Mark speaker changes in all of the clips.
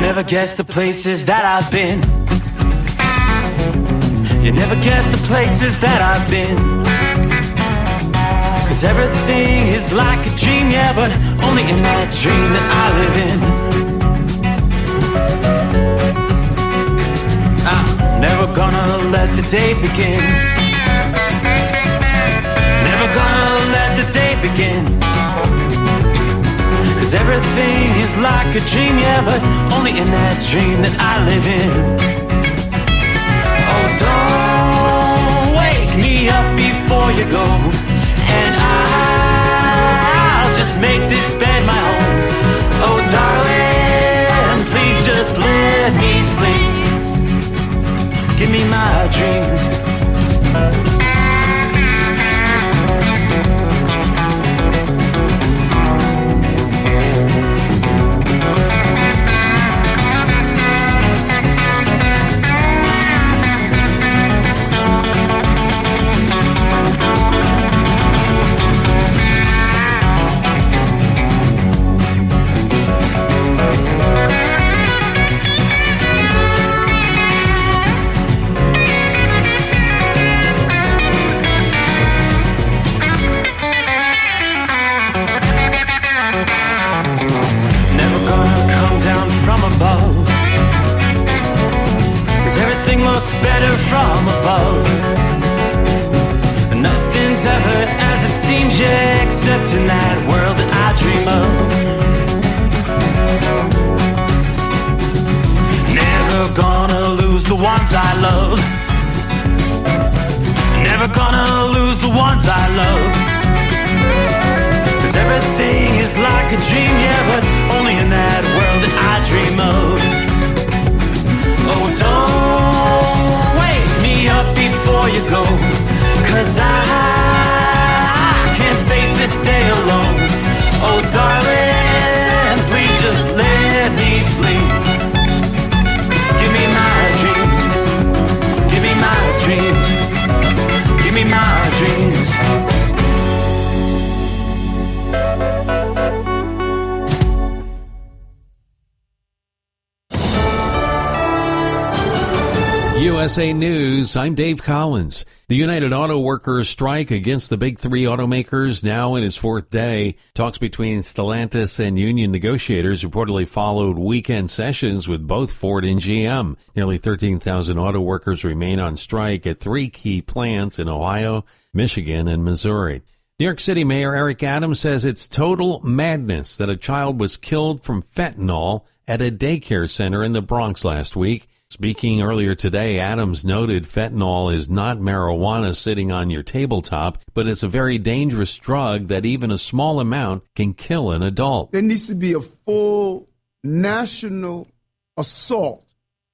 Speaker 1: never guess the places that I've been. You never guess the places that I've been. 'Cause everything is like a dream, yeah, but only in that dream that I live in. I'm never gonna let the day begin. Never gonna let the day begin. 'Cause everything is like a dream, yeah, but only in that dream that I live in. Oh, don't wake me up before you go, and I'll just make this bed my home. Oh, darling, please just let me sleep. Give me my dreams. Better from above. Nothing's ever as it seems, yeah, except in that world that I dream of. Never gonna lose the ones I love. Never gonna lose the ones I love. 'Cause everything is like a dream, yeah, but only in that world that I dream of. Oh, don't wake me up before you go, 'cause I can't face this day alone. Oh, darling, please just let me sleep. Give me my dreams. Give me my dreams. Give me my dreams.
Speaker 2: USA News, I'm Dave Collins. The United Auto Workers strike against the big three automakers now in its fourth day. Talks between Stellantis and union negotiators reportedly followed weekend sessions with both Ford and GM. Nearly 13,000 auto workers remain on strike at three key plants in Ohio, Michigan, and Missouri. New York City Mayor Eric Adams says it's total madness that a child was killed from fentanyl at a daycare center in the Bronx last week. Speaking earlier today, Adams noted fentanyl is not marijuana sitting on your tabletop, but it's a very dangerous drug that even a small amount can kill an adult.
Speaker 3: There needs to be a full national assault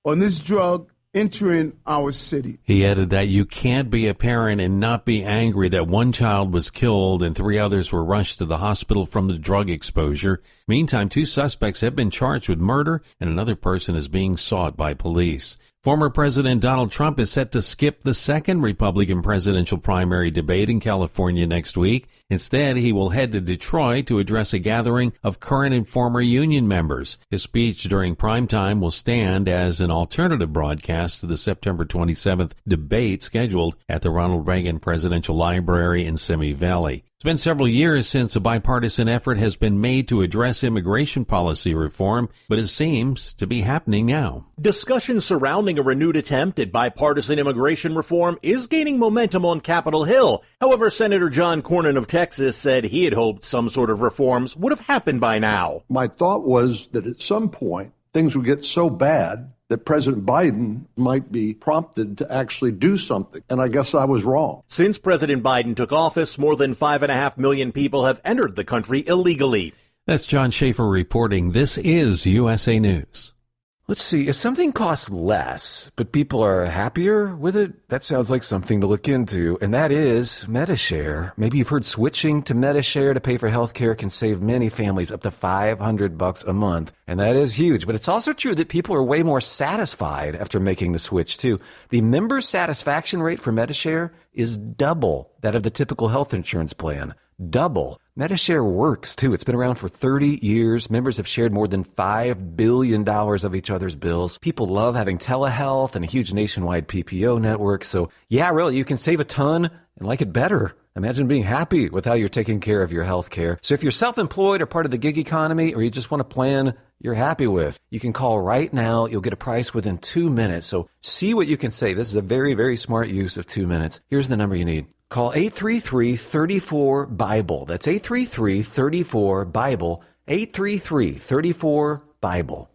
Speaker 3: on this drug entering our city.
Speaker 2: He added that you can't be a parent and not be angry that one child was killed and three others were rushed to the hospital from the drug exposure. Meantime, two suspects have been charged with murder and another person is being sought by police. Former President Donald Trump is set to skip the second Republican presidential primary debate in California next week. Instead, he will head to Detroit to address a gathering of current and former union members. His speech during primetime will stand as an alternative broadcast to the September 27th debate scheduled at the Ronald Reagan Presidential Library in Simi Valley. It's been several years since a bipartisan effort has been made to address immigration policy reform, but it seems to be happening now.
Speaker 4: Discussion surrounding a renewed attempt at bipartisan immigration reform is gaining momentum on Capitol Hill. However, Senator John Cornyn of Texas said he had hoped some sort of reforms would have happened by now.
Speaker 5: My thought was that at some point, things would get so bad that President Biden might be prompted to actually do something. And I guess I was wrong.
Speaker 4: Since President Biden took office, more than 5.5 million people have entered the country illegally.
Speaker 2: That's John Schaefer reporting. This is USA News.
Speaker 6: Let's see, if something costs less, but people are happier with it, that sounds like something to look into, and that is Medi-Share. Maybe you've heard switching to Medi-Share to pay for healthcare can save many families up to $500 a month, and that is huge. But it's also true that people are way more satisfied after making the switch, too. The member satisfaction rate for Medi-Share is double that of the typical health insurance plan. Double. Medishare works, too. It's been around for 30 years. Members have shared more than $5 billion of each other's bills. People love having telehealth and a huge nationwide PPO network. So, yeah, really, you can save a ton and like it better. Imagine being happy with how you're taking care of your health care. So if you're self-employed or part of the gig economy, or you just want a plan you're happy with, you can call right now. You'll get a price within 2 minutes. So see what you can save. This is a very, very smart use of 2 minutes. Here's the number you need. Call 833-34-BIBLE. That's 833-34-BIBLE. 833-34-BIBLE.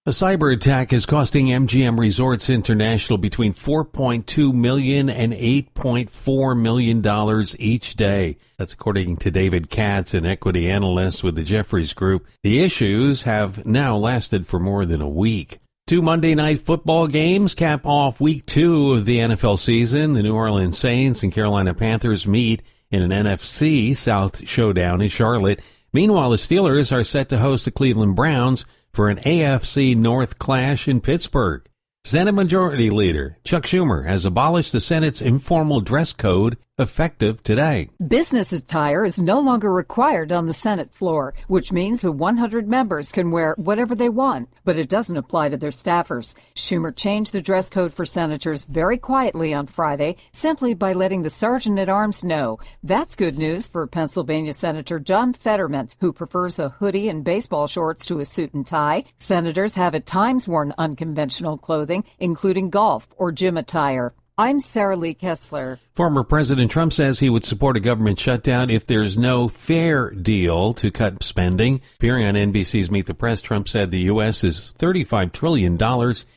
Speaker 2: A cyber attack is costing MGM Resorts International between $4.2 million and $8.4 million each day. That's according to David Katz, an equity analyst with the Jefferies Group. The issues have now lasted for more than a week. 2 Monday night football games cap off week 2 of the NFL season. The New Orleans Saints and Carolina Panthers meet in an NFC South showdown in Charlotte. Meanwhile, the Steelers are set to host the Cleveland Browns for an AFC North clash in Pittsburgh. Senate Majority Leader Chuck Schumer has abolished the Senate's informal dress code effective today.
Speaker 7: Business attire is no longer required on the Senate floor, which means the 100 members can wear whatever they want, but it doesn't apply to their staffers. Schumer changed the dress code for senators very quietly on Friday, simply by letting the Sergeant-at-Arms know. That's good news for Pennsylvania Senator John Fetterman, who prefers a hoodie and baseball shorts to a suit and tie. Senators have at times worn unconventional clothing, including golf or gym attire. I'm Sarah Lee Kessler.
Speaker 2: Former President Trump says he would support a government shutdown if there's no fair deal to cut spending. Appearing on NBC's Meet the Press, Trump said the U.S. is $35 trillion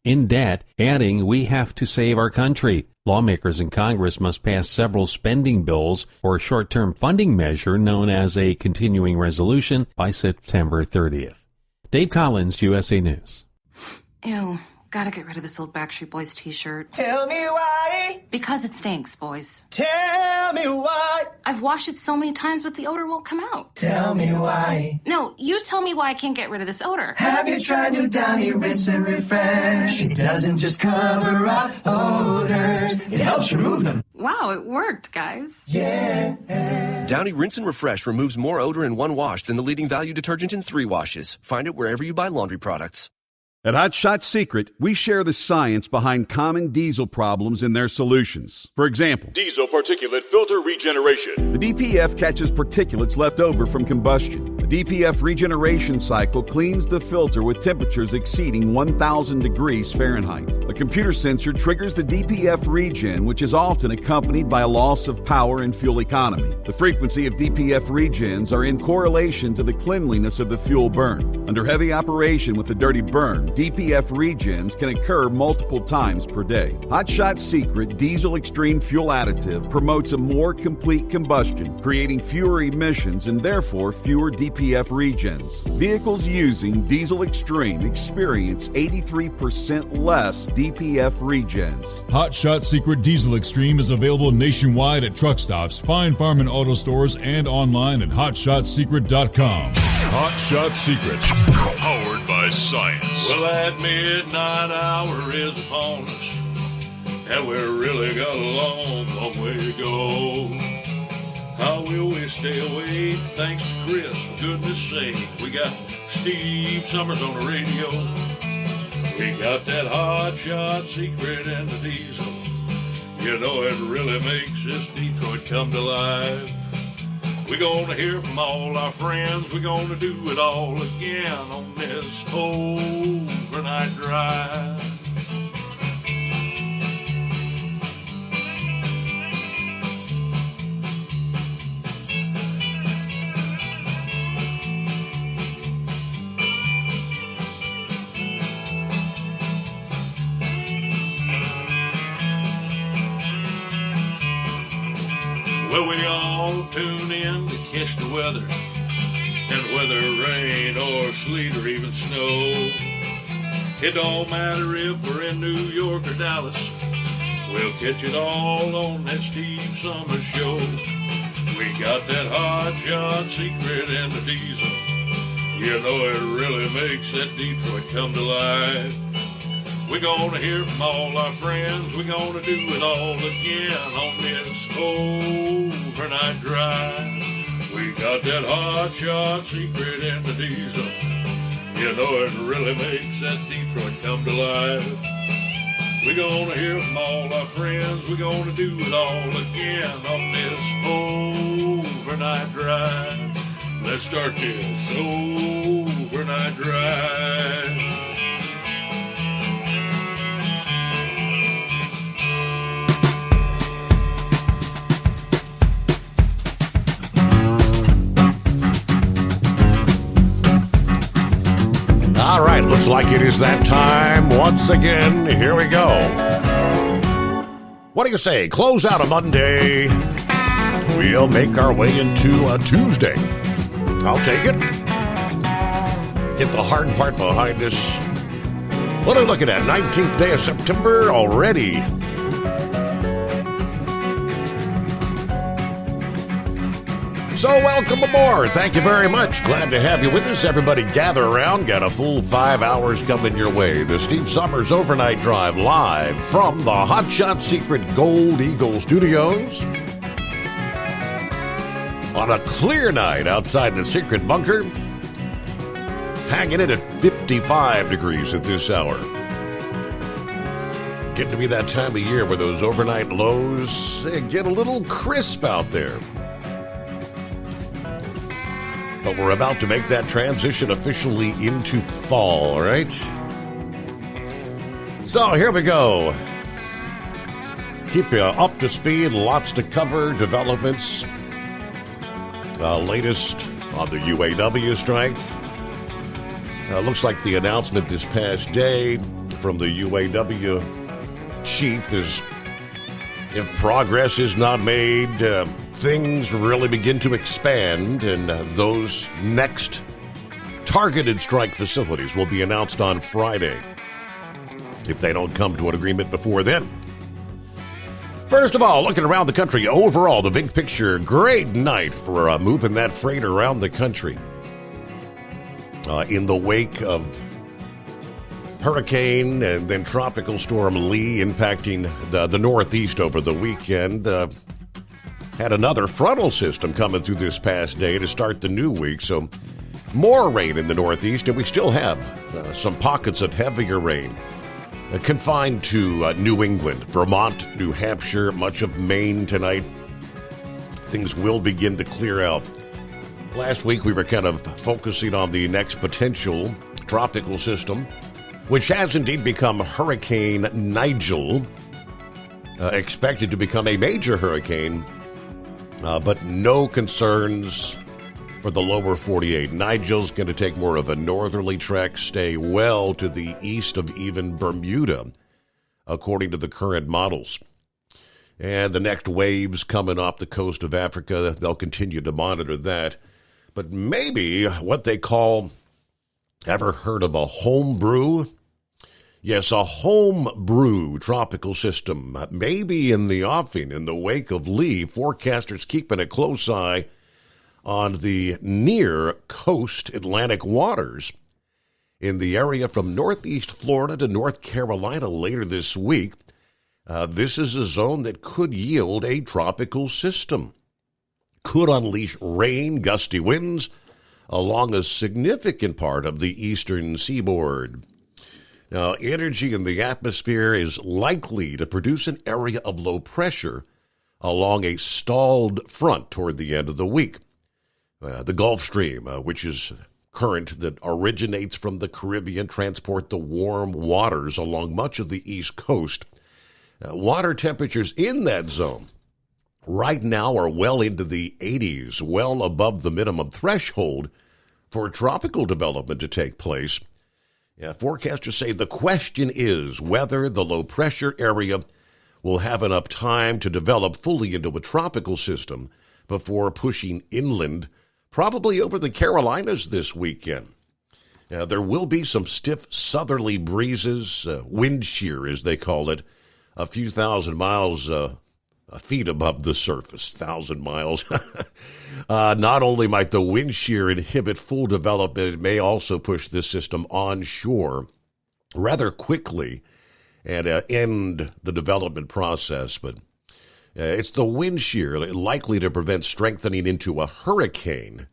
Speaker 2: in debt, adding, "We have to save our country." Lawmakers in Congress must pass several spending bills or a short-term funding measure known as a continuing resolution by September 30th. Dave Collins, USA News.
Speaker 8: Ew. Gotta get rid of this old Backstreet Boys t-shirt.
Speaker 9: Tell me why.
Speaker 8: Because it stinks, boys.
Speaker 9: Tell me why.
Speaker 8: I've washed it so many times, but the odor won't come out.
Speaker 9: Tell me why.
Speaker 8: No, you tell me why I can't get rid of this odor.
Speaker 9: Have you tried New Downy Rinse and Refresh? It doesn't just cover up odors, it helps remove them.
Speaker 8: Wow, it worked, guys.
Speaker 9: Yeah.
Speaker 10: Downy Rinse and Refresh removes more odor in one wash than the leading value detergent in 3 washes. Find it wherever you buy laundry products.
Speaker 11: At Hot Shot Secret, we share the science behind common diesel problems and their solutions. For example,
Speaker 12: diesel particulate filter regeneration.
Speaker 11: The DPF catches particulates left over from combustion. A DPF regeneration cycle cleans the filter with temperatures exceeding 1,000 degrees Fahrenheit. A computer sensor triggers the DPF regen, which is often accompanied by a loss of power and fuel economy. The frequency of DPF regens are in correlation to the cleanliness of the fuel burn. Under heavy operation with the dirty burn, DPF regens can occur multiple times per day. Hot Shot Secret Diesel Extreme Fuel Additive promotes a more complete combustion, creating fewer emissions and therefore fewer DPF regens. Vehicles using Diesel Extreme experience 83% less DPF regens.
Speaker 12: Hot Shot Secret Diesel Extreme is available nationwide at truck stops, fine farm and auto stores, and online at hotshotsecret.com. Hot Shot Secret, powered by science.
Speaker 13: Well, that midnight hour is upon us, and we're really got a long, long way to go. How will we stay awake? Thanks to Chris, for goodness sake. We got Steve Summers on the radio. We got that Hot Shot Secret and the diesel. You know it really makes this Detroit come to life. We're gonna hear from all our friends. We're gonna do it all again on this overnight drive. Well, we all tune in to catch the weather, and whether rain or sleet or even snow, it don't matter if we're in New York or Dallas, we'll catch it all on that Steve Summers Show. We got that Hot Shot Secret and the diesel. You know it really makes that Detroit come to life. We're gonna hear from all our friends. We're gonna do it all again on this overnight drive. We We got that hot shot secret in the diesel. You know it really makes that Detroit come to life. We're gonna hear from all our friends. We're gonna do it all again on this overnight drive. Let's start this overnight drive.
Speaker 14: All right, looks like it is that time once again. Here we go. What do you say? Close out a Monday. We'll make our way into a Tuesday. I'll take it. Get the hard part behind us. What are we looking at? 19th day of September already. So welcome aboard. Thank you very much. Glad to have you with us. Everybody gather around. Got a full 5 hours coming your way. The Steve Summers Overnight Drive live from the Hot Shot Secret Gold Eagle Studios. On a clear night outside the secret bunker. Hanging in at 55 degrees at this hour. Getting to be that time of year where those overnight lows get a little crisp out there. But we're about to make that transition officially into fall, all right? So here we go. Keep you up to speed, lots to cover, developments. Latest on the UAW strike. Looks like the announcement this past day from the UAW chief is if progress is not made, things really begin to expand, and those next targeted strike facilities will be announced on Friday if they don't come to an agreement before then. First of all, looking around the country, overall, the big picture, great night for moving that freight around the country. In the wake of Hurricane and then Tropical Storm Lee impacting the Northeast over the weekend, had another frontal system coming through this past day to start the new week, so more rain in the Northeast, and we still have some pockets of heavier rain confined to New England, Vermont, New Hampshire, much of Maine tonight. Things will begin to clear out. Last week we were kind of focusing on the next potential tropical system, which has indeed become Hurricane Nigel, expected to become a major hurricane, but no concerns for the lower 48. Nigel's going to take more of a northerly trek, stay well to the east of even Bermuda, according to the current models. And the next waves coming off the coast of Africa, they'll continue to monitor that. But maybe what they call, ever heard of a home brew? Yes, a home brew tropical system, maybe in the offing in the wake of Lee. Forecasters keeping a close eye on the near coast Atlantic waters in the area from northeast Florida to North Carolina later this week. This is a zone that could yield a tropical system, could unleash rain, gusty winds along a significant part of the eastern seaboard. Now, energy in the atmosphere is likely to produce an area of low pressure along a stalled front toward the end of the week. The Gulf Stream, which is current that originates from the Caribbean, transport the warm waters along much of the East Coast. Water temperatures in that zone right now are well into the 80s, well above the minimum threshold for tropical development to take place. Forecasters say the question is whether the low-pressure area will have enough time to develop fully into a tropical system before pushing inland, probably over the Carolinas this weekend. There will be some stiff southerly breezes, wind shear as they call it, a few thousand miles, feet above the surface, 1,000 miles. Not only might the wind shear inhibit full development, it may also push this system onshore rather quickly and end the development process. But It's the wind shear likely to prevent strengthening into a hurricane.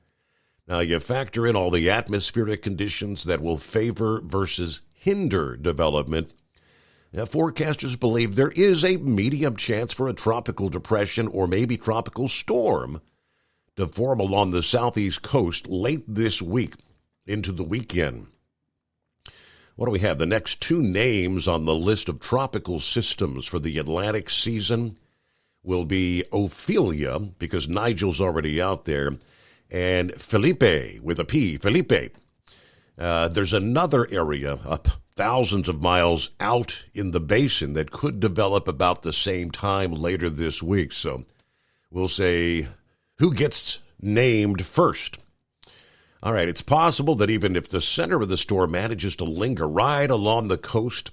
Speaker 14: Now, you factor in all the atmospheric conditions that will favor versus hinder development. Forecasters believe there is a medium chance for a tropical depression or maybe tropical storm to form along the southeast coast late this week into the weekend. What do we have? The next two names on the list of tropical systems for the Atlantic season will be Ophelia, because Nigel's already out there, and Felipe, with a P, Felipe. There's another area up thousands of miles out in the basin that could develop about the same time later this week. So we'll say who gets named first. All right, it's possible that even if the center of the storm manages to linger right along the coast,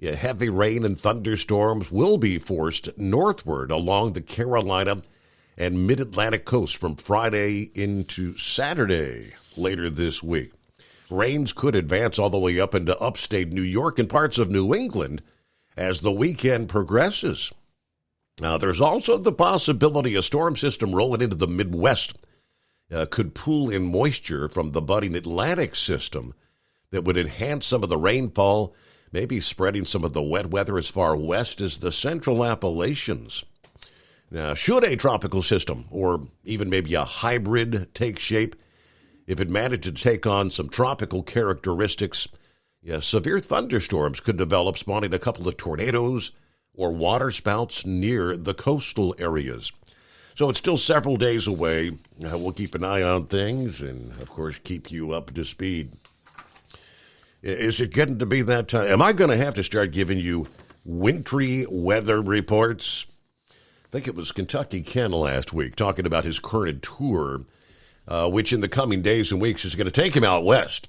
Speaker 14: heavy rain and thunderstorms will be forced northward along the Carolina and mid-Atlantic coast from Friday into Saturday later this week. Rains could advance all the way up into upstate New York and parts of New England as the weekend progresses. Now, there's also the possibility a storm system rolling into the Midwest could pull in moisture from the budding Atlantic system that would enhance some of the rainfall, maybe spreading some of the wet weather as far west as the central Appalachians. Now, should a tropical system, or even maybe a hybrid, take shape, if it managed to take on some tropical characteristics, severe thunderstorms could develop, spawning a couple of tornadoes or water spouts near the coastal areas. So it's still several days away. We'll keep an eye on things and, of course, keep you up to speed. Is it getting to be that time? Am I going to have to start giving you wintry weather reports? I think it was Kentucky Ken last week talking about his current tour, which in the coming days and weeks is going to take him out west.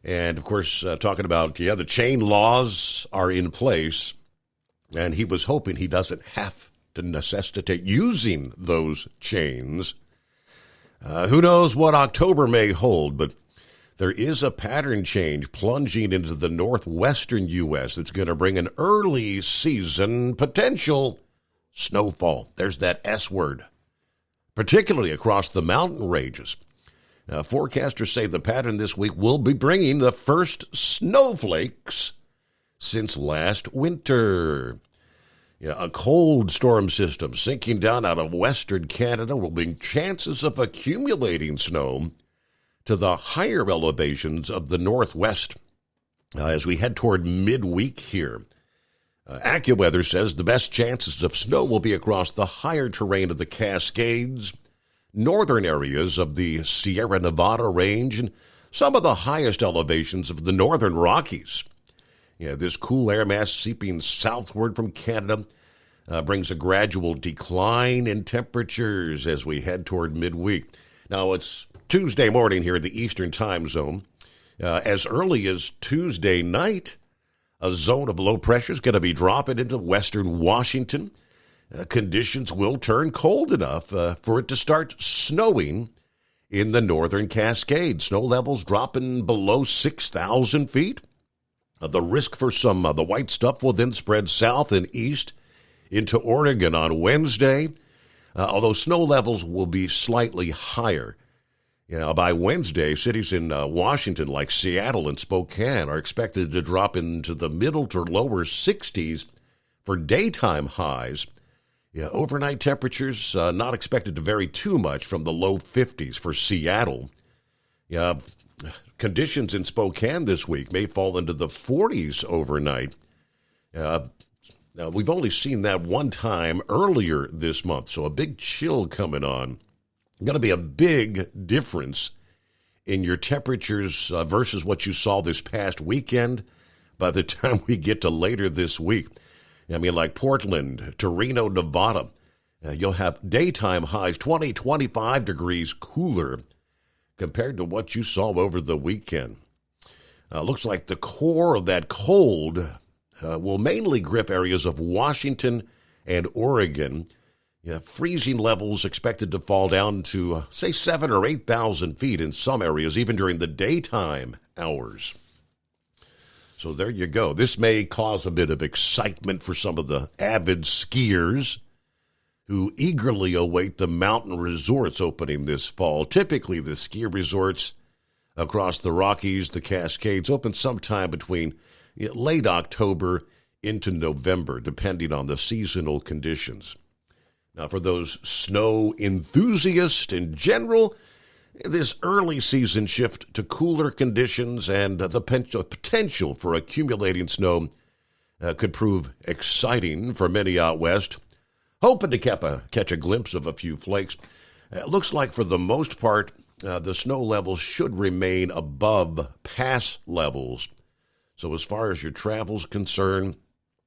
Speaker 14: And, of course, talking about, the chain laws are in place, and he was hoping he doesn't have to necessitate using those chains. Who knows what October may hold, but there is a pattern change plunging into the northwestern U.S. that's going to bring an early season potential snowfall. There's that S word, particularly across the mountain ranges. Forecasters say the pattern this week will be bringing the first snowflakes since last winter. A cold storm system sinking down out of western Canada will bring chances of accumulating snow to the higher elevations of the northwest as we head toward midweek here. AccuWeather says the best chances of snow will be across the higher terrain of the Cascades, northern areas of the Sierra Nevada range, and some of the highest elevations of the northern Rockies. This cool air mass seeping southward from Canada brings a gradual decline in temperatures as we head toward midweek. Now, it's Tuesday morning here in the Eastern time zone. As early as Tuesday night, a zone of low pressure is going to be dropping into western Washington. Conditions will turn cold enough for it to start snowing in the northern Cascades. Snow levels dropping below 6,000 feet. The risk for some the white stuff will then spread south and east into Oregon on Wednesday, although snow levels will be slightly higher. By Wednesday, cities in Washington like Seattle and Spokane are expected to drop into the middle to lower 60s for daytime highs. Overnight temperatures not expected to vary too much from the low 50s for Seattle. Conditions in Spokane this week may fall into the 40s overnight. Now, we've only seen that one time earlier this month, so a big chill coming on. Going to be a big difference in your temperatures versus what you saw this past weekend by the time we get to later this week. Like Portland to Reno, Nevada, you'll have daytime highs 20, 25 degrees cooler compared to what you saw over the weekend. Looks like the core of that cold will mainly grip areas of Washington and Oregon. Freezing levels expected to fall down to, say, 7,000 or 8,000 feet in some areas, even during the daytime hours. So there you go. This may cause a bit of excitement for some of the avid skiers. who eagerly await the mountain resorts opening this fall. Typically, the ski resorts across the Rockies, the Cascades, open sometime between late October into November, depending on the seasonal conditions. Now, for those snow enthusiasts in general, this early season shift to cooler conditions and the potential for accumulating snow could prove exciting for many out west. Hoping to catch a glimpse of a few flakes. It looks like for the most part, the snow levels should remain above pass levels. So as far as your travel's concerned,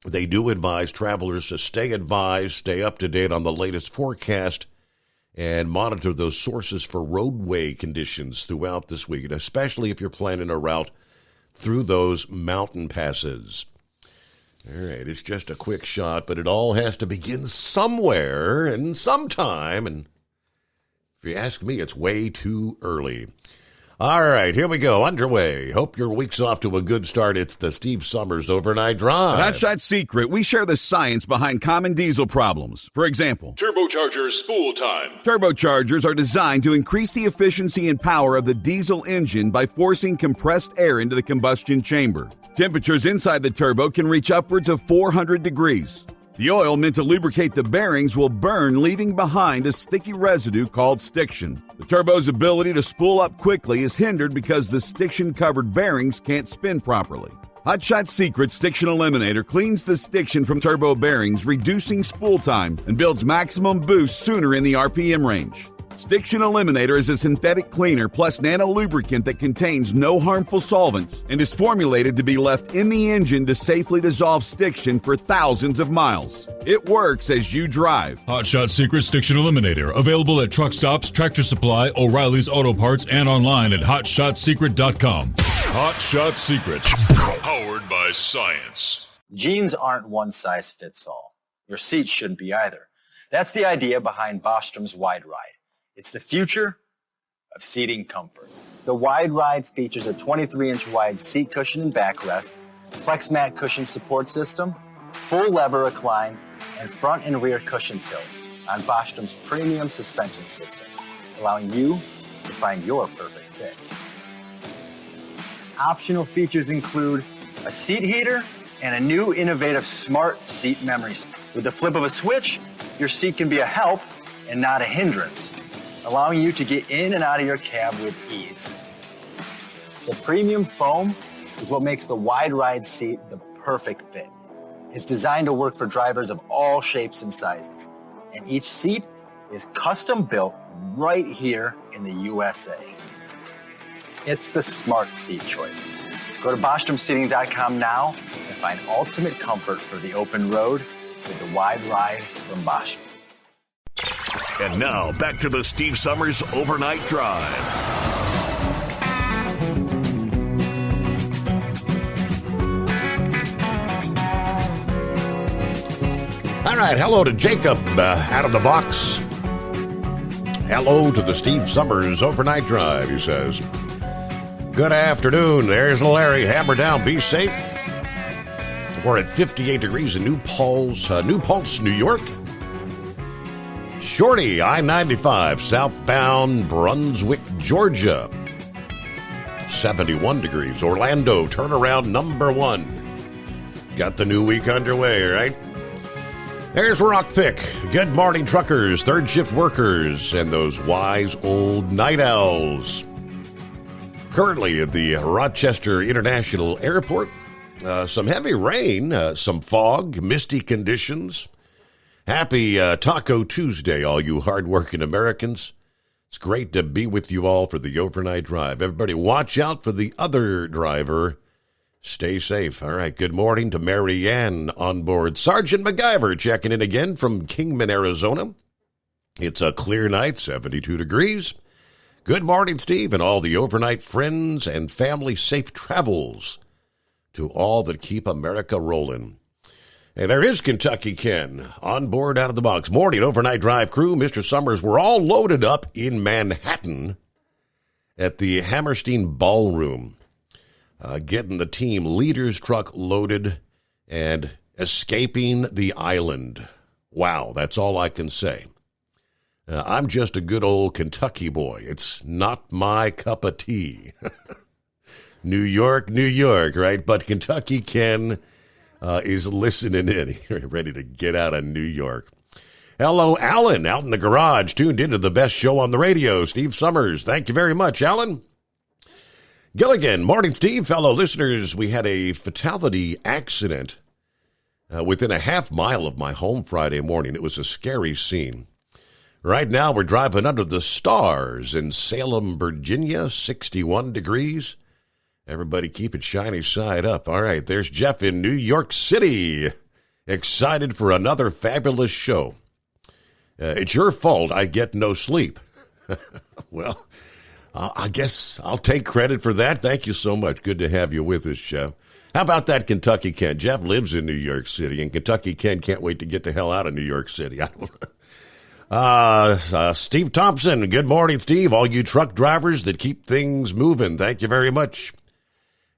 Speaker 14: they do advise travelers to stay advised, stay up to date on the latest forecast, and monitor those sources for roadway conditions throughout this week, especially if you're planning a route through those mountain passes. All right, it's just a quick shot, but it all has to begin somewhere and sometime, and if you ask me, it's way too early. All right, here we go, underway. Hope your week's off to a good start. It's the Steve Summers Overnight Drive.
Speaker 11: At Hot Shot Secret, we share the science behind common diesel problems. For example,
Speaker 12: Turbochargers spool time.
Speaker 11: Turbochargers are designed to increase the efficiency and power of the diesel engine by forcing compressed air into the combustion chamber. Temperatures inside the turbo can reach upwards of 400 degrees. The oil meant to lubricate the bearings will burn, leaving behind a sticky residue called stiction. The turbo's ability to spool up quickly is hindered because the stiction-covered bearings can't spin properly. Hot Shot Secret Stiction Eliminator cleans the stiction from turbo bearings, reducing spool time, and builds maximum boost sooner in the RPM range. Stiction Eliminator is a synthetic cleaner plus nano-lubricant that contains no harmful solvents and is formulated to be left in the engine to safely dissolve stiction for thousands of miles. It works as you drive.
Speaker 12: Hot Shot Secret Stiction Eliminator. Available at truck stops, Tractor Supply, O'Reilly's Auto Parts, and online at HotShotSecret.com. Hot Shot Secret. Powered by science.
Speaker 15: Jeans aren't one size fits all. Your seats shouldn't be either. That's the idea behind Bostrom's Wide Ride. It's the future of seating comfort. The Wide Ride features a 23-inch wide seat cushion and backrest, flex mat cushion support system, full lever recline, and front and rear cushion tilt on Bostrom's premium suspension system, allowing you to find your perfect fit. Optional features include a seat heater and a new innovative smart seat memory. With the flip of a switch, your seat can be a help and not a hindrance, allowing you to get in and out of your cab with ease. The premium foam is what makes the Wide Ride seat the perfect fit. It's designed to work for drivers of all shapes and sizes, and each seat is custom built right here in the USA. It's the smart seat choice. Go to BostromSeating.com now and find ultimate comfort for the open road with the Wide Ride from Bostrom.
Speaker 16: And now, back to the Steve Summers Overnight Drive.
Speaker 14: All right, hello to Jacob out of the box. Hello to the Steve Summers Overnight Drive, he says. Good afternoon. There's Larry. Hammer down. Be safe. We're at 58 degrees in New Paltz, New York. Shorty, I-95, southbound Brunswick, Georgia. 71 degrees. Orlando, turnaround number 1. Got the new week underway, right? There's Rock Pick. Good morning, truckers, third shift workers, and those wise old night owls. Currently at the Rochester International Airport, some heavy rain, some fog, misty conditions. Happy Taco Tuesday, all you hardworking Americans. It's great to be with you all for the overnight drive. Everybody watch out for the other driver. Stay safe. All right, good morning to Mary Ann on board. Sergeant MacGyver checking in again from Kingman, Arizona. It's a clear night, 72 degrees. Good morning, Steve, and all the overnight friends and family safe travels to all that keep America rolling. And there is Kentucky Ken on board out of the box. Morning, overnight drive crew. Mr. Summers, we're all loaded up in Manhattan at the Hammerstein Ballroom, getting the team leader's truck loaded and escaping the island. Wow, that's all I can say. I'm just a good old Kentucky boy. It's not my cup of tea. New York, right? But Kentucky Ken is listening in. Ready to get out of New York. Hello, Alan, out in the garage, tuned into the best show on the radio, Steve Summers. Thank you very much, Alan. Gilligan, morning, Steve. Fellow listeners, we had a fatality accident within a half mile of my home Friday morning. It was a scary scene. Right now, we're driving under the stars in Salem, Virginia, 61 degrees. Everybody keep it shiny side up. All right, there's Jeff in New York City. Excited for another fabulous show. It's your fault I get no sleep. Well, I guess I'll take credit for that. Thank you so much. Good to have you with us, Jeff. How about that Kentucky Ken? Jeff lives in New York City, and Kentucky Ken can't wait to get the hell out of New York City. Steve Thompson, good morning, Steve. All you truck drivers that keep things moving, thank you very much.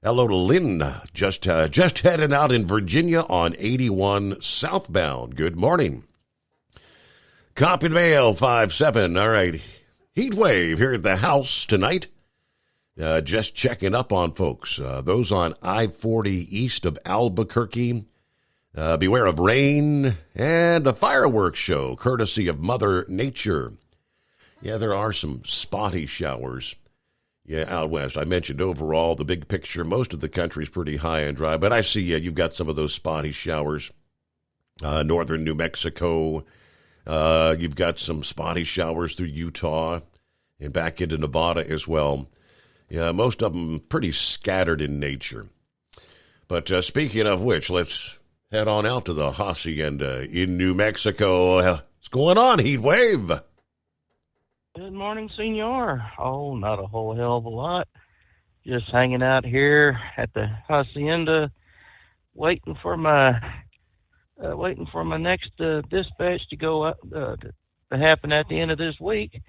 Speaker 14: Hello to Lynn, just heading out in Virginia on 81 southbound. Good morning. Copy the mail, 5-7. All right. Heat wave here at the house tonight. Just checking up on folks. Those on I-40 east of Albuquerque. Beware of rain and a fireworks show, courtesy of Mother Nature. Yeah, there are some spotty showers. Yeah, out west. I mentioned overall, the big picture, most of the country's pretty high and dry. But I see, you've got some of those spotty showers. Northern New Mexico. You've got some spotty showers through Utah and back into Nevada as well. Yeah, most of them pretty scattered in nature. But speaking of which, let's head on out to the Hacienda in New Mexico. What's going on, Heat Wave?
Speaker 17: Good morning, senor. Oh, not a whole hell of a lot. Just hanging out here at the Hacienda, waiting for my next dispatch to go up to happen at the end of this week.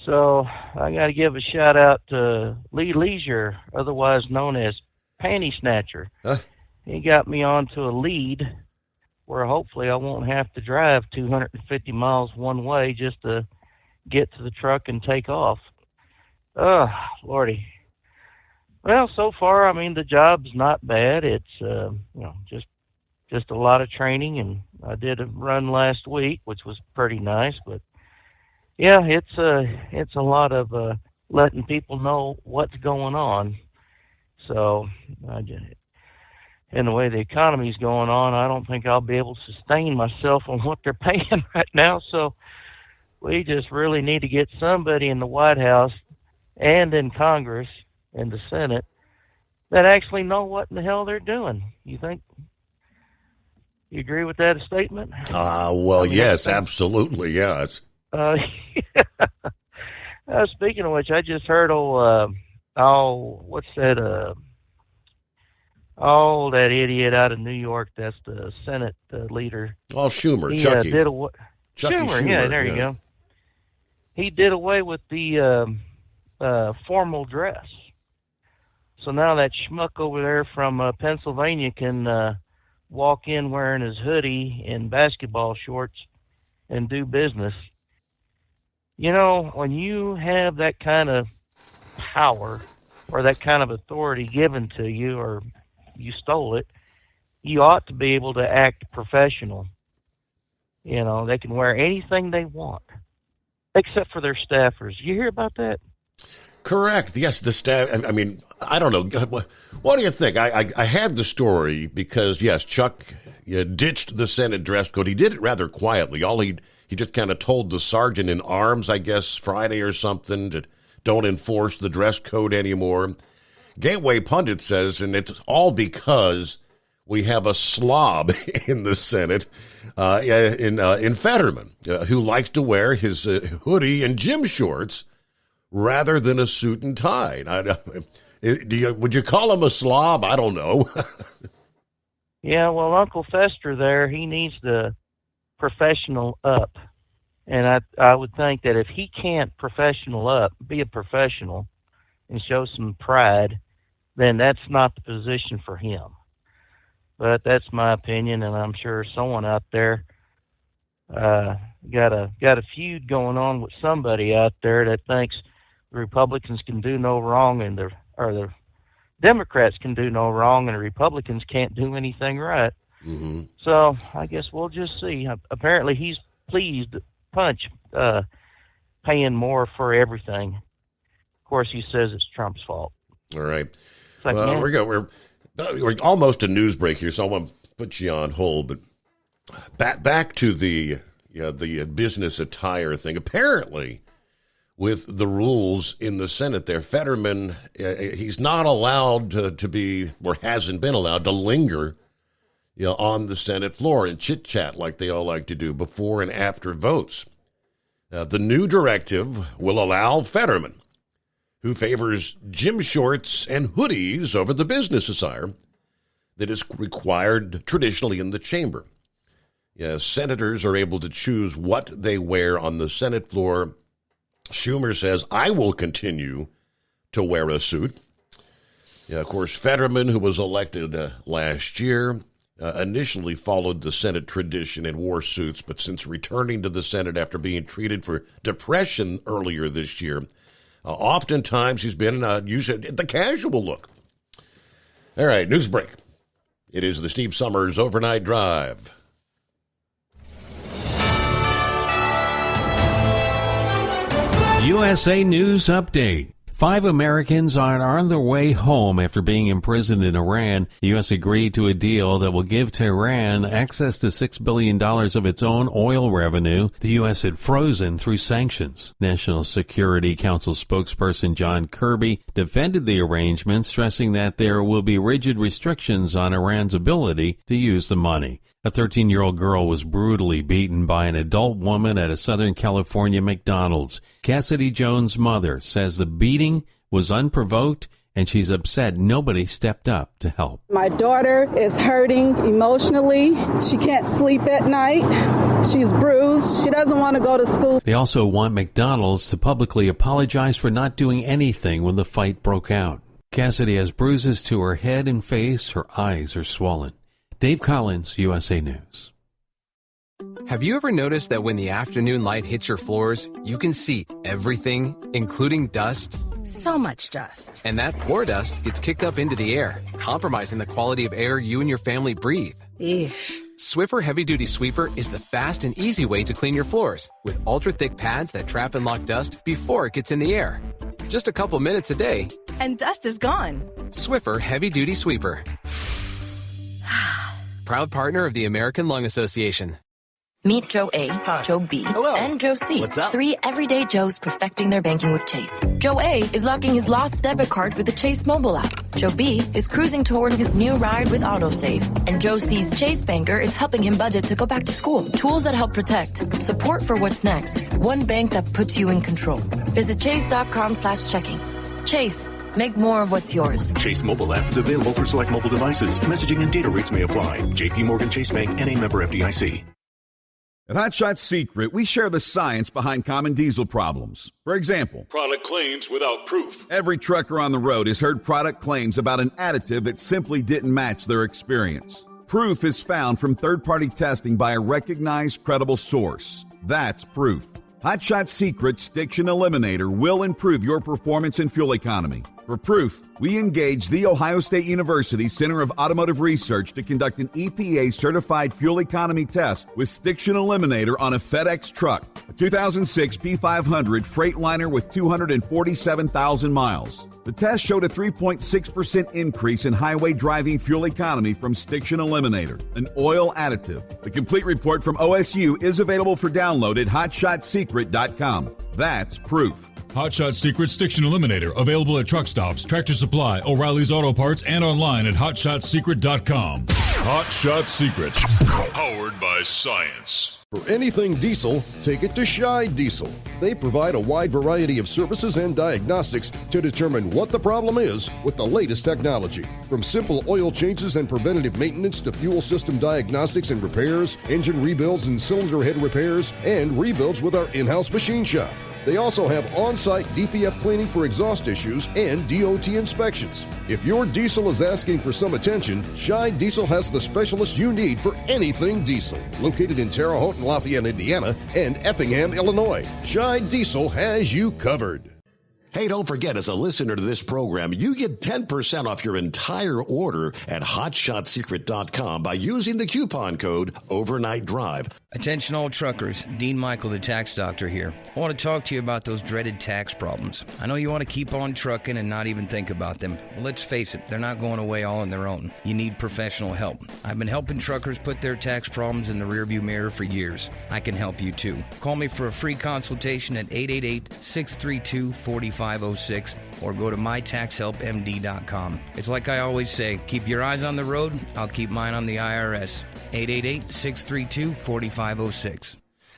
Speaker 17: So I got to give a shout out to Lee Leisure, otherwise known as Panty Snatcher.
Speaker 14: Huh?
Speaker 17: He got me onto a lead where hopefully I won't have to drive 250 miles one way just to get to the truck and take off. Lordy. Well, so far, I mean, the job's not bad. It's just a lot of training, and I did a run last week, which was pretty nice. But yeah, it's a lot of letting people know what's going on. So, and the way the economy's going on, I don't think I'll be able to sustain myself on what they're paying right now. So we just really need to get somebody in the White House and in Congress and the Senate that actually know what in the hell they're doing. You think? You agree with that statement?
Speaker 14: Well, yes, absolutely, yes.
Speaker 17: Speaking of which, I just heard that idiot out of New York, that's the Senate leader.
Speaker 14: Oh, Schumer,
Speaker 17: he,
Speaker 14: Chucky.
Speaker 17: Schumer, yeah, there you go. He did away with the formal dress. So now that schmuck over there from Pennsylvania can walk in wearing his hoodie and basketball shorts and do business. You know, when you have that kind of power or that kind of authority given to you, or you stole it, you ought to be able to act professional. You know, they can wear anything they want, except for their staffers. You hear about that?
Speaker 14: Correct. Yes, the staff. I mean, I don't know. What do you think? I had the story because, yes, Chuck ditched the Senate dress code. He did it rather quietly. He just kind of told the sergeant in arms, I guess, Friday or something, to don't enforce the dress code anymore. Gateway Pundit says, and it's all because we have a slob in the Senate, in Fetterman, who likes to wear his hoodie and gym shorts rather than a suit and tie. Would you call him a slob? I don't know.
Speaker 17: Yeah, well, Uncle Fester there, he needs to professional up. And I would think that if he can't professional up, be a professional, and show some pride, then that's not the position for him. But that's my opinion, and I'm sure someone out there got a feud going on with somebody out there that thinks the Republicans can do no wrong and the Democrats can do no wrong and the Republicans can't do anything right.
Speaker 14: Mm-hmm.
Speaker 17: So I guess we'll just see. Apparently he's pleased Punch paying more for everything. Of course, he says it's Trump's fault.
Speaker 14: All right.
Speaker 17: Like,
Speaker 14: well, we're almost a news break here, so I want to put you on hold. But back to the business attire thing. Apparently, with the rules in the Senate there, Fetterman, he's not allowed to be, or hasn't been allowed to linger on the Senate floor and chit-chat like they all like to do before and after votes. The new directive will allow Fetterman, who favors gym shorts and hoodies over the business attire that is required traditionally in the chamber. Senators are able to choose what they wear on the Senate floor. Schumer says, I will continue to wear a suit. Of course, Fetterman, who was elected last year, initially followed the Senate tradition and wore suits, but since returning to the Senate after being treated for depression earlier this year, oftentimes he's been using the casual look. All right, news break. It is the Steve Summers Overnight Drive.
Speaker 2: USA News Update. 5 Americans are on their way home after being imprisoned in Iran. The U.S. agreed to a deal that will give Tehran access to $6 billion of its own oil revenue the U.S. had frozen through sanctions. National Security Council spokesperson John Kirby defended the arrangement, stressing that there will be rigid restrictions on Iran's ability to use the money. A 13-year-old girl was brutally beaten by an adult woman at a Southern California McDonald's. Cassidy Jones' mother says the beating was unprovoked, and she's upset nobody stepped up to help.
Speaker 18: My daughter is hurting emotionally. She can't sleep at night. She's bruised. She doesn't want to go to school.
Speaker 2: They also want McDonald's to publicly apologize for not doing anything when the fight broke out. Cassidy has bruises to her head and face. Her eyes are swollen. Dave Collins, USA News.
Speaker 19: Have you ever noticed that when the afternoon light hits your floors, you can see everything, including dust?
Speaker 20: So much dust.
Speaker 19: And that floor dust gets kicked up into the air, compromising the quality of air you and your family breathe.
Speaker 20: Eesh.
Speaker 19: Swiffer Heavy Duty Sweeper is the fast and easy way to clean your floors, with ultra-thick pads that trap and lock dust before it gets in the air. Just a couple minutes a day.
Speaker 20: And dust is gone.
Speaker 19: Swiffer Heavy Duty Sweeper. Proud partner of the American Lung Association.
Speaker 21: Meet Joe A, Joe B, and Joe C.
Speaker 22: What's up?
Speaker 21: 3 everyday Joes perfecting their banking with Chase. Joe A is locking his lost debit card with the Chase mobile app. Joe B is cruising toward his new ride with AutoSave. And Joe C's Chase banker is helping him budget to go back to school. Tools that help protect. Support for what's next. One bank that puts you in control. Visit chase.com/checking. Chase. Make more of what's yours.
Speaker 22: Chase mobile app is available for select mobile devices. Messaging and data rates may apply. JP Morgan Chase Bank and a member FDIC.
Speaker 11: At Hot Shot Secret, we share the science behind common diesel problems. For example,
Speaker 12: product claims without proof.
Speaker 11: Every trucker on the road has heard product claims about an additive that simply didn't match their experience. Proof is found from third-party testing by a recognized, credible source. That's proof. Hot Shot Secret Stiction Eliminator will improve your performance and fuel economy. For proof, we engaged The Ohio State University Center of Automotive Research to conduct an EPA-certified fuel economy test with Stiction Eliminator on a FedEx truck, a 2006 P500 Freightliner with 247,000 miles. The test showed a 3.6% increase in highway driving fuel economy from Stiction Eliminator, an oil additive. The complete report from OSU is available for download at hotshotsecret.com. That's proof.
Speaker 12: Hot Shot Secret Stiction Eliminator, available at truck stops, Tractor Supply, O'Reilly's Auto Parts, and online at hotshotsecret.com. Hot Shot Secret, powered by science.
Speaker 23: For anything diesel, take it to Scheid Diesel. They provide a wide variety of services and diagnostics to determine what the problem is with the latest technology. From simple oil changes and preventative maintenance to fuel system diagnostics and repairs, engine rebuilds and cylinder head repairs, and rebuilds with our in-house machine shop. They also have on-site DPF cleaning for exhaust issues and DOT inspections. If your diesel is asking for some attention, Shine Diesel has the specialist you need for anything diesel. Located in Terre Haute and Lafayette, Indiana, and Effingham, Illinois, Shine Diesel has you covered.
Speaker 14: Hey, don't forget, as a listener to this program, you get 10% off your entire order at HotShotSecret.com by using the coupon code Overnight Drive.
Speaker 1: Attention all truckers, Dean Michael, the tax doctor here. I want to talk to you about those dreaded tax problems. I know you want to keep on trucking and not even think about them. Well, let's face it, they're not going away all on their own. You need professional help. I've been helping truckers put their tax problems in the rearview mirror for years. I can help you too. Call me for a free consultation at 888-632-4506 or go to mytaxhelpmd.com. It's like I always say, keep your eyes on the road, I'll keep mine on the IRS. 888-632-4506.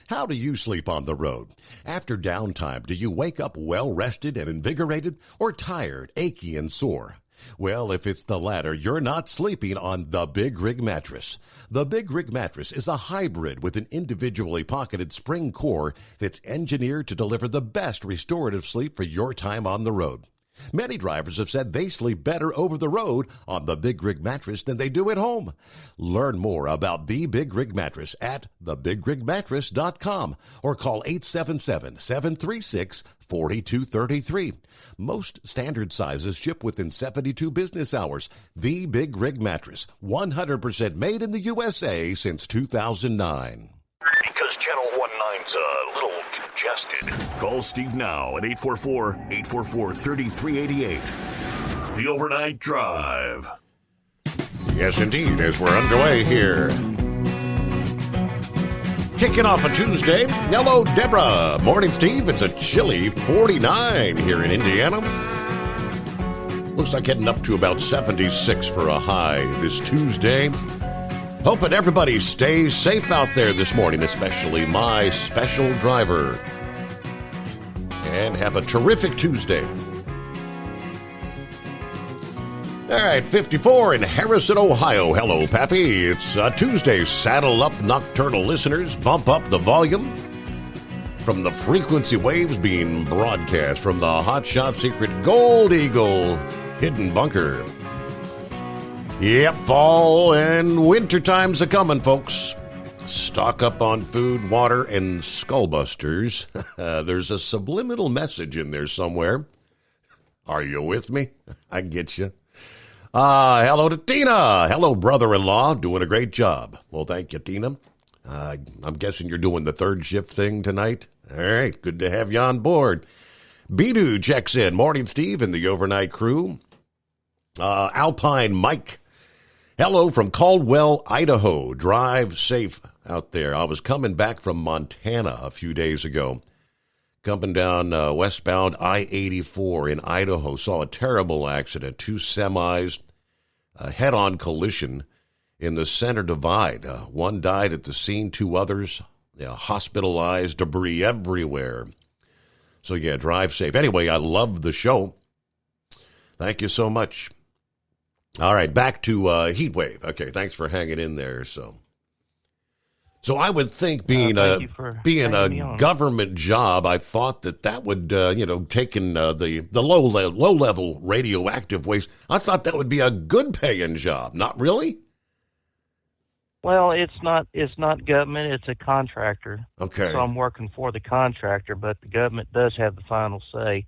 Speaker 14: How do you sleep on the road? After downtime, do you wake up well-rested and invigorated or tired, achy, and sore? Well, if it's the latter, you're not sleeping on the Big Rig Mattress. The Big Rig Mattress is a hybrid with an individually pocketed spring core that's engineered to deliver the best restorative sleep for your time on the road. Many drivers have said they sleep better over the road on the Big Rig Mattress than they do at home. Learn more about the Big Rig Mattress at thebigrigmattress.com or call 877-736-4233. Most standard sizes ship within 72 business hours. The Big Rig Mattress, 100% made in the USA since 2009.
Speaker 16: Because Channel 19's a little congested. Call Steve now at 844-844-3388. The Overnight Drive.
Speaker 14: Yes, indeed, as we're underway here. Kicking off a Tuesday. Hello, Deborah. Morning, Steve. It's a chilly 49 here in Indiana. Looks like heading up to about 76 for a high this Tuesday. Hoping everybody stays safe out there this morning, especially my special driver. And have a terrific Tuesday. All right, 54 in Harrison, Ohio. Hello, Pappy. It's Tuesday. Saddle up, nocturnal listeners. Bump up the volume from the frequency waves being broadcast from the Hot Shot Secret Gold Eagle hidden bunker. Yep, fall and winter time's a-coming, folks. Stock up on food, water, and skullbusters. There's a subliminal message in there somewhere. Are you with me? I get you. Hello to Tina. Hello, brother-in-law. Doing a great job. Well, thank you, Tina. I'm guessing you're doing the third shift thing tonight. All right, good to have you on board. Bidu checks in. Morning, Steve, and the overnight crew. Alpine Mike. Hello from Caldwell, Idaho. Drive safe out there. I was coming back from Montana a few days ago. Coming down westbound I-84 in Idaho. Saw a terrible accident. Two semis, a head-on collision in the center divide. One died at the scene. Two others hospitalized. Debris everywhere. So, yeah, drive safe. Anyway, I love the show. Thank you so much. All right, back to heat wave. Okay, thanks for hanging in there. So I would think being a government job, I thought that would taking the low level radioactive waste. I thought that would be a good paying job. Not really.
Speaker 17: Well, it's not government. It's a contractor.
Speaker 14: Okay.
Speaker 17: So I'm working for the contractor, but the government does have the final say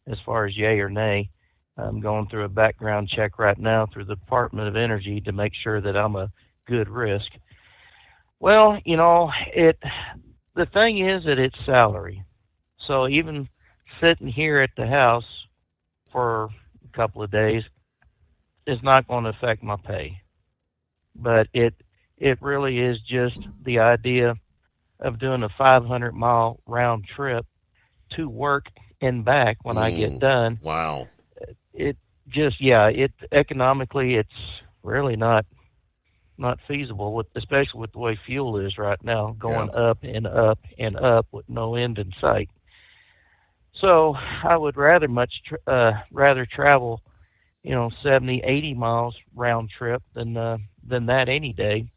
Speaker 17: as far as yay or nay. I'm going through a background check right now through the Department of Energy to make sure that I'm a good risk. Well, the thing is that it's salary. So even sitting here at the house for a couple of days is not going to affect my pay. But it really is just the idea of doing a 500-mile round trip to work and back when I get done.
Speaker 14: Wow.
Speaker 17: Economically, it's really not feasible, especially with the way fuel is right now, going up and up and up with no end in sight. So I would rather travel, 70, 80 miles round trip than that any day.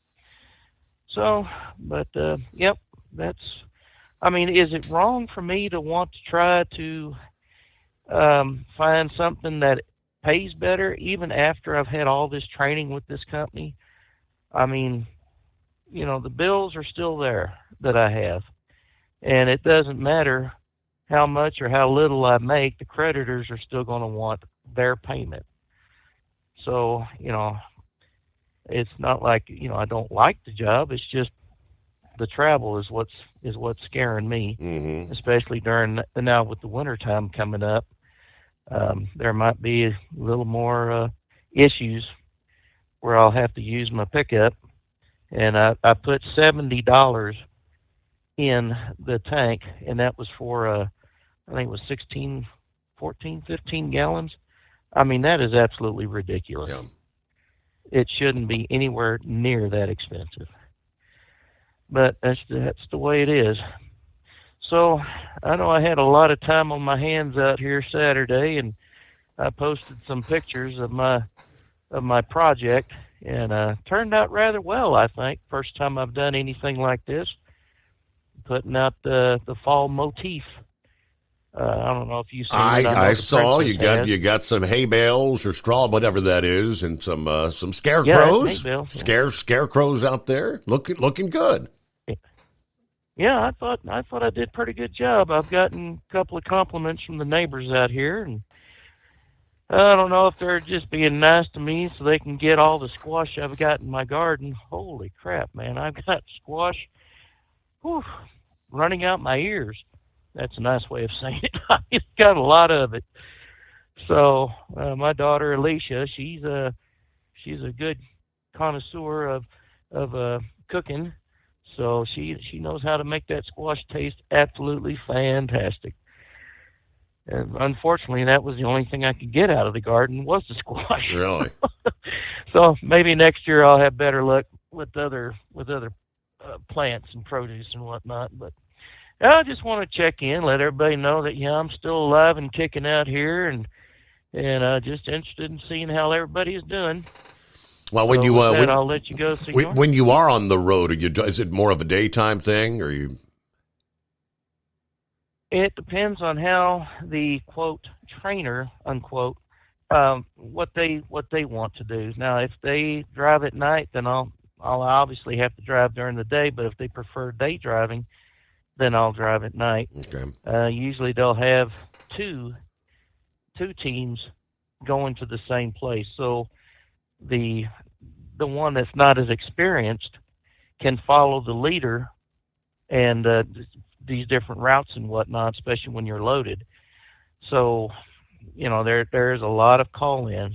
Speaker 17: So, but that's I mean, is it wrong for me to want to try to find something that pays better even after I've had all this training with this company? I mean, you know, the bills are still there that I have, and it doesn't matter how much or how little I make, the creditors are still going to want their payment. So, you know, it's not like, you know, I don't like the job. It's just the travel is what's scaring me, especially during now with the winter time coming up. There might be a little more issues where I'll have to use my pickup, and I put $70 in the tank, and that was for I think it was 15 gallons. I mean, that is absolutely ridiculous.
Speaker 14: Yeah.
Speaker 17: It shouldn't be anywhere near that expensive. But that's the way it is. So I know I had a lot of time on my hands out here Saturday, and I posted some pictures of my project, and turned out rather well, I think. First time I've done anything like this, putting out the fall motif. I don't know if you saw it.
Speaker 14: I saw you got some hay bales or straw, whatever that is, and some scarecrows.
Speaker 17: Yeah, hay bales.
Speaker 14: Scarecrows out there, looking good.
Speaker 17: Yeah, I thought I did a pretty good job. I've gotten a couple of compliments from the neighbors out here, and I don't know if they're just being nice to me so they can get all the squash I've got in my garden. Holy crap, man! I've got squash running out my ears. That's a nice way of saying it. I've got a lot of it. So my daughter Alicia, she's a good connoisseur of cooking. So she knows how to make that squash taste absolutely fantastic. And unfortunately, that was the only thing I could get out of the garden was the squash.
Speaker 14: Really?
Speaker 17: So maybe next year I'll have better luck with other plants and produce and whatnot. But I just want to check in, let everybody know that I'm still alive and kicking out here, and just interested in seeing how everybody is doing.
Speaker 14: Well, when
Speaker 17: I'll let you go.
Speaker 14: When you are on the road, is it more of a daytime thing, or you?
Speaker 17: It depends on how the quote trainer unquote what they want to do. Now, if they drive at night, then I'll obviously have to drive during the day. But if they prefer day driving, then I'll drive at night.
Speaker 14: Okay.
Speaker 17: Usually they'll have two teams going to the same place. So the one that's not as experienced can follow the leader and these different routes and whatnot, especially when you're loaded. So, you know, there's a lot of call-in,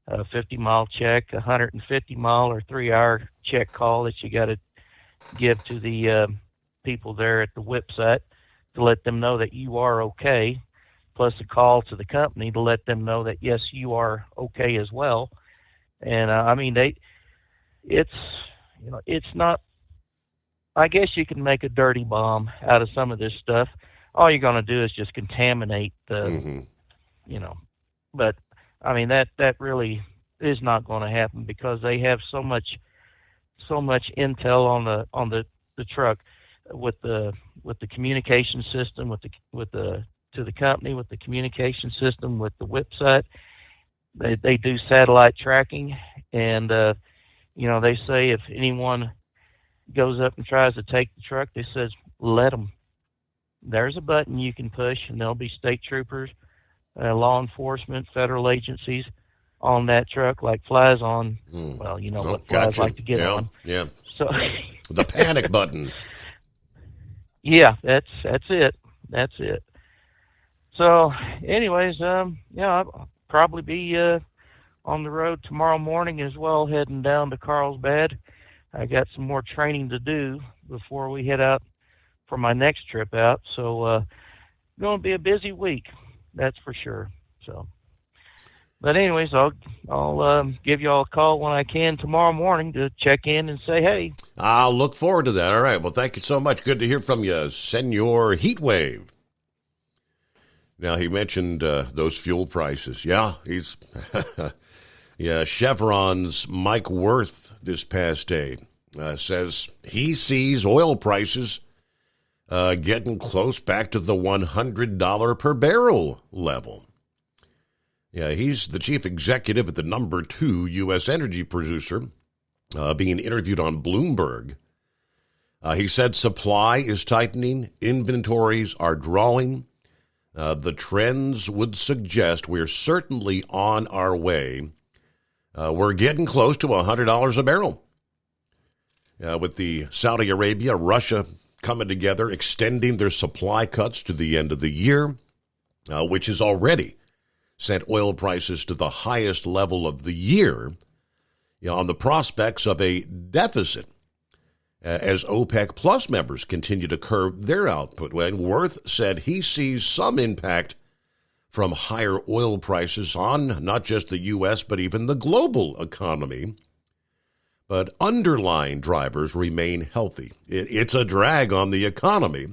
Speaker 17: 50-mile check, 150-mile or 3-hour check call that you got to give to the people there at the whip set to let them know that you are okay, plus a call to the company to let them know that, yes, you are okay as well. And, I mean, it's not, I guess you can make a dirty bomb out of some of this stuff. All you're going to do is just contaminate the, you know, but I mean, that really is not going to happen because they have so much intel on the truck with the communication system, to the company, with the communication system, with the whip set. They do satellite tracking, and you know, they say if anyone goes up and tries to take the truck, they says let them. There's a button you can push, and there'll be state troopers, law enforcement, federal agencies on that truck, like flies on. Well, you know what flies like to get on.
Speaker 14: Yeah.
Speaker 17: So
Speaker 14: the panic button.
Speaker 17: Yeah, that's it. That's it. So, anyways, I'll probably be on the road tomorrow morning as well, heading down to Carlsbad. I got some more training to do before we head out for my next trip out. So, going to be a busy week, that's for sure. So, but anyways, I'll give you all a call when I can tomorrow morning to check in and say hey.
Speaker 14: I'll look forward to that. All right. Well, thank you so much. Good to hear from you, Senor Heatwave. Now, he mentioned those fuel prices. Yeah, he's Chevron's Mike Worth this past day says he sees oil prices getting close back to the $100 per barrel level. Yeah, he's the chief executive at the number 2 U.S. energy producer, being interviewed on Bloomberg. He said supply is tightening, inventories are drawing. The trends would suggest we're certainly on our way. We're getting close to $100 a barrel. With the Saudi Arabia, Russia coming together, extending their supply cuts to the end of the year, which has already sent oil prices to the highest level of the year, on the prospects of a deficit as OPEC Plus members continue to curb their output. When Worth said he sees some impact from higher oil prices on not just the U.S., but even the global economy. But underlying drivers remain healthy. It's a drag on the economy,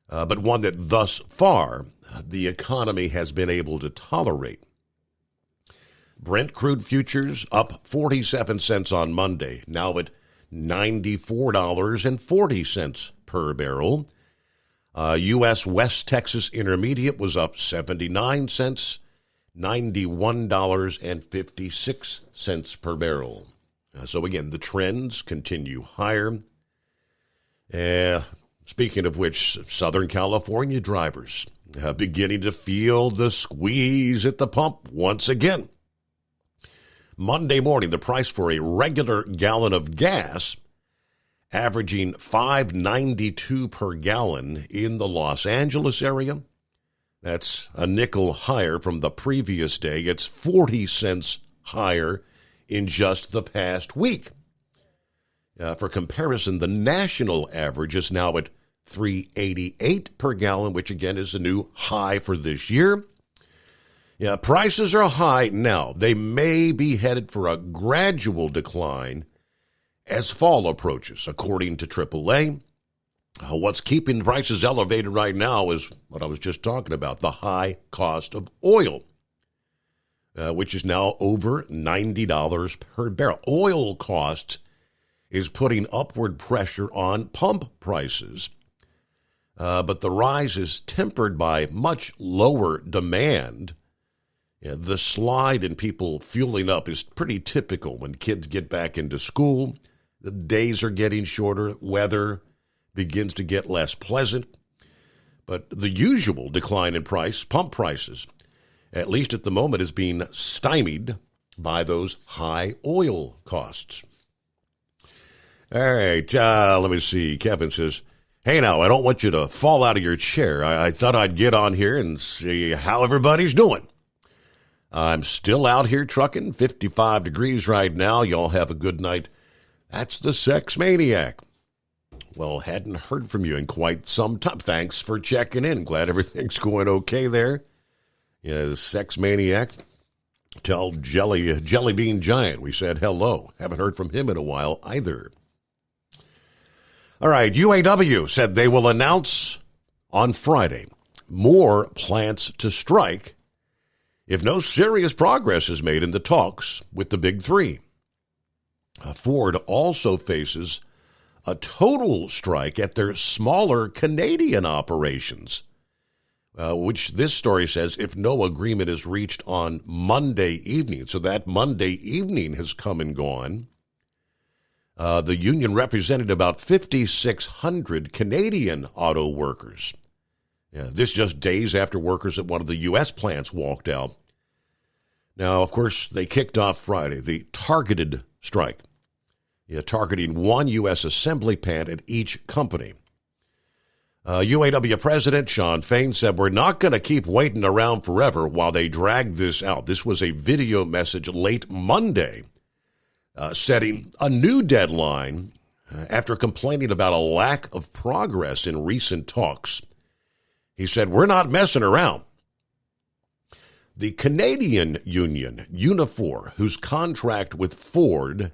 Speaker 14: but one that thus far the economy has been able to tolerate. Brent crude futures up 47 cents on Monday, now at $94.40 per barrel. U.S. West Texas Intermediate was up 79 cents, $91.56 per barrel. So again, the trends continue higher. Speaking of which, Southern California drivers beginning to feel the squeeze at the pump once again. Monday morning, the price for a regular gallon of gas averaging $5.92 per gallon in the Los Angeles area. That's a nickel higher from the previous day. It's 40 cents higher in just the past week. For comparison, the national average is now at $3.88 per gallon, which again is a new high for this year. Yeah, prices are high now. They may be headed for a gradual decline as fall approaches, according to AAA. What's keeping prices elevated right now is what I was just talking about, the high cost of oil, which is now over $90 per barrel. Oil costs is putting upward pressure on pump prices, but the rise is tempered by much lower demand. The slide in people fueling up is pretty typical when kids get back into school. The days are getting shorter. Weather begins to get less pleasant. But the usual decline in pump prices, at least at the moment, is being stymied by those high oil costs. All right, let me see. Kevin says, hey, now, I don't want you to fall out of your chair. I thought I'd get on here and see how everybody's doing. I'm still out here trucking, 55 degrees right now. Y'all have a good night. That's the Sex Maniac. Well, hadn't heard from you in quite some time. Thanks for checking in. Glad everything's going okay there. Yeah, Sex Maniac. Tell Jelly Bean Giant we said hello. Haven't heard from him in a while either. All right, UAW said they will announce on Friday more plants to strike if no serious progress is made in the talks with the Big Three. Ford also faces a total strike at their smaller Canadian operations, which this story says if no agreement is reached on Monday evening. So that Monday evening has come and gone. The union represented about 5,600 Canadian auto workers. This just days after workers at one of the U.S. plants walked out. Now, of course, they kicked off Friday the targeted strike, targeting one U.S. assembly plant at each company. UAW President Shawn Fain said, we're not going to keep waiting around forever while they drag this out. This was a video message late Monday, setting a new deadline after complaining about a lack of progress in recent talks. He said, we're not messing around. The Canadian union, Unifor, whose contract with Ford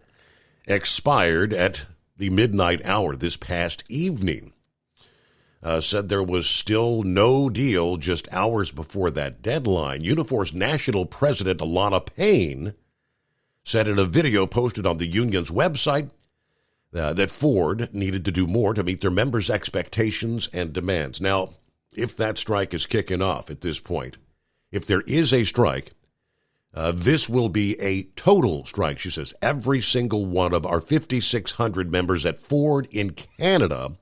Speaker 14: expired at the midnight hour this past evening, said there was still no deal just hours before that deadline. Unifor's national president, Alana Payne, said in a video posted on the union's website that Ford needed to do more to meet their members' expectations and demands. Now, if that strike is kicking off at this point, if there is a strike, this will be a total strike, she says. Every single one of our 5,600 members at Ford in Canada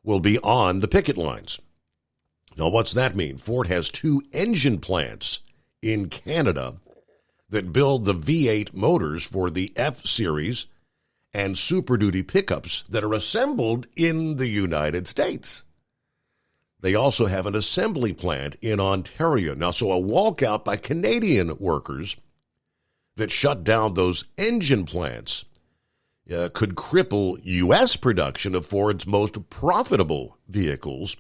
Speaker 14: will be on the picket lines. Now, what's that mean? Ford has 2 engine plants in Canada that build the V8 motors for the F-Series and Super Duty pickups that are assembled in the United States. They also have an assembly plant in Ontario. Now, so a walkout by Canadian workers that shut down those engine plants could cripple U.S. production of Ford's most profitable vehicles,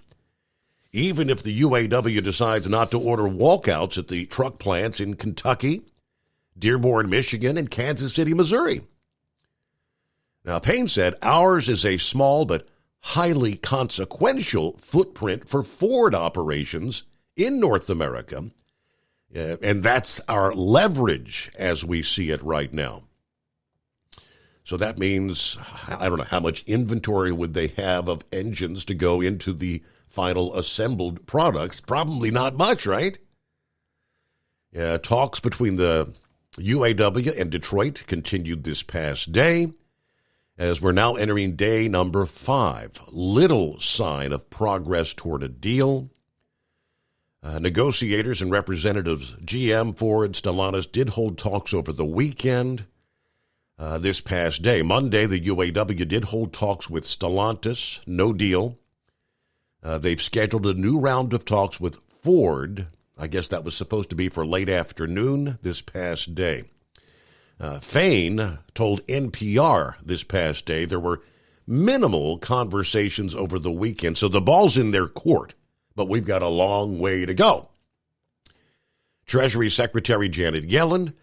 Speaker 14: even if the UAW decides not to order walkouts at the truck plants in Kentucky, Dearborn, Michigan, and Kansas City, Missouri. Now, Payne said, ours is a small but highly consequential footprint for Ford operations in North America, and that's our leverage as we see it right now. So that means, I don't know, how much inventory would they have of engines to go into the final assembled products? Probably not much, right? Talks between the UAW and Detroit continued this past day, as we're now entering day number 5. Little sign of progress toward a deal. Negotiators and representatives GM, Ford, Stellantis did hold talks over the weekend. This past day, Monday, the UAW did hold talks with Stellantis. No deal. They've scheduled a new round of talks with Ford. I guess that was supposed to be for late afternoon this past day. Fain told NPR this past day there were minimal conversations over the weekend, so the ball's in their court, but we've got a long way to go. Treasury Secretary Janet Yellen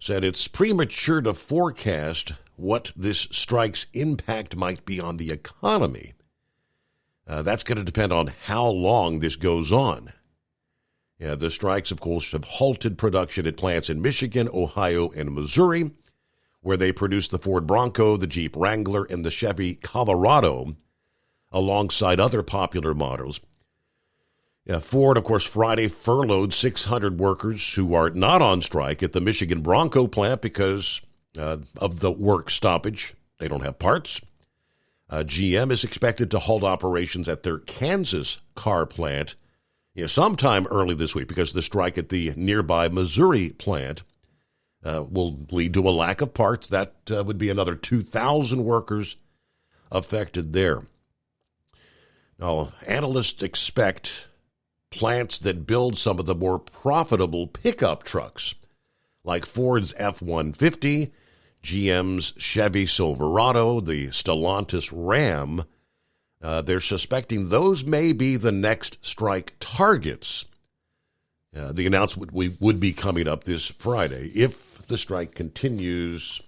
Speaker 14: said it's premature to forecast what this strike's impact might be on the economy. That's going to depend on how long this goes on. The strikes, of course, have halted production at plants in Michigan, Ohio, and Missouri, where they produce the Ford Bronco, the Jeep Wrangler, and the Chevy Colorado, alongside other popular models. Ford, of course, Friday furloughed 600 workers who are not on strike at the Michigan Bronco plant because of the work stoppage. They don't have parts. GM is expected to halt operations at their Kansas car plant sometime early this week, because the strike at the nearby Missouri plant will lead to a lack of parts. That would be another 2,000 workers affected there. Now, analysts expect plants that build some of the more profitable pickup trucks, like Ford's F-150, GM's Chevy Silverado, the Stellantis Ram, they're suspecting those may be the next strike targets. The announcement would be coming up this Friday if the strike continues.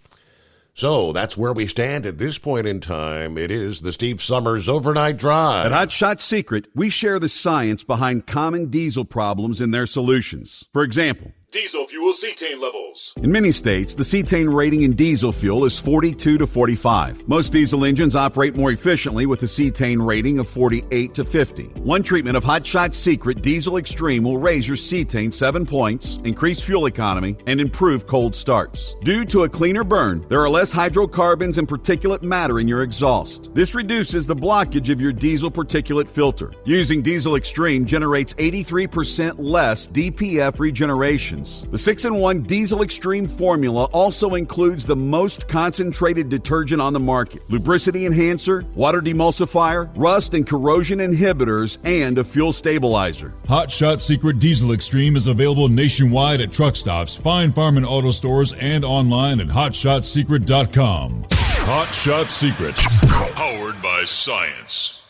Speaker 14: So that's where we stand at this point in time. It is the Steve Summers Overnight Drive.
Speaker 11: At Hot Shot Secret, we share the science behind common diesel problems and their solutions. For example,
Speaker 12: diesel fuel cetane levels.
Speaker 11: in many states, the cetane rating in diesel fuel is 42 to 45. Most diesel engines operate more efficiently with a cetane rating of 48 to 50. One treatment of Hot Shot Secret Diesel Extreme will raise your cetane 7 points, increase fuel economy, and improve cold starts. Due to a cleaner burn, there are less hydrocarbons and particulate matter in your exhaust. This reduces the blockage of your diesel particulate filter. Using Diesel Extreme generates 83% less DPF regeneration. The 6-in-1 Diesel Extreme formula also includes the most concentrated detergent on the market, lubricity enhancer, water demulsifier, rust and corrosion inhibitors, and a fuel stabilizer.
Speaker 12: Hot Shot Secret Diesel Extreme is available nationwide at truck stops, Fine Farm and auto stores, and online at hotshotsecret.com. Hot Shot Secret, powered by science.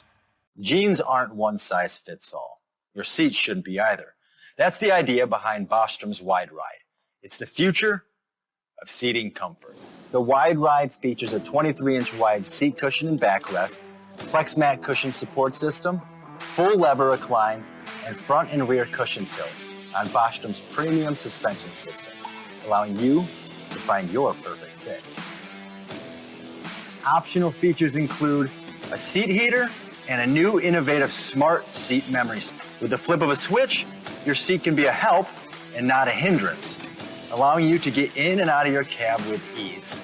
Speaker 15: Jeans aren't one size fits all. Your seat shouldn't be either. That's the idea behind Bostrom's Wide Ride. It's the future of seating comfort. The Wide Ride features a 23-inch wide seat cushion and backrest, flex mat cushion support system, full lever recline, and front and rear cushion tilt on Bostrom's premium suspension system, allowing you to find your perfect fit. Optional features include a seat heater and a new innovative smart seat memory. With the flip of a switch, your seat can be a help and not a hindrance, allowing you to get in and out of your cab with ease.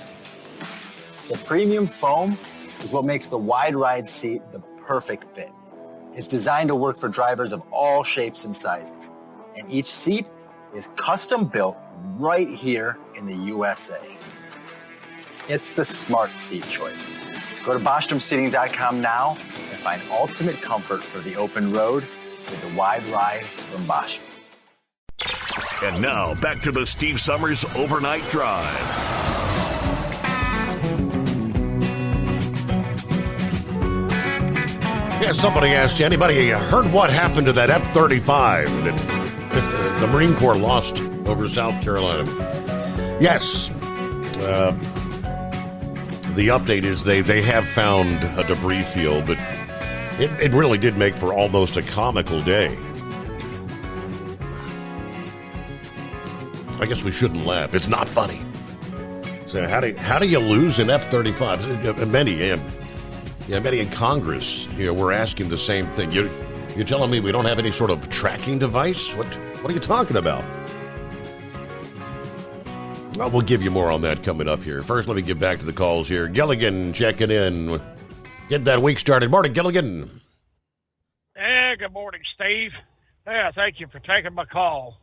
Speaker 15: The premium foam is what makes the wide ride seat the perfect fit. It's designed to work for drivers of all shapes and sizes, and each seat is custom built right here in the USA. It's the smart seat choice. Go to BostromSeating.com now and find ultimate comfort for the open road with the wide ride from Bostrom.
Speaker 16: And now, back to the Steve Summers Overnight Drive.
Speaker 14: Yeah, somebody asked, anybody heard what happened to that F-35 that the Marine Corps lost over South Carolina? Yes. The update is they have found a debris field, but it really did make for almost a comical day. I guess we shouldn't laugh. It's not funny. So how do you lose an F-35? Many in Congress, we're asking the same thing. You're telling me we don't have any sort of tracking device? What are you talking about? Well, we'll give you more on that coming up here. First, let me get back to the calls here. Gilligan checking in. Get that week started. Morning, Gilligan.
Speaker 3: Yeah, good morning, Steve. Yeah, thank you for taking my call.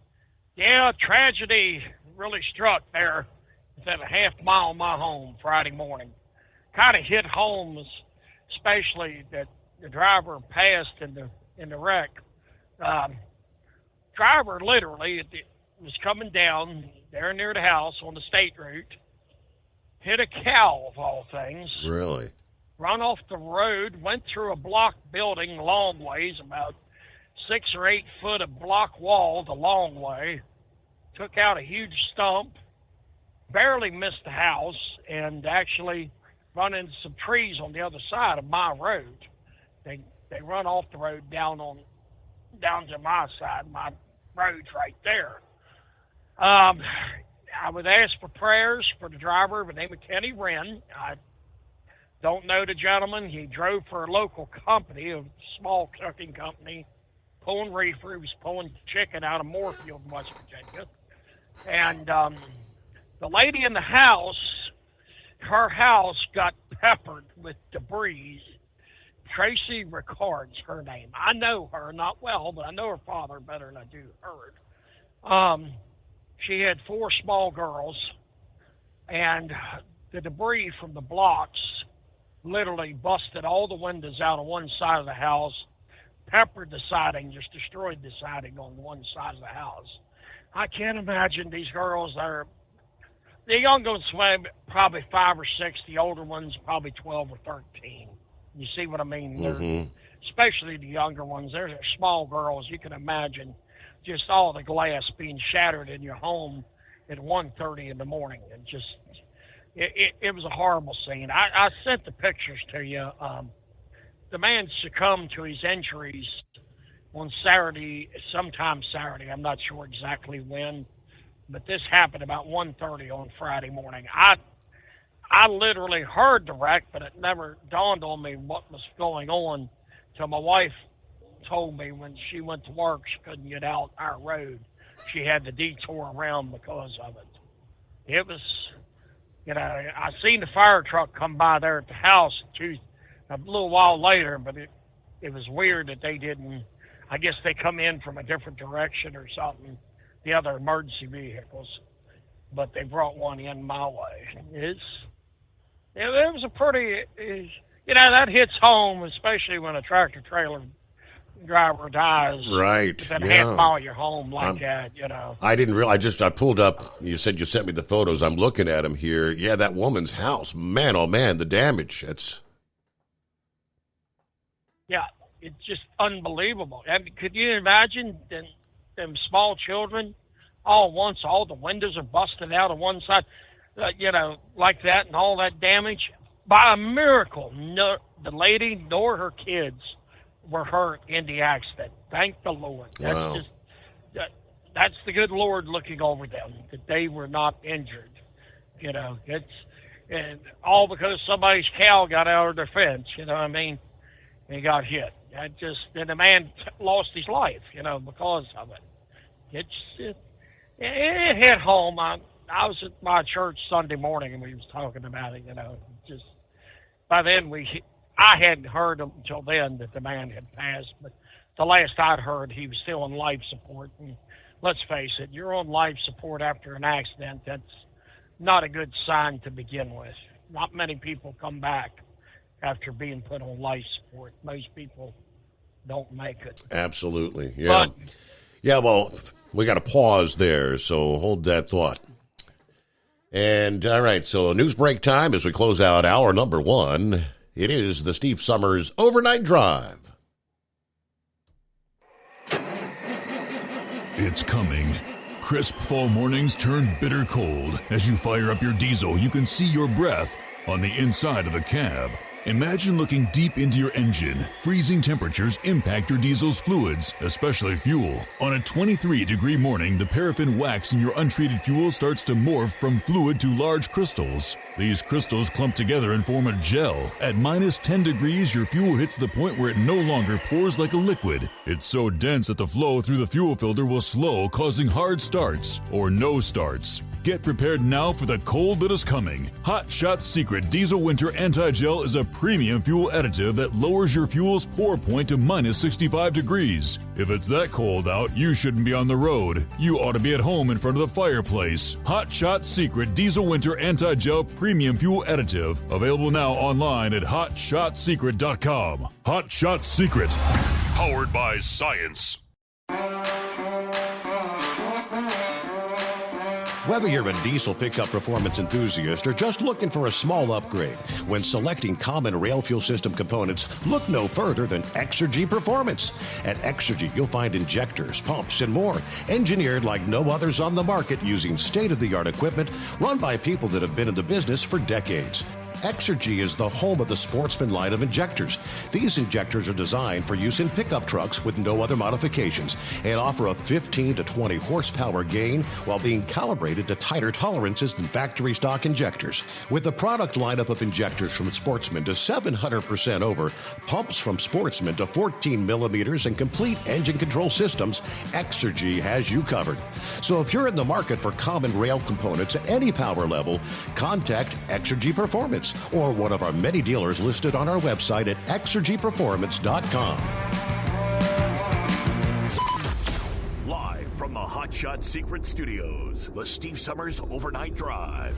Speaker 3: Yeah, tragedy really struck there within a half mile of my home Friday morning. Kind of hit home, especially that the driver passed in the wreck. Driver literally was coming down there near the house on the state route, hit a cow of all things.
Speaker 14: Really?
Speaker 3: Run off the road, went through a block building long ways, about 6 or 8 foot of block wall the long way, took out a huge stump, barely missed the house, and actually run into some trees on the other side of my road. They run off the road down to my side. My road's right there. I would ask for prayers for the driver by the name of Kenny Wren. I don't know the gentleman. He drove for a local company, a small trucking company, pulling reefer. He was pulling chicken out of Moorfield, West Virginia. And the lady in the house, her house got peppered with debris. Tracy Ricard's her name. I know her, not well, but I know her father better than I do her. She had 4 small girls, and the debris from the blocks literally busted all the windows out on one side of the house, peppered the siding, just destroyed the siding on one side of the house. I can't imagine these girls are, the young ones probably 5 or 6, the older ones probably 12 or 13. You see what I mean?
Speaker 14: Mm-hmm.
Speaker 3: Especially the younger ones. They're small girls. You can imagine just all the glass being shattered in your home at 1:30 in the morning. And just, it was a horrible scene. I sent the pictures to you. The man succumbed to his injuries on Saturday, sometime Saturday. I'm not sure exactly when, but this happened about 1:30 on Friday morning. I literally heard the wreck, but it never dawned on me what was going on till my wife told me when she went to work she couldn't get out our road. She had to detour around because of it. It was, I seen the fire truck come by there at the house a little while later, but it was weird that they didn't, I guess they come in from a different direction or something, the other emergency vehicles, but they brought one in my way. It was a pretty, that hits home, especially when a tractor trailer driver dies
Speaker 14: right
Speaker 3: within a half mile of your home that.
Speaker 14: I didn't realize. I pulled up. You said you sent me the photos. I'm looking at them here. Yeah, that woman's house. Man, oh man, the damage.
Speaker 3: Yeah, it's just unbelievable. Could you imagine them small children all at once? All the windows are busted out on one side, like that, and all that damage. By a miracle, no, the lady nor her kids were hurt in the accident. Thank the Lord.
Speaker 14: Wow.
Speaker 3: That's the good Lord looking over them, that they were not injured. It And all because somebody's cow got out of their fence, you know what I mean? And he got hit. And the man lost his life, you know, because of it. It hit home. I was at my church Sunday morning and we was talking about it, you know. Just by then I hadn't heard until then that the man had passed, but the last I'd heard he was still on life support. And let's face it, you're on life support after an accident. That's not a good sign to begin with. Not many people come back after being put on life support. Most people don't make it.
Speaker 14: Absolutely. Yeah. Well, we got to pause there, so hold that thought. And, all right, so news break time as we close out hour number 1. It is the Steve Summers Overnight Drive.
Speaker 12: It's coming. Crisp fall mornings turn bitter cold. As you fire up your diesel, you can see your breath on the inside of a cab. Imagine looking deep into your engine. Freezing temperatures impact your diesel's fluids, especially fuel. On a 23-degree morning, the paraffin wax in your untreated fuel starts to morph from fluid to large crystals. These crystals clump together and form a gel. At minus 10 degrees, your fuel hits the point where it no longer pours like a liquid. It's so dense that the flow through the fuel filter will slow, causing hard starts or no starts. Get prepared now for the cold that is coming. Hot Shot Secret Diesel Winter Anti-Gel is a premium fuel additive that lowers your fuel's pour point to minus 65 degrees. If it's that cold out, you shouldn't be on the road. You ought to be at home in front of the fireplace. Hot Shot Secret Diesel Winter Anti-Gel Premium Fuel Additive. Available now online at HotShotSecret.com. Hot Shot Secret. Powered by science.
Speaker 14: Whether you're a diesel pickup performance enthusiast or just looking for a small upgrade, when selecting common rail fuel system components, look no further than Exergy Performance. At Exergy, you'll find injectors, pumps, and more, engineered like no others on the market using state-of-the-art equipment run by people that have been in the business for decades. Exergy is the home of the Sportsman line of injectors. These injectors are designed for use in pickup trucks with no other modifications and offer a 15 to 20 horsepower gain while being calibrated to tighter tolerances than factory stock injectors. With the product lineup of injectors from Sportsman to 700% over, pumps from Sportsman to 14 millimeters, and complete engine control systems, Exergy has you covered. So if you're in the market for common rail components at any power level, contact Exergy Performance or one of our many dealers listed on our website at exergyperformance.com.
Speaker 16: Live from the Hot Shot Secret Studios, the Steve Summers Overnight Drive.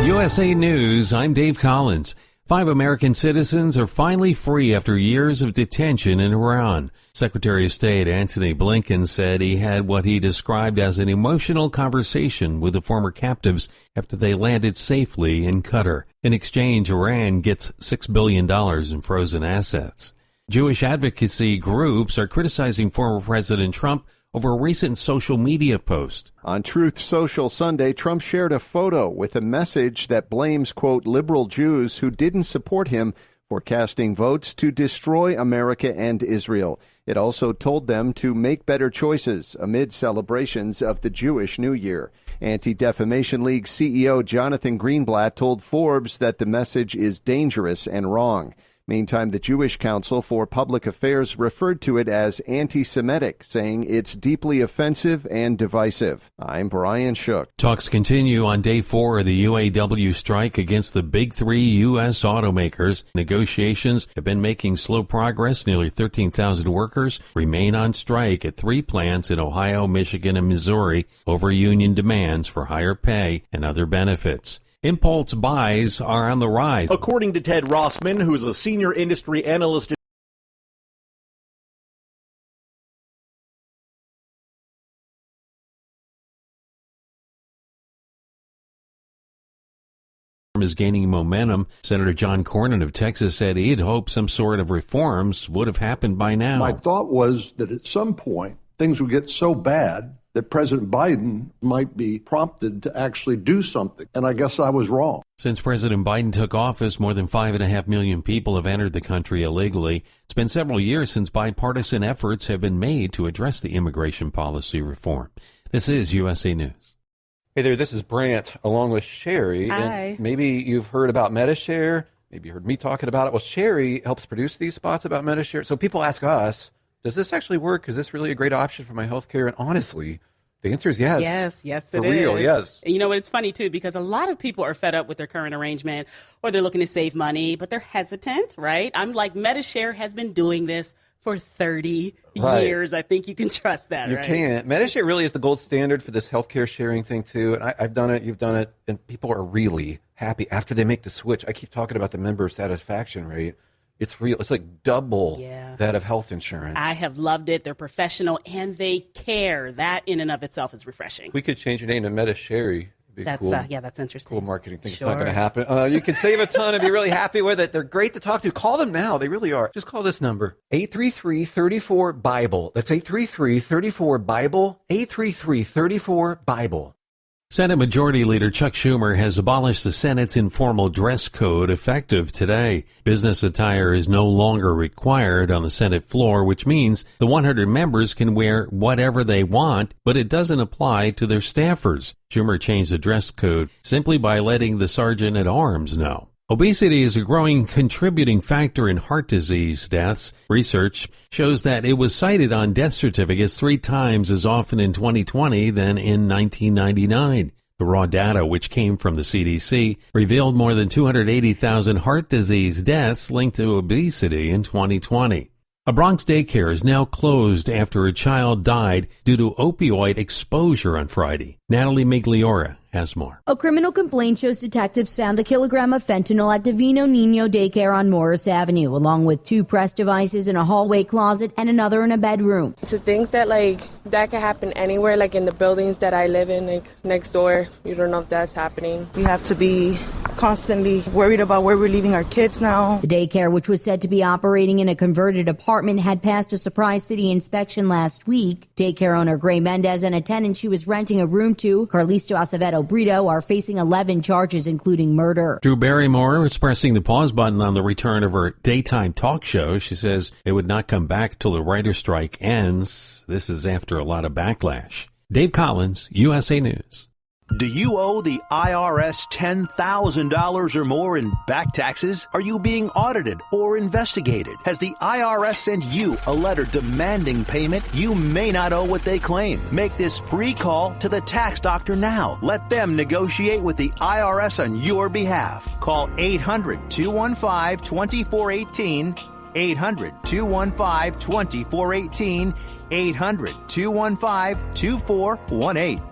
Speaker 2: USA News, I'm Dave Collins. 5 American citizens are finally free after years of detention in Iran. Secretary of State Antony Blinken said he had what he described as an emotional conversation with the former captives after they landed safely in Qatar. In exchange, Iran gets $6 billion in frozen assets. Jewish advocacy groups are criticizing former President Trump over a recent social media post.
Speaker 4: On Truth Social Sunday, Trump shared a photo with a message that blames, quote, liberal Jews who didn't support him for casting votes to destroy America and Israel. It also told them to make better choices amid celebrations of the Jewish New Year. Anti-Defamation League CEO Jonathan Greenblatt told Forbes that the message is dangerous and wrong. Meantime, the Jewish Council for Public Affairs referred to it as anti-Semitic, saying it's deeply offensive and divisive. I'm Brian Shook.
Speaker 2: Talks continue on day 4 of the UAW strike against the big 3 U.S. automakers. Negotiations have been making slow progress. Nearly 13,000 workers remain on strike at 3 plants in Ohio, Michigan, and Missouri over union demands for higher pay and other benefits. Impulse buys are on the rise.
Speaker 5: According to Ted Rossman, who is a senior industry analyst,
Speaker 2: is gaining momentum. Senator John Cornyn of Texas said he'd hoped some sort of reforms would have happened by now.
Speaker 6: My thought was that at some point things would get so bad that President Biden might be prompted to actually do something. And I guess I was wrong.
Speaker 2: Since President Biden took office, more than 5.5 million people have entered the country illegally. It's been several years since bipartisan efforts have been made to address the immigration policy reform. This is USA News.
Speaker 7: Hey there, this is Brant along with Sherry.
Speaker 8: Hi.
Speaker 7: And maybe you've heard about Medi-Share. Maybe you heard me talking about it. Well, Sherry helps produce these spots about Medi-Share. So people ask us, does this actually work? Is this really a great option for my health care? And honestly, the answer is yes.
Speaker 8: Yes,
Speaker 7: for real, yes.
Speaker 8: And you know what? It's funny, too, because a lot of people are fed up with their current arrangement or they're looking to save money, but they're hesitant, right? I'm like, Medi-Share has been doing this for 30 years. I think you can trust that, right?
Speaker 7: You can. Medi-Share really is the gold standard for this healthcare sharing thing, too. And I've done it, you've done it, and people are really happy after they make the switch. I keep talking about the member satisfaction rate. It's real. It's like double that of health insurance.
Speaker 8: I have loved it. They're professional, and they care. That in and of itself is refreshing.
Speaker 7: We could change your name to Medi-Share.
Speaker 8: That's
Speaker 7: cool.
Speaker 8: That's interesting.
Speaker 7: Cool marketing thing.
Speaker 8: Sure.
Speaker 7: It's not going to happen. You can save a ton and be really happy with it. They're great to talk to. Call them now. They really are. Just call this number, 833-34-BIBLE. That's 833-34-BIBLE, 833-34-BIBLE.
Speaker 2: Senate Majority Leader Chuck Schumer has abolished the Senate's informal dress code effective today. Business attire is no longer required on the Senate floor, which means the 100 members can wear whatever they want, but it doesn't apply to their staffers. Schumer changed the dress code simply by letting the sergeant at arms know. Obesity is a growing contributing factor in heart disease deaths. Research shows that it was cited on death certificates 3 times as often in 2020 than in 1999. The raw data, which came from the CDC, revealed more than 280,000 heart disease deaths linked to obesity in 2020. A Bronx daycare is now closed after a child died due to opioid exposure on Friday. Natalie Migliora has more.
Speaker 9: A criminal complaint shows detectives found a kilogram of fentanyl at Divino Nino Daycare on Morris Avenue, along with 2 press devices in a hallway closet and another in a bedroom.
Speaker 24: To think that, that could happen anywhere, in the buildings that I live in, next door, you don't know if that's happening.
Speaker 25: We have to be constantly worried about where we're leaving our kids now.
Speaker 9: The daycare, which was said to be operating in a converted apartment, had passed a surprise city inspection last week. Daycare owner Gray Mendez and a tenant she was renting a room to, Carlisto Acevedo Brito, are facing 11 charges, including murder.
Speaker 2: Drew Barrymore is pressing the pause button on the return of her daytime talk show. She says it would not come back till the writer's strike ends. This is after a lot of backlash. Dave Collins, USA News.
Speaker 26: Do you owe the IRS $10,000 or more in back taxes? Are you being audited or investigated? Has the IRS sent you a letter demanding payment? You may not owe what they claim. Make this free call to the tax doctor now. Let them negotiate with the IRS on your behalf. Call 800-215-2418, 800-215-2418, 800-215-2418.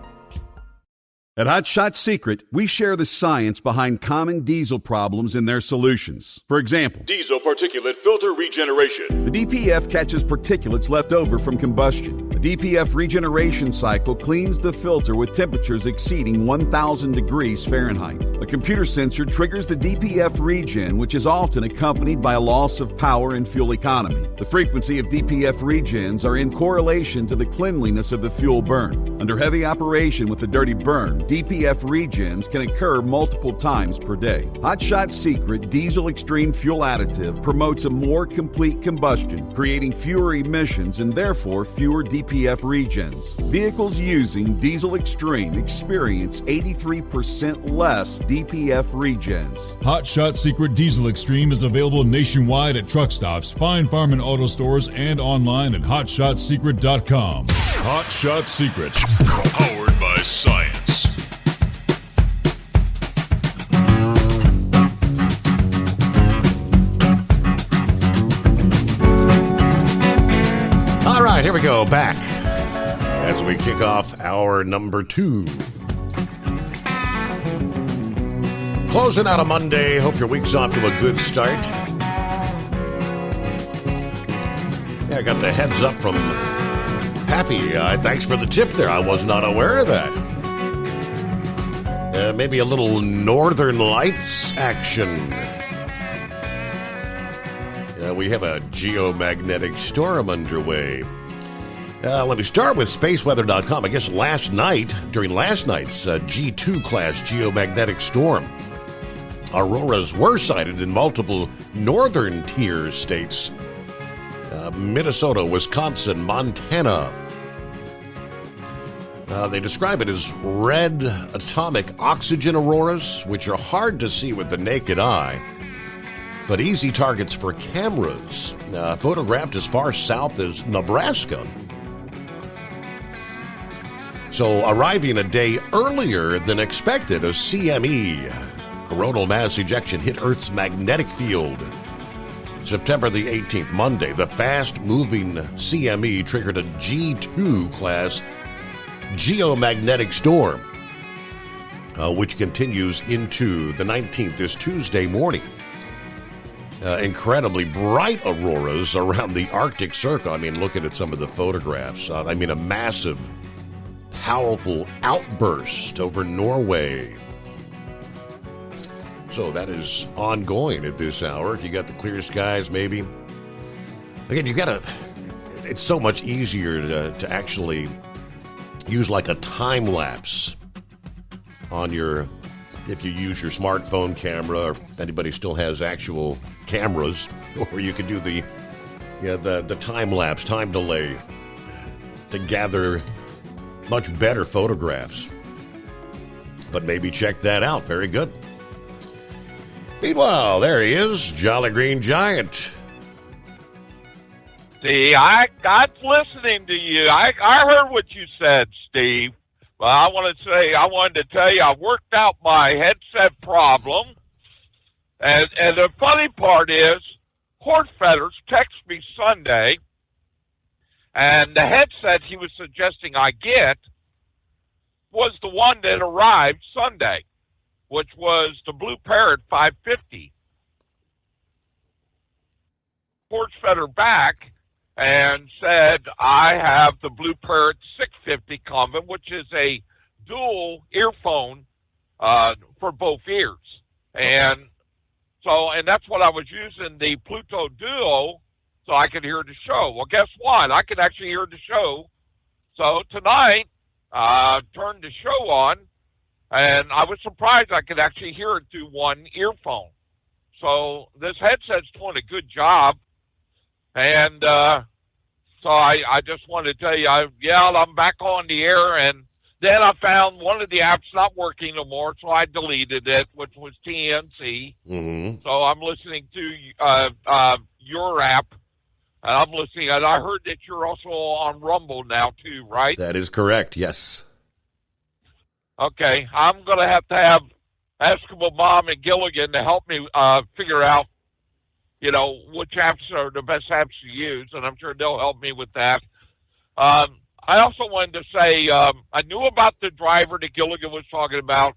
Speaker 11: At Hot Shot Secret, we share the science behind common diesel problems and their solutions. For example,
Speaker 12: diesel particulate filter regeneration.
Speaker 11: The DPF catches particulates left over from combustion. The DPF regeneration cycle cleans the filter with temperatures exceeding 1,000 degrees Fahrenheit. A computer sensor triggers the DPF regen, which is often accompanied by a loss of power and fuel economy. The frequency of DPF regens are in correlation to the cleanliness of the fuel burn. Under heavy operation with the dirty burn, DPF regens can occur multiple times per day. Hot Shot Secret Diesel Extreme Fuel Additive promotes a more complete combustion, creating fewer emissions and therefore fewer DPF regens. Vehicles using Diesel Extreme experience 83% less DPF regens.
Speaker 12: Hot Shot Secret Diesel Extreme is available nationwide at truck stops, Fine Farm and auto stores, and online at hotshotsecret.com. Hot Shot Secret, powered by science.
Speaker 14: All right, here we go, back as we kick off hour number 2. Closing out a Monday. Hope your week's off to a good start. Yeah, I got the heads up from Pappy. Thanks for the tip there. I was not aware of that. Maybe a little Northern Lights action. We have a geomagnetic storm underway. Let me start with spaceweather.com. I guess during last night's G2 class geomagnetic storm, auroras were sighted in multiple northern tier states. Minnesota, Wisconsin, Montana. They describe it as red atomic oxygen auroras, which are hard to see with the naked eye, but easy targets for cameras. Photographed as far south as Nebraska. So arriving a day earlier than expected, a CME, coronal mass ejection, hit Earth's magnetic field. September the 18th, Monday, the fast-moving CME triggered a G2 class geomagnetic storm, which continues into the 19th, this Tuesday morning. Incredibly bright auroras around the Arctic Circle. I mean, looking at some of the photographs, a massive, powerful outburst over Norway. So that is ongoing at this hour. If you got the clear skies, maybe. Again, it's so much easier to actually use like a time lapse on if you use your smartphone camera, or if anybody still has actual cameras, or you can do the time lapse, time delay to gather much better photographs. But maybe check that out. Very good. Meanwhile, there he is, Jolly Green Giant.
Speaker 10: See, I'm listening to you. I heard what you said, Steve. Well, I wanted to tell you I worked out my headset problem. And the funny part is, Hortfetters texted me Sunday, and the headset he was suggesting I get was the one that arrived Sunday, which was the Blue Parrot 550. Hortfetter back and said, I have the Blue Parrot 650 coming, which is a dual earphone for both ears. And that's what I was using, the Pluto Duo, so I could hear the show. Well, guess what? I could actually hear the show. So tonight, turned the show on, and I was surprised I could actually hear it through one earphone. So this headset's doing a good job. And so I just wanted to tell you, I'm back on the air, and then I found one of the apps not working no more, so I deleted it, which was TNC.
Speaker 14: Mm-hmm.
Speaker 10: So I'm listening to your app, and I'm listening, and I heard that you're also on Rumble now too, right?
Speaker 14: That is correct, yes.
Speaker 10: Okay, I'm going to have Eskimo Mom and Gilligan to help me figure out, which apps are the best apps to use, and I'm sure they'll help me with that. I also wanted to say I knew about the driver that Gilligan was talking about.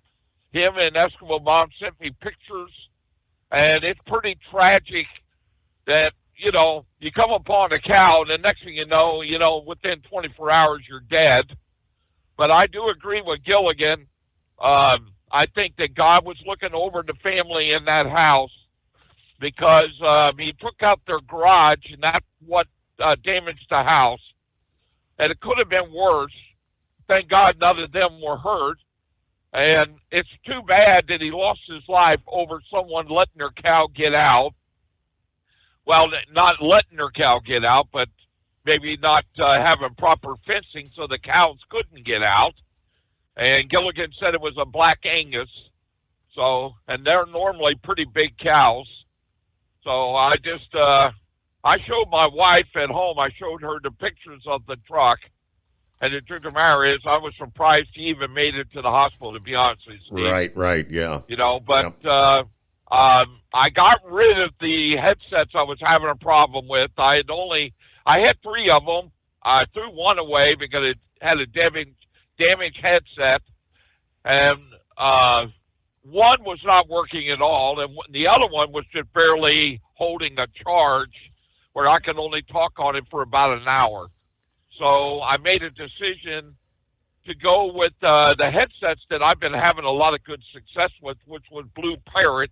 Speaker 10: Him and Eskimo Mom sent me pictures, and it's pretty tragic that, you come upon a cow, and the next thing you know, within 24 hours, you're dead. But I do agree with Gilligan. I think that God was looking over the family in that house, because he took out their garage, and that's what damaged the house. And it could have been worse. Thank God none of them were hurt. And it's too bad that he lost his life over someone letting their cow get out. Well, not letting their cow get out, but maybe not having proper fencing so the cows couldn't get out. And Gilligan said it was a Black Angus. And they're normally pretty big cows. So I just, I showed my wife at home, I showed her the pictures of the truck. And the truth of the matter is, I was surprised he even made it to the hospital, to be honest with you, Steve.
Speaker 14: Right, yeah.
Speaker 10: I got rid of the headsets I was having a problem with. I had 3 of them. I threw one away because it had a damaged headset. And one was not working at all, and the other one was just barely holding a charge where I could only talk on it for about an hour. So I made a decision to go with the headsets that I've been having a lot of good success with, which was Blue Parrot.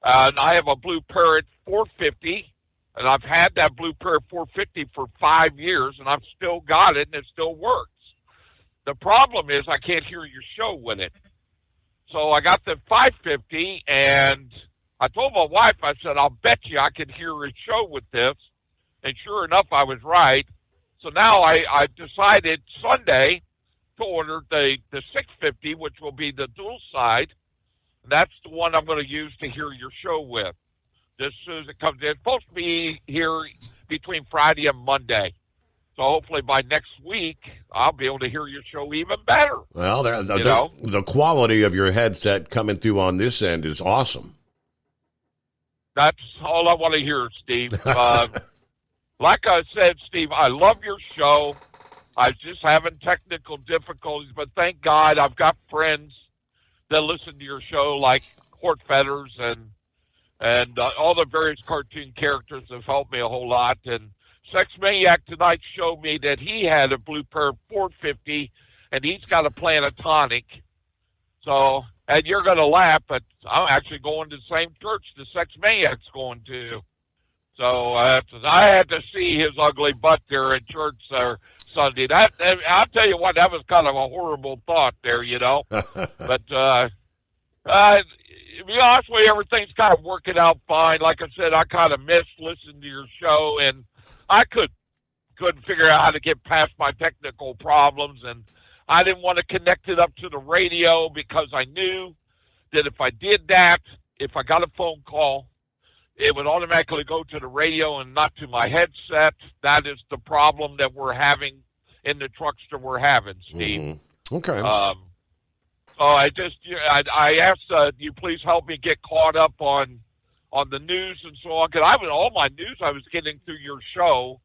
Speaker 10: And I have a Blue Parrot 450, and I've had that Blue Parrot 450 for 5 years, and I've still got it, and it still works. The problem is I can't hear your show with it. So I got the 550, and I told my wife, I said, I'll bet you I could hear his show with this. And sure enough, I was right. So now I decided Sunday to order the 650, which will be the dual side. That's the one I'm going to use to hear your show with. As soon as it comes in, it's supposed to be here between Friday and Monday. So hopefully by next week, I'll be able to hear your show even better.
Speaker 14: Well, the quality of your headset coming through on this end is awesome.
Speaker 10: That's all I want to hear, Steve. Like I said, Steve, I love your show. I was just having technical difficulties, but thank God I've got friends that listen to your show, like Hort Feathers and all the various cartoon characters have helped me a whole lot. And Sex Maniac tonight showed me that he had a Blue Pair 450, and he's got a Planetonic. So, and you're going to laugh, but I'm actually going to the same church the Sex Maniac's going to. So I had to see his ugly butt there in church Sunday. I'll tell you what, that was kind of a horrible thought there, you know. But to be honest with you, everything's kind of working out fine. Like I said, I kind of missed listening to your show, and I couldn't figure out how to get past my technical problems, and I didn't want to connect it up to the radio because I knew that if I did that, if I got a phone call, it would automatically go to the radio and not to my headset. That is the problem that we're having in the truckster we're having, Steve.
Speaker 14: Mm-hmm. Okay.
Speaker 10: So I asked you please help me get caught up on the news and so on, because all my news I was getting through your show,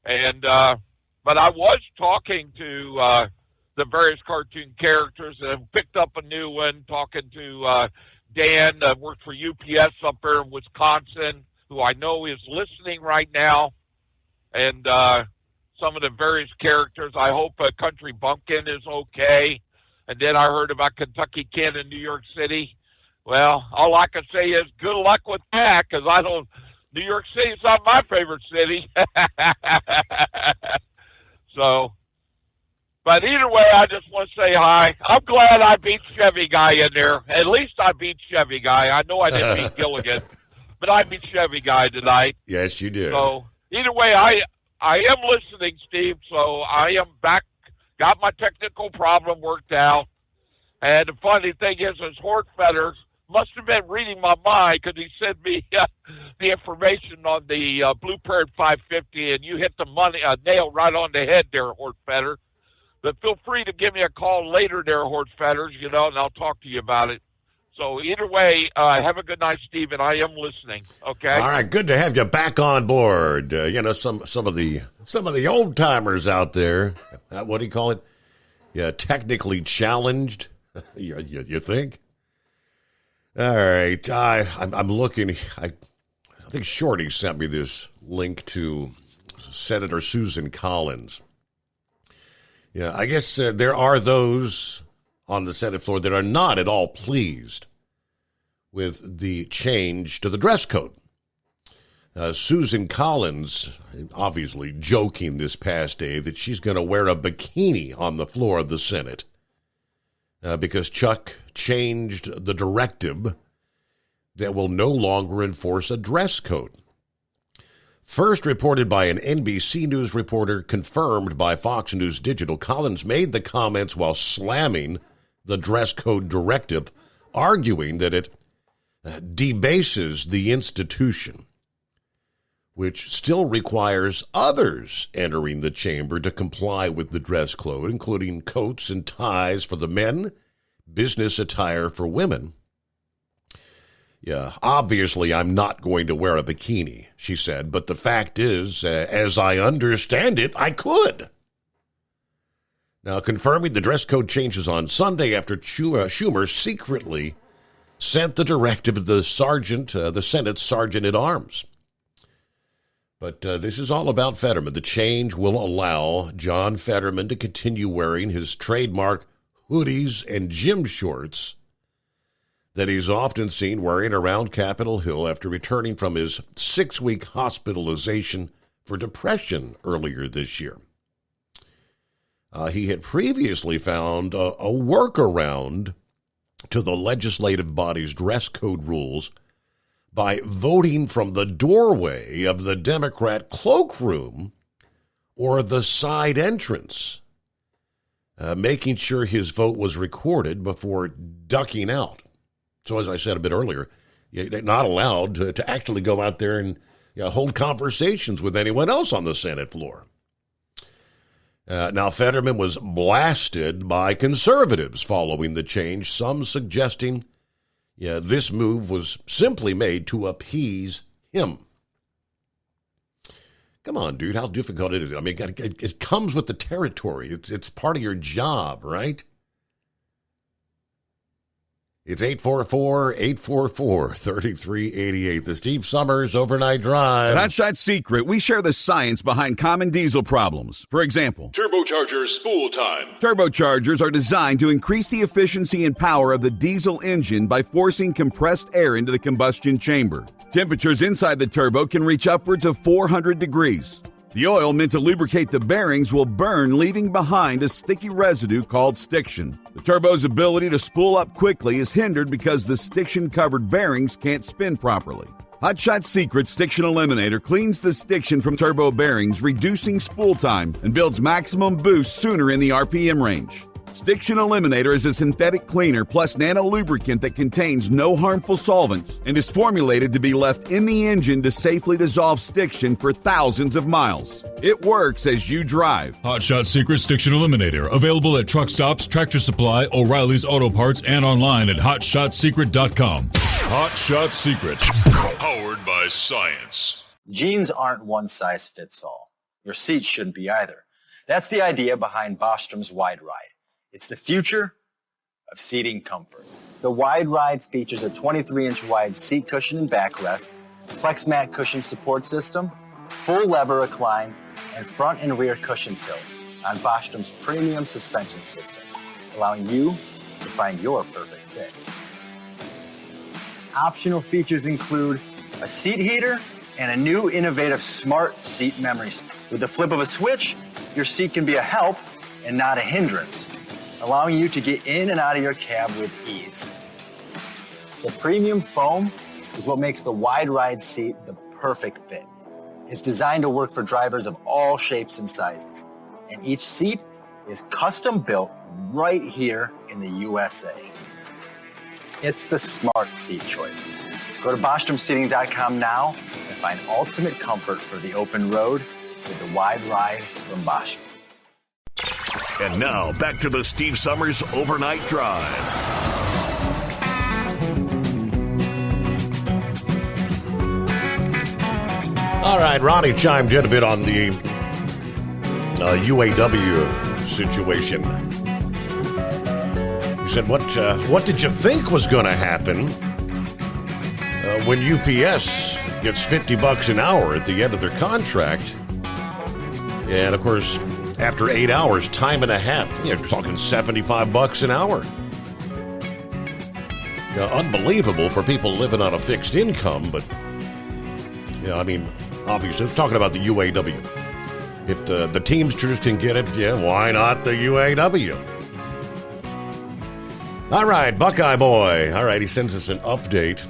Speaker 10: and but I was talking to the various cartoon characters and picked up a new one, talking to Dan, worked for UPS up there in Wisconsin, who I know is listening right now, and some of the various characters. I hope Country Bumpkin is okay. And then I heard about Kentucky Kid in New York City. Well, all I can say is good luck with that, because New York City's not my favorite city. So, but either way, I just want to say hi. I'm glad I beat Chevy Guy in there. At least I beat Chevy Guy. I know I didn't beat Gilligan, but I beat Chevy Guy tonight.
Speaker 14: Yes, you did.
Speaker 10: So either way, I am listening, Steve. So I am back. Got my technical problem worked out. And the funny thing is Hort Feathers must have been reading my mind, because he sent me the information on the Blue Pair 550, and you hit the nail right on the head there, Hort Feathers. But feel free to give me a call later there, Hort Feathers, and I'll talk to you about it. So either way, have a good night, Steve, and I am listening. Okay.
Speaker 14: All right, good to have you back on board. Some of the old timers out there. What do you call it? Yeah, technically challenged. you think? All right, I'm looking. I think Shorty sent me this link to Senator Susan Collins. Yeah, I guess there are those on the Senate floor that are not at all pleased with the change to the dress code. Susan Collins, obviously joking this past day that she's going to wear a bikini on the floor of the Senate because Chuck changed the directive that will no longer enforce a dress code. First reported by an NBC News reporter, confirmed by Fox News Digital, Collins made the comments while slamming the dress code directive, arguing that it debases the institution, which still requires others entering the chamber to comply with the dress code, including coats and ties for the men, business attire for women. Yeah, obviously I'm not going to wear a bikini, she said, but the fact is, as I understand it, I could. Now, confirming the dress code changes on Sunday after Schumer secretly sent the directive to the Senate Sergeant-at-Arms. But this is all about Fetterman. The change will allow John Fetterman to continue wearing his trademark hoodies and gym shorts that he's often seen wearing around Capitol Hill after returning from his 6-week hospitalization for depression earlier this year. He had previously found a workaround to the legislative body's dress code rules by voting from the doorway of the Democrat cloakroom or the side entrance. making sure his vote was recorded before ducking out. So as I said a bit earlier, you're not allowed to actually go out there and hold conversations with anyone else on the Senate floor. Now, Fetterman was blasted by conservatives following the change, some suggesting this move was simply made to appease him. Come on, dude, how difficult it is. I mean, it comes with the territory. It's part of your job, right? It's 844-844-3388. The Steve Summers Overnight Drive.
Speaker 11: At Hotshot Secret, we share the science behind common diesel problems. For example,
Speaker 12: Turbocharger spool time.
Speaker 11: Turbochargers are designed to increase the efficiency and power of the diesel engine by forcing compressed air into the combustion chamber. Temperatures inside the turbo can reach upwards of 400 degrees. The oil meant to lubricate the bearings will burn, leaving behind a sticky residue called stiction. The turbo's ability to spool up quickly is hindered because the stiction-covered bearings can't spin properly. Hotshot Secret Stiction Eliminator cleans the stiction from turbo bearings, reducing spool time, and builds maximum boost sooner in the RPM range. Stiction Eliminator is a synthetic cleaner plus nano-lubricant that contains no harmful solvents and is formulated to be left in the engine to safely dissolve stiction for thousands of miles. It works as you drive.
Speaker 12: Hotshot Secret Stiction Eliminator. Available at truck stops, Tractor Supply, O'Reilly's Auto Parts, and online at HotShotSecret.com. Hotshot Secret. Powered by science.
Speaker 15: Jeans aren't one size fits all. Your seats shouldn't be either. That's the idea behind Bostrom's Wide Ride. It's the future of seating comfort. The Wide Ride features a 23-inch wide seat cushion and backrest, flex mat cushion support system, full lever recline, and front and rear cushion tilt on Bostrom's premium suspension system, allowing you to find your perfect fit. Optional features include a seat heater and a new innovative smart seat memory. With the flip of a switch, your seat can be a help and not a hindrance, allowing you to get in and out of your cab with ease. The premium foam is what makes the Wide Ride seat the perfect fit. It's designed to work for drivers of all shapes and sizes, and each seat is custom built right here in the USA. It's the smart seat choice. Go to BostromSeating.com now and find ultimate comfort for the open road with the Wide Ride from Bostrom.
Speaker 16: And now, back to the Steve Summers Overnight Drive.
Speaker 14: All right, Ronnie chimed in a bit on the UAW situation. He said, what did you think was going to happen when UPS gets $50 an hour at the end of their contract? And, of course, after 8 hours, time and a half, you're talking $75 an hour. Unbelievable for people living on a fixed income, but, I mean, obviously, talking about the UAW. If the Teamsters can get it, why not the UAW? All right, Buckeye Boy. All right, he sends us an update.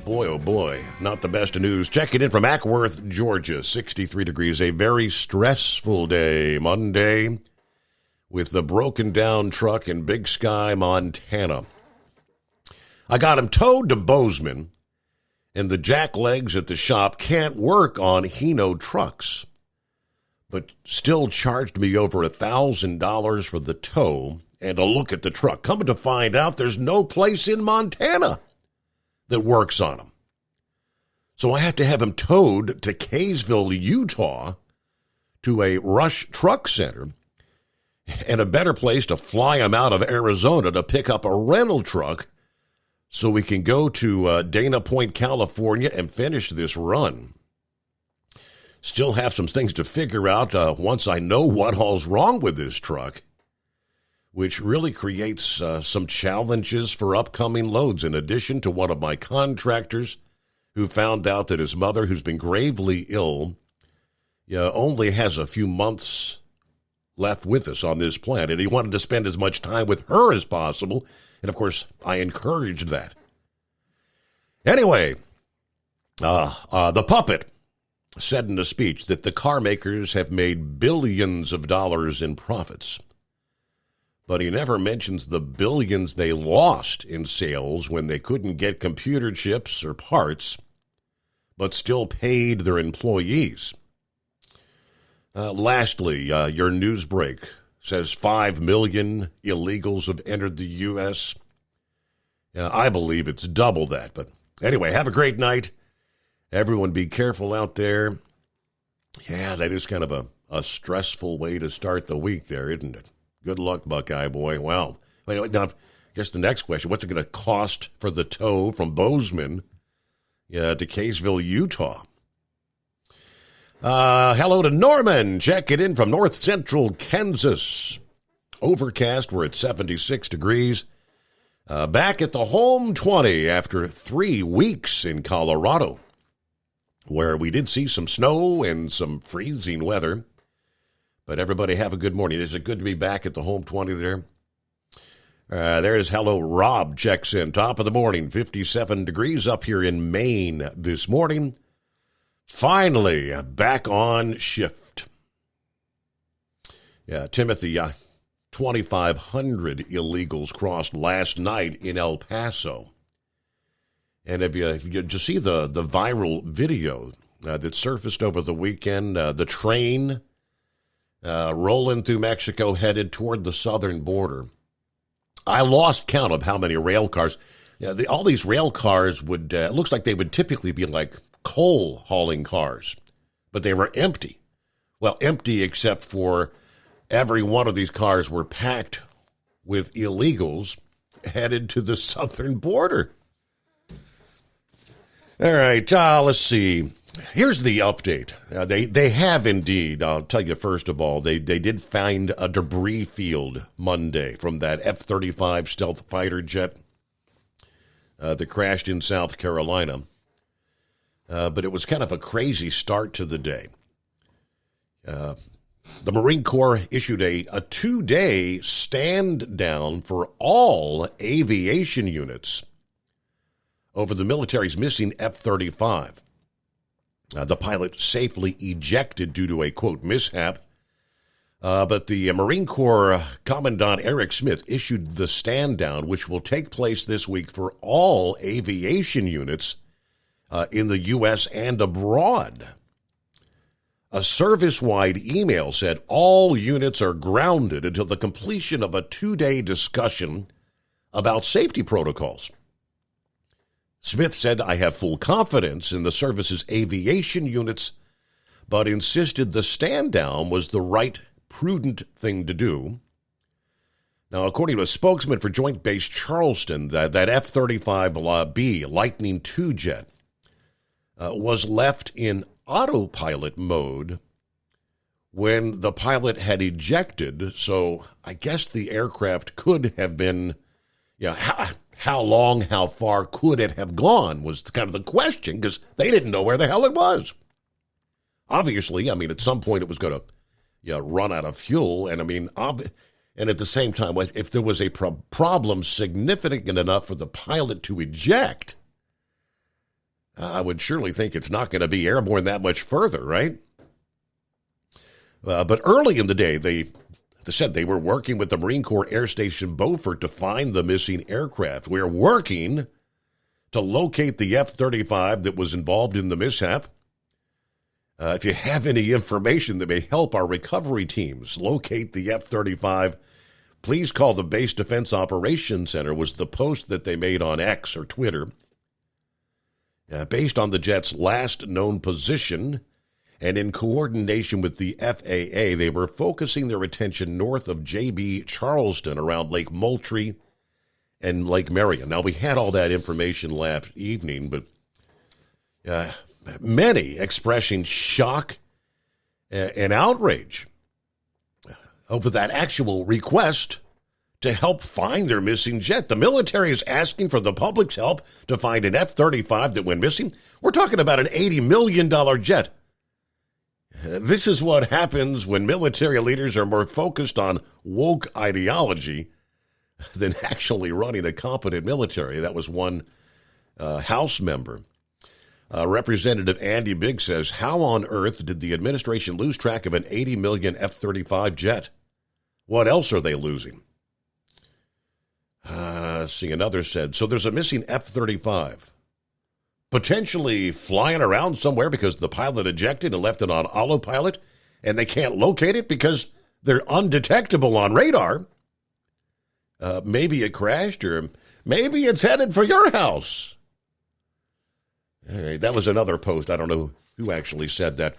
Speaker 14: Boy, oh boy, not the best of news. Checking in from Ackworth, Georgia, 63 degrees. A very stressful day, Monday, with the broken down truck in Big Sky, Montana. I got him towed to Bozeman, and the jack legs at the shop can't work on Hino trucks, but still charged me over $1,000 for the tow and a look at the truck. Coming to find out, there's no place in Montana that works on them. So I had to have him towed to Kaysville, Utah, to a Rush Truck Center, and a better place to fly him out of Arizona to pick up a rental truck so we can go to Dana Point, California, and finish this run. Still have some things to figure out once I know what all's wrong with this truck, which really creates some challenges for upcoming loads, in addition to one of my contractors who found out that his mother, who's been gravely ill, only has a few months left with us on this planet. He wanted to spend as much time with her as possible, and of course, I encouraged that. Anyway, the puppet said in a speech that the car makers have made billions of dollars in profits. but he never mentions the billions they lost in sales when they couldn't get computer chips or parts, but still paid their employees. Lastly, your news break says 5 million illegals have entered the U.S. I believe it's double that. But anyway, have a great night. Everyone be careful out there. Yeah, that is kind of a stressful way to start the week there, isn't it? Good luck, Buckeye boy. Wow. Now, I guess the next question, what's it going to cost for the tow from Bozeman to Kaysville, Utah? Hello to Norman. Check it in from north central Kansas. Overcast. We're at 76 degrees. Back at the home 20 after 3 weeks in Colorado, where we did see some snow and some freezing weather. But everybody have a good morning. Is it good to be back at the home 20 there? There's hello, Rob checks in. Top of the morning, 57 degrees up here in Maine this morning. Finally, back on shift. Yeah, Timothy, 2,500 illegals crossed last night in El Paso. And if you just see the viral video that surfaced over the weekend, the train rolling through Mexico headed toward the southern border. I lost count of how many rail cars. All these rail cars would, it looks like they would typically be like coal hauling cars, but they were empty. Well, empty except for every one of these cars were packed with illegals headed to the southern border. All right, let's see. Here's the update. They have indeed, I'll tell you first of all, they did find a debris field Monday from that F-35 stealth fighter jet that crashed in South Carolina. But it was kind of a crazy start to the day. The Marine Corps issued a 2-day stand down for all aviation units over the military's missing F-35. The pilot safely ejected due to a, quote, mishap. But the Marine Corps Commandant Eric Smith issued the stand down, which will take place this week for all aviation units in the U.S. and abroad. A service-wide email said all units are grounded until the completion of a 2-day discussion about safety protocols. Smith said, I have full confidence in the service's aviation units, but insisted the stand-down was the right, prudent thing to do. Now, according to a spokesman for Joint Base Charleston, that F-35B Lightning II jet was left in autopilot mode when the pilot had ejected, so I guess the aircraft could have been, how long, how far could it have gone was kind of the question, because they didn't know where the hell it was. Obviously, at some point it was going to run out of fuel, and and at the same time, if there was a problem significant enough for the pilot to eject, I would surely think it's not going to be airborne that much further, right? But early in the day, they said they were working with the Marine Corps Air Station Beaufort to find the missing aircraft. We're working to locate the F-35 that was involved in the mishap. If you have any information that may help our recovery teams locate the F-35, please call the Base Defense Operations Center, was the post that they made on X or Twitter. Based on the jet's last known position and in coordination with the FAA, they were focusing their attention north of JB Charleston around Lake Moultrie and Lake Marion. Now, we had all that information last evening, but many expressing shock and outrage over that actual request to help find their missing jet. The military is asking for the public's help to find an F-35 that went missing. We're talking about an $80 million jet. This is what happens when military leaders are more focused on woke ideology than actually running a competent military. That was one House member. Representative Andy Biggs says, how on earth did the administration lose track of an $80 million F-35 jet? What else are they losing? See, another said, so there's a missing F-35. Potentially flying around somewhere because the pilot ejected and left it on autopilot, and they can't locate it because they're undetectable on radar. Maybe it crashed, or maybe it's headed for your house. All right, that was another post. I don't know who actually said that.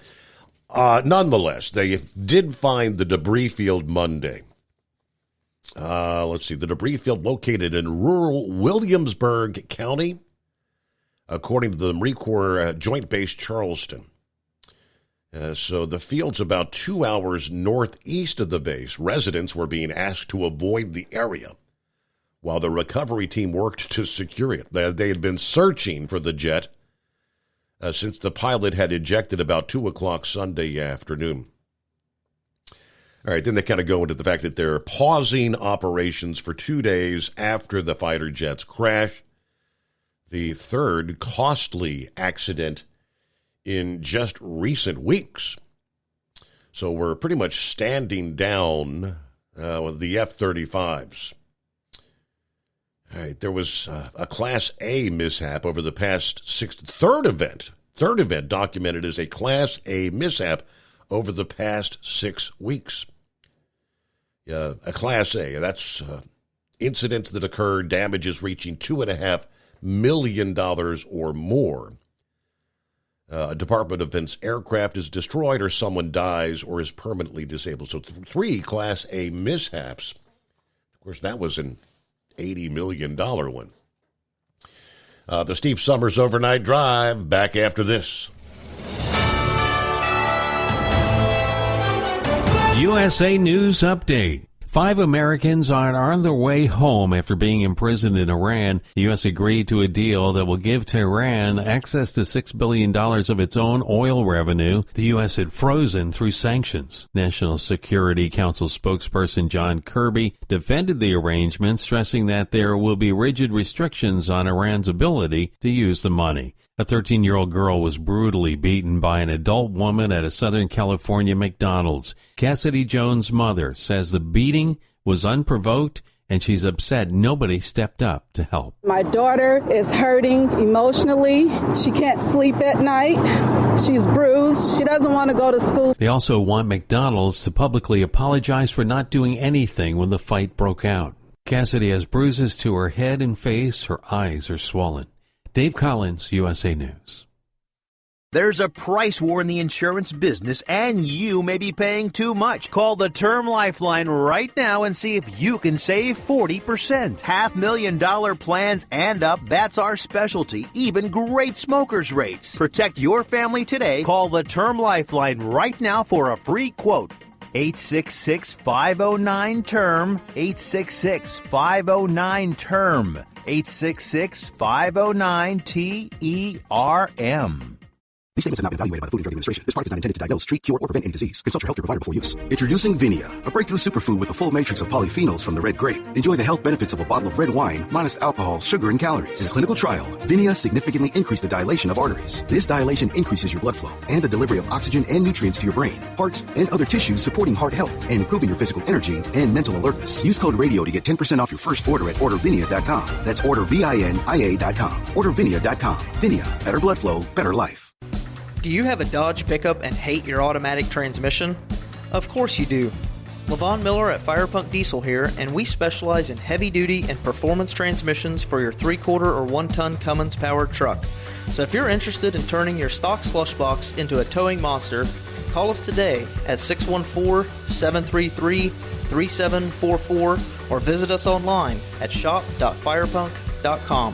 Speaker 14: Nonetheless, they did find the debris field Monday. Let's see. The debris field located in rural Williamsburg County, according to the Marine Corps Joint Base Charleston. So the field's about 2 hours northeast of the base. Residents were being asked to avoid the area while the recovery team worked to secure it. They had been searching for the jet since the pilot had ejected about 2 o'clock Sunday afternoon. All right, then they kind of go into the fact that they're pausing operations for 2 days after the fighter jet's crash, the third costly accident in just recent weeks. So we're pretty much standing down with the F-35s. All right, there was a Class A mishap over the past third event documented as a Class A mishap over the past 6 weeks. A Class A, that's incidents that occur, damages reaching $2.5 million or more. A Department of Defense aircraft is destroyed, or someone dies or is permanently disabled. So 3 Class A mishaps. Of course, that was an $80 million one. The Steve Summers Overnight Drive, back after this.
Speaker 2: USA News Update. 5 Americans are on their way home after being imprisoned in Iran. The U.S. agreed to a deal that will give Tehran access to $6 billion of its own oil revenue the U.S. had frozen through sanctions. National Security Council spokesperson John Kirby defended the arrangement, stressing that there will be rigid restrictions on Iran's ability to use the money. A 13-year-old girl was brutally beaten by an adult woman at a Southern California McDonald's. Cassidy Jones' mother says the beating was unprovoked, and she's upset nobody stepped up to help.
Speaker 25: My daughter is hurting emotionally. She can't sleep at night. She's bruised. She doesn't want to go to school.
Speaker 2: They also want McDonald's to publicly apologize for not doing anything when the fight broke out. Cassidy has bruises to her head and face. Her eyes are swollen. Dave Collins, USA News.
Speaker 26: There's a price war in the insurance business, and you may be paying too much. Call the Term Lifeline right now and see if you can save 40%. $500,000 plans and up, that's our specialty. Even great smokers' rates. Protect your family today. Call the Term Lifeline right now for a free quote. 866-509-TERM. 866-509-TERM. 866-509-TERM.
Speaker 13: These statements have not been evaluated by the Food and Drug Administration. This product is not intended to diagnose, treat, cure, or prevent any disease. Consult your healthcare provider before use. Introducing Vinia, a breakthrough superfood with a full matrix of polyphenols from the red grape. Enjoy the health benefits of a bottle of red wine, minus alcohol, sugar, and calories. In a clinical trial, Vinia significantly increased the dilation of arteries. This dilation increases your blood flow and the delivery of oxygen and nutrients to your brain, hearts, and other tissues, supporting heart health and improving your physical energy and mental alertness. Use code RADIO to get 10% off your first order at ordervinia.com. That's ordervinia.com. Ordervinia.com. Vinia, better blood flow, better life.
Speaker 18: Do you have a Dodge pickup and hate your automatic transmission? Of course you do. Levon Miller at Firepunk Diesel here, and we specialize in heavy-duty and performance transmissions for your 3-quarter or 1-ton Cummins-powered truck. So if you're interested in turning your stock slush box into a towing monster, call us today at 614-733-3744 or visit us online at shop.firepunk.com.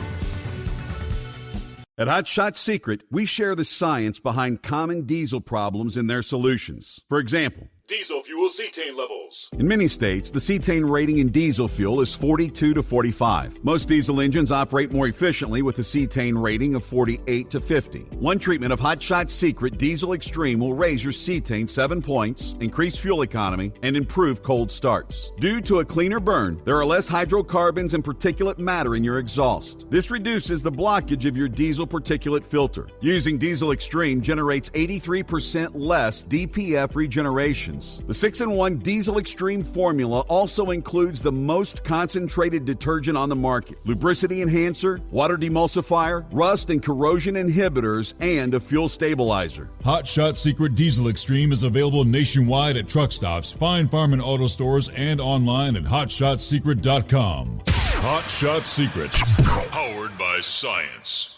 Speaker 11: At Hot Shot Secret, we share the science behind common diesel problems and their solutions. For example,
Speaker 12: diesel fuel cetane levels.
Speaker 11: in many states, the cetane rating in diesel fuel is 42 to 45. Most diesel engines operate more efficiently with a cetane rating of 48 to 50. One treatment of Hot Shot Secret Diesel Extreme will raise your cetane 7 points, increase fuel economy, and improve cold starts. Due to a cleaner burn, there are less hydrocarbons and particulate matter in your exhaust. This reduces the blockage of your diesel particulate filter. Using Diesel Extreme generates 83% less DPF regeneration cleanse. The 6-in-1 Diesel Extreme formula also includes the most concentrated detergent on the market, lubricity enhancer, water demulsifier, rust and corrosion inhibitors, and a fuel stabilizer.
Speaker 12: Hot Shot Secret Diesel Extreme is available nationwide at truck stops, fine farm and auto stores, and online at hotshotsecret.com. Hot Shot Secret, powered by science.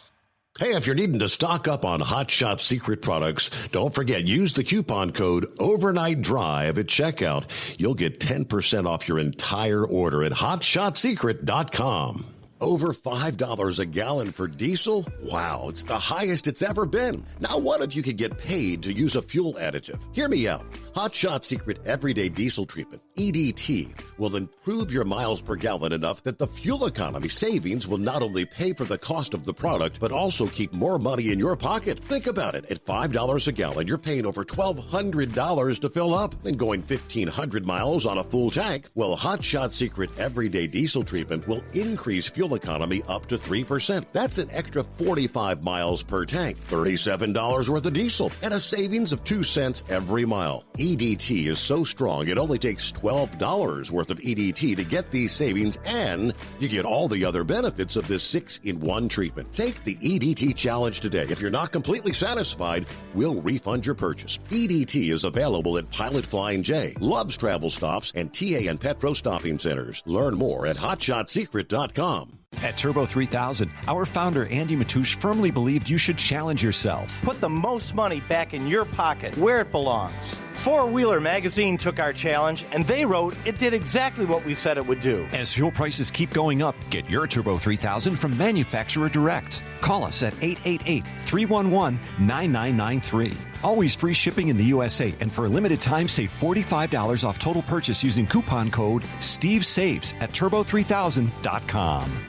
Speaker 14: Hey, if you're needing to stock up on Hot Shot Secret products, don't forget, use the coupon code Overnight Drive at checkout. You'll get 10% off your entire order at hotshotsecret.com. Over $5 a gallon for diesel? Wow, it's the highest it's ever been. Now, what if you could get paid to use a fuel additive? Hear me out. Hot Shot Secret Everyday Diesel Treatment, EDT, will improve your miles per gallon enough that the fuel economy savings will not only pay for the cost of the product, but also keep more money in your pocket. Think about it. At $5 a gallon, you're paying over $1,200 to fill up and going 1,500 miles on a full tank. Well, Hot Shot Secret Everyday Diesel Treatment will increase fuel economy up to 3%. That's an extra 45 miles per tank, $37 worth of diesel, and a savings of 2 cents every mile. EDT is so strong, it only takes $12 worth of EDT to get these savings, and you get all the other benefits of this 6-in-1 treatment. Take the EDT challenge today. If you're not completely satisfied, we'll refund your purchase. EDT is available at Pilot Flying J, Love's Travel Stops, and TA and Petro Stopping Centers. Learn more at hotshotsecret.com.
Speaker 1: At Turbo 3000, our founder Andy Matouche firmly believed you should challenge yourself.
Speaker 19: Put the most money back in your pocket, where it belongs. Four Wheeler Magazine took our challenge, and they wrote it did exactly what we said it would do.
Speaker 1: As fuel prices keep going up, get your Turbo 3000 from manufacturer direct. Call us at 888-311-9993. Always free shipping in the USA, and for a limited time, save $45 off total purchase using coupon code STEVESAVES at turbo3000.com.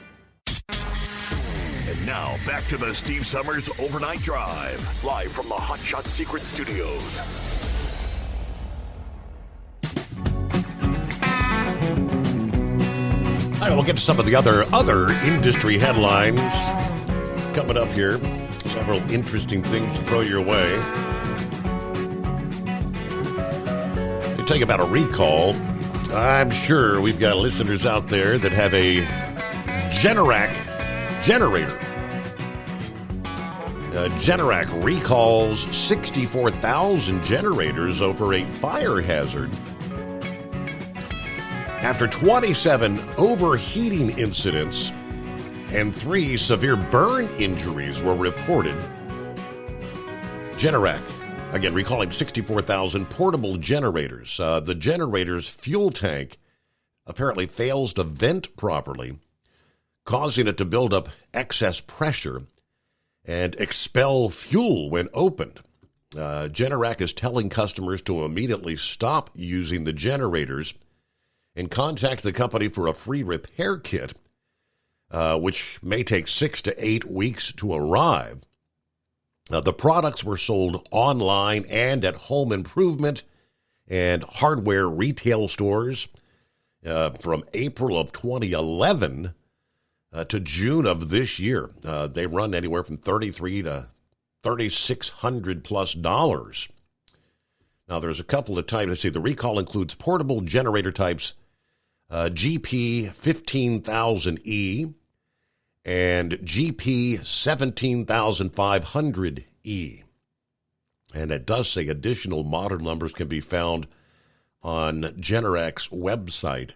Speaker 16: And now, back to the Steve Summers Overnight Drive, live from the Hot Shot Secret Studios.
Speaker 14: All right, we'll get to some of the other industry headlines coming up here. Several interesting things to throw your way. Let me tell you about a recall. I'm sure we've got listeners out there that have a Generac generator. Generac recalls 64,000 generators over a fire hazard after 27 overheating incidents and 3 severe burn injuries were reported. Generac, again, recalling 64,000 portable generators. The generator's fuel tank apparently fails to vent properly, causing it to build up excess pressure and expel fuel when opened. Generac is telling customers to immediately stop using the generators and contact the company for a free repair kit, which may take 6 to 8 weeks to arrive. The products were sold online and at home improvement and hardware retail stores from April of 2011 to June of this year. They run anywhere from $3,300 to $3,600 plus. Now, there's a couple of types. Let's see, the recall includes portable generator types GP 15000E and GP 17500E. And it does say additional model numbers can be found on Generac's website.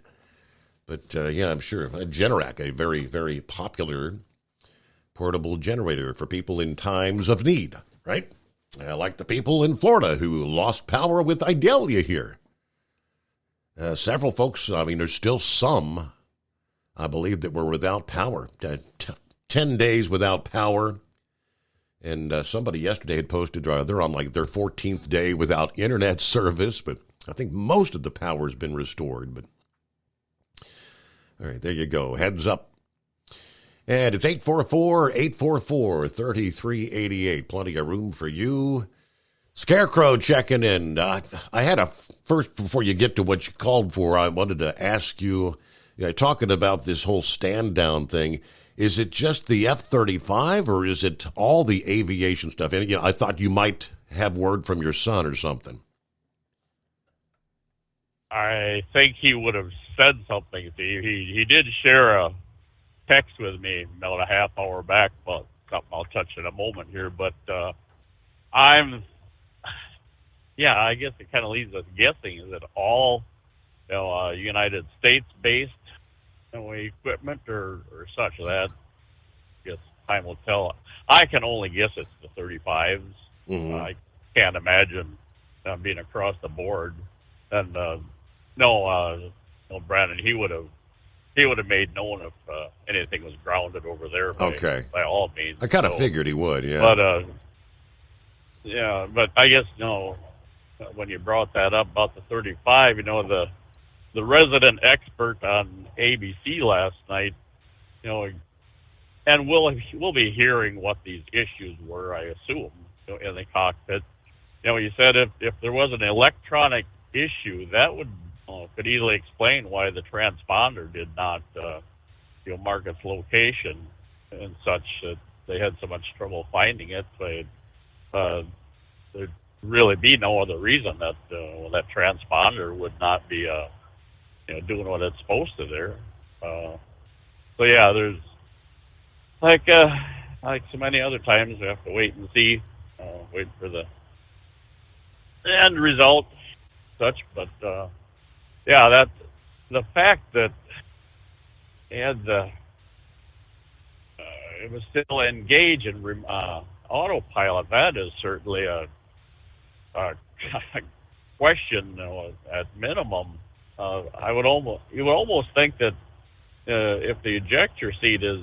Speaker 14: But, yeah, I'm sure Generac, a very, very popular portable generator for people in times of need, right? Like the people in Florida who lost power with Idalia here. Several folks, I mean, there's still some, I believe, that were without power. 10 days without power. And somebody yesterday had posted they're on like their 14th day without internet service. But I think most of the power has been restored. But all right, there you go. Heads up. And it's 844-844-3388. Plenty of room for you. Scarecrow checking in. I had first, before you get to what you called for, I wanted to ask you, talking about this whole stand-down thing, is it just the F-35 or is it all the aviation stuff? And I thought you might have word from your son or something.
Speaker 3: I think he would have said something, Steve. He did share a text with me about a half hour back, but something I'll touch in a moment here. But I guess it kind of leaves us guessing. Is it all United States-based equipment or such? That, I guess time will tell. I can only guess it's the 35s.
Speaker 14: Mm-hmm.
Speaker 3: I can't imagine being across the board. And Brandon, he would have made known if anything was grounded over there. By all means.
Speaker 14: I kind of figured he would. Yeah.
Speaker 3: But I guess when you brought that up about the 35, the resident expert on ABC last night, and we'll be hearing what these issues were, I assume, in the cockpit. He said if there was an electronic issue, that would could easily explain why the transponder did not mark its location and such. That they had so much trouble finding it. But there'd really be no other reason that that transponder would not be doing what it's supposed to there. So yeah, there's like so many other times we have to wait and see, wait for the end result, such. But that the fact that it was still engaged in autopilot, that is certainly a question at minimum. You would almost think that if the ejector seat is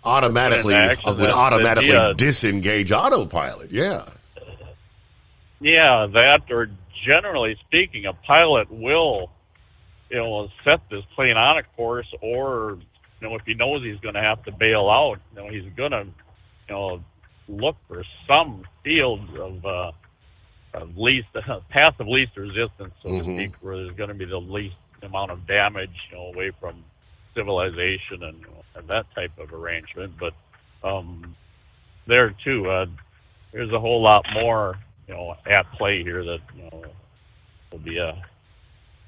Speaker 14: automatically disengage autopilot.
Speaker 3: That, or generally speaking, a pilot will set this plane on a course, or if he knows he's going to have to bail out, he's going to look for some field of least path of least resistance, so to speak, where there's going to be the least amount of damage, away from civilization and that type of arrangement. But there too, there's a whole lot more at play here that we'll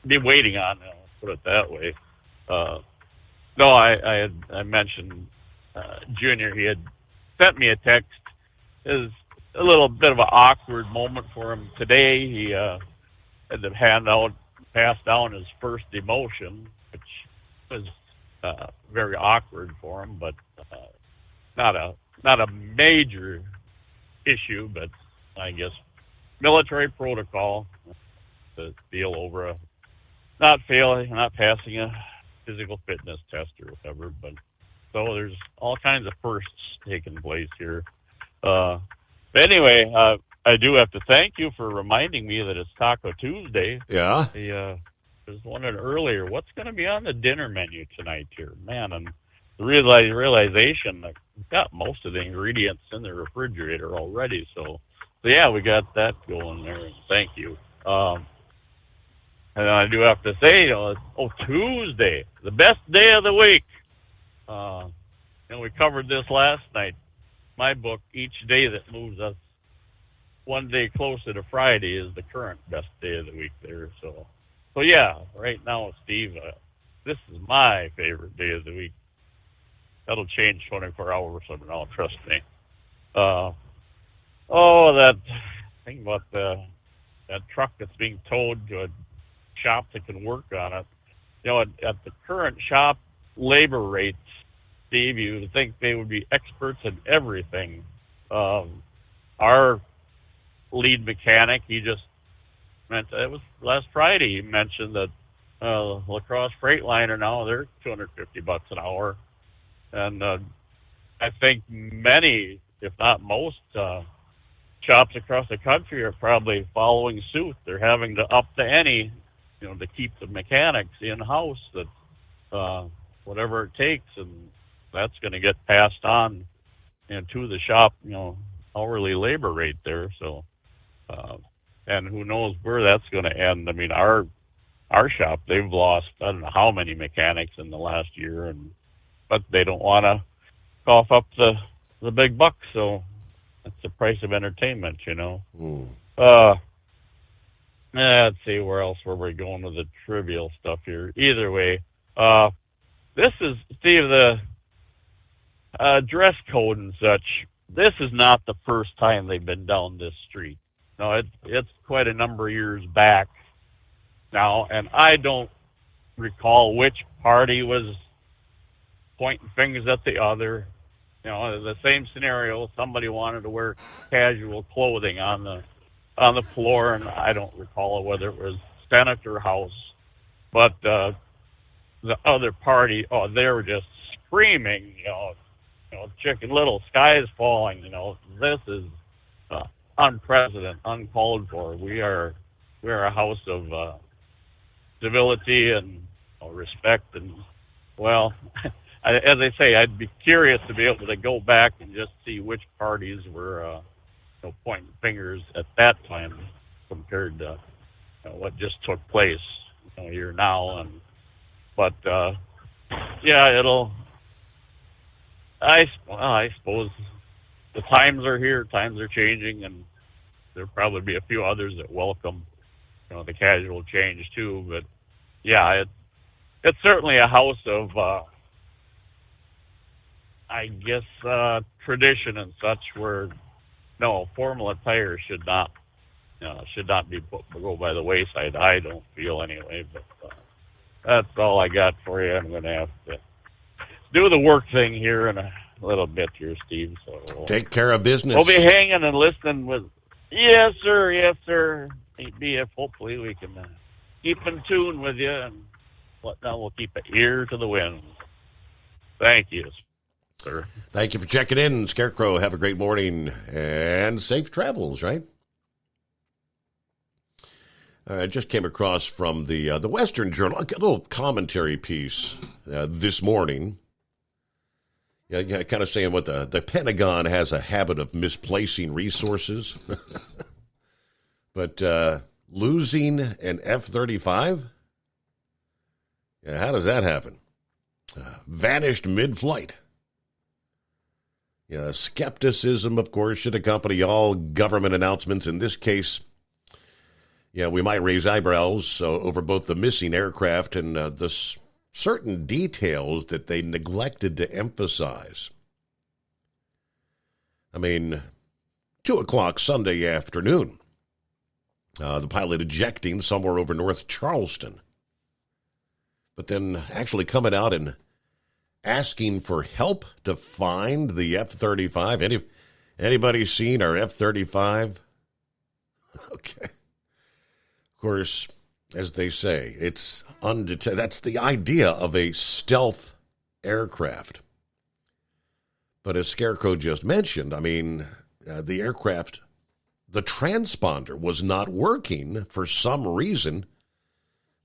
Speaker 3: be waiting on. Put it that way. I mentioned Junior. He had sent me a text. Is a little bit of an awkward moment for him today. He had to pass down his first demotion, which was very awkward for him, but not a major issue. But I guess military protocol to deal over not passing a physical fitness test or whatever. But so there's all kinds of firsts taking place here. But anyway, I do have to thank you for reminding me that it's Taco Tuesday.
Speaker 14: Yeah.
Speaker 3: I was wondering earlier, what's going to be on the dinner menu tonight here? Man, and the realization that we've got most of the ingredients in the refrigerator already. So yeah, we got that going there. Thank you. And I do have to say, Tuesday, the best day of the week. We covered this last night. My book, each day that moves us one day closer to Friday is the current best day of the week there. So yeah, right now, Steve, this is my favorite day of the week. That'll change 24 hours from now, trust me. That thing about that truck that's being towed to a shop that can work on it. At the current shop labor rates, Steve, you would think they would be experts in everything. Our lead mechanic, he just mentioned, it was last Friday, he mentioned that La Crosse Freightliner now, they're $250 an hour. And I think many, if not most, shops across the country are probably following suit. They're having to up the ante, to keep the mechanics in-house, that whatever it takes, and that's going to get passed on to the shop, hourly labor rate there. So, and who knows where that's going to end. I mean, our shop, they've lost, I don't know how many mechanics in the last year, but they don't want to cough up the big bucks. So that's the price of entertainment, Let's see, where else were we going with the trivial stuff here? Either way, this is, Steve, the dress code and such. This is not the first time they've been down this street. No, it's quite a number of years back now, and I don't recall which party was pointing fingers at the other. You know, the same scenario. Somebody wanted to wear casual clothing on the floor, and I don't recall whether it was Senate or House. But the other party, they were just screaming, Chicken Little, sky is falling. This is unprecedented, uncalled for. We are a house of civility and respect, and well, as I say, I'd be curious to be able to go back and just see which parties were pointing fingers at that time compared to what just took place here now. But I suppose the times are here, times are changing, and there'll probably be a few others that welcome the casual change too. But yeah, it's certainly a house of I guess tradition and such, where formal attire should not be go by the wayside. I don't feel anyway. But that's all I got for you. I'm going to have to do the work thing here in a little bit here, Steve. So
Speaker 14: take care of business.
Speaker 3: We'll be hanging and listening with. Yes, sir. Yes, sir. If hopefully we can keep in tune with you, and we'll keep an ear to the wind. Thank you, sir.
Speaker 14: Thank you for checking in, Scarecrow. Have a great morning and safe travels, right? I just came across from the Western Journal a little commentary piece this morning. Yeah, kind of saying what the Pentagon has a habit of misplacing resources. But losing an F-35? Yeah, how does that happen? Vanished mid-flight. Yeah, skepticism, of course, should accompany all government announcements. In this case, we might raise eyebrows over both the missing aircraft and the certain details that they neglected to emphasize. I mean, 2:00 Sunday afternoon, the pilot ejecting somewhere over North Charleston, but then actually coming out and asking for help to find the F-35. Anybody seen our F-35? Okay. Of course, as they say, it's undetected. That's the idea of a stealth aircraft. But as Scarecrow just mentioned, I mean, the aircraft, the transponder was not working for some reason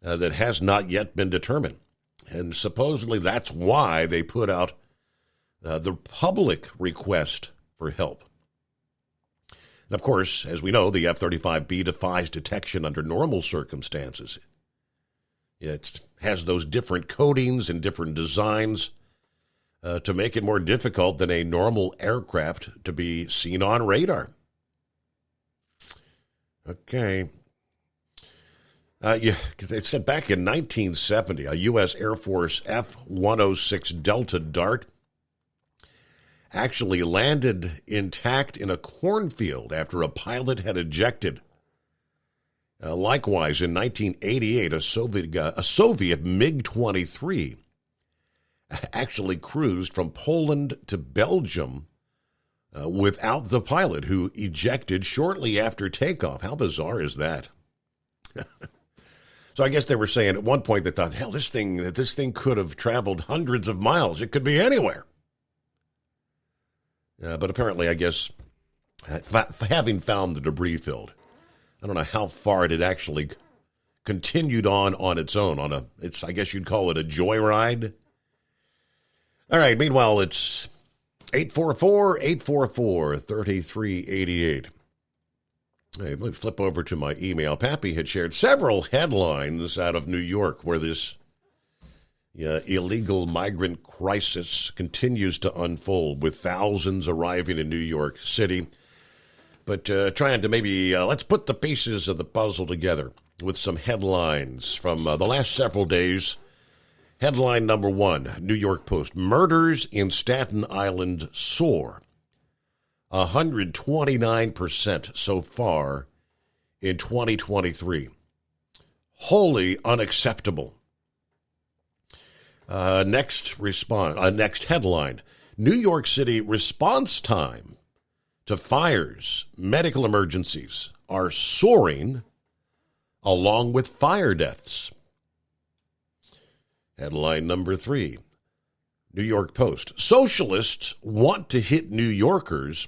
Speaker 14: that has not yet been determined. And supposedly that's why they put out the public request for help. And of course, as we know, the F-35B defies detection under normal circumstances. It has those different coatings and different designs to make it more difficult than a normal aircraft to be seen on radar. Okay. They said back in 1970, a U.S. Air Force F-106 Delta Dart actually landed intact in a cornfield after a pilot had ejected. Likewise, in 1988, a Soviet MiG-23 actually cruised from Poland to Belgium without the pilot, who ejected shortly after takeoff. How bizarre is that? So I guess they were saying at one point they thought, hell, this thing could have traveled hundreds of miles. It could be anywhere. But apparently, I guess, having found the debris field, I don't know how far it had actually continued on its own. I guess you'd call it a joyride. All right, meanwhile, it's 844-844-3388. Hey, let me flip over to my email. Pappy had shared several headlines out of New York where this illegal migrant crisis continues to unfold, with thousands arriving in New York City. But trying to maybe, let's put the pieces of the puzzle together. with some headlines from the last several days. Headline number one, New York Post, murders in Staten Island soar. 129% so far in 2023. Wholly unacceptable. Next headline, New York City response time to fires, medical emergencies are soaring along with fire deaths. Headline number three, New York Post. Socialists want to hit New Yorkers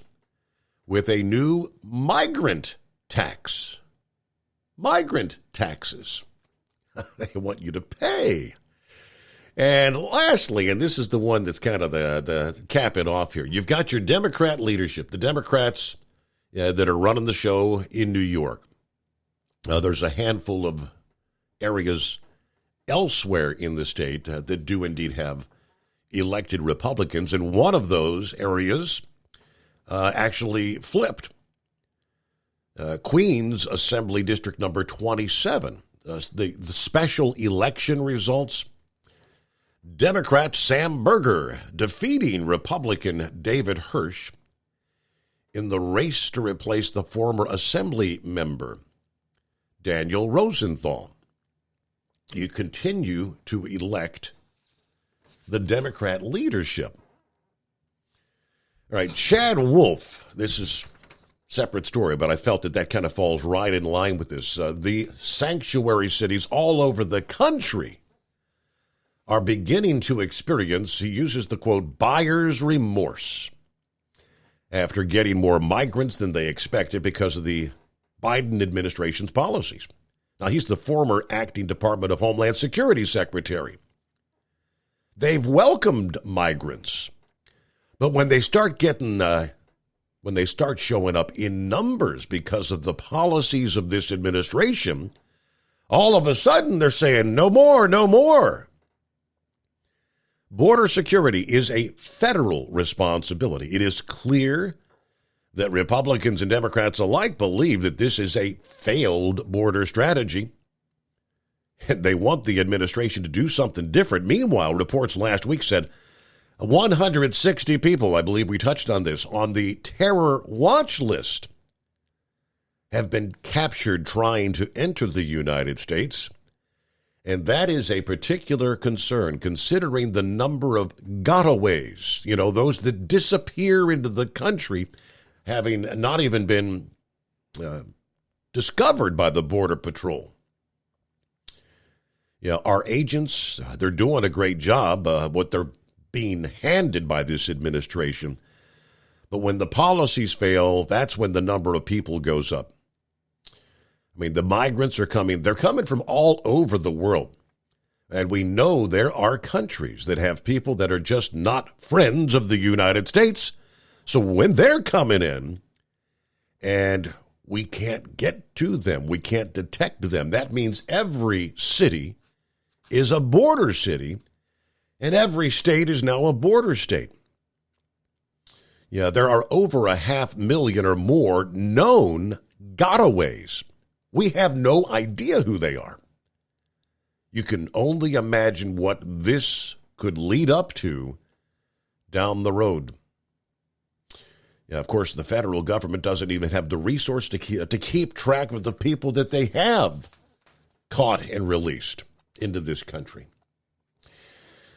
Speaker 14: with a new migrant tax. Migrant taxes. They want you to pay. And lastly, and this is the one that's kind of the cap it off here, you've got your Democrat leadership, the Democrats that are running the show in New York. There's a handful of areas elsewhere in the state that do indeed have elected Republicans, and one of those areas actually flipped. Queens Assembly District number 27, the special election results, Democrat Sam Berger defeating Republican David Hirsch in the race to replace the former Assembly member Daniel Rosenthal. You continue to elect the Democrat leadership. All right, Chad Wolf, this is a separate story, but I felt that kind of falls right in line with this. The sanctuary cities all over the country are beginning to experience, he uses the quote, buyer's remorse after getting more migrants than they expected because of the Biden administration's policies. Now, he's the former acting Department of Homeland Security Secretary. They've welcomed migrants, but when they start showing up in numbers because of the policies of this administration, all of a sudden they're saying, no more, no more. Border security is a federal responsibility. It is clear that Republicans and Democrats alike believe that this is a failed border strategy. They want the administration to do something different. Meanwhile, reports last week said 160 people, I believe we touched on this, on the terror watch list have been captured trying to enter the United States. And that is a particular concern, considering the number of gotaways, those that disappear into the country, having not even been discovered by the Border Patrol. Our agents, they're doing a great job, what they're being handed by this administration. But when the policies fail, that's when the number of people goes up. I mean, the migrants are coming. They're coming from all over the world. And we know there are countries that have people that are just not friends of the United States. So when they're coming in and we can't get to them, we can't detect them, that means every city is a border city and every state is now a border state. Yeah, there are over 500,000 or more known gotaways. We have no idea who they are. You can only imagine what this could lead up to down the road. Yeah, of course, the federal government doesn't even have the resource to keep track of the people that they have caught and released into this country.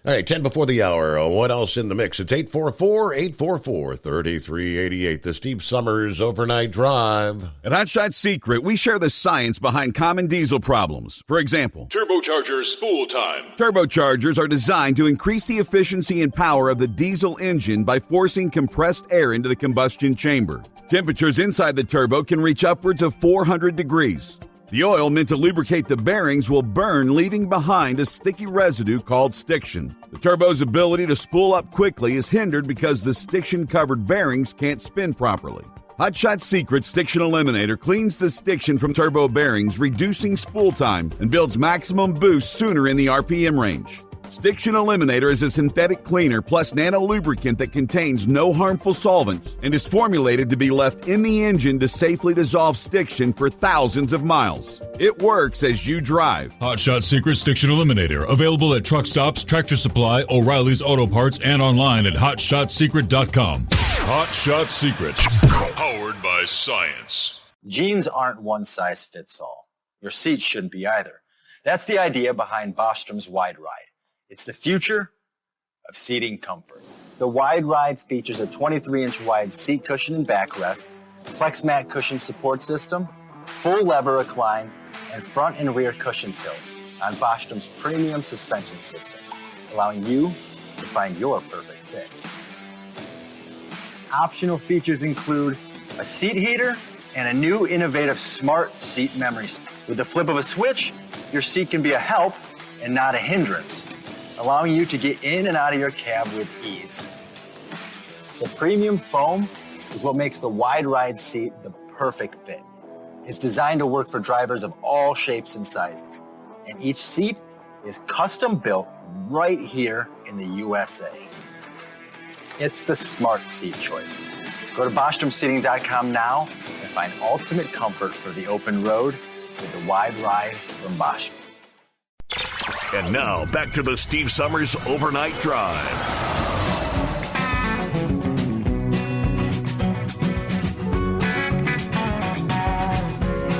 Speaker 14: All right, 10 before the hour. What else in the mix? It's 844-844-3388. The Steve Summers Overnight Drive.
Speaker 11: At Hot Shot Secret, we share the science behind common diesel problems. For example,
Speaker 12: turbocharger spool time.
Speaker 11: Turbochargers are designed to increase the efficiency and power of the diesel engine by forcing compressed air into the combustion chamber. Temperatures inside the turbo can reach upwards of 400 degrees. The oil meant to lubricate the bearings will burn, leaving behind a sticky residue called stiction. The turbo's ability to spool up quickly is hindered because the stiction-covered bearings can't spin properly. Hot Shot Secret Stiction Eliminator cleans the stiction from turbo bearings, reducing spool time, and builds maximum boost sooner in the RPM range. Stiction Eliminator is a synthetic cleaner plus nano lubricant that contains no harmful solvents and is formulated to be left in the engine to safely dissolve stiction for thousands of miles. It works as you drive.
Speaker 12: Hot Shot Secret Stiction Eliminator. Available at truck stops, Tractor Supply, O'Reilly's Auto Parts, and online at HotShotSecret.com. Hot Shot Secret. Powered by science.
Speaker 15: Jeans aren't one size fits all. Your seats shouldn't be either. That's the idea behind Bostrom's Wide Ride. It's the future of seating comfort. The Wide Ride features a 23-inch wide seat cushion and backrest, flex mat cushion support system, full lever recline, and front and rear cushion tilt on Bostrom's premium suspension system, allowing you to find your perfect fit. Optional features include a seat heater and a new innovative smart seat memory. With the flip of a switch, your seat can be a help and not a hindrance, allowing you to get in and out of your cab with ease. The premium foam is what makes the Wide Ride seat the perfect fit. It's designed to work for drivers of all shapes and sizes, and each seat is custom built right here in the USA. It's the smart seat choice. Go to BostromSeating.com now and find ultimate comfort for the open road with the Wide Ride from Bostrom.
Speaker 16: And now, back to the Steve Summers Overnight Drive.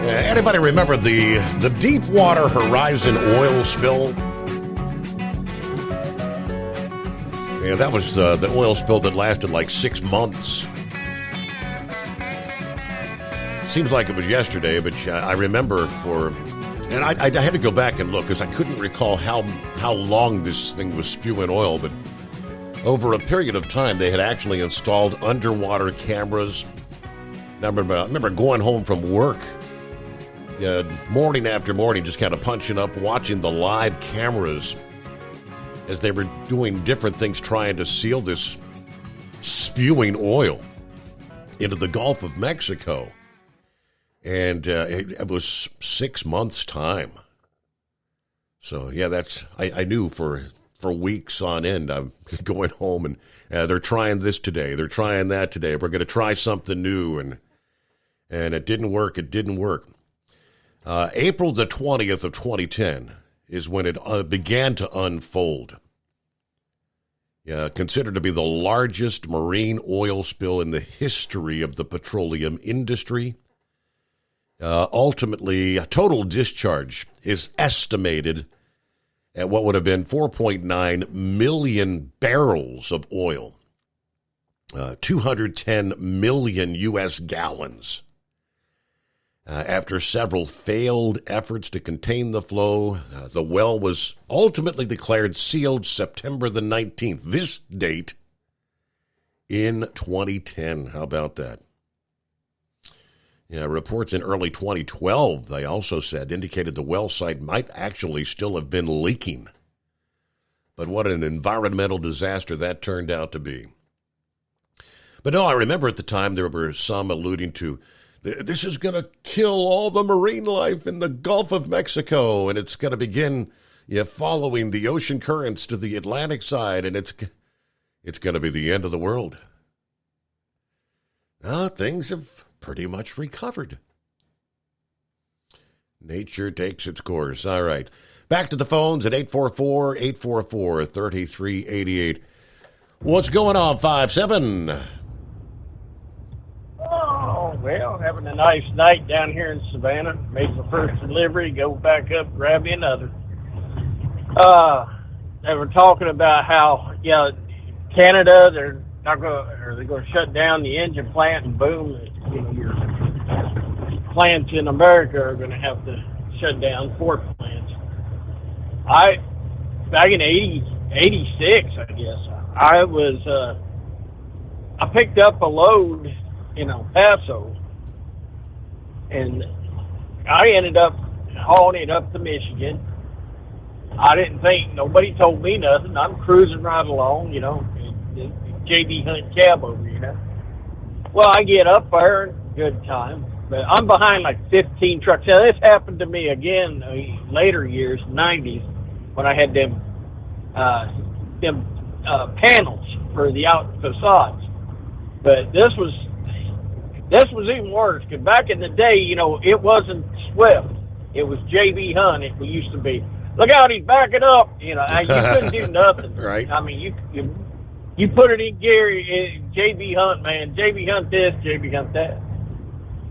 Speaker 14: Anybody remember the Deepwater Horizon oil spill? Yeah, that was the oil spill that lasted like 6 months. Seems like it was yesterday, but I remember and I had to go back and look because I couldn't recall how long this thing was spewing oil, but over a period of time, they had actually installed underwater cameras. I remember going home from work, morning after morning, just kind of punching up, watching the live cameras as they were doing different things, trying to seal this spewing oil into the Gulf of Mexico. And it was 6 months' time. So, yeah, I knew for weeks on end, I'm going home and they're trying this today. They're trying that today. We're going to try something new. And it didn't work. It didn't work. April the 20th of 2010 is when it began to unfold. Considered to be the largest marine oil spill in the history of the petroleum industry. Ultimately, a total discharge is estimated at what would have been 4.9 million barrels of oil, 210 million U.S. gallons. After several failed efforts to contain the flow, the well was ultimately declared sealed September the 19th, this date in 2010. How about that? Yeah, reports in early 2012, they also said, indicated the well site might actually still have been leaking. But what an environmental disaster that turned out to be. But no, I remember at the time there were some alluding to, this is going to kill all the marine life in the Gulf of Mexico, and it's going to begin following the ocean currents to the Atlantic side, and it's going to be the end of the world. Now, things have pretty much recovered. Nature takes its course. All right. Back to the phones at 844-844-3388. What's going on, 5-7?
Speaker 4: Oh, well, having a nice night down here in Savannah. Made my first delivery, go back up, grab me another. They were talking about how, Canada, they're going to shut down the engine plant, and boom, your plants in America are going to have to shut down, Ford plants. Back in 86, I guess, I picked up a load in El Paso, and I ended up hauling it up to Michigan. I didn't think, nobody told me nothing. I'm cruising right along, JB Hunt cab over, Well, I get up there, good time, but I'm behind like 15 trucks. Now, this happened to me again later years, 90s, when I had them them panels for the out facades. But this was even worse, because back in the day, you know, it wasn't Swift. It was J.B. Hunt. It used to be. Look out, he's backing up. You know, you couldn't do nothing.
Speaker 14: Right.
Speaker 4: I mean, you put it in Gary, J.B. Hunt, man. J.B. Hunt this, J.B. Hunt that.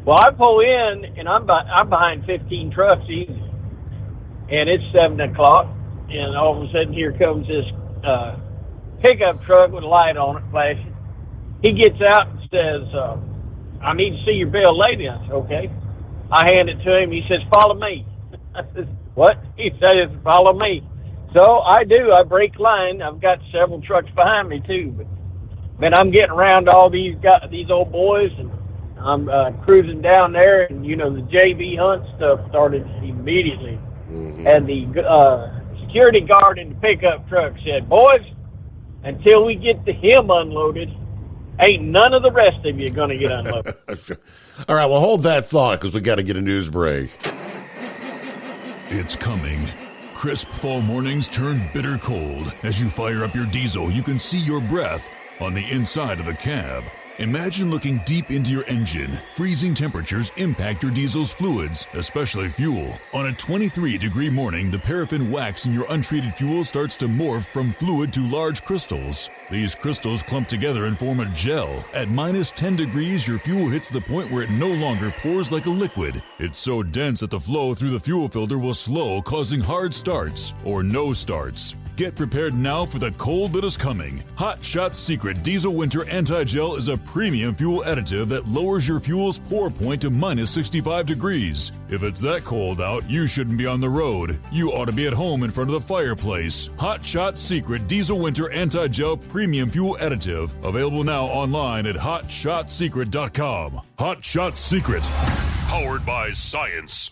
Speaker 4: Well, I pull in, and I'm behind 15 trucks easy. And it's 7 o'clock, and all of a sudden here comes this pickup truck with a light on it, flashing. He gets out and says, I need to see your bill of lading. I said, okay. I hand it to him. He says, follow me. I said, what? He says, follow me. So I do. I break line. I've got several trucks behind me, too. But I'm getting around all these old boys, and I'm cruising down there, and, you know, the J.B. Hunt stuff started immediately. Mm-hmm. And the security guard in the pickup truck said, boys, until we get him unloaded, ain't none of the rest of you going to get unloaded.
Speaker 14: All right, well, hold that thought, because we got to get a news break.
Speaker 12: It's coming. Crisp fall mornings turn bitter cold. As you fire up your diesel, you can see your breath on the inside of a cab. Imagine looking deep into your engine. Freezing temperatures impact your diesel's fluids, especially fuel. On a 23-degree morning, the paraffin wax in your untreated fuel starts to morph from fluid to large crystals. These crystals clump together and form a gel. At minus 10 degrees, your fuel hits the point where it no longer pours like a liquid. It's so dense that the flow through the fuel filter will slow, causing hard starts or no starts. Get prepared now for the cold that is coming. Hot Shot Secret Diesel Winter Anti-Gel is a premium fuel additive that lowers your fuel's pour point to minus 65 degrees. If it's that cold out, you shouldn't be on the road. You ought to be at home in front of the fireplace. Hot Shot Secret Diesel Winter Anti-Gel Premium Fuel Additive. Available now online at HotShotSecret.com. Hot Shot Secret. Powered by science.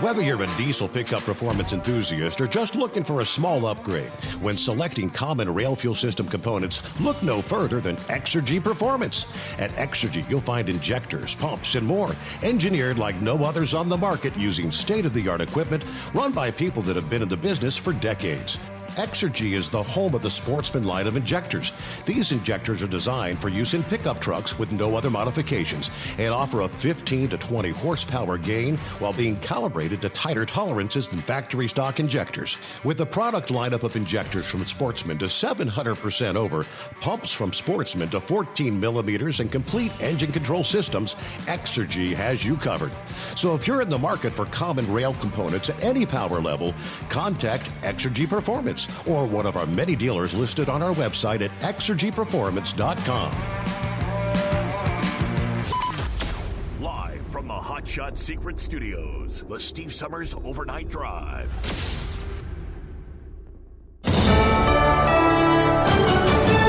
Speaker 14: Whether you're a diesel pickup performance enthusiast or just looking for a small upgrade, when selecting common rail fuel system components, look no further than Exergy Performance. At Exergy, you'll find injectors, pumps, and more, engineered like no others on the market using state-of-the-art equipment run by people that have been in the business for decades. Exergy is the home of the Sportsman line of injectors. These injectors are designed for use in pickup trucks with no other modifications and offer a 15 to 20 horsepower gain while being calibrated to tighter tolerances than factory stock injectors. With a product lineup of injectors from Sportsman to 700% over, pumps from Sportsman to 14 millimeters, and complete engine control systems, Exergy has you covered. So if you're in the market for common rail components at any power level, contact Exergy Performance or one of our many dealers listed on our website at exergyperformance.com.
Speaker 16: Live from the Hot Shot Secret Studios, the Steve Summers Overnight Drive.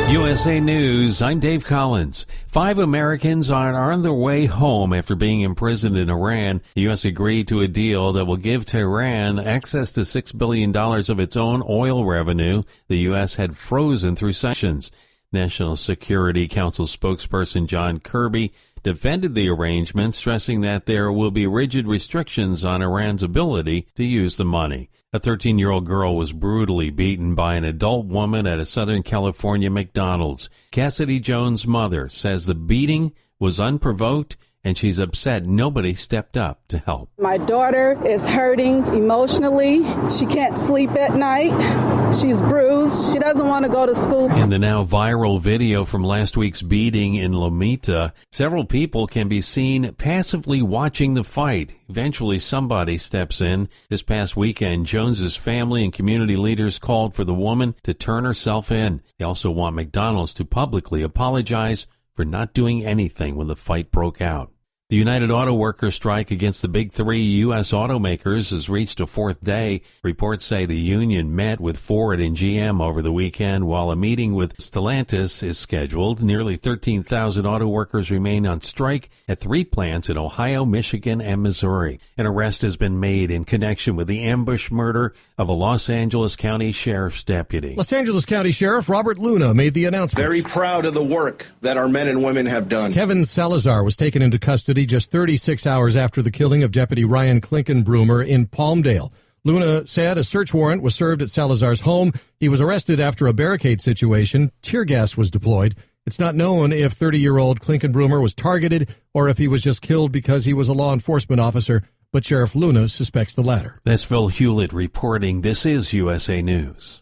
Speaker 2: USA News, I'm Dave Collins. 5 Americans are on their way home after being imprisoned in Iran. The U.S. agreed to a deal that will give Tehran access to $6 billion of its own oil revenue the U.S. had frozen through sanctions. National Security Council spokesperson John Kirby defended the arrangement, stressing that there will be rigid restrictions on Iran's ability to use the money. A 13-year-old girl was brutally beaten by an adult woman at a Southern California McDonald's. Cassidy Jones' mother says the beating was unprovoked, and she's upset nobody stepped up to help.
Speaker 25: My daughter is hurting emotionally. She can't sleep at night. She's bruised. She doesn't want to go to school.
Speaker 2: In the now viral video from last week's beating in Lomita, several people can be seen passively watching the fight. Eventually, somebody steps in. This past weekend, Jones's family and community leaders called for the woman to turn herself in. They also want McDonald's to publicly apologize for not doing anything when the fight broke out. The United Auto Workers strike against the big 3 U.S. automakers has reached a 4th day. Reports say the union met with Ford and GM over the weekend, while a meeting with Stellantis is scheduled. Nearly 13,000 auto workers remain on strike at 3 plants in Ohio, Michigan, and Missouri. An arrest has been made in connection with the ambush murder of a Los Angeles County Sheriff's deputy.
Speaker 5: Los Angeles County Sheriff Robert Luna made the announcement.
Speaker 17: Very proud of the work that our men and women have done.
Speaker 5: Kevin Salazar was taken into custody custody just 36 hours after the killing of Deputy Ryan Klinkenbroomer in Palmdale. Luna said a search warrant was served at Salazar's home. He was arrested after a barricade situation. Tear gas was deployed. It's not known if 30-year-old Klinkenbroomer was targeted or if he was just killed because he was a law enforcement officer, but Sheriff Luna suspects the latter.
Speaker 2: That's Phil Hewlett reporting. This is USA News.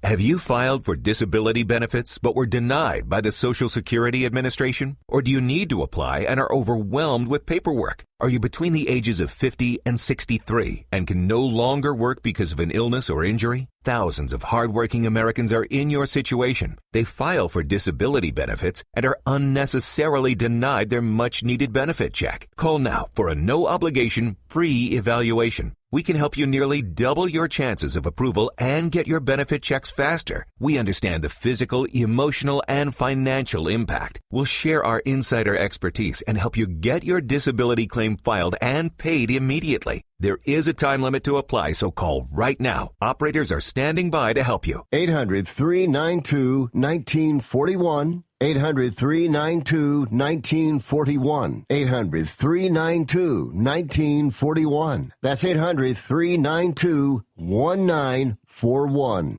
Speaker 6: Have you filed for disability benefits but were denied by the Social Security Administration? Or do you need to apply and are overwhelmed with paperwork? Are you between the ages of 50 and 63 and can no longer work because of an illness or injury? Thousands of hardworking Americans are in your situation. They file for disability benefits and are unnecessarily denied their much-needed benefit check. Call now for a no-obligation, free evaluation. We can help you nearly double your chances of approval and get your benefit checks faster. We understand the physical, emotional, and financial impact. We'll share our insider expertise and help you get your disability claim filed and paid immediately. There is a time limit to apply, so call right now. Operators are standing by to help you.
Speaker 17: 800-392-1941. 800-392-1941. 800-392-1941. That's 800-392-1941.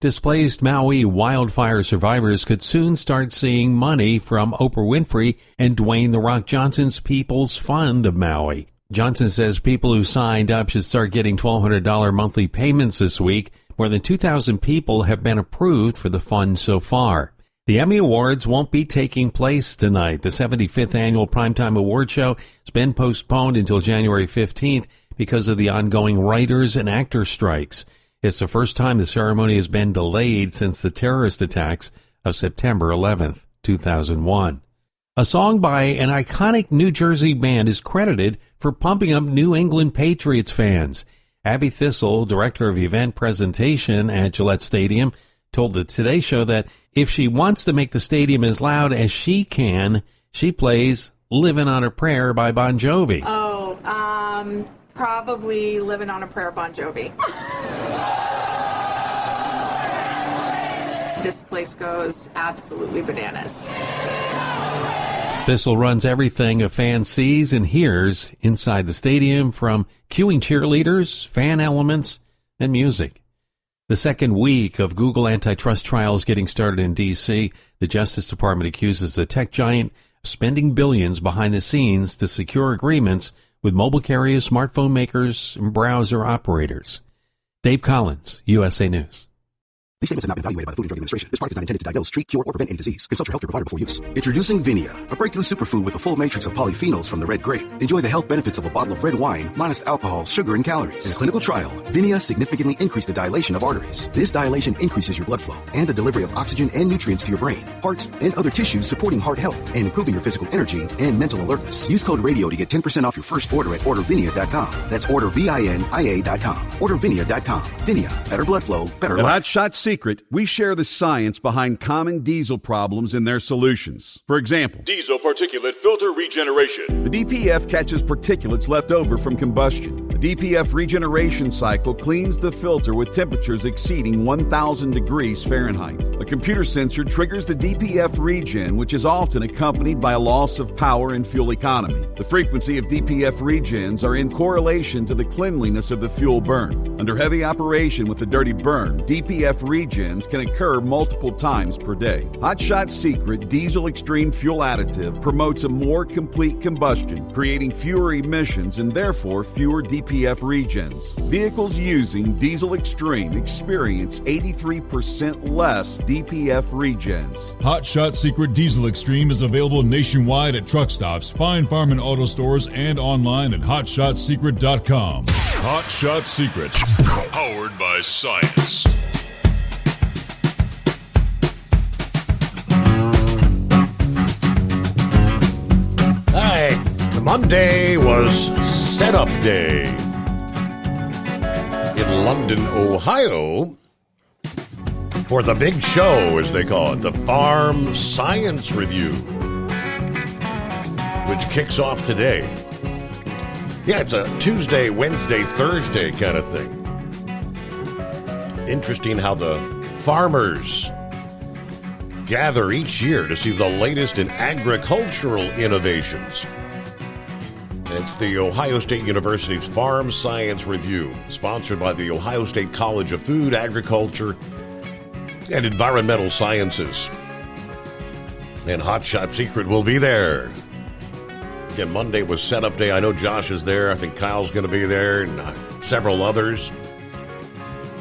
Speaker 2: Displaced Maui wildfire survivors could soon start seeing money from Oprah Winfrey and Dwayne "The Rock" Johnson's People's Fund of Maui. Johnson says people who signed up should start getting $1,200 monthly payments this week. More than 2,000 people have been approved for the fund so far. The Emmy Awards won't be taking place tonight. The 75th annual Primetime Award show has been postponed until January 15th because of the ongoing writers and actor strikes. It's the first time the ceremony has been delayed since the terrorist attacks of September 11th, 2001. A song by an iconic New Jersey band is credited for pumping up New England Patriots fans. Abby Thistle, director of event presentation at Gillette Stadium, told the Today Show that if she wants to make the stadium as loud as she can, she plays Livin' on a Prayer by Bon Jovi.
Speaker 20: Probably Living on a Prayer, Bon Jovi. This place goes absolutely bananas.
Speaker 2: Thistle runs everything a fan sees and hears inside the stadium, from cueing cheerleaders, fan elements, and music. The second week of Google antitrust trials getting started in D.C., the Justice Department accuses the tech giant of spending billions behind the scenes to secure agreements with mobile carriers, smartphone makers, and browser operators. Dave Collins, USA News.
Speaker 13: These statements have not been evaluated by the Food and Drug Administration. This product is not intended to diagnose, treat, cure, or prevent any disease. Consult your healthcare provider before use. Introducing Vinia, a breakthrough superfood with a full matrix of polyphenols from the red grape. Enjoy the health benefits of a bottle of red wine, minus alcohol, sugar, and calories. In a clinical trial, Vinia significantly increased the dilation of arteries. This dilation increases your blood flow and the delivery of oxygen and nutrients to your brain, hearts, and other tissues, supporting heart health and improving your physical energy and mental alertness. Use code RADIO to get 10% off your first order at ordervinia.com. That's ordervinia.com. Ordervinia.com. Vinia, better blood flow, better life.
Speaker 11: At Hot Shot Secret, we share the science behind common diesel problems and their solutions. For example,
Speaker 12: Diesel particulate filter regeneration.
Speaker 11: the DPF catches particulates left over from combustion. The DPF regeneration cycle cleans the filter with temperatures exceeding 1,000 degrees Fahrenheit. A computer sensor triggers the DPF regen, which is often accompanied by a loss of power and fuel economy. The frequency of DPF regens are in correlation to the cleanliness of the fuel burn. Under heavy operation with the dirty burn, DPF regens can occur multiple times per day. Hot Shot Secret Diesel Extreme Fuel Additive promotes a more complete combustion, creating fewer emissions and therefore fewer DPF regens. Vehicles using Diesel Extreme experience 83% less DPF regens.
Speaker 12: Hot Shot Secret Diesel Extreme is available nationwide at truck stops, Fine Farm and auto stores, and online at hotshotsecret.com. Hot Shot Secret, powered by science.
Speaker 14: Hey, Monday was setup day in London, Ohio, for the big show, as they call it, the Farm Science Review, which kicks off today. Yeah, it's a Tuesday, Wednesday, Thursday kind of thing. Interesting how the farmers gather each year to see the latest in agricultural innovations. It's the Ohio State University's Farm Science Review, sponsored by the Ohio State College of Food, Agriculture, and Environmental Sciences. And Hot Shot Secret will be there. Again, Monday was setup day. I know Josh is there. I think Kyle's going to be there, and several others.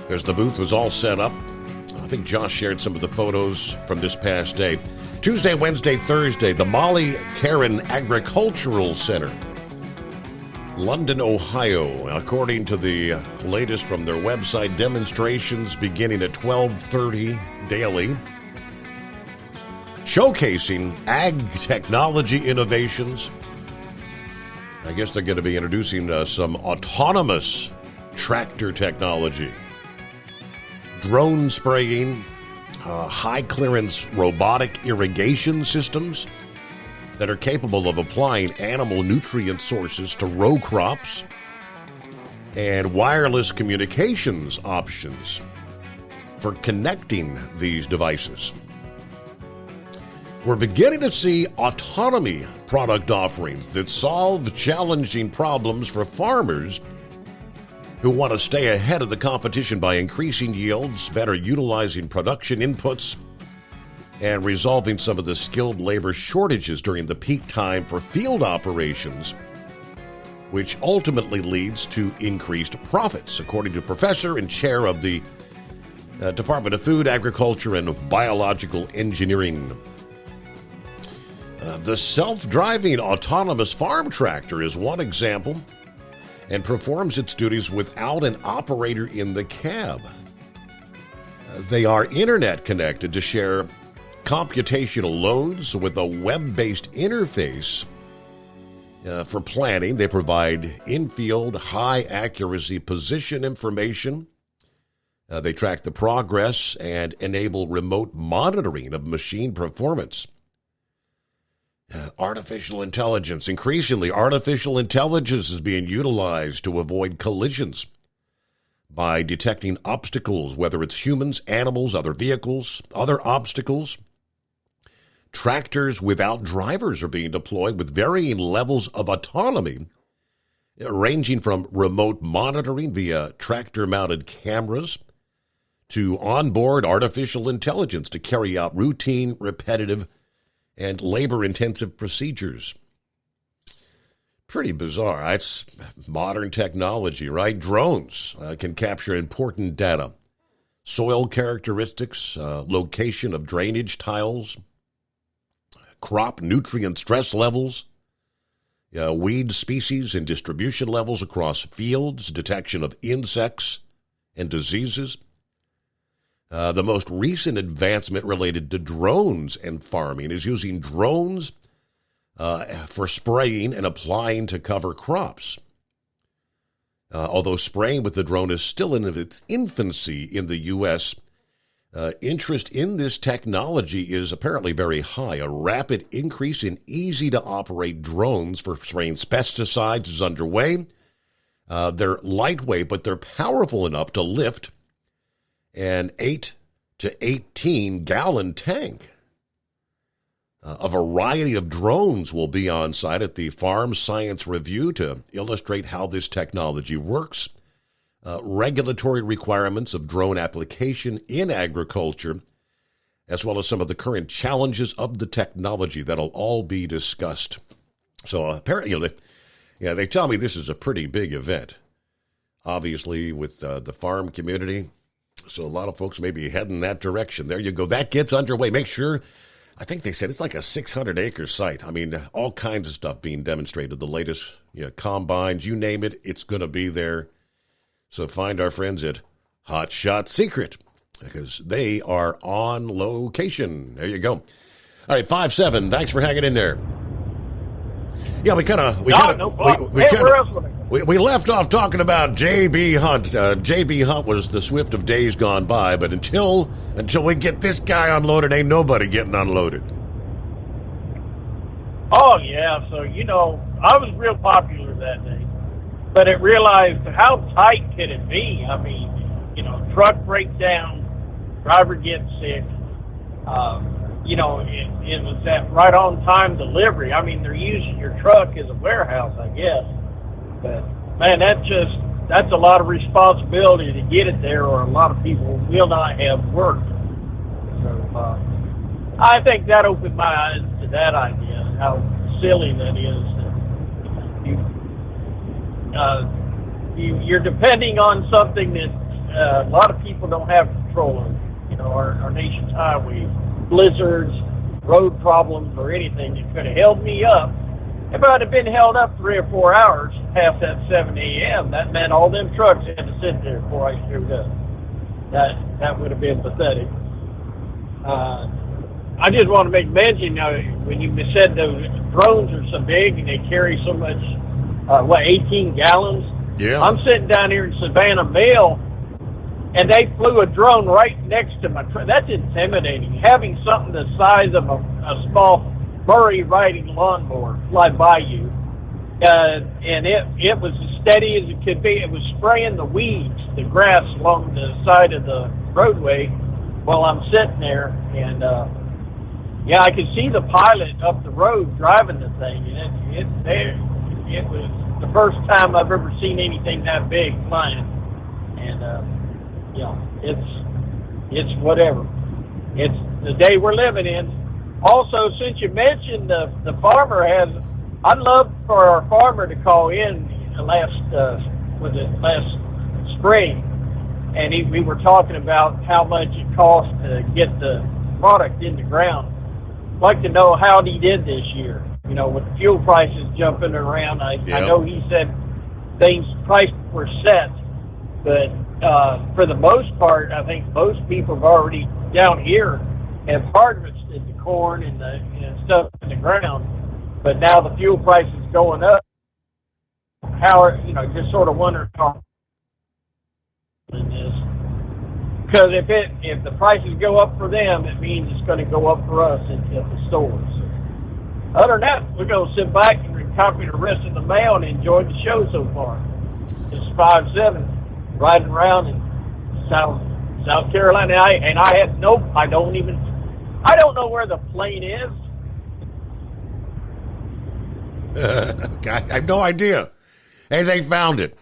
Speaker 14: Because the booth was all set up. I think Josh shared some of the photos from this past day. Tuesday, Wednesday, Thursday, the Molly Caron Agricultural Center, London, Ohio. According to the latest from their website, demonstrations beginning at 12:30 daily, showcasing ag technology innovations. I guess they're going to be introducing some autonomous tractor technology, drone spraying, high-clearance robotic irrigation systems that are capable of applying animal nutrient sources to row crops, and wireless communications options for connecting these devices. We're beginning to see autonomy product offerings that solve challenging problems for farmers who want to stay ahead of the competition by increasing yields, better utilizing production inputs, and resolving some of the skilled labor shortages during the peak time for field operations, which ultimately leads to increased profits, according to professor and chair of the Department of Food, Agriculture, and Biological Engineering. The self-driving autonomous farm tractor is one example and performs its duties without an operator in the cab. They are internet connected to share computational loads with a web-based interface. For planning, they provide in-field high-accuracy position information. They track the progress and enable remote monitoring of machine performance. Artificial intelligence. Increasingly, artificial intelligence is being utilized to avoid collisions by detecting obstacles, whether it's humans, animals, other vehicles, other obstacles. Tractors without drivers are being deployed with varying levels of autonomy, ranging from remote monitoring via tractor-mounted cameras to onboard artificial intelligence to carry out routine, repetitive, and labor-intensive procedures. Pretty bizarre. It's modern technology, right? Drones can capture important data. Soil characteristics, location of drainage tiles, crop nutrient stress levels, weed species and distribution levels across fields, detection of insects and diseases. The most recent advancement related to drones and farming is using drones for spraying and applying to cover crops. Although spraying with the drone is still in its infancy in the U.S., interest in this technology is apparently very high. A rapid increase in easy-to-operate drones for spraying pesticides is underway. They're lightweight, but they're powerful enough to lift an 8 to 18-gallon tank. A variety of drones will be on site at the Farm Science Review to illustrate how this technology works, regulatory requirements of drone application in agriculture, as well as some of the current challenges of the technology. That'll all be discussed. So apparently, they tell me this is a pretty big event, obviously, with the farm community. So a lot of folks may be heading that direction. There you go. That gets underway. Make sure, I think they said it's like a 600-acre site. I mean, all kinds of stuff being demonstrated. The latest combines, you name it, it's going to be there. So find our friends at Hot Shot Secret because they are on location. There you go. All right, 5-7. Thanks for hanging in there. Yeah, we left off talking about J.B. Hunt. J.B. Hunt was the Swift of days gone by, but until we get this guy unloaded, ain't nobody getting unloaded.
Speaker 4: Oh, yeah. So, I was real popular that day. But it realized how tight could it be? I mean, truck breaks down, driver gets sick. you know, it was that right on time delivery. I mean, they're using your truck as a warehouse, I guess. But man, that's a lot of responsibility to get it there, or a lot of people will not have work. So I think that opened my eyes to that idea, how silly that is. You're depending on something that a lot of people don't have control of. You know, our nation's highways, blizzards, road problems, or anything that could have held me up. If I'd have been held up 3 or 4 hours past that 7 a.m., that meant all them trucks had to sit there before I showed up. That would have been pathetic. I just want to make mention, when you said those drones are so big and they carry so much, 18 gallons?
Speaker 14: Yeah.
Speaker 4: I'm sitting down here in Savannah Mill, and they flew a drone right next to my truck. That's intimidating. Having something the size of a small Murray riding lawnmower fly by you. And it was as steady as it could be. It was spraying the weeds, the grass along the side of the roadway while I'm sitting there. And, I could see the pilot up the road driving the thing. And it was the first time I've ever seen anything that big flying. And, it's whatever. It's the day we're living in. Also, since you mentioned the farmer I'd love for our farmer to call in last spring, and we were talking about how much it cost to get the product in the ground. I'd like to know how he did this year. You know, with the fuel prices jumping around, I know he said prices were set, but for the most part, I think most people have already down here have harvested the corn and the stuff in the ground. But now the fuel price is going up. Just sort of wonder how in this. Because if the prices go up for them, it means it's going to go up for us at the stores. Other than that, we're going to sit back and copy the rest of the mail and enjoy the show so far. It's 5-7, riding around in South Carolina, I don't know where the plane is.
Speaker 14: I have no idea. Hey, they found it.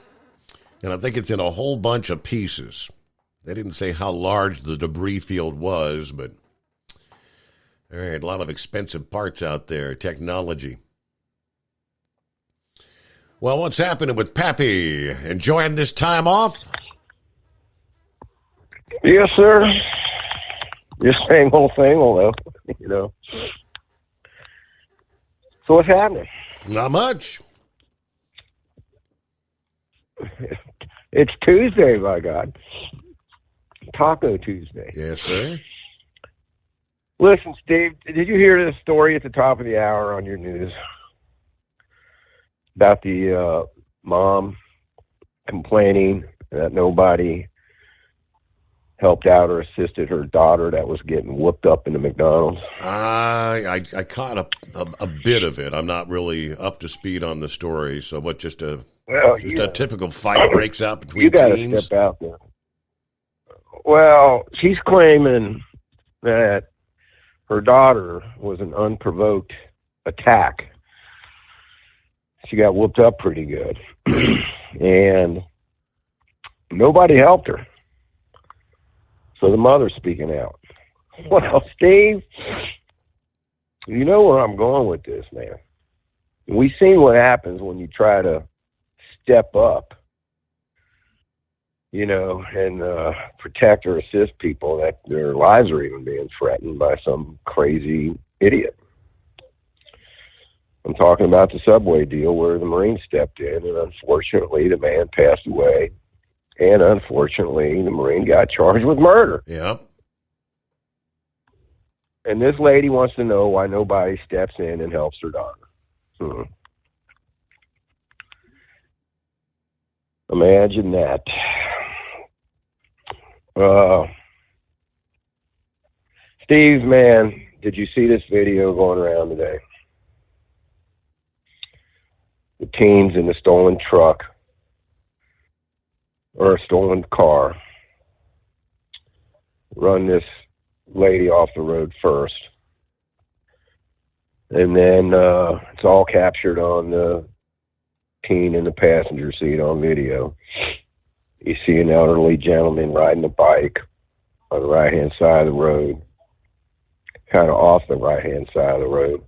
Speaker 14: And I think it's in a whole bunch of pieces. They didn't say how large the debris field was, but all right, a lot of expensive parts out there, technology. Well, what's happening with Pappy? Enjoying this time off?
Speaker 7: Yes, sir. Just same old thing, although, So what's happening?
Speaker 14: Not much.
Speaker 7: It's Tuesday, by God. Taco Tuesday.
Speaker 14: Yes, sir.
Speaker 7: Listen, Steve, did you hear this story at the top of the hour on your news about the mom complaining that nobody helped out or assisted her daughter that was getting whooped up in the McDonald's?
Speaker 14: I caught a bit of it. I'm not really up to speed on the story. So what? Just a typical fight breaks out between teams.
Speaker 7: You got to step out there. Well, she's claiming that her daughter was an unprovoked attack. She got whooped up pretty good, and nobody helped her. So the mother's speaking out. Well, Steve, you know where I'm going with this, man. We've seen what happens when you try to step up, and protect or assist people that their lives are even being threatened by some crazy idiot. I'm talking about the subway deal where the Marine stepped in, and unfortunately the man passed away. And unfortunately, the Marine got charged with murder.
Speaker 14: Yep.
Speaker 7: And this lady wants to know why nobody steps in and helps her daughter. Imagine that. Steve, man, did you see this video going around today? The teens in the stolen truck. Or a stolen car, run this lady off the road first, And then it's all captured on the teen in the passenger seat on video. You see an elderly gentleman riding a bike on the right-hand side of the road, kind of off the right-hand side of the road.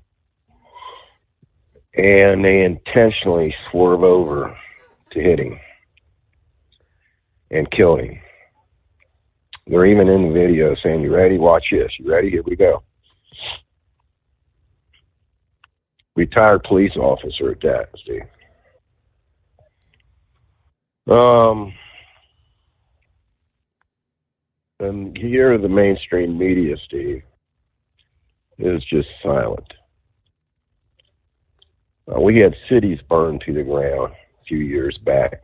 Speaker 7: And they intentionally swerve over to hit him and kill him. They're even in the video saying, "You ready? Watch this. You ready? Here we go." Retired police officer at that, Steve. And here the mainstream media, Steve, is just silent. We had cities burned to the ground a few years back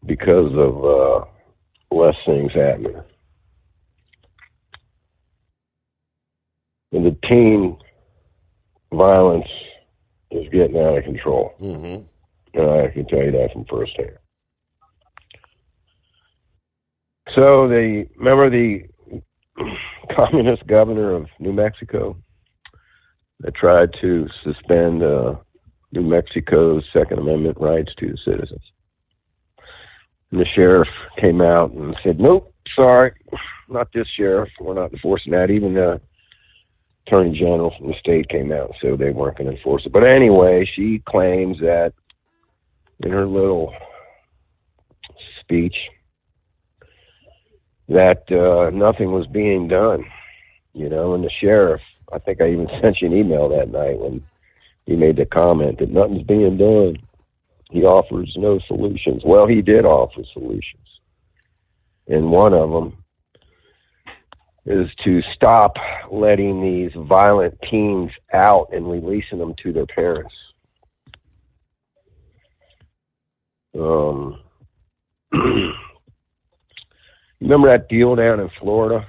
Speaker 7: because of less things happening. And the teen violence is getting out of control.
Speaker 14: Mm-hmm.
Speaker 7: And I can tell you that from firsthand. So remember the communist governor of New Mexico that tried to suspend New Mexico's Second Amendment rights to the citizens? And the sheriff came out and said, "Nope, sorry, not this sheriff. We're not enforcing that." Even the attorney general from the state came out and said they weren't going to enforce it. But anyway, she claims that in her little speech that nothing was being done, and the sheriff, I think I even sent you an email that night when he made the comment that nothing's being done. He offers no solutions. Well, he did offer solutions. And one of them is to stop letting these violent teens out and releasing them to their parents. Remember that deal down in Florida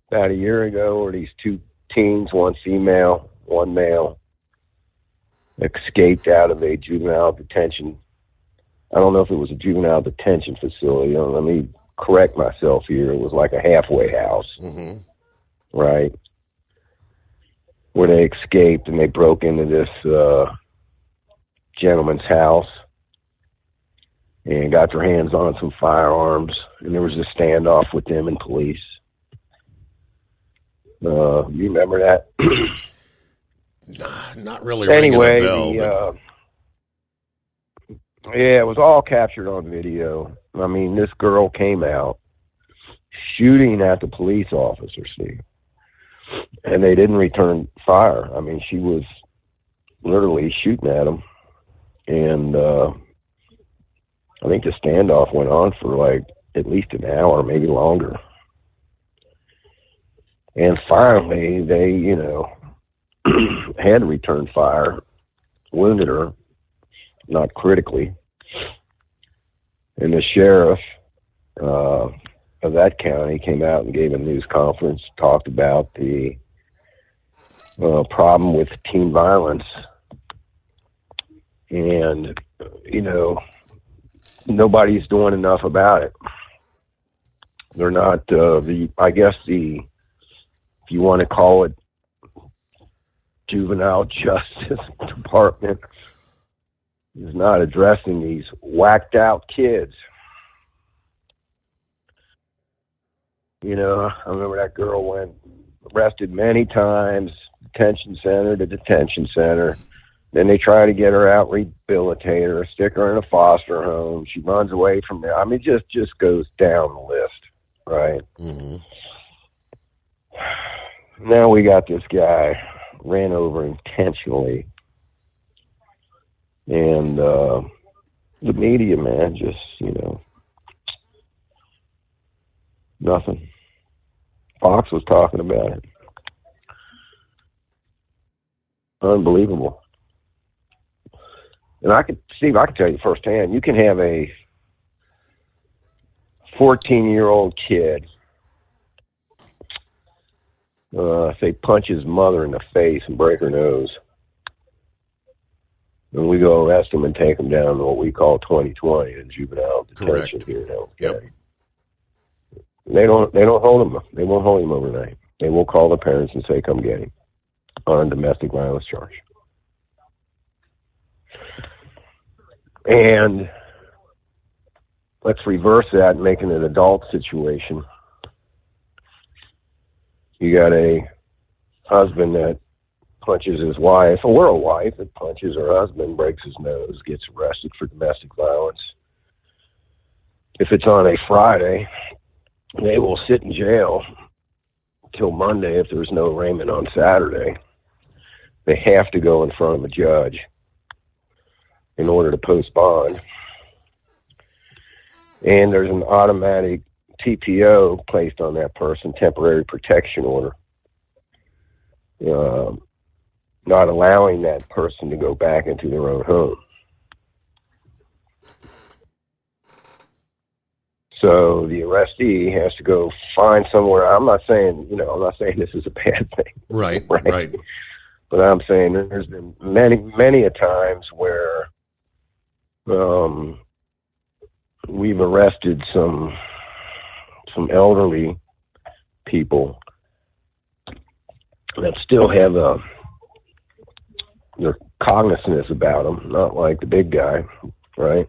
Speaker 7: about a year ago where these two teens, one female, one male, escaped out of a juvenile detention. I don't know if it was a juvenile detention facility. Let me correct myself here. It was like a halfway house, right? Where they escaped and they broke into this gentleman's house and got their hands on some firearms, and there was a standoff with them and police. You remember that?
Speaker 14: Not really.
Speaker 7: Anyway,
Speaker 14: ringing a bell,
Speaker 7: yeah, it was all captured on video. I mean, this girl came out shooting at the police officer, Steve, and they didn't return fire. I mean, she was literally shooting at them, and I think the standoff went on for like at least an hour, maybe longer. And finally, they, had to return fire, wounded her, not critically. And the sheriff of that county came out and gave a news conference, talked about the problem with teen violence. And, nobody's doing enough about it. They're not, if you want to call it juvenile justice department, is not addressing these whacked out kids. I remember that girl went arrested many times, detention center to detention center. Then they try to get her out, rehabilitate her, stick her in a foster home. She runs away from there. I mean, just goes down the list, right?
Speaker 14: Mm-hmm.
Speaker 7: Now we got this guy ran over intentionally. And the media, man, just, nothing. Fox was talking about it. Unbelievable. And Steve, I can tell you firsthand, you can have a 14-year-old kid, say, punch his mother in the face and break her nose. And we go arrest him and take him down to what we call 2020 in juvenile detention here in Elk County. They don't hold him. They won't hold him overnight. they will call the parents and say, come get him on a domestic violence charge. And let's reverse that and make it an adult situation. You got a husband that punches his wife, or a wife that punches her husband, breaks his nose, gets arrested for domestic violence. If it's on a Friday, they will sit in jail till Monday if there's no arraignment on Saturday. They have to go in front of a judge in order to post bond. And there's an automatic TPO placed on that person, temporary protection order, not allowing that person to go back into their own home. So the arrestee has to go find somewhere. I'm not saying this is a bad thing.
Speaker 14: Right.
Speaker 7: But I'm saying there's been many a times where we've arrested some elderly people that still have their cognizance about them, not like the big guy, right?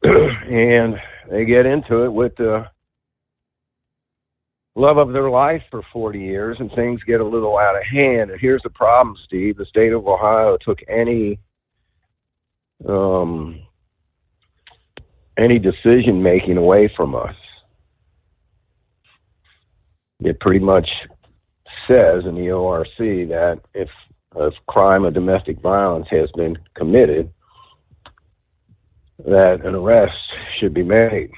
Speaker 7: And they get into it with the love of their life for 40 years, and things get a little out of hand. And here's the problem, Steve. The state of Ohio took any decision-making away from us. It pretty much says in the ORC that if a crime of domestic violence has been committed, that an arrest should be made.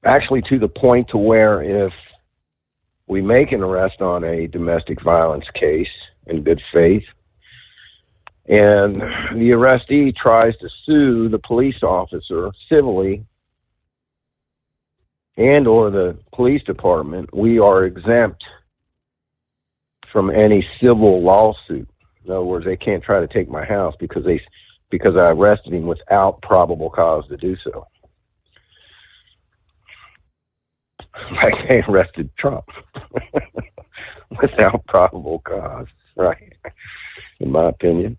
Speaker 7: Actually, to the point to where if we make an arrest on a domestic violence case in good faith, and the arrestee tries to sue the police officer civilly and or the police department, we are exempt from any civil lawsuit. In other words, they can't try to take my house because I arrested him without probable cause to do so. Like they arrested Trump without probable cause, right? In my opinion.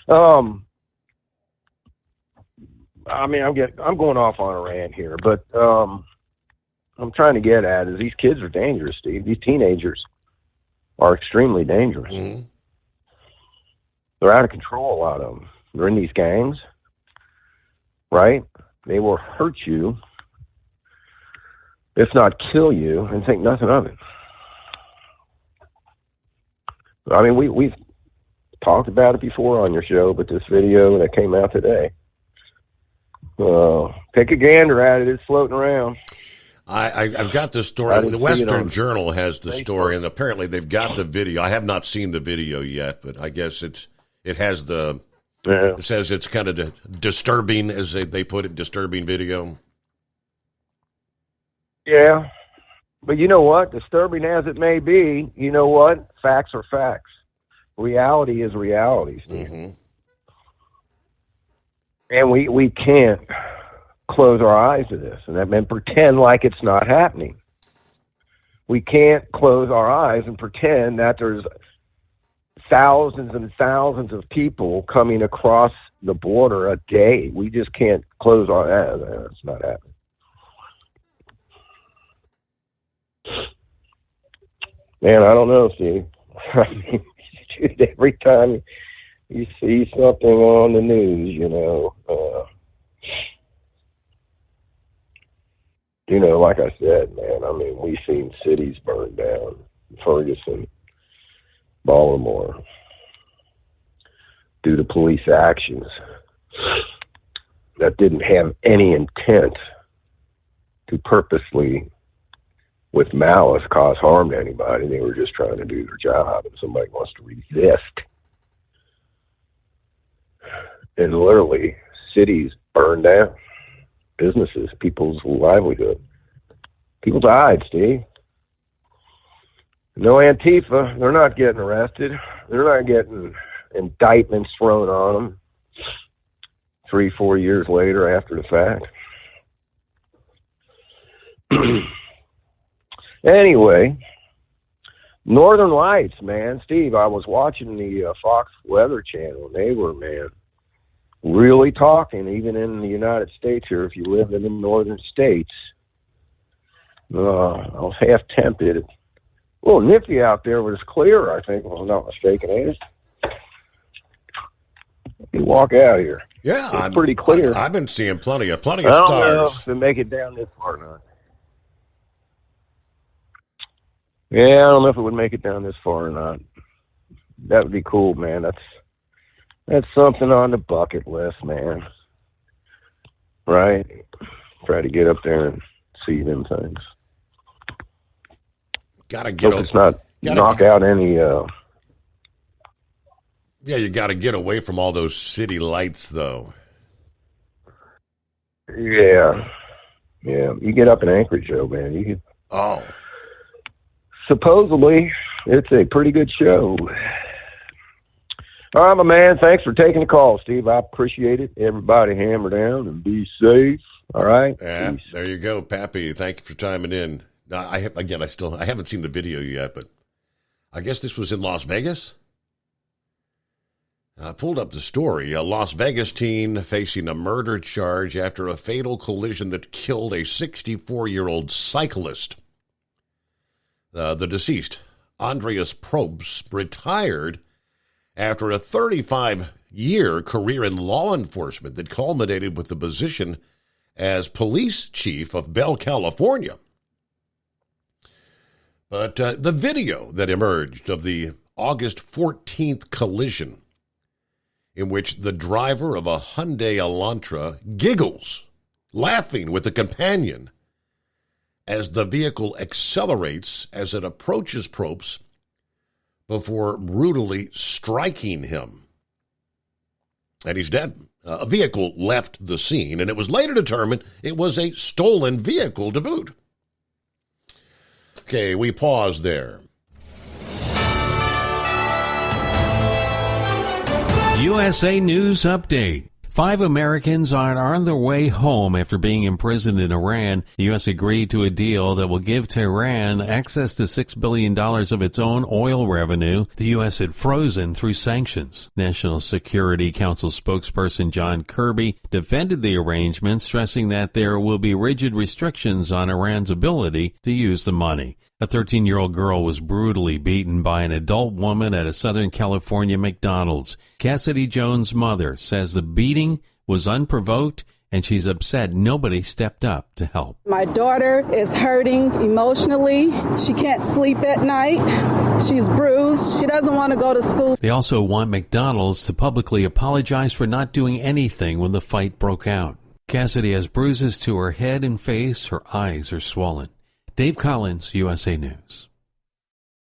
Speaker 7: I mean, I'm going off on a rant here, but I'm trying to get at is these kids are dangerous, Steve. These teenagers are extremely dangerous. Mm-hmm. They're out of control, a lot of them. They're in these gangs, right? They will hurt you, if not kill you, and think nothing of it. I mean, we've talked about it before on your show, but this video that came out today, take a gander at it. It's floating around.
Speaker 14: I've got the story. The Western Journal has the story, and apparently they've got the video. I have not seen the video yet, but I guess it has the. Yeah. It says it's kind of disturbing, as they put it, disturbing video.
Speaker 7: Yeah, but you know what? Disturbing as it may be, you know what? Facts are facts. Reality is reality, Steve. Mm-hmm. And we can't close our eyes to this and pretend like it's not happening. We can't close our eyes and pretend that there's thousands and thousands of people coming across the border a day. We just can't close our eyes. It's not happening. Man, I don't know, Steve. I mean, every time you see something on the news, like I said, man, I mean, we've seen cities burned down. Ferguson, Baltimore, due to police actions that didn't have any intent to purposely, with malice, cause harm to anybody. They were just trying to do their job, and somebody wants to resist. And literally, cities burned down. Businesses, people's livelihood. People died, Steve. No Antifa. They're not getting arrested. They're not getting indictments thrown on them 3-4 years later after the fact. Anyway, Northern Lights, man. Steve, I was watching the Fox Weather Channel, and they were, man, really talking, even in the United States here, if you live in the northern states. I was half tempted. A little nifty out there, but it's clear, I think, if I'm not mistaken, ain't it? You walk out here.
Speaker 14: Yeah,
Speaker 7: it's pretty clear.
Speaker 14: I've been seeing plenty of
Speaker 7: I don't know
Speaker 14: stars.
Speaker 7: if they make it down this far or not. Yeah, I don't know if it would make it down this far or not. That would be cool, man. That's something on the bucket list, man. Right? Try to get up there and see them things.
Speaker 14: Gotta get
Speaker 7: Hope it's not knock out any.
Speaker 14: Yeah, you got to get away from all those city lights, though.
Speaker 7: Yeah. You get up in Anchorage, though, man. You can.
Speaker 14: Oh.
Speaker 7: Supposedly, it's a pretty good show. All right, my man. Thanks for taking the call, Steve. I appreciate it. Everybody hammer down and be safe. All right.
Speaker 14: Yeah,
Speaker 7: Peace.
Speaker 14: there you go, Pappy. Thank you for chiming in. Now, I haven't seen the video yet, but I guess this was in Las Vegas. I pulled up the story. A Las Vegas teen facing a murder charge after a fatal collision that killed a 64-year-old cyclist. The deceased, Andreas Probst, retired after a 35-year career in law enforcement that culminated with the position as police chief of Bell, California. But the video that emerged of the August 14th collision, in which the driver of a Hyundai Elantra giggles, laughing with a companion, as the vehicle accelerates as it approaches Probst before brutally striking him. And he's dead. A vehicle left the scene, and it was later determined it was a stolen vehicle to boot. Okay, we pause there.
Speaker 2: USA News Update. 5 Americans are on their way home after being imprisoned in Iran. The U.S. agreed to a deal that will give Tehran access to $6 billion of its own oil revenue the U.S. had frozen through sanctions. National Security Council spokesperson John Kirby defended the arrangement, stressing that there will be rigid restrictions on Iran's ability to use the money. A 13-year-old girl was brutally beaten by an adult woman at a Southern California McDonald's. Cassidy Jones' mother says the beating was unprovoked, and she's upset nobody stepped up to help.
Speaker 25: My daughter is hurting emotionally. She can't sleep at night. She's bruised. She doesn't want to go to school.
Speaker 2: They also want McDonald's to publicly apologize for not doing anything when the fight broke out. Cassidy has bruises to her head and face. Her eyes are swollen. Dave Collins, USA News.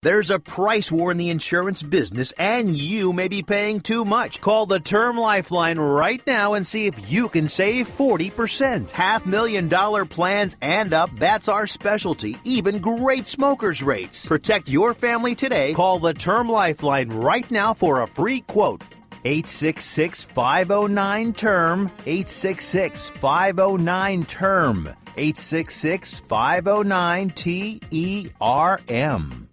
Speaker 26: There's a price war in the insurance business, and you may be paying too much. Call the Term Lifeline right now and see if you can save 40%. $500,000 plans and up, that's our specialty. Even great smokers' rates. Protect your family today. Call the Term Lifeline right now for a free quote. 866-509-TERM. 866-509-TERM. 866-509-TERM.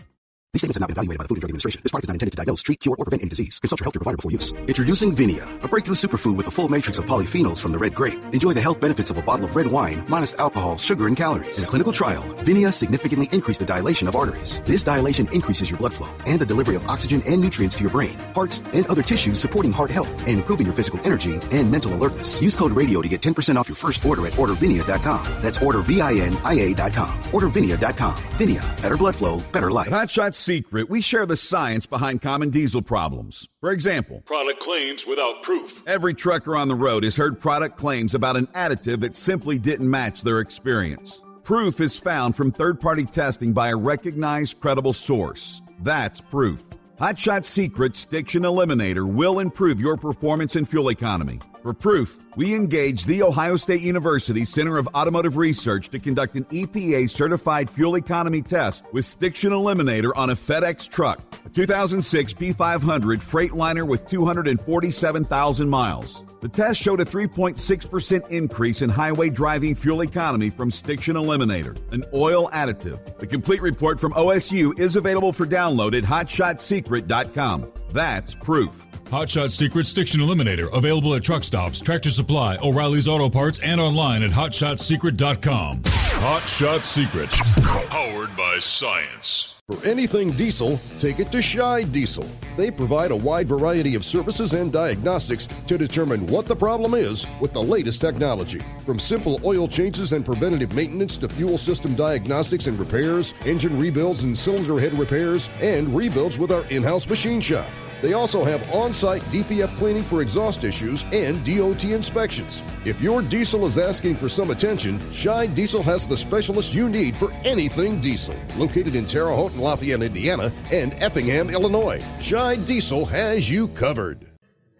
Speaker 13: These statements have not been evaluated by the Food and Drug Administration. This product is not intended to diagnose, treat, cure, or prevent any disease. Consult your healthcare provider before use. Introducing Vinia, a breakthrough superfood with a full matrix of polyphenols from the red grape. Enjoy the health benefits of a bottle of red wine, minus alcohol, sugar, and calories. In a clinical trial, Vinia significantly increased the dilation of arteries. This dilation increases your blood flow and the delivery of oxygen and nutrients to your brain, hearts, and other tissues, supporting heart health and improving your physical energy and mental alertness. Use code RADIO to get 10% off your first order at ordervinia.com. That's ordervinia.com. Ordervinia.com. Vinia, better blood flow, better life.
Speaker 11: At Hot Shot Secret, we share the science behind common diesel problems. For example,
Speaker 16: product claims without proof.
Speaker 11: Every trucker on the road has heard product claims about an additive that simply didn't match their experience. Proof is found from third-party testing by a recognized, credible source. That's proof. Hot Shot Secret's Stiction Eliminator will improve your performance and fuel economy. For proof, we engaged The Ohio State University Center of Automotive Research to conduct an EPA-certified fuel economy test with Stiction Eliminator on a FedEx truck, a 2006 P500 Freightliner with 247,000 miles. The test showed a 3.6% increase in highway driving fuel economy from Stiction Eliminator, an oil additive. The complete report from OSU is available for download at HotShotSecret.com. That's proof.
Speaker 12: Hot Shot Secret Stiction Eliminator, available at truck stops, Tractor Supply, O'Reilly's Auto Parts, and online at HotShotSecret.com. Hot Shot Secret, powered by science.
Speaker 8: For anything diesel, take it to Scheid Diesel. They provide a wide variety of services and diagnostics to determine what the problem is with the latest technology. From simple oil changes and preventative maintenance to fuel system diagnostics and repairs, engine rebuilds and cylinder head repairs, and rebuilds with our in-house machine shop. They also have on-site DPF cleaning for exhaust issues and DOT inspections. If your diesel is asking for some attention, Scheid Diesel has the specialist you need for anything diesel. Located in Terre Haute and Lafayette, Indiana, and Effingham, Illinois, Scheid Diesel has you covered.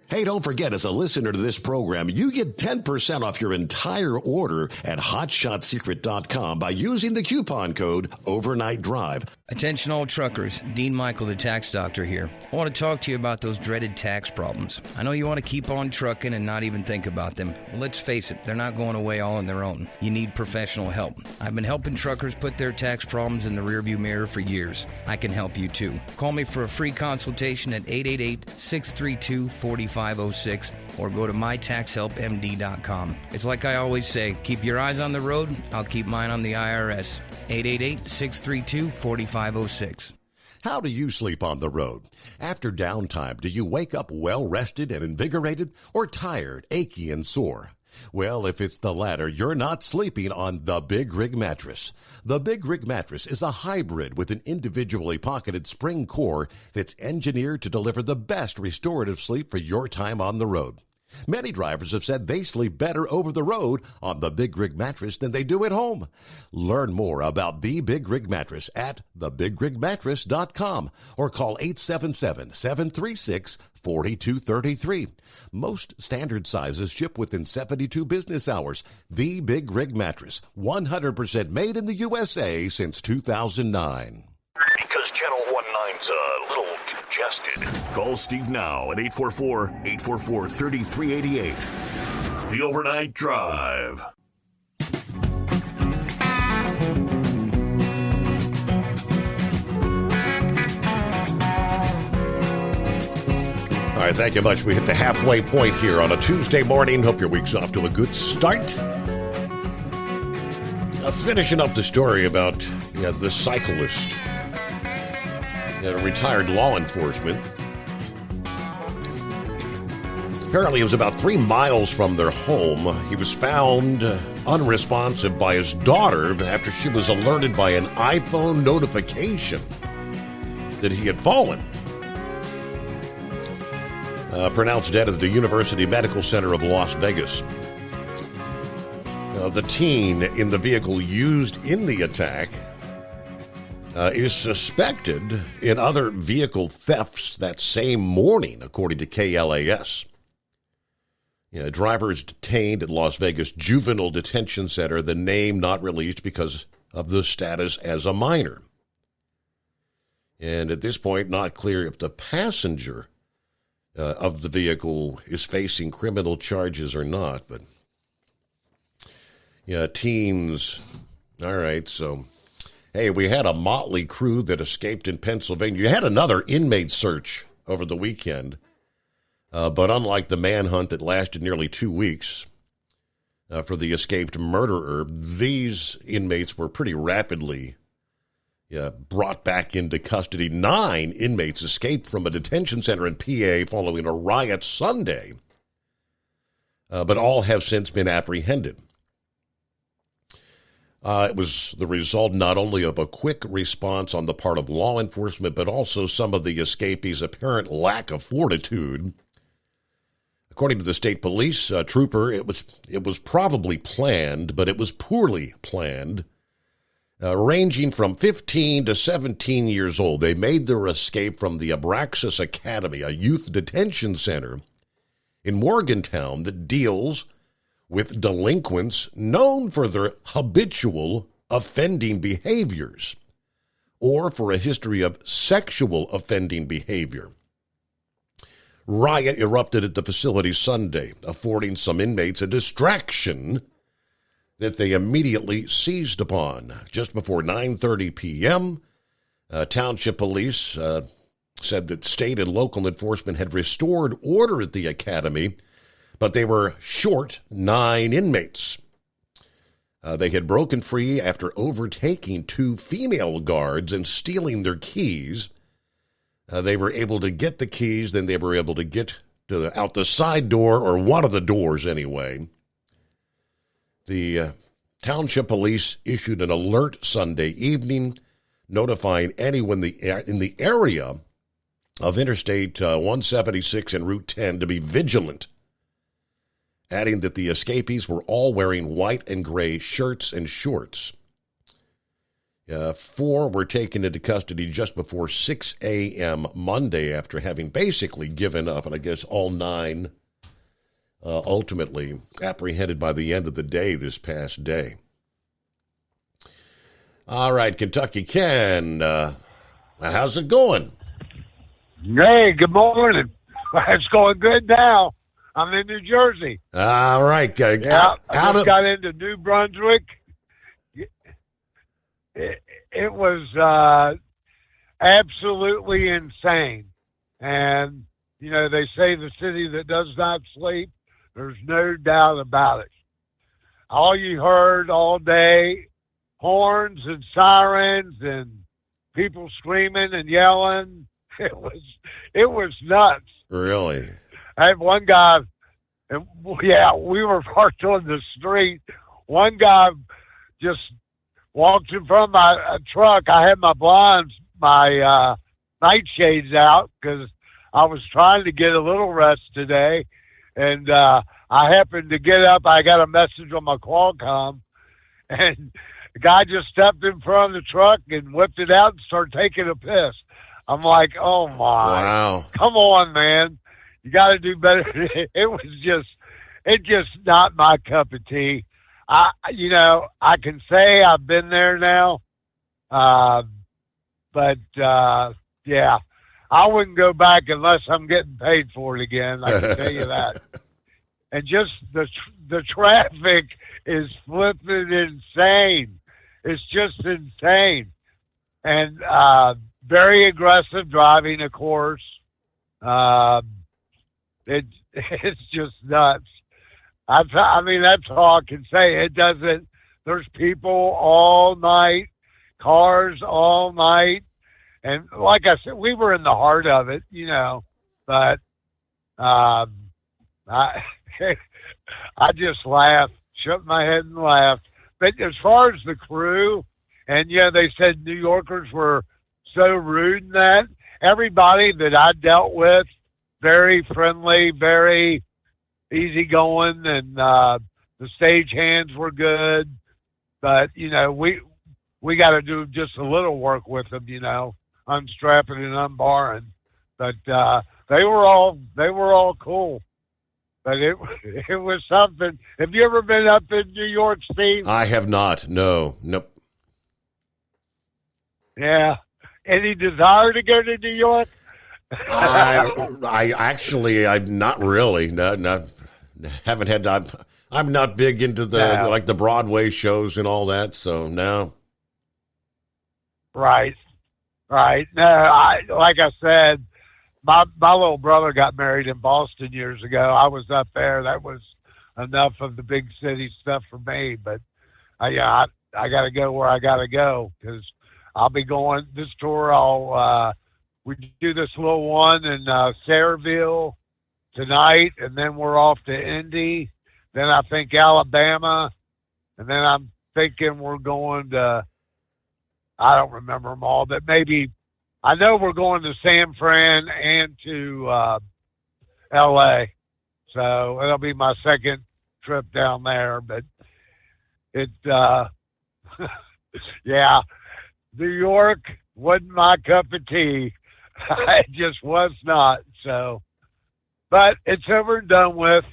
Speaker 14: Hey, don't forget, as a listener to this program, you get 10% off your entire order at HotShotSecret.com by using the coupon code Overnight Drive.
Speaker 9: Attention all truckers, Dean Michael, the tax doctor here. I want to talk to you about those dreaded tax problems. I know you want to keep on trucking and not even think about them. Well, let's face it, they're not going away all on their own. You need professional help. I've been helping truckers put their tax problems in the rearview mirror for years. I can help you too. Call me for a free consultation at 888-632-4506 or go to mytaxhelpmd.com. It's like I always say, keep your eyes on the road, I'll keep mine on the IRS. 888-632-4506.
Speaker 14: How do you sleep on the road? After downtime, do you wake up well-rested and invigorated, or tired, achy, and sore? Well, if it's the latter, you're not sleeping on the Big Rig Mattress. The Big Rig Mattress is a hybrid with an individually pocketed spring core that's engineered to deliver the best restorative sleep for your time on the road. Many drivers have said they sleep better over the road on the Big Rig Mattress than they do at home. Learn more about the Big Rig Mattress at thebigrigmattress.com or call 877-736-4233. Most standard sizes ship within 72 business hours. The Big Rig Mattress, 100% made in the USA since 2009.
Speaker 16: Because Channel 19's a little congested. Call Steve now at 844-844-3388. The Overnight Drive.
Speaker 14: All right, thank you much. We hit the halfway point here on a Tuesday morning. Hope your week's off to a good start. Finishing up the story about the cyclist, retired law enforcement. Apparently, it was about 3 miles from their home. He was found unresponsive by his daughter after she was alerted by an iPhone notification that he had fallen. Pronounced dead at the University Medical Center of Las Vegas. The teen in the vehicle used in the attack is suspected in other vehicle thefts that same morning, according to KLAS. Driver is detained at Las Vegas Juvenile Detention Center, the name not released because of the status as a minor. And at this point, not clear if the passenger of the vehicle is facing criminal charges or not. But, teens. All right, so, hey, we had a motley crew that escaped in Pennsylvania. You had another inmate search over the weekend. But unlike the manhunt that lasted nearly 2 weeks for the escaped murderer, these inmates were pretty rapidly brought back into custody. 9 inmates escaped from a detention center in PA following a riot Sunday, but all have since been apprehended. It was the result not only of a quick response on the part of law enforcement, but also some of the escapees' apparent lack of fortitude. According to the state police trooper, it was probably planned, but it was poorly planned. Ranging from 15 to 17 years old, they made their escape from the Abraxas Academy, a youth detention center in Morgantown that deals with delinquents known for their habitual offending behaviors or for a history of sexual offending behavior. Riot erupted at the facility Sunday, affording some inmates a distraction that they immediately seized upon. Just before 9:30 p.m., township police said that state and local enforcement had restored order at the academy, but they were short 9 inmates. They had broken free after overtaking 2 female guards and stealing their keys. They were able to get the keys, then they were able to get out the side door, or one of the doors anyway. The township police issued an alert Sunday evening, notifying anyone in the area of Interstate 176 and Route 10 to be vigilant, adding that the escapees were all wearing white and gray shirts and shorts. 4 were taken into custody just before 6 a.m. Monday after having basically given up, and I guess all 9 ultimately apprehended by the end of the day this past day. All right, Kentucky Ken, how's it going?
Speaker 10: Hey, good morning. It's going good now. I'm in New Jersey.
Speaker 14: All right.
Speaker 10: I just got into New Brunswick. It was absolutely insane. And, you know, they say the city that does not sleep, there's no doubt about it. All you heard all day, horns and sirens and people screaming and yelling. It was nuts.
Speaker 14: Really?
Speaker 10: I had one guy, and yeah, we were parked on the street. One guy just walked in front of my truck. I had my blinds, my nightshades out because I was trying to get a little rest today. And I happened to get up. I got a message on my Qualcomm, and the guy just stepped in front of the truck and whipped it out and started taking a piss. I'm like, oh, my.
Speaker 14: Wow.
Speaker 10: Come on, man. You got to do better. It just not my cup of tea. I can say I've been there now. But yeah, I wouldn't go back unless I'm getting paid for it again. I can tell you that. And just the traffic is flipping insane. It's just insane. And very aggressive driving, of course. It's just nuts. I mean, that's all I can say. It doesn't. There's people all night, cars all night, and like I said, we were in the heart of it, you know. But I just laughed, shook my head and laughed. But as far as the crew, and yeah, they said New Yorkers were so rude in that. Everybody that I dealt with, very friendly, very easygoing, and the stagehands were good. But, you know, we got to do just a little work with them, you know, unstrapping and unbarring. But they were all cool. But it was something. Have you ever been up in New York, Steve?
Speaker 14: I have not. No. Nope.
Speaker 10: Yeah. Any desire to go to New York?
Speaker 14: I actually, I'm not really. No, haven't had. I'm not big into like the Broadway shows and all that. So no.
Speaker 10: Right. No, like I said, my little brother got married in Boston years ago. I was up there. That was enough of the big city stuff for me. But I got to go where I got to go because I'll be going this tour. We do this little one in Sayreville tonight, and then we're off to Indy. Then I think Alabama, and then I'm thinking we're going to, I don't remember them all, but maybe, I know we're going to San Fran and to L.A., so it'll be my second trip down there, but yeah, New York wasn't my cup of tea. It just was not, so But it's over and done with.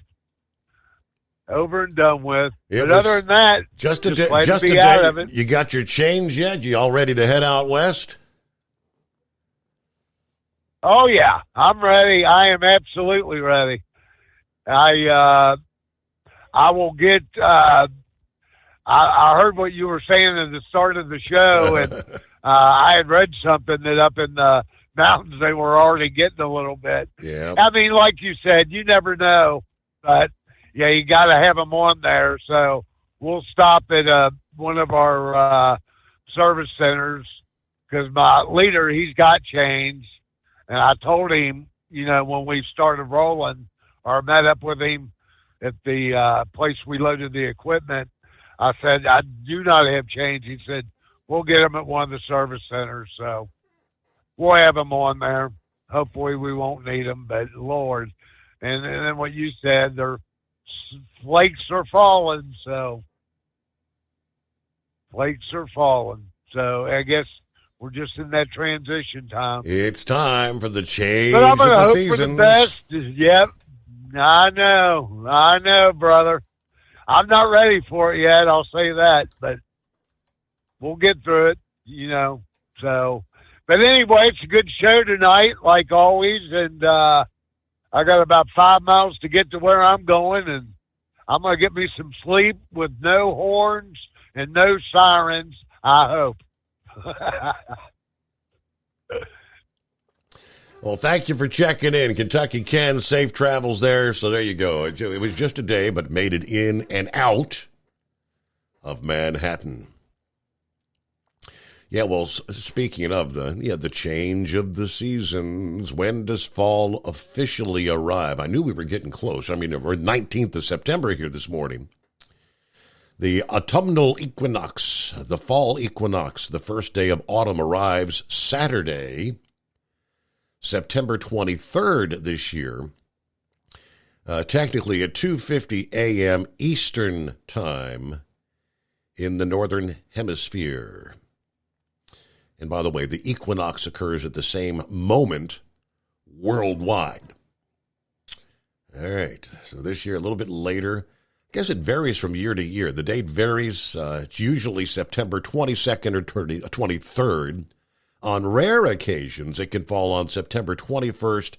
Speaker 10: Over and done with.
Speaker 14: It
Speaker 10: But
Speaker 14: was
Speaker 10: other than that,
Speaker 14: just a
Speaker 10: glad
Speaker 14: just
Speaker 10: to
Speaker 14: a
Speaker 10: be out
Speaker 14: day.
Speaker 10: of it.
Speaker 14: You got your change yet? You all ready to head out west?
Speaker 10: Oh yeah, I'm ready. I am absolutely ready. I will get. I heard what you were saying at the start of the show, and I had read something that up in the mountains they were already getting a little bit.
Speaker 14: Yeah.
Speaker 10: I mean, like you said, you never know, but yeah, you got to have them on there. So we'll stop at one of our service centers because my leader, he's got change. And I told him, you know, when we started rolling or met up with him at the place we loaded the equipment, I said, I do not have change. He said, we'll get them at one of the service centers. So we'll have them on there. Hopefully we won't need them, but Lord. And then what you said, their flakes are falling. So flakes are falling. So I guess we're just in that transition time.
Speaker 14: It's time for the change
Speaker 10: But I'm
Speaker 14: of
Speaker 10: going to
Speaker 14: the
Speaker 10: hope
Speaker 14: seasons.
Speaker 10: for the best. Yep. I know, brother. I'm not ready for it yet, I'll say that. But we'll get through it, you know. So, but anyway, it's a good show tonight, like always. And I got about 5 miles to get to where I'm going. And I'm going to get me some sleep with no horns and no sirens, I hope.
Speaker 14: Well, thank you for checking in. Kentucky Ken, safe travels there. So there you go. It was just a day, but made it in and out of Manhattan. Yeah, well, speaking of the change of the seasons, when does fall officially arrive? I knew we were getting close. I mean, we're 19th of September here this morning. The autumnal equinox, the fall equinox, the first day of autumn arrives Saturday, September 23rd this year, technically at 2:50 a.m. Eastern Time in the Northern Hemisphere. And by the way, the equinox occurs at the same moment worldwide. All right, so this year a little bit later. I guess it varies from year to year. The date varies. It's usually September 22nd or 23rd. On rare occasions, it can fall on September 21st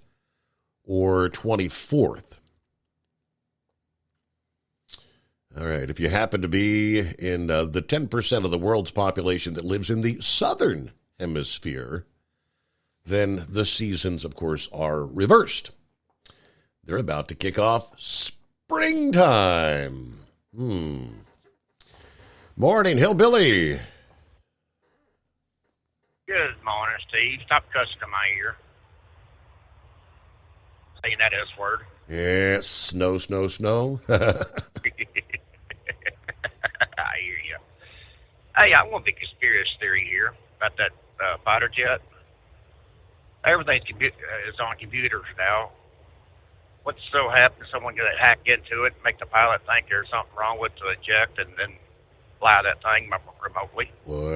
Speaker 14: or 24th. All right. If you happen to be in the 10% of the world's population that lives in the southern hemisphere, then the seasons, of course, are reversed. They're about to kick off springtime. Morning, Hillbilly.
Speaker 18: Good morning, Steve. Stop cussing in my ear. Saying that S word.
Speaker 14: Yeah, snow.
Speaker 18: I hear you. Hey, I want the conspiracy theory here about that fighter jet. Everything is on computers now. What's so happen if someone get hack into it and make the pilot think there's something wrong with to eject and then fly that thing remotely?
Speaker 14: Well,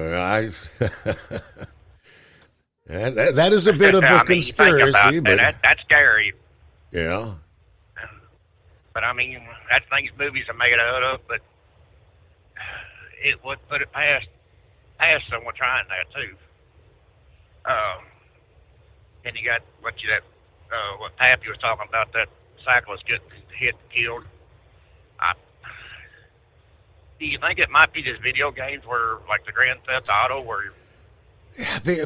Speaker 14: that is a bit of a conspiracy, but
Speaker 18: that's scary.
Speaker 14: Yeah.
Speaker 18: But I mean, that's things movies are made out of. But it would put it past someone trying that too. And you got what Pappy was talking about, that cyclist getting hit and killed. Do you think it might be just video games where, like the Grand Theft Auto, where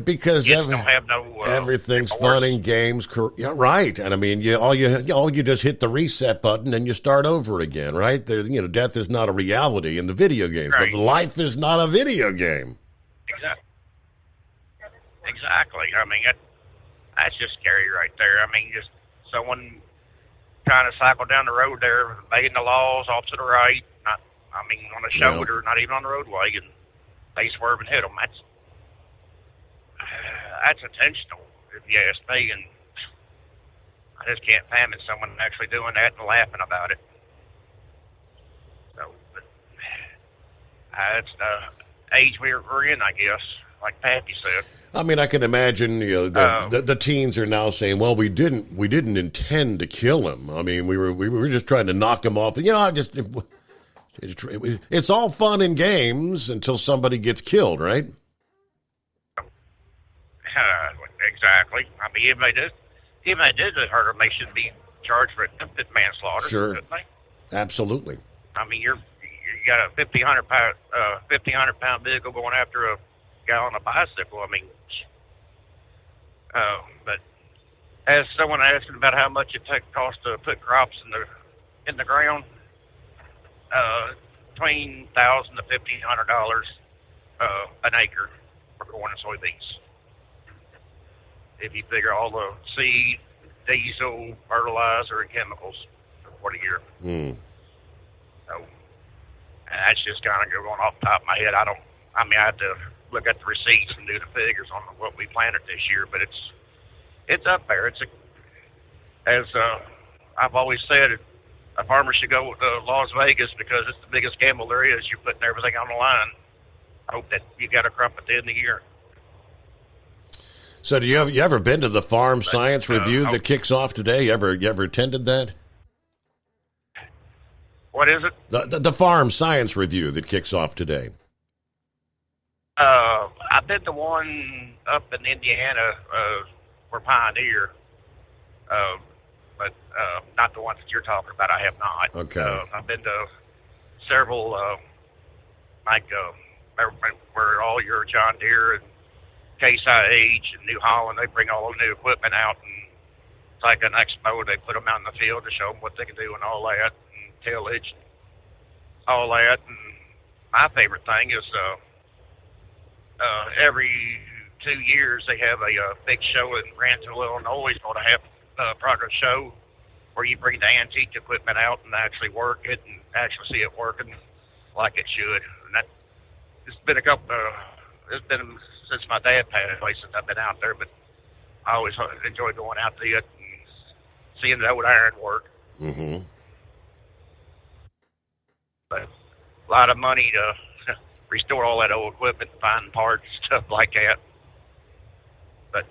Speaker 14: because
Speaker 18: don't have no
Speaker 14: everything's fun in games, yeah, right? And I mean, all you just hit the reset button and you start over again, right? Death is not a reality in the video games,
Speaker 18: right.
Speaker 14: But life is not a video game.
Speaker 18: Exactly. I mean, that's just scary right there. I mean, just someone trying to cycle down the road there, obeying the laws off to the right, not on the shoulder, not even on the roadway, and they swerve and hit them. That's intentional, if you ask me, and I just can't fathom someone actually doing that and laughing about it. So, but that's the age we're in, I guess. like Pappy said.
Speaker 14: I mean, I can imagine the teens are now saying, "Well, we didn't intend to kill him. I mean, we were just trying to knock him off. It's all fun and games until somebody gets killed, right?"
Speaker 18: Exactly. I mean, if they did hurt him, they should be charged for attempted manslaughter.
Speaker 14: Sure.
Speaker 18: Shouldn't they?
Speaker 14: Absolutely.
Speaker 18: I mean, you got a 1,500-pound vehicle going after a guy on a bicycle. I mean, but as someone asked about how much it costs to put crops in the ground, between $1,000 to $1,500 an acre for corn and soybeans. If you figure all the seed, diesel, fertilizer, and chemicals for the year. So that's just kind of going off the top of my head. I have to look at the receipts and do the figures on what we planted this year, but it's up there. As I've always said, a farmer should go to Las Vegas because it's the biggest gamble there is. You're putting everything on the line. Hope that you got a crop at the end of the year.
Speaker 14: So, you ever been to the Farm Science Review that kicks off today? You ever attended that?
Speaker 18: What is it?
Speaker 14: The Farm Science Review that kicks off today.
Speaker 18: I've been to one up in Indiana for Pioneer, but not the ones that you're talking about. I have not.
Speaker 14: Okay.
Speaker 18: I've been to several, where all your John Deere and Case IH and New Holland, they bring all the new equipment out, and it's like an expo. They put them out in the field to show them what they can do and all that, and tillage, all that. And my favorite thing is every 2 years they have a big show in Granville, Illinois, called a Half Progress Show, where you bring the antique equipment out and actually work it and actually see it working like it should. And it's been since my dad passed away since I've been out there, but I always enjoy going out to it and seeing the old iron work.
Speaker 14: Mm-hmm.
Speaker 18: But a lot of money to restore all that old equipment, find parts, stuff like that. But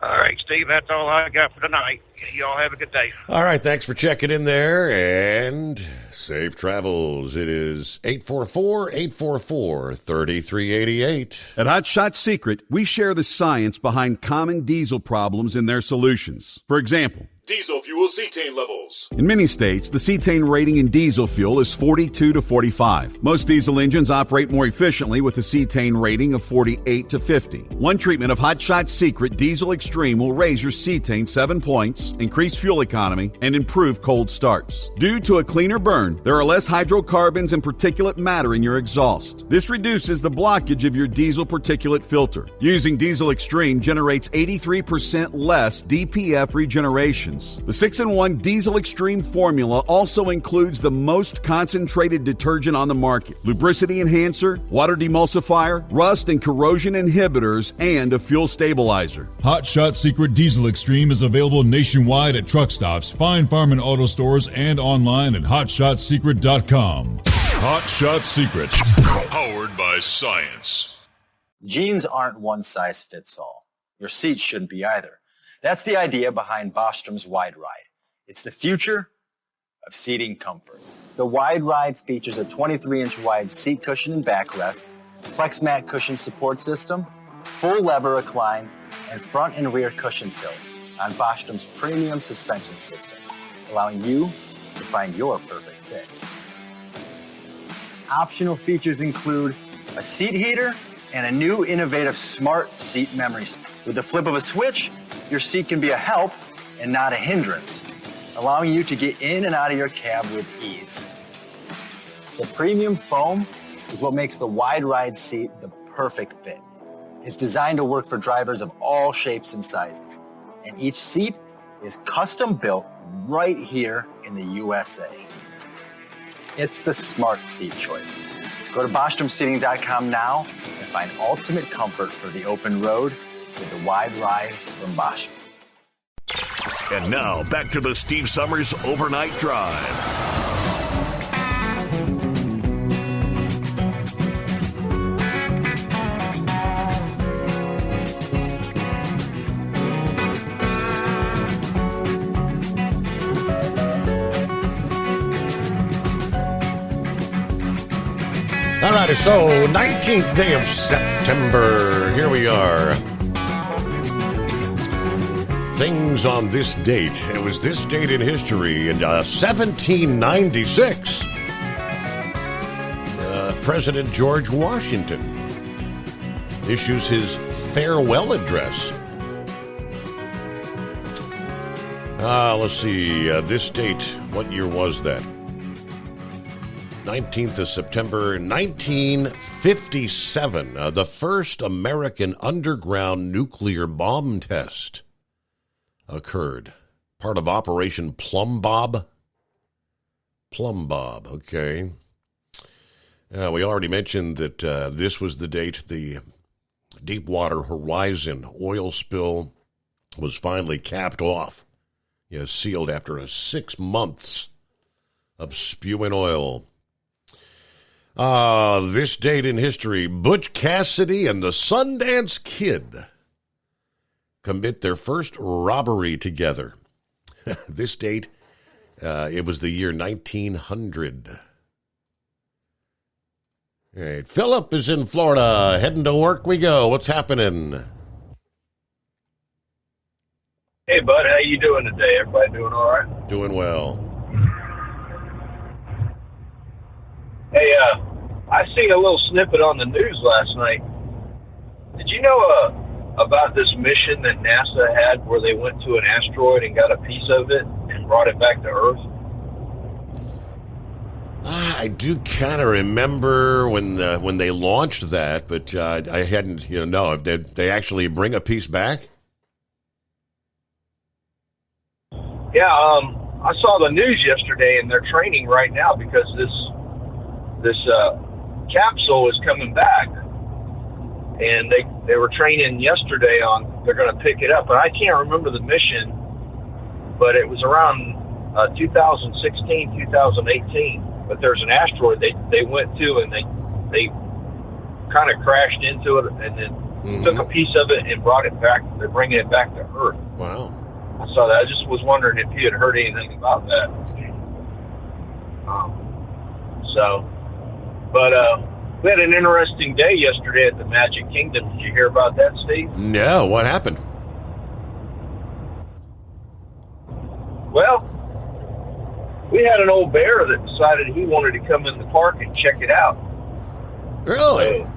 Speaker 18: all right, Steve, that's all I got for tonight. You all have a good day.
Speaker 14: All right, thanks for checking in there, and safe travels. It is 844-844-3388.
Speaker 11: At Hot Shot Secret, we share the science behind common diesel problems and their solutions. For example,
Speaker 12: Diesel fuel cetane levels.
Speaker 11: in many states, the cetane rating in diesel fuel is 42 to 45. Most diesel engines operate more efficiently with a cetane rating of 48 to 50. One treatment of Hot Shot Secret Diesel Extreme will raise your cetane 7 points, increase fuel economy, and improve cold starts. Due to a cleaner burn, there are less hydrocarbons and particulate matter in your exhaust. This reduces the blockage of your diesel particulate filter. Using Diesel Extreme generates 83% less DPF regenerations. The 6-in-1 Diesel Extreme formula also includes the most concentrated detergent on the market, lubricity enhancer, water demulsifier, rust and corrosion inhibitors, and a fuel stabilizer.
Speaker 12: Hot Shot Secret Diesel Extreme is available nationwide at truck stops, fine farm and auto stores, and online at hotshotsecret.com. Hot Shot Secret, powered by science.
Speaker 15: Jeans aren't one size fits all. Your seats shouldn't be either. That's the idea behind Bostrom's Wide Ride. It's the future of seating comfort. The Wide Ride features a 23-inch wide seat cushion and backrest, flex mat cushion support system, full lever recline, and front and rear cushion tilt on Bostrom's premium suspension system, allowing you to find your perfect fit. Optional features include a seat heater and a new innovative smart seat memory. With the flip of a switch, your seat can be a help and not a hindrance, allowing you to get in and out of your cab with ease. The premium foam is what makes the Wide Ride seat the perfect fit. It's designed to work for drivers of all shapes and sizes, and each seat is custom built right here in the USA. It's the smart seat choice. Go to BostromSeating.com now and find ultimate comfort for the open road with the Wide Ride from Bostrom.
Speaker 16: And now, back to the Steve Summers Overnight Drive.
Speaker 14: That is so. 19th day of September. Here we are. Things on this date. It was this date in history in 1796. President George Washington issues his farewell address. Let's see. This date, what year was that? 19th of September, 1957. The first American underground nuclear bomb test occurred. Part of Operation Plum Bob. Plum Bob, okay. We already mentioned that this was the date the Deepwater Horizon oil spill was finally capped off. Sealed after 6 months of spewing oil. This date in history, Butch Cassidy and the Sundance Kid commit their first robbery together. This date, it was the year 1900. All right, Philip is in Florida. Heading to work we go. What's happening?
Speaker 4: Hey, bud, how you doing today? Everybody doing all right?
Speaker 14: Doing well.
Speaker 4: Hey, I seen a little snippet on the news last night. Did you know about this mission that NASA had where they went to an asteroid and got a piece of it and brought it back to Earth?
Speaker 14: I do kind of remember when they launched that, but I hadn't, no. Did they actually bring a piece back?
Speaker 4: Yeah, I saw the news yesterday, and they're training right now because this capsule is coming back, and they were training yesterday on they're going to pick it up. And I can't remember the mission, but it was around 2016, 2018. But there's an asteroid they went to, and they kind of crashed into it, and then took a piece of it and brought it back. They're bringing it back to Earth.
Speaker 14: Wow.
Speaker 4: I saw that. I just was wondering if you had heard anything about that. But we had an interesting day yesterday at the Magic Kingdom. Did you hear about that, Steve?
Speaker 14: No. What happened?
Speaker 4: Well, we had an old bear that decided he wanted to come in the park and check it out.
Speaker 14: Really?
Speaker 4: So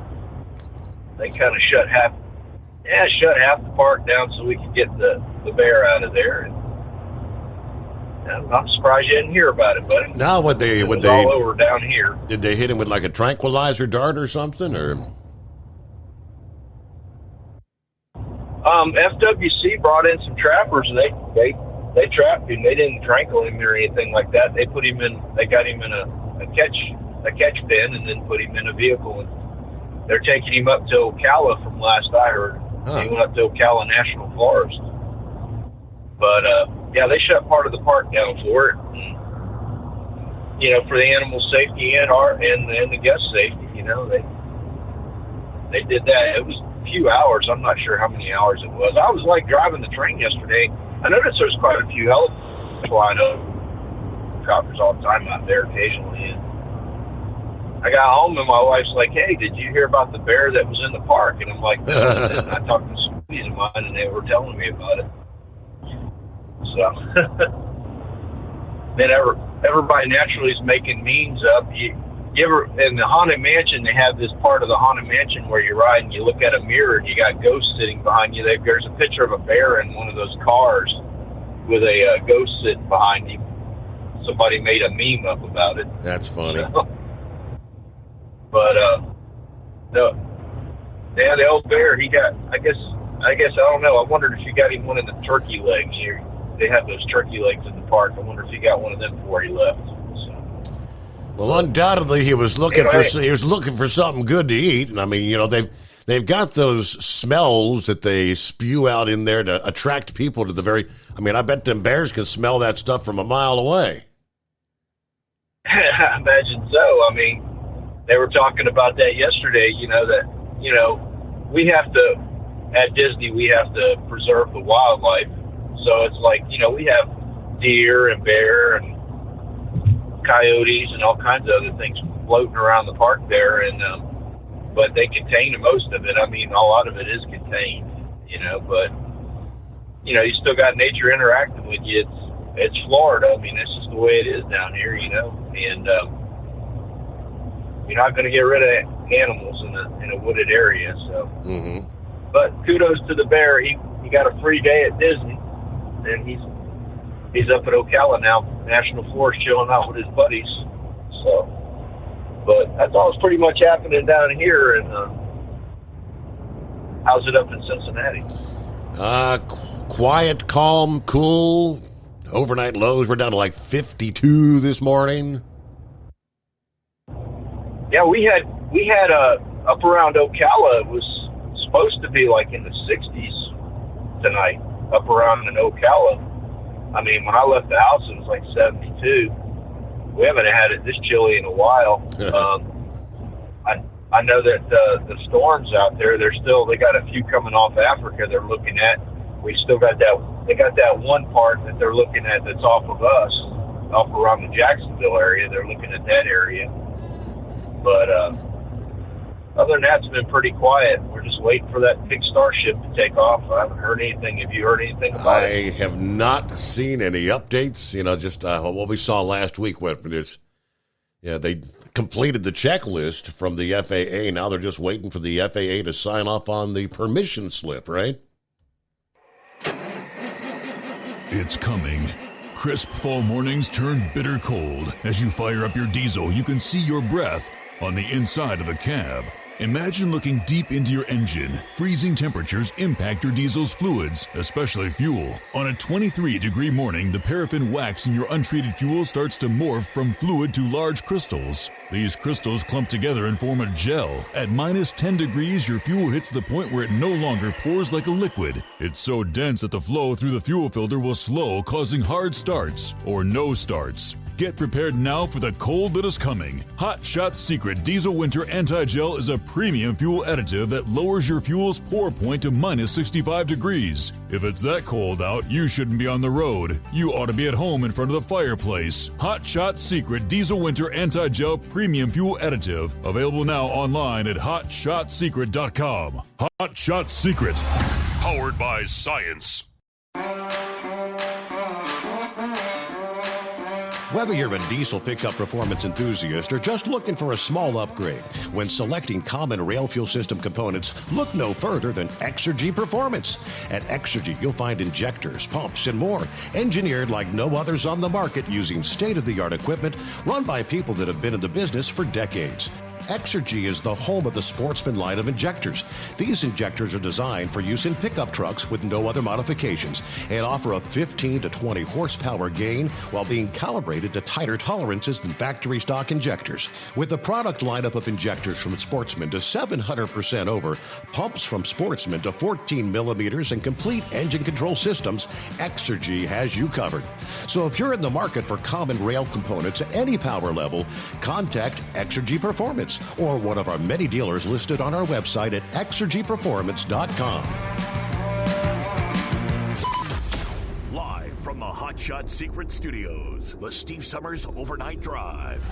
Speaker 4: they kind of shut half the park down so we could get the bear out of there. And I'm surprised you didn't hear about it, buddy.
Speaker 14: Now, would they
Speaker 4: all over down here?
Speaker 14: Did they hit him with like a tranquilizer dart or something, or?
Speaker 4: FWC brought in some trappers, and they trapped him. They didn't tranquil him or anything like that. They got him in a catch pen, and then put him in a vehicle. And they're taking him up to Ocala, from last I heard. He went up to Ocala National Forest. But yeah, they shut part of the park down for it. And, for the animal safety and the guest safety. They did that. It was a few hours. I'm not sure how many hours it was. I was like driving the train yesterday. I noticed there's quite a few helicopters all the time out there occasionally. And I got home and my wife's like, "Hey, did you hear about the bear that was in the park?" And I'm like, "No." And I talked to some buddies of mine, and they were telling me about it. So then everybody naturally is making memes up. You ever in the Haunted Mansion? They have this part of the Haunted Mansion where you ride and you look at a mirror and you got ghosts sitting behind you. There's a picture of a bear in one of those cars with a ghost sitting behind him. Somebody made a meme up about it.
Speaker 14: That's funny.
Speaker 4: But the old bear, he got. I guess I don't know. I wondered if he got him one of the turkey legs. They have those turkey legs in the park. I wonder if he got one of them before he left. So.
Speaker 14: Well, undoubtedly he was looking for something good to eat, and I mean, they've got those smells that they spew out in there to attract people to the very. I mean, I bet them bears can smell that stuff from a mile away.
Speaker 4: I imagine so. I mean, they were talking about that yesterday. We have to at Disney. We have to preserve the wildlife. So it's like, we have deer and bear and coyotes and all kinds of other things floating around the park there, and but they contain most of it. I mean, a lot of it is contained, but you still got nature interacting with you. It's Florida. I mean, it's just the way it is down here, and you're not going to get rid of animals in a wooded area. So, But kudos to the bear. He got a free day at Disney, and he's up at Ocala now, National Forest, chilling out with his buddies. So, but that's all that's pretty much happening down here. And how's it up in Cincinnati?
Speaker 14: Quiet, calm, cool. Overnight lows were down to like 52 this morning.
Speaker 4: Yeah, we had up around Ocala. It was supposed to be like in the 60s tonight, up around in Ocala. I mean, when I left the house, it was like 72. We haven't had it this chilly in a while. I know that the storms out there, they got a few coming off Africa they're looking at. We still got they got that one part that they're looking at that's off of us, off around the Jacksonville area. They're looking at that area. But other than that, it's been pretty quiet. We're just waiting for that big starship to take off. I haven't heard anything. Have you heard anything about it?
Speaker 14: I have not seen any updates. Just what we saw last week. They completed the checklist from the FAA. Now they're just waiting for the FAA to sign off on the permission slip, right?
Speaker 12: It's coming. Crisp fall mornings turn bitter cold. As you fire up your diesel, you can see your breath on the inside of a cab. Imagine looking deep into your engine. Freezing temperatures impact your diesel's fluids, especially fuel. On a 23-degree morning, the paraffin wax in your untreated fuel starts to morph from fluid to large crystals. These crystals clump together and form a gel. At minus 10 degrees, your fuel hits the point where it no longer pours like a liquid. It's so dense that the flow through the fuel filter will slow, causing hard starts or no starts. Get prepared now for the cold that is coming. Hot Shot Secret Diesel Winter Anti-Gel is a premium fuel additive that lowers your fuel's pour point to minus 65 degrees. If it's that cold out, you shouldn't be on the road. You ought to be at home in front of the fireplace. Hot Shot Secret Diesel Winter Anti-Gel Premium Fuel Additive. Available now online at HotShotSecret.com. Hot Shot Secret. Powered by science.
Speaker 14: Whether you're a diesel pickup performance enthusiast or just looking for a small upgrade, when selecting common rail fuel system components, look no further than Exergy Performance. At Exergy, you'll find injectors, pumps, and more, engineered like no others on the market using state-of-the-art equipment run by people that have been in the business for decades. Exergy is the home of the Sportsman line of injectors. These injectors are designed for use in pickup trucks with no other modifications and offer a 15 to 20 horsepower gain while being calibrated to tighter tolerances than factory stock injectors. With a product lineup of injectors from Sportsman to 700% over, pumps from Sportsman to 14 millimeters, and complete engine control systems, Exergy has you covered. So if you're in the market for common rail components at any power level, contact Exergy Performance or one of our many dealers listed on our website at exergyperformance.com.
Speaker 16: Live from the Hot Shot Secret Studios, the Steve Summers Overnight Drive.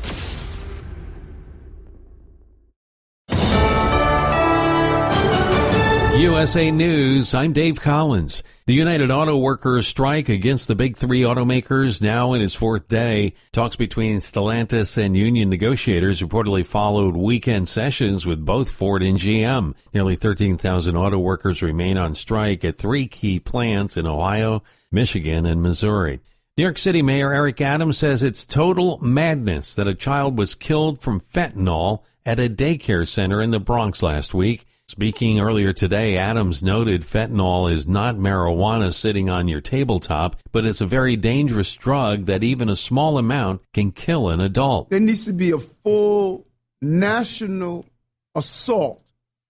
Speaker 2: USA News, I'm Dave Collins. The United Auto Workers strike against the big three automakers now in its fourth day. Talks between Stellantis and union negotiators reportedly followed weekend sessions with both Ford and GM. Nearly 13,000 auto workers remain on strike at three key plants in Ohio, Michigan, and Missouri. New York City Mayor Eric Adams says it's total madness that a child was killed from fentanyl at a daycare center in the Bronx last week. Speaking earlier today, Adams noted fentanyl is not marijuana sitting on your tabletop, but it's a very dangerous drug that even a small amount can kill an adult.
Speaker 1: There needs to be a full national assault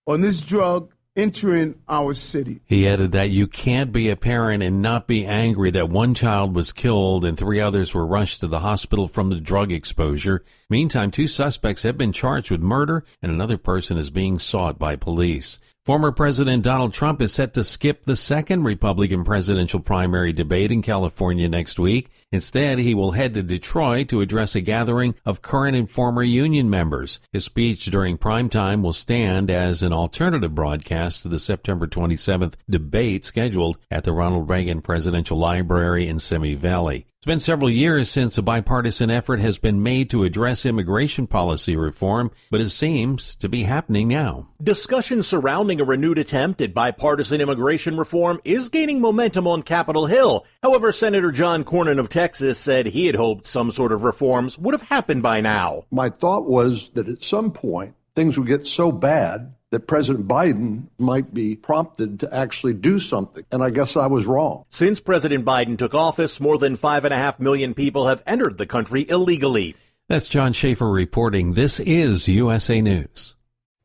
Speaker 1: on this drug entering our city.
Speaker 2: He added that you can't be a parent and not be angry that one child was killed and three others were rushed to the hospital from the drug exposure. Meantime, two suspects have been charged with murder and another person is being sought by police. Former President Donald Trump is set to skip the second Republican presidential primary debate in California next week. Instead, he will head to Detroit to address a gathering of current and former union members. His speech during primetime will stand as an alternative broadcast to the September 27th debate scheduled at the Ronald Reagan Presidential Library in Simi Valley. It's been several years since a bipartisan effort has been made to address immigration policy reform, but it seems to be happening now.
Speaker 3: Discussion surrounding a renewed attempt at bipartisan immigration reform is gaining momentum on Capitol Hill. However, Senator John Cornyn of Texas said he had hoped some sort of reforms would have happened by now.
Speaker 19: My thought was that at some point, things would get so bad that President Biden might be prompted to actually do something. And I guess I was wrong.
Speaker 3: Since President Biden took office, more than 5.5 million people have entered the country illegally.
Speaker 2: That's John Schaefer reporting. This is USA News.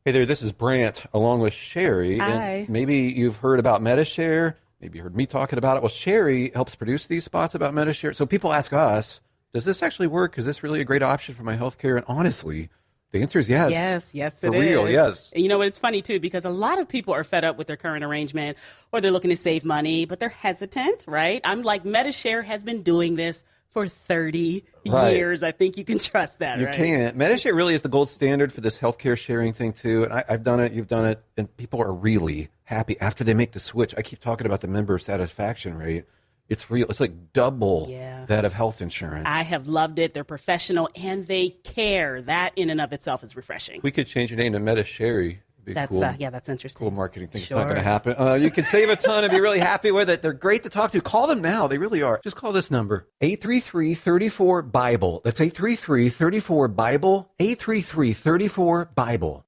Speaker 21: Hey there, this is Brant along with Sherry.
Speaker 22: Hi.
Speaker 21: And maybe you've heard about Medi-Share. Maybe you heard me talking about it. Well, Sherry helps produce these spots about Medi-Share. So people ask us, does this actually work? Is this really a great option for my health care? And honestly, the answer is yes.
Speaker 22: Yes,
Speaker 21: For real, yes.
Speaker 22: And you know what? It's funny, too, because a lot of people are fed up with their current arrangement or they're looking to save money, but they're hesitant, right? I'm like, Medi-Share has been doing this for 30 years. I think you can trust that,
Speaker 21: You
Speaker 22: right?
Speaker 21: can't. Medi-Share really is the gold standard for this healthcare sharing thing, too. And I've done it, you've done it, and people are really happy after they make the switch. I keep talking about the member satisfaction rate. It's real. It's like double that of health insurance.
Speaker 22: I have loved it. They're professional and they care. That in and of itself is refreshing.
Speaker 21: We could change your name to Medi-Share.
Speaker 22: That's
Speaker 21: cool.
Speaker 22: that's interesting.
Speaker 21: Cool marketing thing.
Speaker 22: Sure.
Speaker 21: It's not going to happen. You can save a ton and be really happy with it. They're great to talk to. Call them now. They really are. Just call this number, 833-34-BIBLE. That's 833-34-BIBLE, 833-34-BIBLE.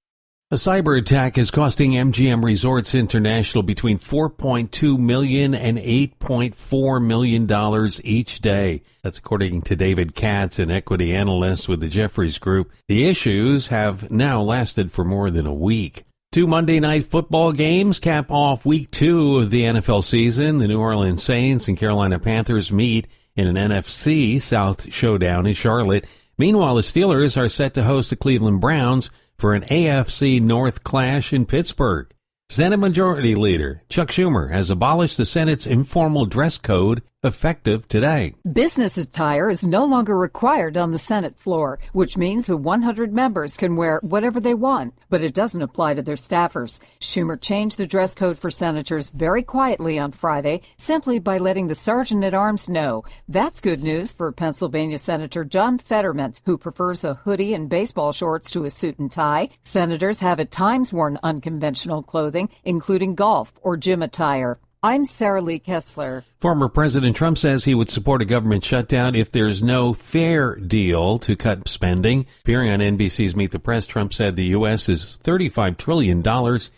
Speaker 2: A cyber attack is costing MGM Resorts International between $4.2 million and $8.4 million each day. That's according to David Katz, an equity analyst with the Jefferies Group. The issues have now lasted for more than a week. 2 Monday night football games cap off week 2 of the NFL season. The New Orleans Saints and Carolina Panthers meet in an NFC South showdown in Charlotte. Meanwhile, the Steelers are set to host the Cleveland Browns for an AFC North clash in Pittsburgh. Senate Majority Leader Chuck Schumer has abolished the Senate's informal dress code effective today.
Speaker 23: Business attire is no longer required on the Senate floor, which means the 100 members can wear whatever they want, but it doesn't apply to their staffers. Schumer changed the dress code for senators very quietly on Friday, simply by letting the Sergeant-at-Arms know. That's good news for Pennsylvania Senator John Fetterman, who prefers a hoodie and baseball shorts to a suit and tie. Senators have at times worn unconventional clothing, including golf or gym attire. I'm Sarah Lee Kessler.
Speaker 2: Former President Trump says he would support a government shutdown if there's no fair deal to cut spending. Appearing on NBC's Meet the Press, Trump said the U.S. is $35 trillion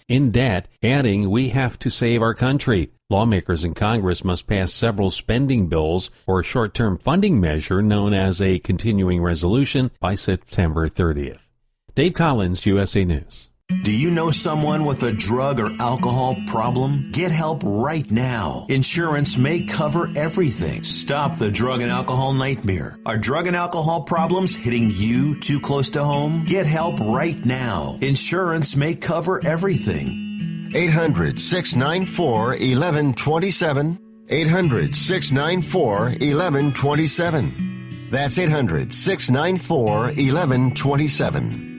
Speaker 2: in debt, adding, we have to save our country. Lawmakers in Congress must pass several spending bills or a short-term funding measure known as a continuing resolution by September 30th. Dave Collins, USA News.
Speaker 24: Do you know someone with a drug or alcohol problem? Get help right now. Insurance may cover everything. Stop the drug and alcohol nightmare. Are drug and alcohol problems hitting you too close to home? Get help right now. Insurance may cover everything.
Speaker 17: 800-694-1127. 800-694-1127. That's 800-694-1127.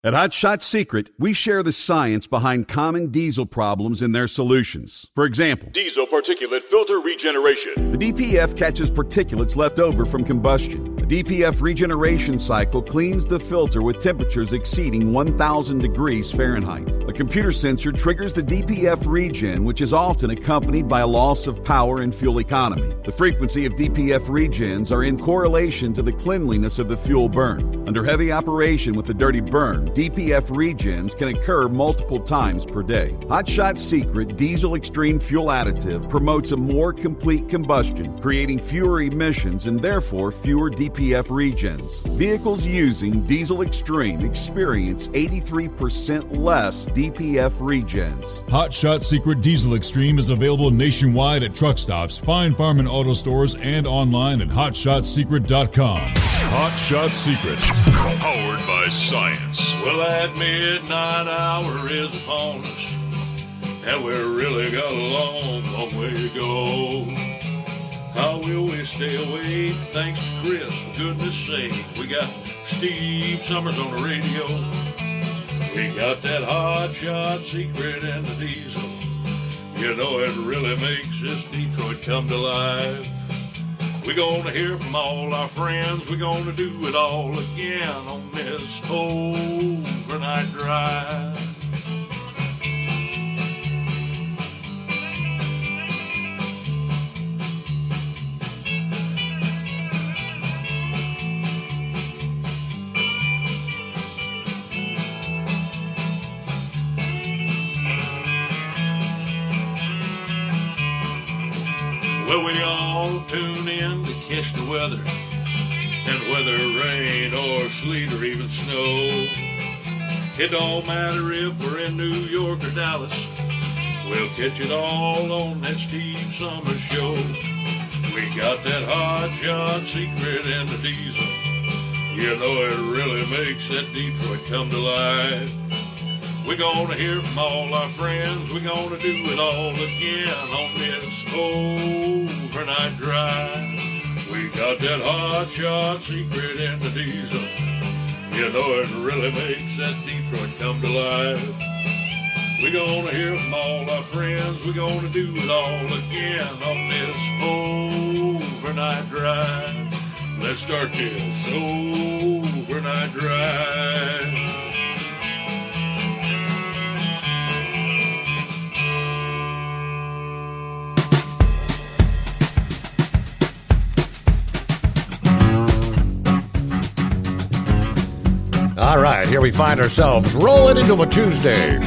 Speaker 11: At Hot Shot Secret, we share the science behind common diesel problems and their solutions. For example,
Speaker 12: Diesel particulate filter regeneration.
Speaker 11: the DPF catches particulates left over from combustion. A DPF regeneration cycle cleans the filter with temperatures exceeding 1,000 degrees Fahrenheit. A computer sensor triggers the DPF regen, which is often accompanied by a loss of power and fuel economy. The frequency of DPF regens are in correlation to the cleanliness of the fuel burn. Under heavy operation with the dirty burn, DPF regens can occur multiple times per day. Hot Shot Secret Diesel Extreme Fuel Additive promotes a more complete combustion, creating fewer emissions and therefore fewer DPF regens. Vehicles using Diesel Extreme experience 83% less DPF regens.
Speaker 12: Hot Shot Secret Diesel Extreme is available nationwide at truck stops, fine farm and auto stores, and online at hotshotsecret.com. Hot Shot Secret, powered by by science.
Speaker 5: Well, that midnight hour is upon us, and we've really got a long, long way to go. How will we stay awake? Thanks to Chris, for goodness sake. We got Steve Summers on the radio. We got that hot shot secret and the diesel. You know, it really makes this Detroit come to life. We're going to hear from all our friends. We're going to do it all again on this overnight drive. Well, we all tune in to catch the weather, and whether rain or sleet or even snow, it don't matter if we're in New York or Dallas, we'll catch it all on that Steve Summers Show. We got that hot shot secret and the diesel. You know, it really makes that Detroit come to life. We're gonna hear from all our friends. We're gonna do it all again on this overnight drive. We got that hot shot secret in the diesel. You know, it really makes that Detroit come to life. We're gonna hear from all our friends. We're gonna do it all again on this overnight drive. Let's start this overnight drive.
Speaker 14: All right, here we find ourselves rolling into a Tuesday.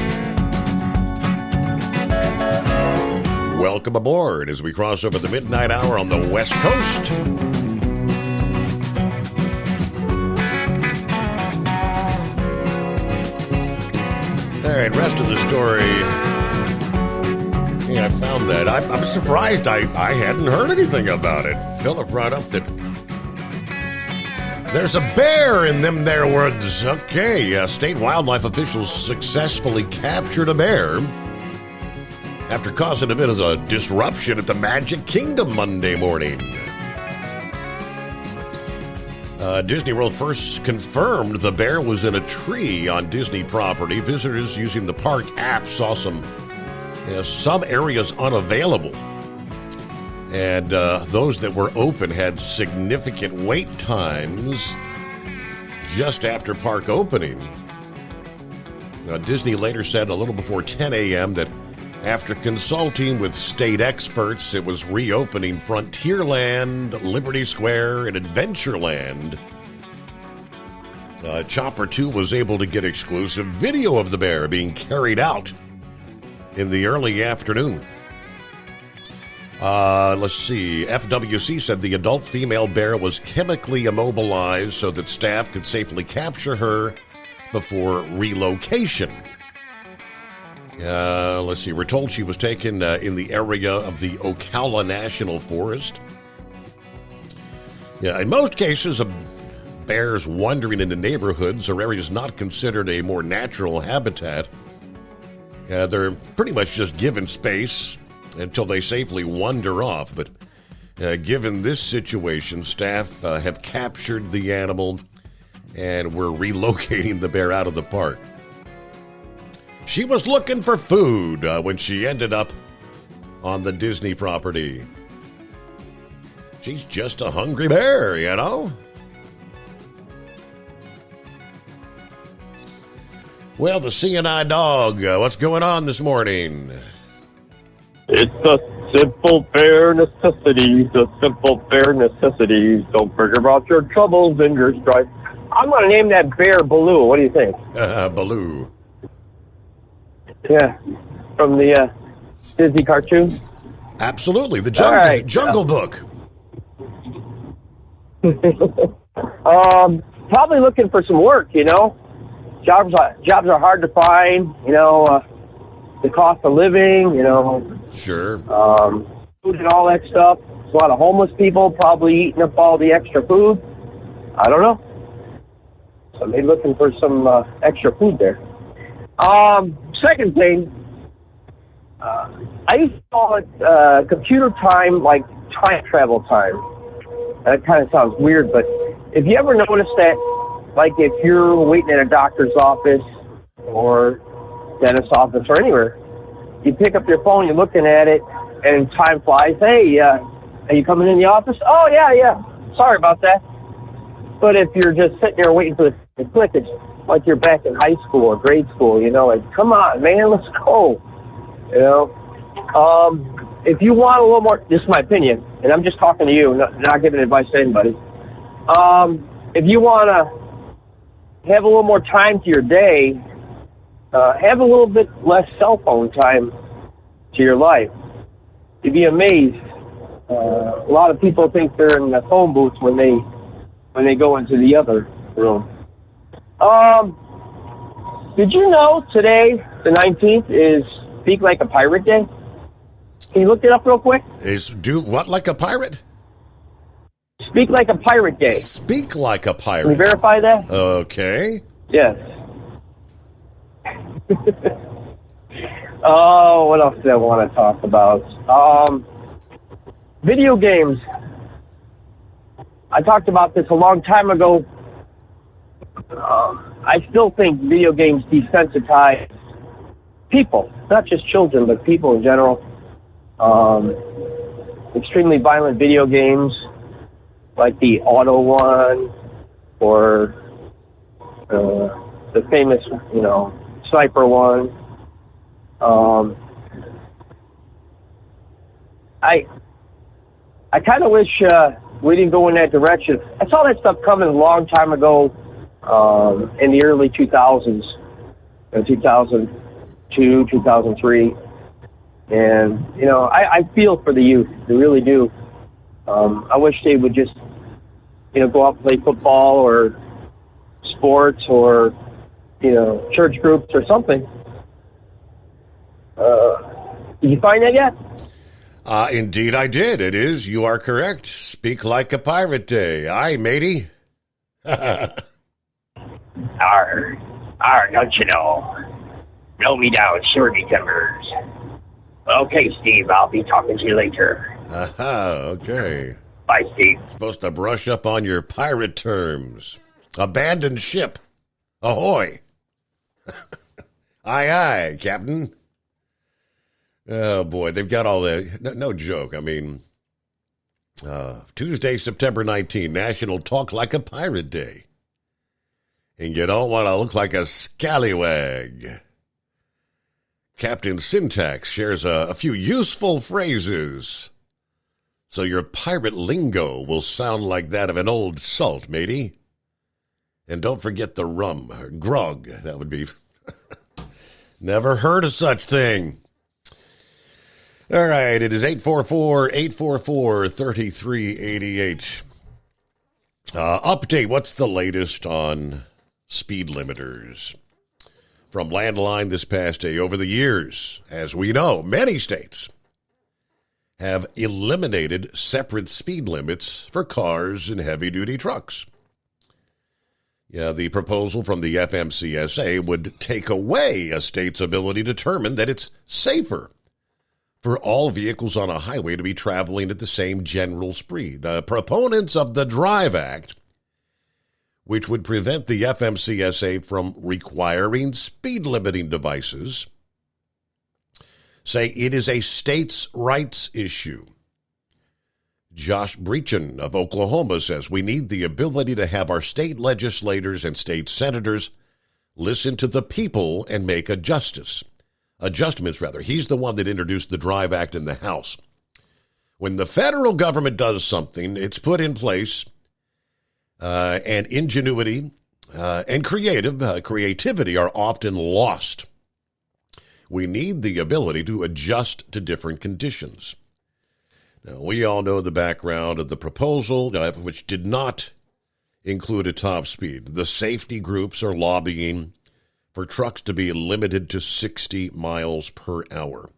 Speaker 14: Welcome aboard as we cross over the midnight hour on the West Coast. All right, rest of the story. Yeah, I found that. I'm surprised I hadn't heard anything about it. Philip brought up that there's a bear in them there woods. Okay, state wildlife officials successfully captured a bear after causing a bit of a disruption at the Magic Kingdom Monday morning. Disney World first confirmed the bear was in a tree on Disney property. Visitors using the park app saw some areas unavailable. And those that were open had significant wait times just after park opening. Disney later said a little before 10 a.m. that after consulting with state experts, it was reopening Frontierland, Liberty Square, and Adventureland. Chopper 2 was able to get exclusive video of the bear being carried out in the early afternoon. Let's see. FWC said the adult female bear was chemically immobilized so that staff could safely capture her before relocation. Let's see. We're told she was taken in the area of the Ocala National Forest. Yeah, in most cases, bears wandering into neighborhoods or areas not considered a more natural habitat. They're pretty much just given space until they safely wander off. But given this situation, staff have captured the animal and we're relocating the bear out of the park. She was looking for food when she ended up on the Disney property. She's just a hungry bear, you know? Well, the CNI dog, what's going on this morning?
Speaker 6: It's the simple, bare necessities, the simple, bare necessities. Don't forget about your troubles and your strife. I'm going to name that bear Baloo. What do you think?
Speaker 14: Baloo.
Speaker 6: Yeah, from the Disney cartoon?
Speaker 14: Absolutely, the Jungle Book.
Speaker 6: Probably looking for some work, you know. Jobs are hard to find, you know, the cost of living, you know.
Speaker 14: Sure.
Speaker 6: Food and all that stuff. There's a lot of homeless people probably eating up all the extra food. I don't know. So maybe looking for some extra food there. Second thing, I used to call it computer time, like time travel time. That kind of sounds weird, but if you ever noticed that, like if you're waiting at a doctor's office or dentist's office or anywhere, you pick up your phone, you're looking at it, and time flies. Hey, are you coming in the office? Oh, yeah. Sorry about that. But if you're just sitting there waiting for the click, it's like you're back in high school or grade school, you know, like, come on, man, let's go. You know? If you want a little more, this is my opinion, and I'm just talking to you, not giving advice to anybody. If you want to have a little more time to your day, have a little bit less cell phone time to your life. You'd be amazed. A lot of people think they're in the phone booths when they go into the other room. Did you know today, the 19th, is Speak Like a Pirate Day? Can you look it up real quick?
Speaker 14: Is do what like a pirate?
Speaker 6: Speak Like a Pirate Day.
Speaker 14: Speak like a pirate.
Speaker 6: Can you verify that?
Speaker 14: Okay.
Speaker 6: Yes. Oh, what else do I want to talk about? Video games. I talked about this a long time ago. I still think video games desensitize people, not just children, but people in general. Extremely violent video games, like the Auto one, or the famous, Sniper one. I kind of wish we didn't go in that direction. I saw that stuff coming a long time ago in the early 2000s, 2002, 2003. And, I feel for the youth. I really do. I wish they would just, go out and play football or sports or, church groups or something. Did you find that yet?
Speaker 14: Indeed I did. It is. You are correct. Speak Like a Pirate Day. Aye, matey.
Speaker 7: Arr, don't you know? Blow me down, shorty timbers. Okay, Steve, I'll be talking to you later.
Speaker 14: Aha, okay.
Speaker 7: Bye, Steve.
Speaker 14: Supposed to brush up on your pirate terms. Abandoned ship. Ahoy. Aye, aye, Captain. Oh, boy, they've got all the... No joke, I mean... Tuesday, September 19, National Talk Like a Pirate Day. And you don't want to look like a scallywag. Captain Syntax shares a few useful phrases, so your pirate lingo will sound like that of an old salt, matey. And don't forget the rum, grog. That would be... Never heard of such thing. All right, it is 844-844-3388. Update, what's the latest on speed limiters? From Landline this past day, over the years, as we know, many states have eliminated separate speed limits for cars and heavy-duty trucks. Yeah, the proposal from the FMCSA would take away a state's ability to determine that it's safer for all vehicles on a highway to be traveling at the same general speed. Proponents of the DRIVE Act, which would prevent the FMCSA from requiring speed limiting devices, say it is a states' rights issue. Josh Breachin of Oklahoma says we need the ability to have our state legislators and state senators listen to the people and make adjustments. He's the one that introduced the DRIVE Act in the House. When the federal government does something, it's put in place, and ingenuity and creativity are often lost. We need the ability to adjust to different conditions. Now, we all know the background of the proposal, which did not include a top speed. The safety groups are lobbying for trucks to be limited to 60 miles per hour.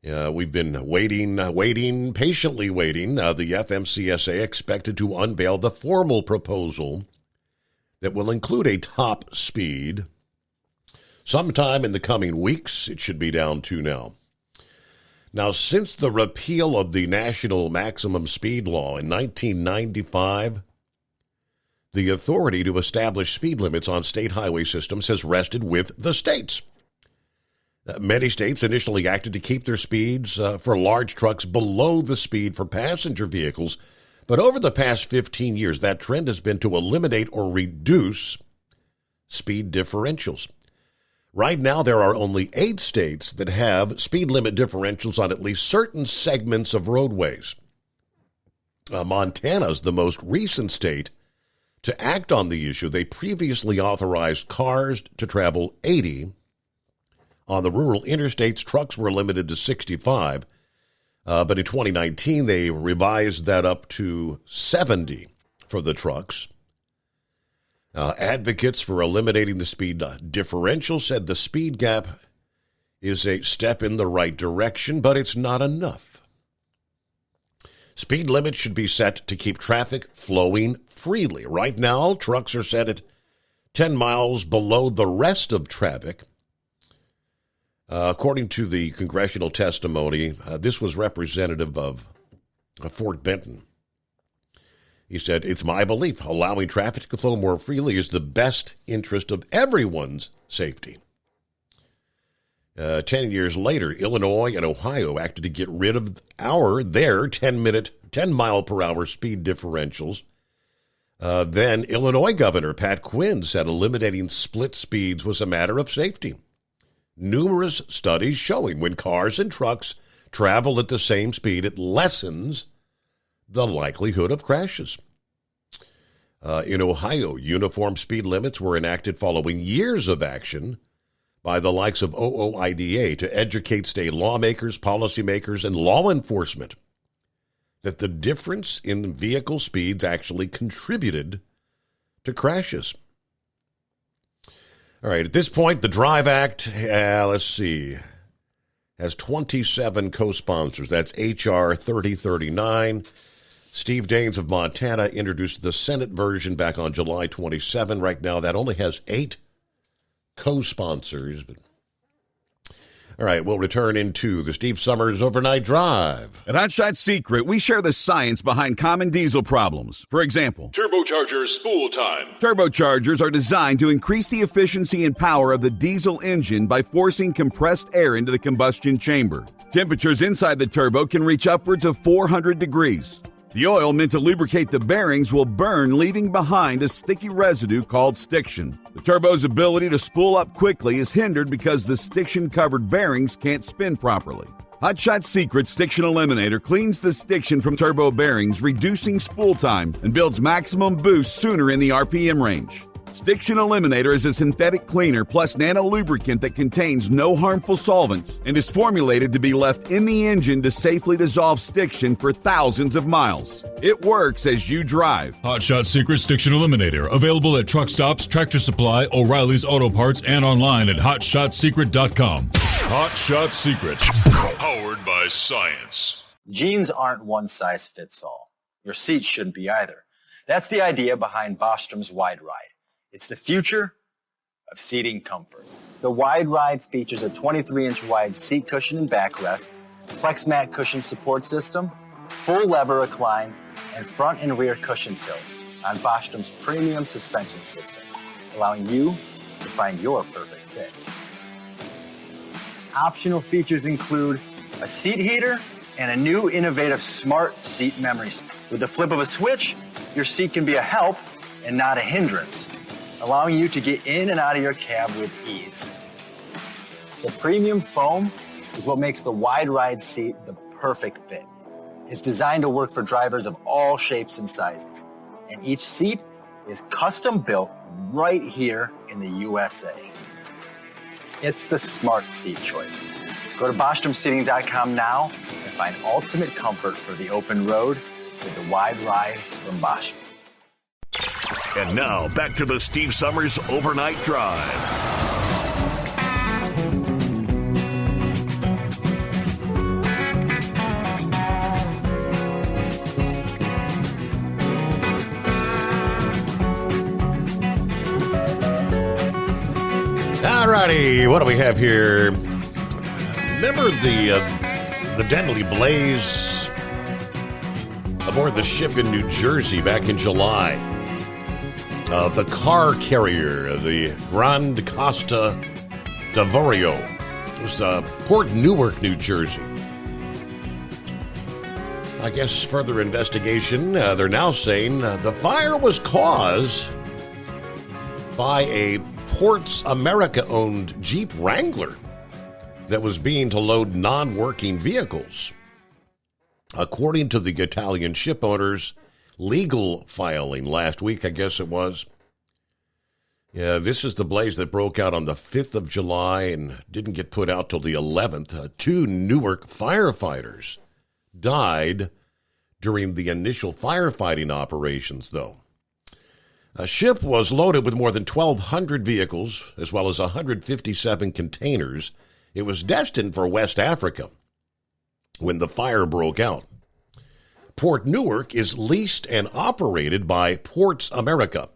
Speaker 14: We've been patiently waiting. The FMCSA expected to unveil the formal proposal that will include a top speed. Sometime in the coming weeks, it should be down to now. Now, since the repeal of the national maximum speed law in 1995, the authority to establish speed limits on state highway systems has rested with the states. Many states initially acted to keep their speeds for large trucks below the speed for passenger vehicles, but over the past 15 years, that trend has been to eliminate or reduce speed differentials. Right now, there are only 8 states that have speed limit differentials on at least certain segments of roadways. Montana is the most recent state to act on the issue. They previously authorized cars to travel 80. On the rural interstates, trucks were limited to 65. But in 2019, they revised that up to 70 for the trucks. Advocates for eliminating the speed differential said the speed gap is a step in the right direction, but it's not enough. Speed limits should be set to keep traffic flowing freely. Right now, trucks are set at 10 miles below the rest of traffic. According to the congressional testimony, this was representative of Fort Benton. He said, "It's my belief allowing traffic to flow more freely is the best interest of everyone's safety." 10 years later, Illinois and Ohio acted to get rid of their 10-mile-per-hour speed differentials. Then Illinois Governor Pat Quinn said eliminating split speeds was a matter of safety. Numerous studies showing when cars and trucks travel at the same speed, it lessens the likelihood of crashes. In Ohio, uniform speed limits were enacted following years of action by the likes of OOIDA to educate state lawmakers, policymakers, and law enforcement that the difference in vehicle speeds actually contributed to crashes. All right, at this point, the DRIVE Act, has 27 co-sponsors. That's H.R. 3039. Steve Daines of Montana introduced the Senate version back on July 27. Right now, that only has 8 co-sponsors. All right, we'll return into the Steve Summers Overnight Drive.
Speaker 11: At Hot Shot Secret, we share the science behind common diesel problems. For example,
Speaker 12: turbocharger spool time.
Speaker 11: Turbochargers are designed to increase the efficiency and power of the diesel engine by forcing compressed air into the combustion chamber. Temperatures inside the turbo can reach upwards of 400 degrees. The oil meant to lubricate the bearings will burn, leaving behind a sticky residue called stiction. The turbo's ability to spool up quickly is hindered because the stiction-covered bearings can't spin properly. Hot Shot Secret Stiction Eliminator cleans the stiction from turbo bearings, reducing spool time, and builds maximum boost sooner in the RPM range. Stiction Eliminator is a synthetic cleaner plus nano-lubricant that contains no harmful solvents and is formulated to be left in the engine to safely dissolve stiction for thousands of miles. It works as you drive.
Speaker 12: Hot Shot Secret Stiction Eliminator, available at truck stops, Tractor Supply, O'Reilly's Auto Parts, and online at hotshotsecret.com. Hot Shot Secret, powered by science.
Speaker 15: Jeans aren't one size fits all. Your seat shouldn't be either. That's the idea behind Bostrom's Wide Ride. It's the future of seating comfort. The Wide Ride features a 23-inch wide seat cushion and backrest, flex mat cushion support system, full lever recline, and front and rear cushion tilt on Bostrom's premium suspension system, allowing you to find your perfect fit. Optional features include a seat heater and a new innovative smart seat memory. With the flip of a switch, your seat can be a help and not a hindrance, allowing you to get in and out of your cab with ease. The premium foam is what makes the Wide Ride seat the perfect fit. It's designed to work for drivers of all shapes and sizes, and each seat is custom built right here in the USA. It's the smart seat choice. Go to BostromSeating.com now and find ultimate comfort for the open road with the Wide Ride from Bostrom.
Speaker 16: And now, back to the Steve Summers Overnight Drive.
Speaker 14: All righty, what do we have here? Remember the deadly blaze aboard the ship in New Jersey back in July? The car carrier, the Grande Costa d'Avorio. It was Port Newark, New Jersey. I guess further investigation, they're now saying the fire was caused by a Ports America-owned Jeep Wrangler that was being to load non-working vehicles. According to the Italian ship owner's legal filing last week, I guess it was. Yeah, this is the blaze that broke out on the 5th of July and didn't get put out till the 11th. 2 Newark firefighters died during the initial firefighting operations, though. A ship was loaded with more than 1,200 vehicles, as well as 157 containers. It was destined for West Africa when the fire broke out. Port Newark is leased and operated by Ports America.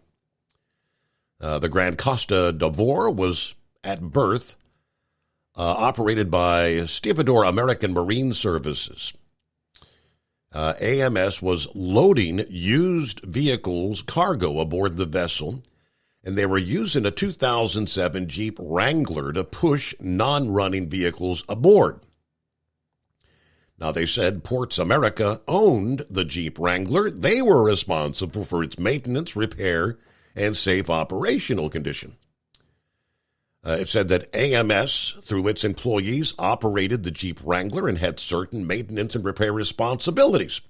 Speaker 14: The Grande Costa d'Avorio was at birth operated by Stevedore American Marine Services. AMS was loading used vehicles cargo aboard the vessel, and they were using a 2007 Jeep Wrangler to push non-running vehicles aboard. Now, they said Ports America owned the Jeep Wrangler. They were responsible for its maintenance, repair, and safe operational condition. It said that AMS, through its employees, operated the Jeep Wrangler and had certain maintenance and repair responsibilities.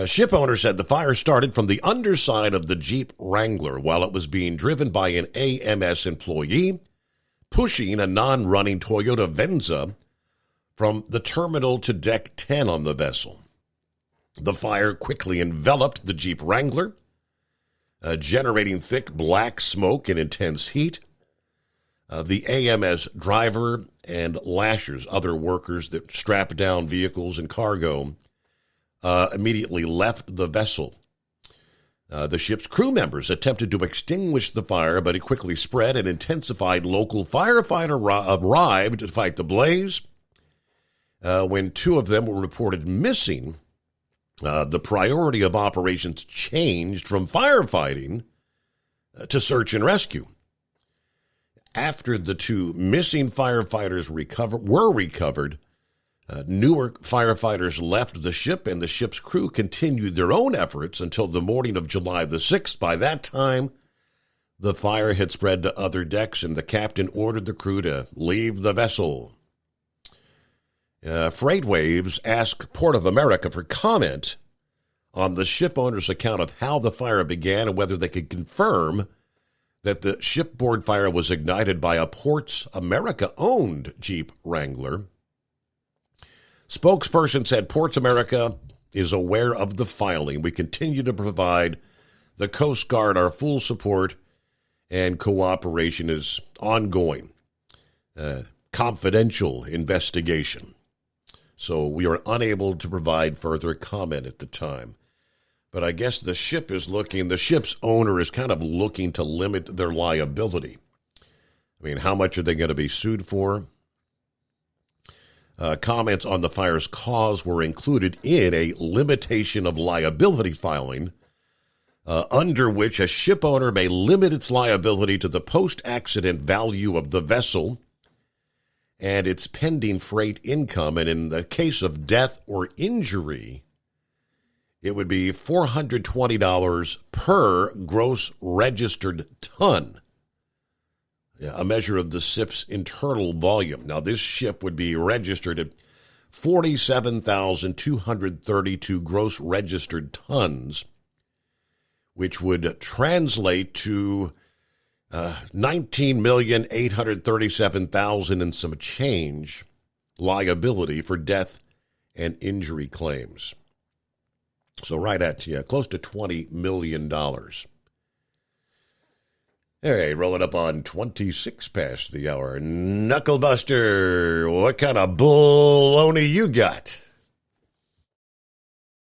Speaker 14: Ship owner said the fire started from the underside of the Jeep Wrangler while it was being driven by an AMS employee, pushing a non-running Toyota Venza from the terminal to deck 10 on the vessel. The fire quickly enveloped the Jeep Wrangler, generating thick black smoke and intense heat. The AMS driver and lashers, other workers that strapped down vehicles and cargo, immediately left the vessel. The ship's crew members attempted to extinguish the fire, but it quickly spread and intensified. Local firefighter arrived to fight the blaze. When 2 of them were reported missing, the priority of operations changed from firefighting to search and rescue. After the 2 missing firefighters were recovered, Newark firefighters left the ship, and the ship's crew continued their own efforts until the morning of July the 6th. By that time, the fire had spread to other decks, and the captain ordered the crew to leave the vessel. Freightwaves asked Port of America for comment on the ship owner's account of how the fire began and whether they could confirm that the shipboard fire was ignited by a Ports America-owned Jeep Wrangler. Spokesperson said Ports America is aware of the filing. We continue to provide the Coast Guard our full support, and cooperation is ongoing. Confidential investigation. So we are unable to provide further comment at the time. But I guess the ship's owner is kind of looking to limit their liability. I mean, how much are they going to be sued for? Comments on the fire's cause were included in a limitation of liability filing, under which a ship owner may limit its liability to the post-accident value of the vessel and its pending freight income. And in the case of death or injury, it would be $420 per gross registered ton, a measure of the ship's internal volume. Now, this ship would be registered at 47,232 gross registered tons, which would translate to 19,837,000 and some change liability for death and injury claims. So right at close to $20 million. All right, rolling up on 26 past the hour. Knucklebuster, what kind of baloney you got?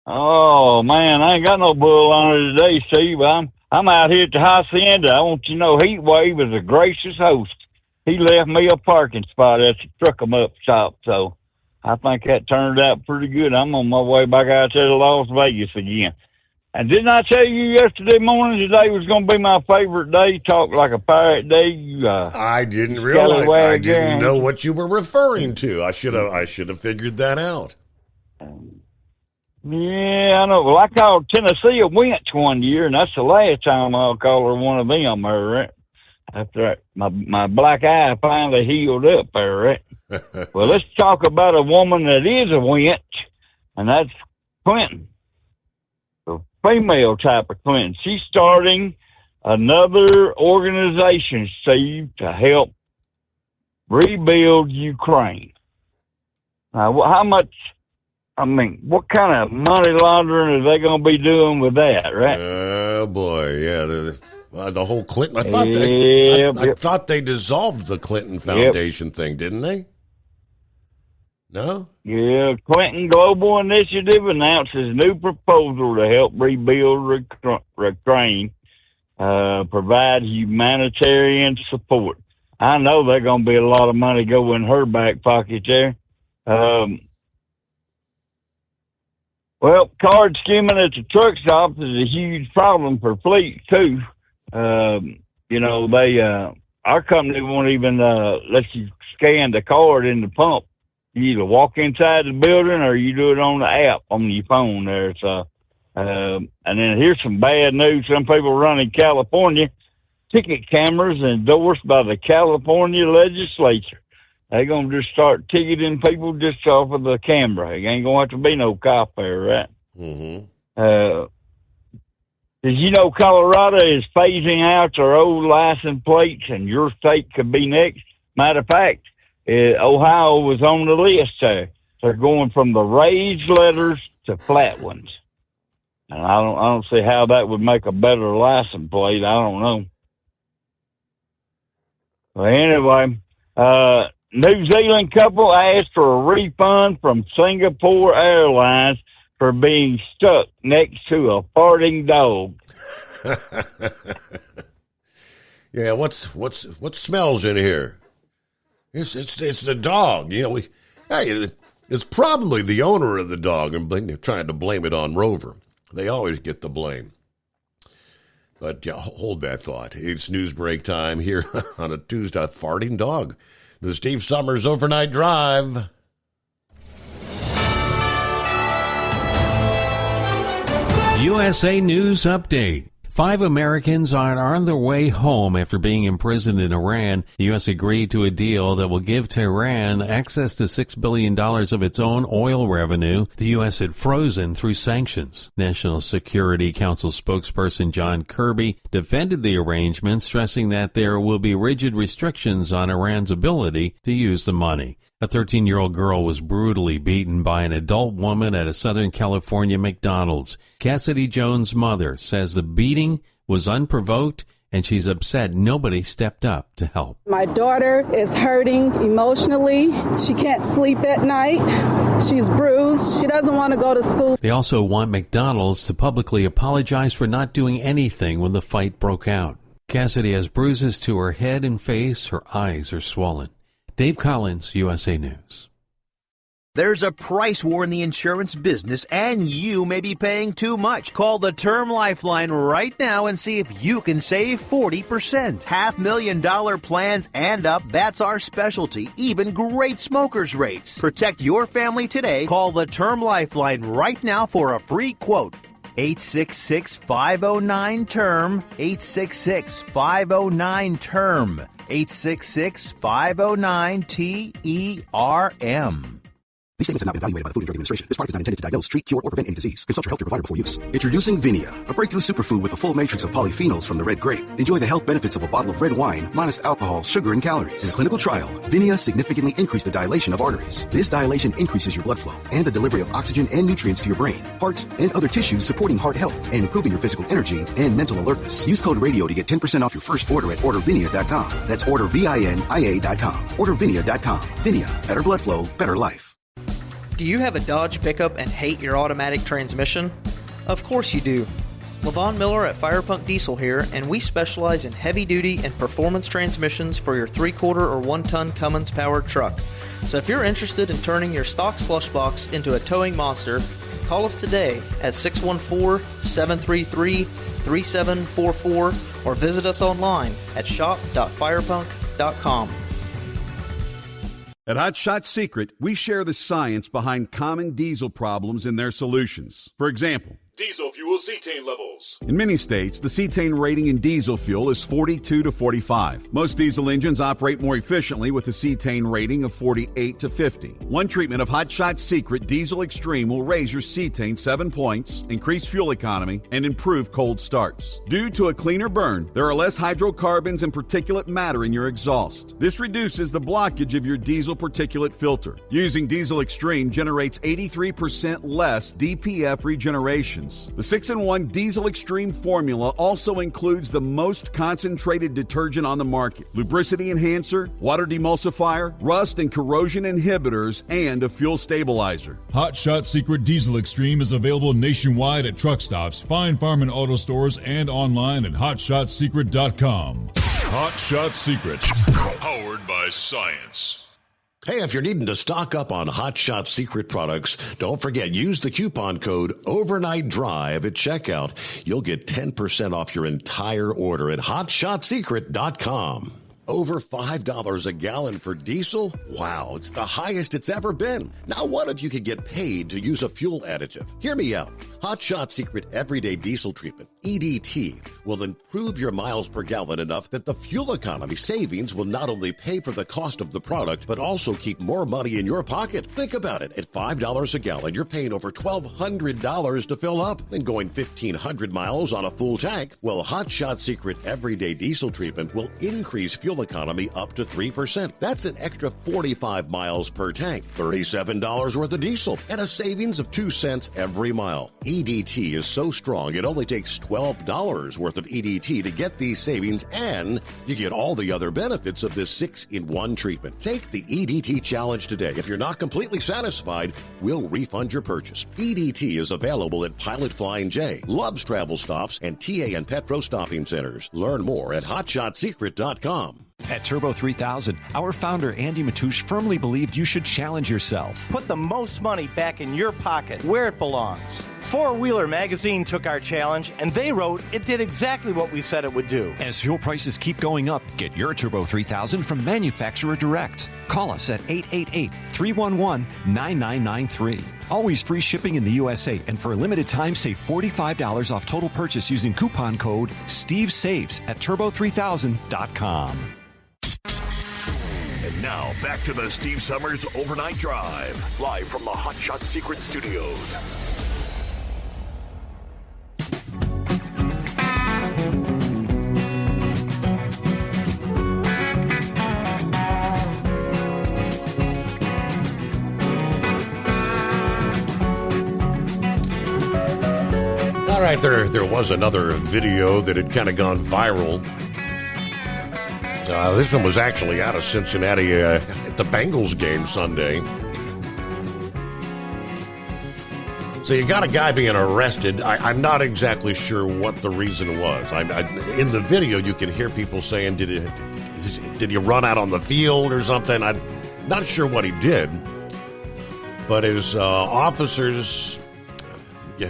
Speaker 8: Oh, man, I ain't got no bull on it today, Steve. I'm I'm out here at the Hacienda. I want you to know Heatwave was a gracious host. He left me a parking spot at the Truck 'em Up shop, so I think that turned out pretty good. I'm on my way back out there to Las Vegas again. And didn't I tell you yesterday morning today was going to be my favorite day? Talk like a pirate day.
Speaker 14: I didn't realize. I didn't know what you were referring to. I should have figured that out.
Speaker 8: Yeah, I know. Well, I called Tennessee a wench one year, and that's the last time I'll call her one of them. Right? After my black eye finally healed up there, right? Well, let's talk about a woman that is a wench, and that's Clinton. Female type of Clinton. She's starting another organization, Steve, to help rebuild Ukraine. Now, how much, what kind of money laundering are they going to be doing with that, right?
Speaker 14: Oh, boy, yeah. The whole Clinton, I thought they dissolved the Clinton Foundation thing, didn't they? No?
Speaker 8: Yeah, Clinton Global Initiative announces new proposal to help rebuild Ukraine, provide humanitarian support. I know there's going to be a lot of money go in her back pocket there. Well, card skimming at the truck stop is a huge problem for fleets, too. Our company won't even let you scan the card in the pump. You either walk inside the building or you do it on the app on your phone there. So, and then here's some bad news. Some people run in California. Ticket cameras endorsed by the California legislature. They're going to just start ticketing people just off of the camera. It ain't going to have to be no cop there, right?
Speaker 14: Mm-hmm.
Speaker 8: Did you know Colorado is phasing out their old license plates and your state could be next? Matter of fact, Ohio was on the list there. They're going from the raised letters to flat ones. And I don't see how that would make a better license plate. I don't know. Well, anyway, New Zealand couple asked for a refund from Singapore Airlines for being stuck next to a farting dog.
Speaker 14: Yeah, what smells in here? It's the dog. It's probably the owner of the dog, and they're trying to blame it on Rover. They always get the blame. But yeah, hold that thought. It's news break time here on a Tuesday. Farting dog. The Steve Summers Overnight Drive.
Speaker 2: USA News Update. 5 Americans are on their way home after being imprisoned in Iran. The U.S. agreed to a deal that will give Tehran access to $6 billion of its own oil revenue the U.S. had frozen through sanctions. National Security Council spokesperson John Kirby defended the arrangement, stressing that there will be rigid restrictions on Iran's ability to use the money. A 13-year-old girl was brutally beaten by an adult woman at a Southern California McDonald's. Cassidy Jones' mother says the beating was unprovoked and she's upset nobody stepped up to help.
Speaker 9: My daughter is hurting emotionally. She can't sleep at night. She's bruised. She doesn't want to go to school.
Speaker 2: They also want McDonald's to publicly apologize for not doing anything when the fight broke out. Cassidy has bruises to her head and face. Her eyes are swollen. Dave Collins, USA News.
Speaker 13: There's a price war in the insurance business, and you may be paying too much. Call the Term Lifeline right now and see if you can save 40%. $500,000 plans and up, that's our specialty. Even great smokers' rates. Protect your family today. Call the Term Lifeline right now for a free quote. 866-509-TERM. 866-509-TERM. 866-509-TERM.
Speaker 17: These statements have not been evaluated by the Food and Drug Administration. This product is not intended to diagnose, treat, cure, or prevent any disease. Consult your healthcare provider before use. Introducing Vinia, a breakthrough superfood with a full matrix of polyphenols from the red grape. Enjoy the health benefits of a bottle of red wine, minus alcohol, sugar, and calories. In a clinical trial, Vinia significantly increased the dilation of arteries. This dilation increases your blood flow and the delivery of oxygen and nutrients to your brain, hearts, and other tissues, supporting heart health and improving your physical energy and mental alertness. Use code RADIO to get 10% off your first order at ordervinia.com. That's ordervinia.com. Ordervinia.com. Vinia, better blood flow, better life.
Speaker 20: Do you have a Dodge pickup and hate your automatic transmission? Of course you do.
Speaker 4: LaVon Miller at Firepunk Diesel here, and we specialize in heavy-duty and performance transmissions for your 3-quarter or 1-ton Cummins-powered truck. So if you're interested in turning your stock slush box into a towing monster, call us today at 614-733-3744 or visit us online at shop.firepunk.com.
Speaker 11: At Hot Shot Secret, we share the science behind common diesel problems and their solutions. For example,
Speaker 12: Diesel fuel cetane levels.
Speaker 11: in many states, the cetane rating in diesel fuel is 42 to 45. Most diesel engines operate more efficiently with a cetane rating of 48 to 50. One treatment of Hot Shot Secret Diesel Extreme will raise your cetane 7 points, increase fuel economy, and improve cold starts. Due to a cleaner burn, there are less hydrocarbons and particulate matter in your exhaust. This reduces the blockage of your diesel particulate filter. Using Diesel Extreme generates 83% less DPF regeneration. The 6-in-1 Diesel Extreme formula also includes the most concentrated detergent on the market, lubricity enhancer, water demulsifier, rust and corrosion inhibitors, and a fuel stabilizer.
Speaker 12: Hot Shot Secret Diesel Extreme is available nationwide at truck stops, Fine Farm and auto stores, and online at hotshotsecret.com. Hot Shot Secret, powered by science.
Speaker 14: Hey, if you're needing to stock up on Hot Shot Secret products, don't forget, use the coupon code Overnight Drive at checkout. You'll get 10% off your entire order at hotshotsecret.com. Over $5 a gallon for diesel? Wow, it's the highest it's ever been. Now what if you could get paid to use a fuel additive? Hear me out. Hot Shot Secret Everyday Diesel Treatment, EDT, will improve your miles per gallon enough that the fuel economy savings will not only pay for the cost of the product, but also keep more money in your pocket. Think about it. At $5 a gallon, you're paying over $1,200 to fill up and going 1,500 miles on a full tank. Well, Hot Shot Secret Everyday Diesel Treatment will increase fuel economy up to 3%. That's an extra 45 miles per tank, $37 worth of diesel, and a savings of 2 cents every mile. EDT is so strong, it only takes $12 worth of EDT to get these savings, and you get all the other benefits of this 6-in-1 treatment. Take the EDT challenge today. If you're not completely satisfied, we'll refund your purchase. EDT is available at Pilot Flying J, Love's Travel Stops, and TA and Petro Stopping Centers. Learn more at hotshotsecret.com.
Speaker 10: At Turbo 3000, our founder Andy Matouche firmly believed you should challenge yourself.
Speaker 18: Put the most money back in your pocket, where it belongs. Four Wheeler Magazine took our challenge, and they wrote it did exactly what we said it would do.
Speaker 10: As fuel prices keep going up, get your Turbo 3000 from manufacturer direct. Call us at 888-311-9993. Always free shipping in the USA, and for a limited time, save $45 off total purchase using coupon code STEVESAVES at turbo3000.com.
Speaker 16: And now, back to the Steve Summers Overnight Drive, live from the Hot Shot Secret Studios.
Speaker 14: All right, there was another video that had kind of gone viral. This one was actually out of Cincinnati at the Bengals game Sunday. So you got a guy being arrested. I'm not exactly sure what the reason was. In the video, you can hear people saying, did he run out on the field or something? I'm not sure what he did. But his officers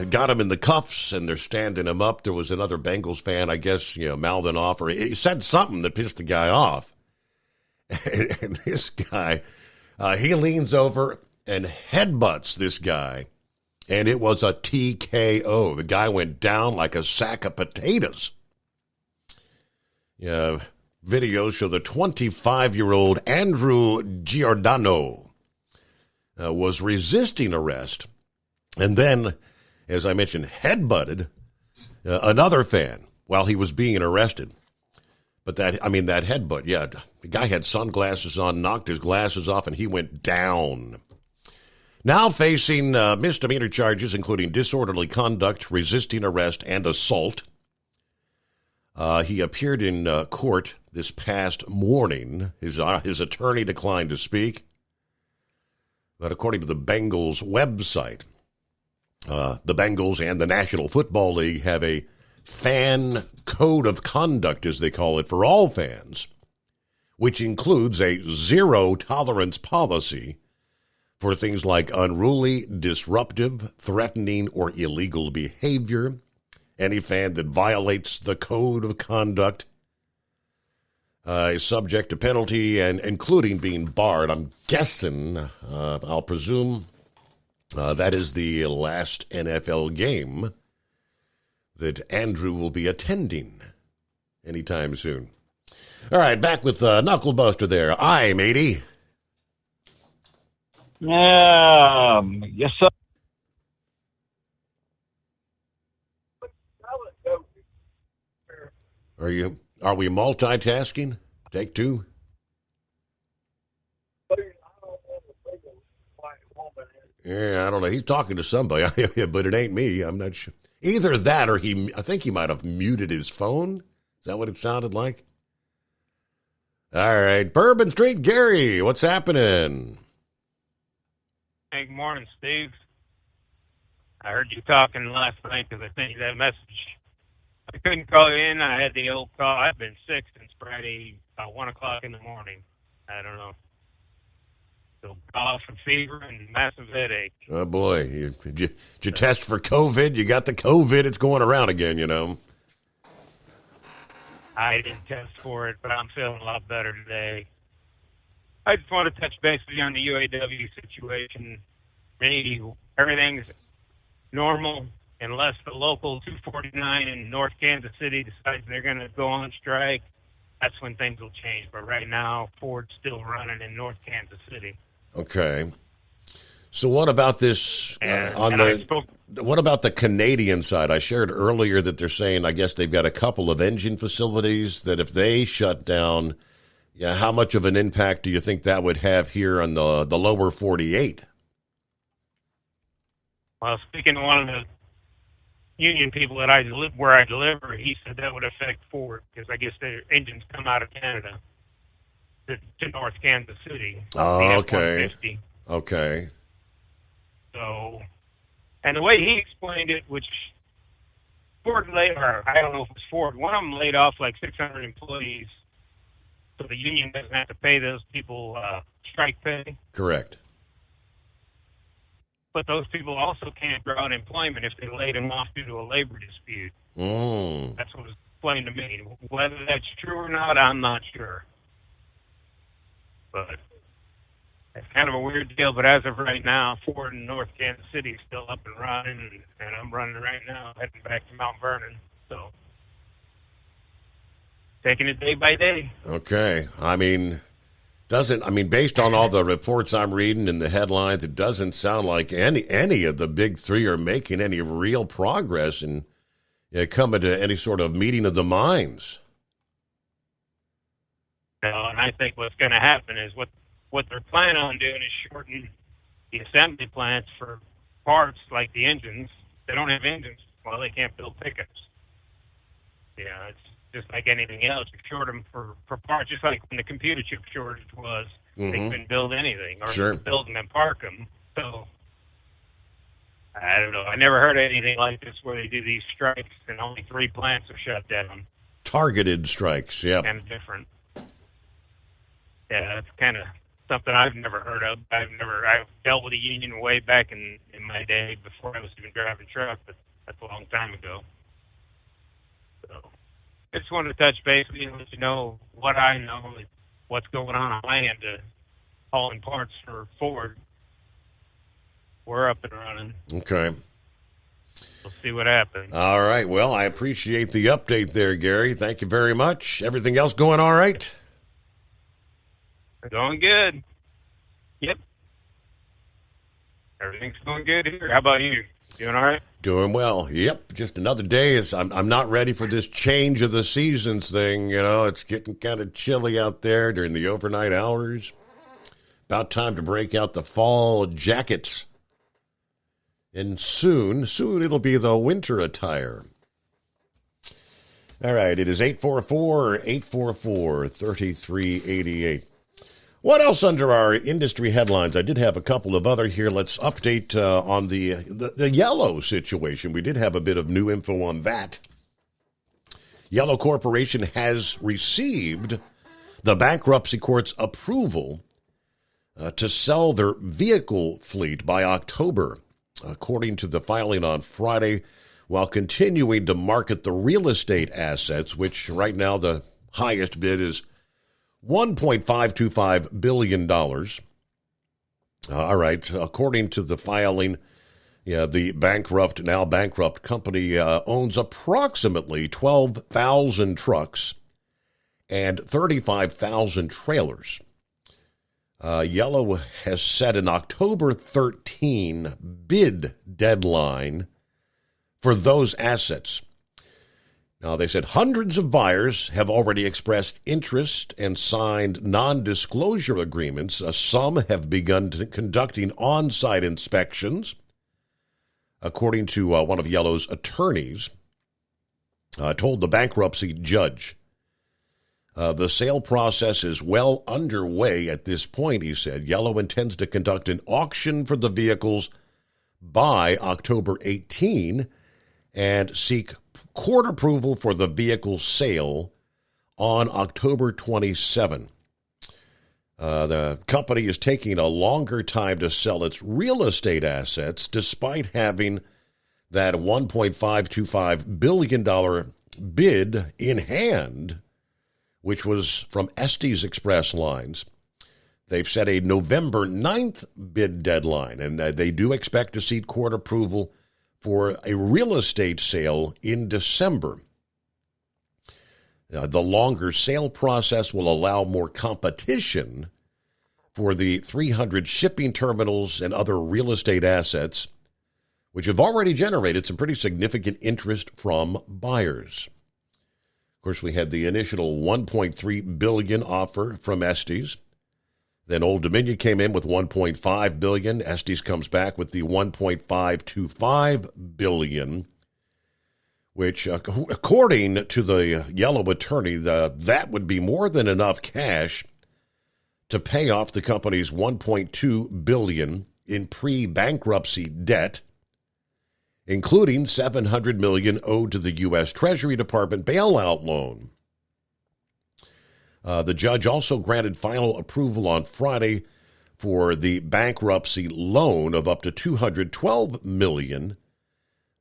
Speaker 14: got him in the cuffs, and they're standing him up. There was another Bengals fan, I guess, mouthing off, or he said something that pissed the guy off. And this guy, he leans over and headbutts this guy, and it was a TKO. The guy went down like a sack of potatoes. Videos show the 25-year-old Andrew Giordano was resisting arrest, and then, as I mentioned, headbutted another fan while he was being arrested. But that headbutt, the guy had sunglasses on, knocked his glasses off, and he went down. Now facing misdemeanor charges, including disorderly conduct, resisting arrest, and assault. He appeared in court this past morning. His attorney declined to speak. But according to the Bengals website, the Bengals and the National Football League have a fan code of conduct, as they call it, for all fans, which includes a zero-tolerance policy for things like unruly, disruptive, threatening, or illegal behavior. Any fan that violates the code of conduct is subject to penalty, and including being barred. I'm guessing, I'll presume, that is the last NFL game that Andrew will be attending anytime soon. All right, back with Knucklebuster there. Aye, matey.
Speaker 8: Yes, sir.
Speaker 14: Are we multitasking? Take two. Yeah, I don't know. He's talking to somebody, but it ain't me. I'm not sure. Either that or I think he might have muted his phone. Is that what it sounded like? All right. Bourbon Street Gary, what's happening?
Speaker 1: Hey, good morning, Steve. I heard you talking last night because I sent you that message. I couldn't call you in. I had the old call. I've been sick since Friday, about 1 o'clock in the morning. I don't know. So cough and fever and massive headache.
Speaker 14: Oh, boy. Did you test for COVID? You got the COVID. It's going around again, you know.
Speaker 1: I didn't test for it, but I'm feeling a lot better today. I just want to touch base with you on the UAW situation. Maybe everything's normal unless the local 249 in North Kansas City decides they're going to go on strike. That's when things will change. But right now, Ford's still running in North Kansas City.
Speaker 14: Okay. So what about this what about the Canadian side? I shared earlier that they're saying, I guess they've got a couple of engine facilities that if they shut down, yeah, how much of an impact do you think that would have here on the lower 48?
Speaker 1: Well, speaking to one of the union people that where I deliver, he said that would affect Ford because I guess their engines come out of Canada to North Kansas City.
Speaker 14: Oh, okay.
Speaker 1: F-150.
Speaker 14: Okay.
Speaker 1: So, and the way he explained it, which Ford I don't know if it was Ford, one of them laid off like 600 employees, so the union doesn't have to pay those people strike pay.
Speaker 14: Correct.
Speaker 1: But those people also can't draw unemployment if they laid them off due to a labor dispute. That's what was explained to me. Whether that's true or not, I'm not sure. But it's kind of a weird deal. But as of right now, Ford in North Kansas City is still up and running, and I'm running right now, heading back to Mount Vernon. So taking it day by day.
Speaker 14: Okay. Based on all the reports I'm reading and the headlines, it doesn't sound like any of the big three are making any real progress in coming to any sort of meeting of the minds.
Speaker 1: No, and I think what's going to happen is what they're planning on doing is shorten the assembly plants for parts like the engines. They don't have engines. Well, they can't build pickups. Yeah, it's just like anything else. You short them for parts, just like when the computer chip shortage was. They couldn't build anything, or build them and park them. So, I don't know. I never heard of anything like this where they do these strikes and only 3 plants are shut down.
Speaker 14: Targeted strikes, yeah.
Speaker 1: Kind of different. Yeah, that's kind of something I've never heard of. I've dealt with a union way back in my day before I was even driving truck, but that's a long time ago. So I just wanted to touch base with you and let you know what I know, what's going on my end to hauling parts for Ford. We're up and running.
Speaker 14: Okay.
Speaker 1: We'll see what happens.
Speaker 14: All right. Well, I appreciate the update there, Gary. Thank you very much. Everything else going all right?
Speaker 1: Going good. Yep. Everything's going good here. How about you? Doing all right?
Speaker 14: Doing well. Yep. Just another day. I'm not ready for this change of the seasons thing. You know, it's getting kind of chilly out there during the overnight hours. About time to break out the fall jackets. And soon it'll be the winter attire. All right. It is 844-844-3388. What else under our industry headlines? I did have a couple of other here. Let's update on the yellow situation. We did have a bit of new info on that. Yellow Corporation has received the bankruptcy court's approval to sell their vehicle fleet by October, according to the filing on Friday, while continuing to market the real estate assets, which right now the highest bid is $1.525 billion. All right, according to the filing, the now bankrupt company owns approximately 12,000 trucks and 35,000 trailers. Yellow has set an October 13 bid deadline for those assets. Now, they said hundreds of buyers have already expressed interest and signed non-disclosure agreements. Some have begun conducting on-site inspections. According to one of Yellow's attorneys, told the bankruptcy judge. The sale process is well underway at this point, he said. Yellow intends to conduct an auction for the vehicles by October 18 and seek court approval for the vehicle sale on October 27. The company is taking a longer time to sell its real estate assets, despite having that $1.525 billion bid in hand, which was from Estes Express Lines. They've set a November 9th bid deadline, and they do expect to seek court approval for a real estate sale in December. The longer sale process will allow more competition for the 300 shipping terminals and other real estate assets, which have already generated some pretty significant interest from buyers. Of course, we had the initial $1.3 billion offer from Estes. Then Old Dominion came in with $1.5 billion. Estes comes back with the $1.525 billion, which, according to the Yellow attorney, that would be more than enough cash to pay off the company's $1.2 billion in pre-bankruptcy debt, including $700 million owed to the U.S. Treasury Department bailout loan. The judge also granted final approval on Friday for the bankruptcy loan of up to $212 million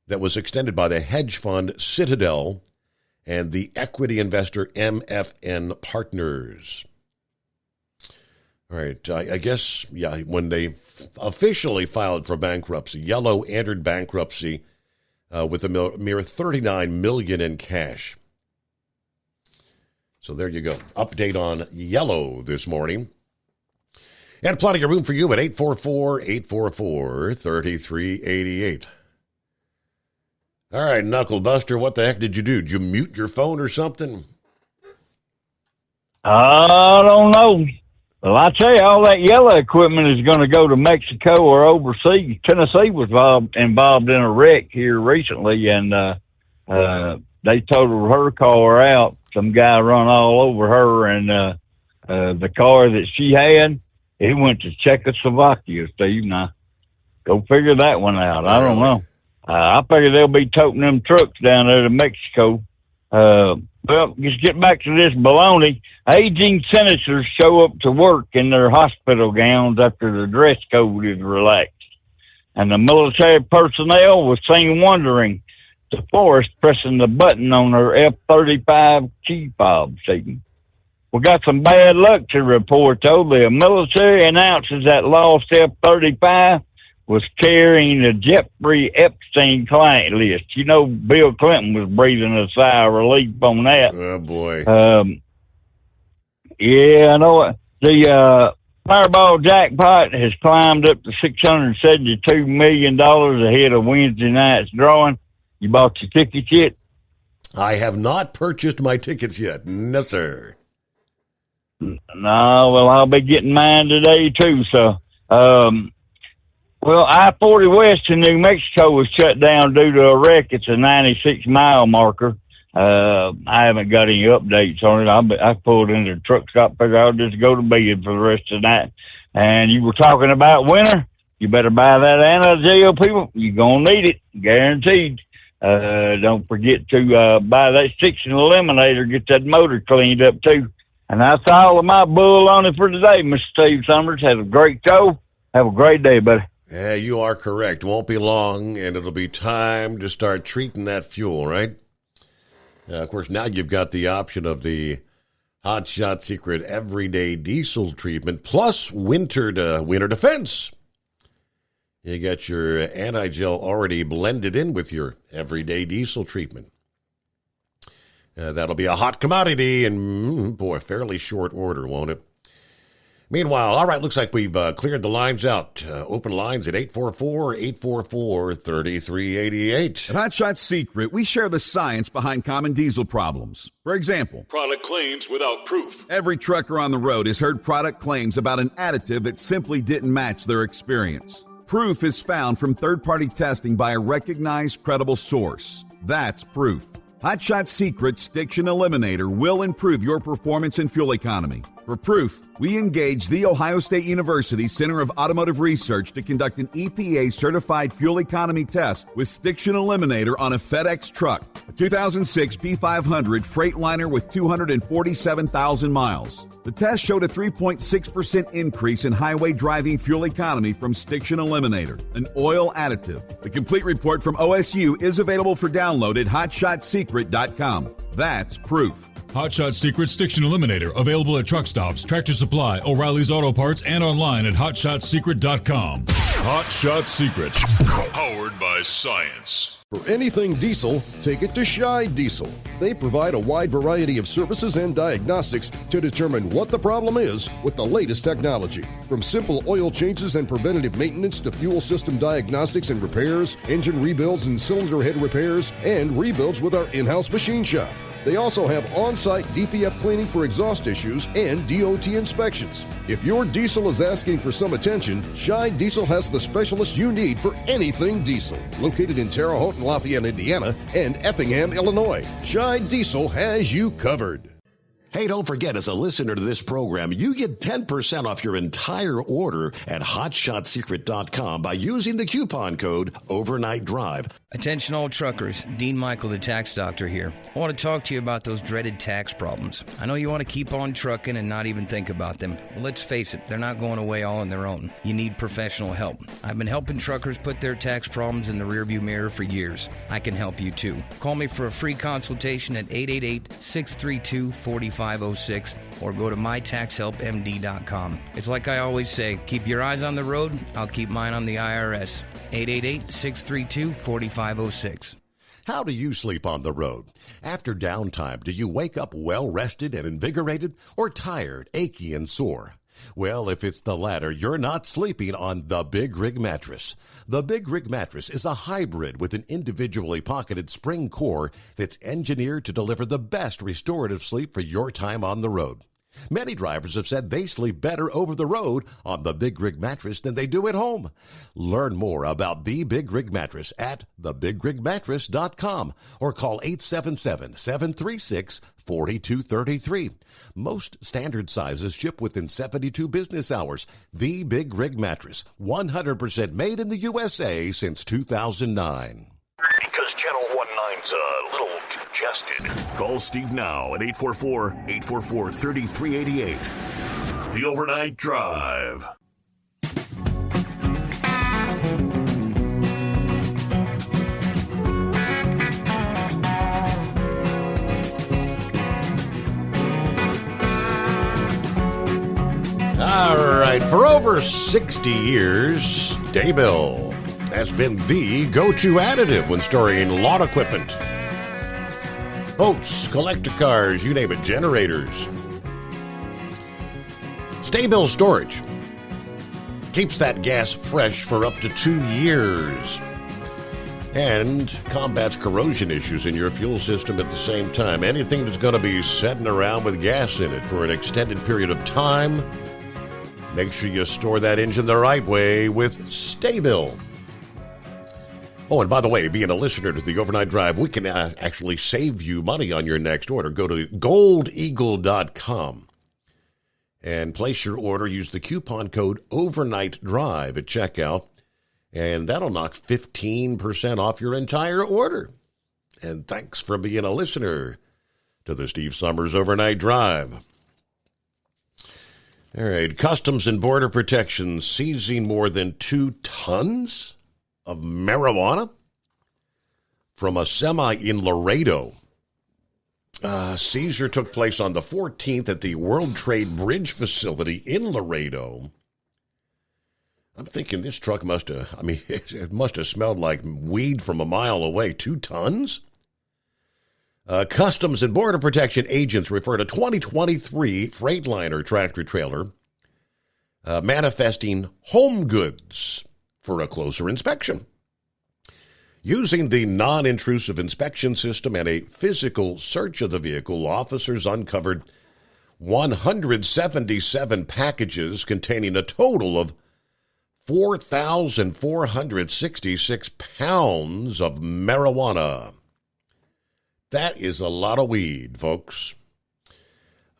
Speaker 14: that was extended by the hedge fund Citadel and the equity investor MFN Partners. All right, I guess, when they officially filed for bankruptcy, Yellow entered bankruptcy with a mere $39 million in cash. So there you go. Update on Yellow this morning. And plenty of room for you at 844-844-3388. All right, Knuckle Buster, what the heck did you do? Did you mute your phone or something?
Speaker 8: I don't know. Well, I tell you, all that Yellow equipment is going to go to Mexico or overseas. Tennessee was involved in a wreck here recently, and they totaled her car out. Some guy run all over her, and the car that she had, it went to Czechoslovakia, Steve. Now, go figure that one out. I don't know. I figure they'll be toting them trucks down there to Mexico. Well, just get back to this baloney. Aging senators show up to work in their hospital gowns after the dress code is relaxed. And the military personnel was seen wondering to Forrest pressing the button on her F-35 key fob signal. We got some bad luck to report, though. The military announces that lost F-35 was carrying the Jeffrey Epstein client list. You know, Bill Clinton was breathing a sigh of relief on that.
Speaker 14: Oh, boy.
Speaker 8: Yeah, I know it. The Powerball jackpot has climbed up to $672 million ahead of Wednesday night's drawing. You bought your tickets yet?
Speaker 14: I have not purchased my tickets yet. No, sir.
Speaker 8: No, well, I'll be getting mine today, too. So, well, I-40 West in New Mexico was shut down due to a wreck. It's a 96-mile marker. I haven't got any updates on it. I pulled into the truck stop, figured I'll just go to bed for the rest of the night. And you were talking about winter. You better buy that Anagel, people. You're going to need it, guaranteed. Don't forget to buy that Stiction Eliminator. Get that motor cleaned up, too. And that's all of my bull on it for today, Mr. Steve Summers. Have a great show. Have a great day, buddy.
Speaker 14: Yeah, you are correct. Won't be long, and it'll be time to start treating that fuel, right? Of course, now you've got the option of the Hot Shot Secret Everyday Diesel treatment plus winter defense. You got your anti-gel already blended in with your Everyday Diesel treatment. That'll be a hot commodity in, fairly short order, won't it? Meanwhile, all right, looks like we've cleared the lines out. Open lines at 844-844-3388.
Speaker 11: At Hot Shot Secret, we share the science behind common diesel problems. For example,
Speaker 12: product claims without proof.
Speaker 11: Every trucker on the road has heard product claims about an additive that simply didn't match their experience. Proof is found from third-party testing by a recognized, credible source. That's proof. Hot Shot Secret Stiction Eliminator will improve your performance and fuel economy. For proof, we engaged the Ohio State University Center of Automotive Research to conduct an EPA-certified fuel economy test with Stiction Eliminator on a FedEx truck, a 2006 P500 Freightliner with 247,000 miles. The test showed a 3.6% increase in highway driving fuel economy from Stiction Eliminator, an oil additive. The complete report from OSU is available for download at hotshotsecret.com. That's proof.
Speaker 12: Hot Shot Secret Stiction Eliminator, available at truck stops, Tractor Supply, O'Reilly's Auto Parts, and online at hotshotsecret.com. Hot Shot Secret, powered by science.
Speaker 3: For anything diesel, take it to Shy Diesel. They provide a wide variety of services and diagnostics to determine what the problem is with the latest technology. From simple oil changes and preventative maintenance to fuel system diagnostics and repairs, engine rebuilds and cylinder head repairs, and rebuilds with our in-house machine shop. They also have on-site DPF cleaning for exhaust issues and DOT inspections. If your diesel is asking for some attention, Shy Diesel has the specialist you need for anything diesel. Located in Terre Haute and Lafayette, Indiana, and Effingham, Illinois, Shy Diesel has you covered.
Speaker 14: Hey, don't forget, as a listener to this program, you get 10% off your entire order at hotshotsecret.com by using the coupon code Overnight Drive.
Speaker 19: Attention all truckers, Dean Michael, the tax doctor here. I want to talk to you about those dreaded tax problems. I know you want to keep on trucking and not even think about them. Well, let's face it, they're not going away all on their own. You need professional help. I've been helping truckers put their tax problems in the rearview mirror for years. I can help you too. Call me for a free consultation at 888-632-4506 or go to mytaxhelpmd.com. It's like I always say, keep your eyes on the road, I'll keep mine on the IRS. 888-632-4506.
Speaker 14: How do you sleep on the road? After downtime, do you wake up well-rested and invigorated or tired, achy, and sore? Well, if it's the latter, you're not sleeping on the Big Rig Mattress. The Big Rig Mattress is a hybrid with an individually pocketed spring core that's engineered to deliver the best restorative sleep for your time on the road. Many drivers have said they sleep better over the road on the Big Rig Mattress than they do at home. Learn more about the Big Rig Mattress at thebigrigmattress.com or call 877-736-4233. Most standard sizes ship within 72 business hours. The Big Rig Mattress, 100% made in the USA since 2009.
Speaker 16: Because Channel 19's a little congested. Call Steve now at 844-844-3388. The Overnight Drive.
Speaker 14: All right, for over 60 years, Daybell has been the go-to additive when storing lawn equipment. Boats, collector cars, you name it, generators. Stabil Storage keeps that gas fresh for up to 2 years and combats corrosion issues in your fuel system at the same time. Anything that's going to be sitting around with gas in it for an extended period of time, make sure you store that engine the right way with Stabil. Oh, and by the way, being a listener to the Overnight Drive, we can actually save you money on your next order. Go to goldeagle.com and place your order. Use the coupon code Overnight Drive at checkout, and that'll knock 15% off your entire order. and thanks for being a listener to the Steve Summers Overnight Drive. All right, Customs and Border Protection seizing more than 2 tons of marijuana from a semi in Laredo. Seizure took place on the 14th at the World Trade Bridge facility in Laredo. I'm thinking this truck it must have smelled like weed from a mile away. 2 tons? Customs and Border Protection agents refer to 2023 Freightliner tractor-trailer manifesting home goods for a closer inspection. Using the non-intrusive inspection system and a physical search of the vehicle, officers uncovered 177 packages containing a total of 4,466 pounds of marijuana. That is a lot of weed, folks.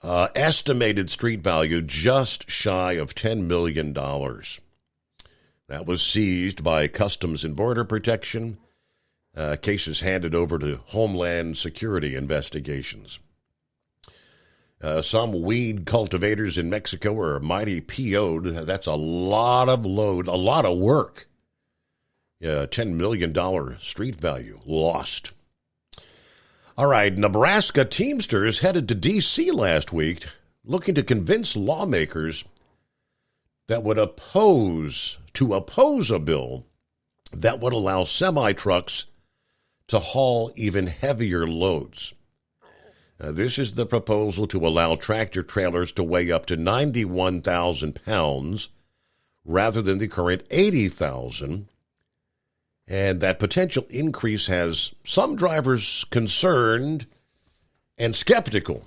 Speaker 14: Estimated street value just shy of $10 million. That was seized by Customs and Border Protection. Cases handed over to Homeland Security investigations. Some weed cultivators in Mexico are mighty PO'd. That's a lot of load, a lot of work. $10 million street value lost. All right, Nebraska Teamsters headed to D.C. last week looking to convince lawmakers that would oppose a bill that would allow semi-trucks to haul even heavier loads. This is the proposal to allow tractor trailers to weigh up to 91,000 pounds rather than the current 80,000. And that potential increase has some drivers concerned and skeptical.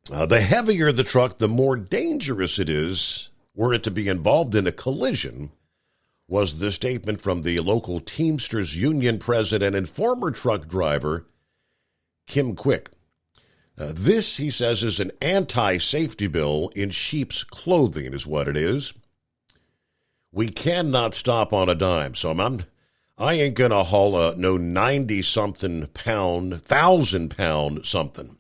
Speaker 14: The heavier the truck, the more dangerous it is were it to be involved in a collision, was the statement from the local Teamsters Union president and former truck driver, Kim Quick. This, he says, is an anti-safety bill in sheep's clothing is what it is. We cannot stop on a dime, so I ain't going to haul a no 90-something pound, 1,000-pound something.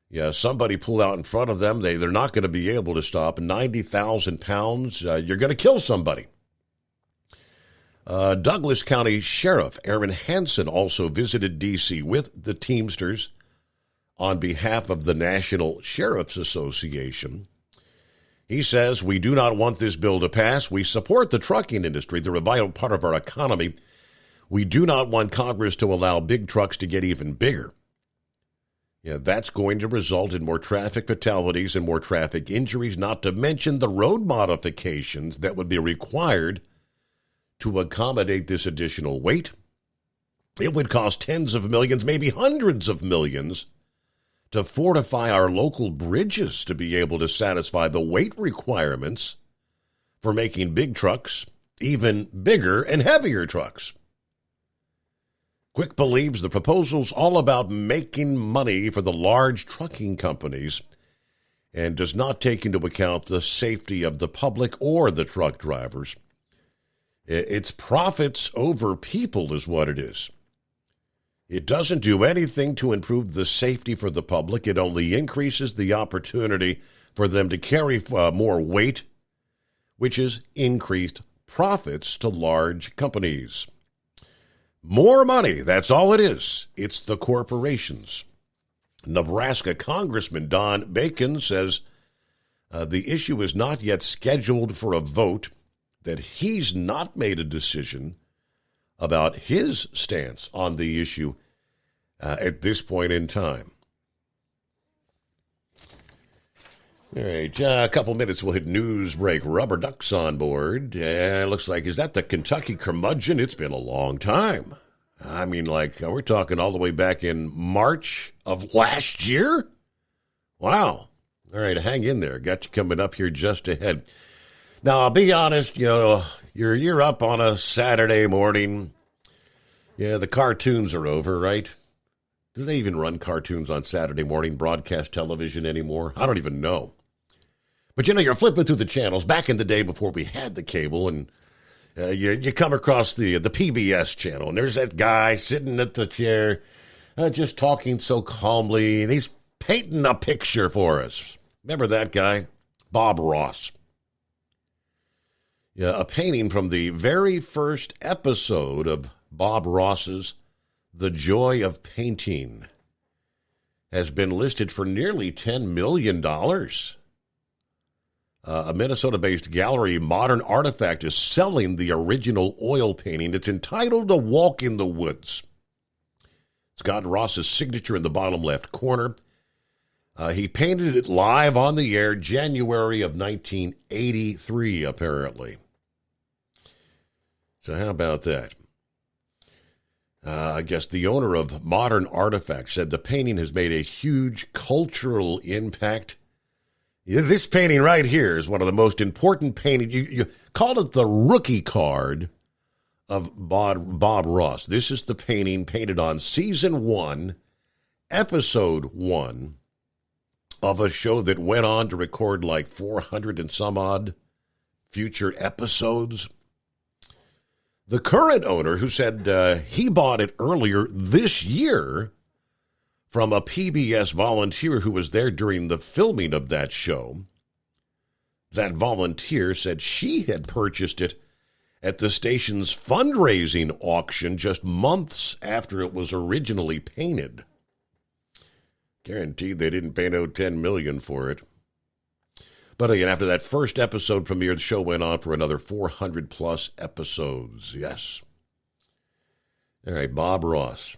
Speaker 14: Yeah, somebody pull out in front of them. They're not going to be able to stop. 90,000 pounds, you're going to kill somebody. Douglas County Sheriff Aaron Hansen also visited D.C. with the Teamsters on behalf of the National Sheriff's Association. He says, we do not want this bill to pass. We support the trucking industry. They're a vital part of our economy. We do not want Congress to allow big trucks to get even bigger. Yeah, that's going to result in more traffic fatalities and more traffic injuries, not to mention the road modifications that would be required to accommodate this additional weight. It would cost tens of millions, maybe hundreds of millions, to fortify our local bridges to be able to satisfy the weight requirements for making big trucks even bigger and heavier trucks. Quick believes the proposal's all about making money for the large trucking companies and does not take into account the safety of the public or the truck drivers. It's profits over people is what it is. It doesn't do anything to improve the safety for the public. It only increases the opportunity for them to carry more weight, which is increased profits to large companies. More money, that's all it is. It's the corporations. Nebraska Congressman Don Bacon says the issue is not yet scheduled for a vote, that he's not made a decision about his stance on the issue at this point in time. All right, a couple minutes, we'll hit news break. Rubber Ducks on board. Looks like, is that the Kentucky curmudgeon? It's been a long time. I mean, we're talking all the way back in March of last year? Wow. All right, hang in there. Got you coming up here just ahead. Now, I'll be honest, you're up on a Saturday morning. Yeah, the cartoons are over, right? Do they even run cartoons on Saturday morning broadcast television anymore? I don't even know. But, you're flipping through the channels back in the day before we had the cable, and You come across the PBS channel, and there's that guy sitting at the chair, just talking so calmly, and he's painting a picture for us. Remember that guy? Bob Ross. Yeah, a painting from the very first episode of Bob Ross's The Joy of Painting has been listed for nearly $10 million. A Minnesota-based gallery, Modern Artifact, is selling the original oil painting. It's entitled A Walk in the Woods. It's got Ross's signature in the bottom left corner. He painted it live on the air January of 1983, apparently. So how about that? I guess the owner of Modern Artifact said the painting has made a huge cultural impact. This painting right here is one of the most important paintings. You call it the rookie card of Bob Ross. This is the painting painted on season 1, episode 1 of a show that went on to record like 400 and some odd future episodes. The current owner, who said he bought it earlier this year from a PBS volunteer who was there during the filming of that show, that volunteer said she had purchased it at the station's fundraising auction just months after it was originally painted. Guaranteed they didn't pay no $10 million for it. But again, after that first episode premiered, the show went on for another 400-plus episodes. Yes. All right, Bob Ross.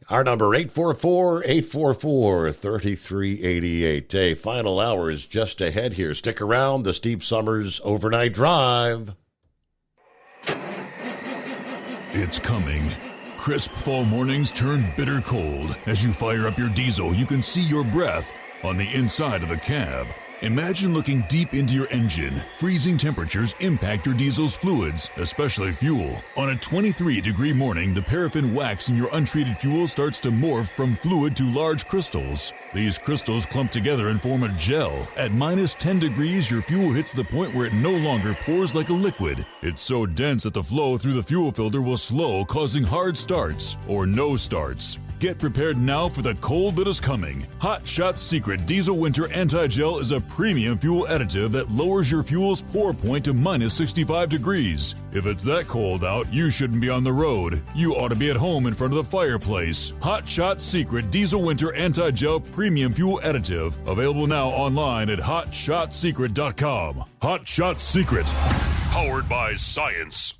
Speaker 14: Our number, 844-844-3388. Hey, final hour is just ahead here. Stick around, the Steve Summers Overnight Drive.
Speaker 12: It's coming. Crisp fall mornings turn bitter cold. As you fire up your diesel, you can see your breath on the inside of the cab. Imagine looking deep into your engine. Freezing temperatures impact your diesel's fluids, especially fuel. On a 23-degree morning, the paraffin wax in your untreated fuel starts to morph from fluid to large crystals. These crystals clump together and form a gel. At minus 10 degrees, your fuel hits the point where it no longer pours like a liquid. It's so dense that the flow through the fuel filter will slow, causing hard starts or no starts. Get prepared now for the cold that is coming. Hot Shot Secret Diesel Winter Anti-Gel is a premium fuel additive that lowers your fuel's pour point to minus 65 degrees. If it's that cold out, you shouldn't be on the road. You ought to be at home in front of the fireplace. Hot Shot Secret Diesel Winter Anti-Gel Premium Fuel Additive. Available now online at HotShotSecret.com. Hot Shot Secret. Powered by science.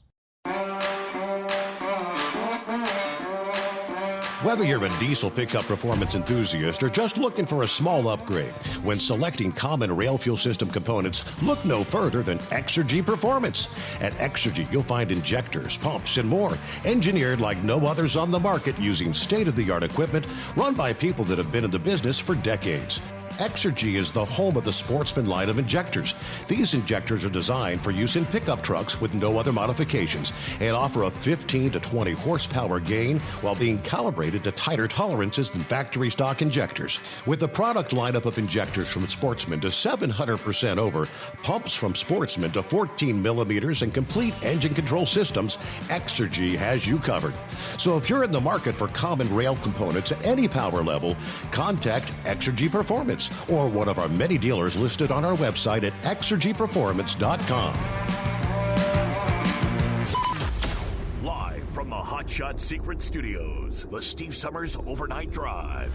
Speaker 14: Whether you're a diesel pickup performance enthusiast or just looking for a small upgrade, when selecting common rail fuel system components, look no further than Exergy Performance. At Exergy, you'll find injectors, pumps, and more, engineered like no others on the market using state-of-the-art equipment run by people that have been in the business for decades. Exergy is the home of the Sportsman line of injectors. These injectors are designed for use in pickup trucks with no other modifications and offer a 15 to 20 horsepower gain while being calibrated to tighter tolerances than factory stock injectors. With the product lineup of injectors from Sportsman to 700% over, pumps from Sportsman to 14 millimeters, and complete engine control systems, Exergy has you covered. So if you're in the market for common rail components at any power level, contact Exergy Performance or one of our many dealers listed on our website at exergyperformance.com.
Speaker 16: Live from the Hot Shot Secret Studios, the Steve Summers Overnight Drive.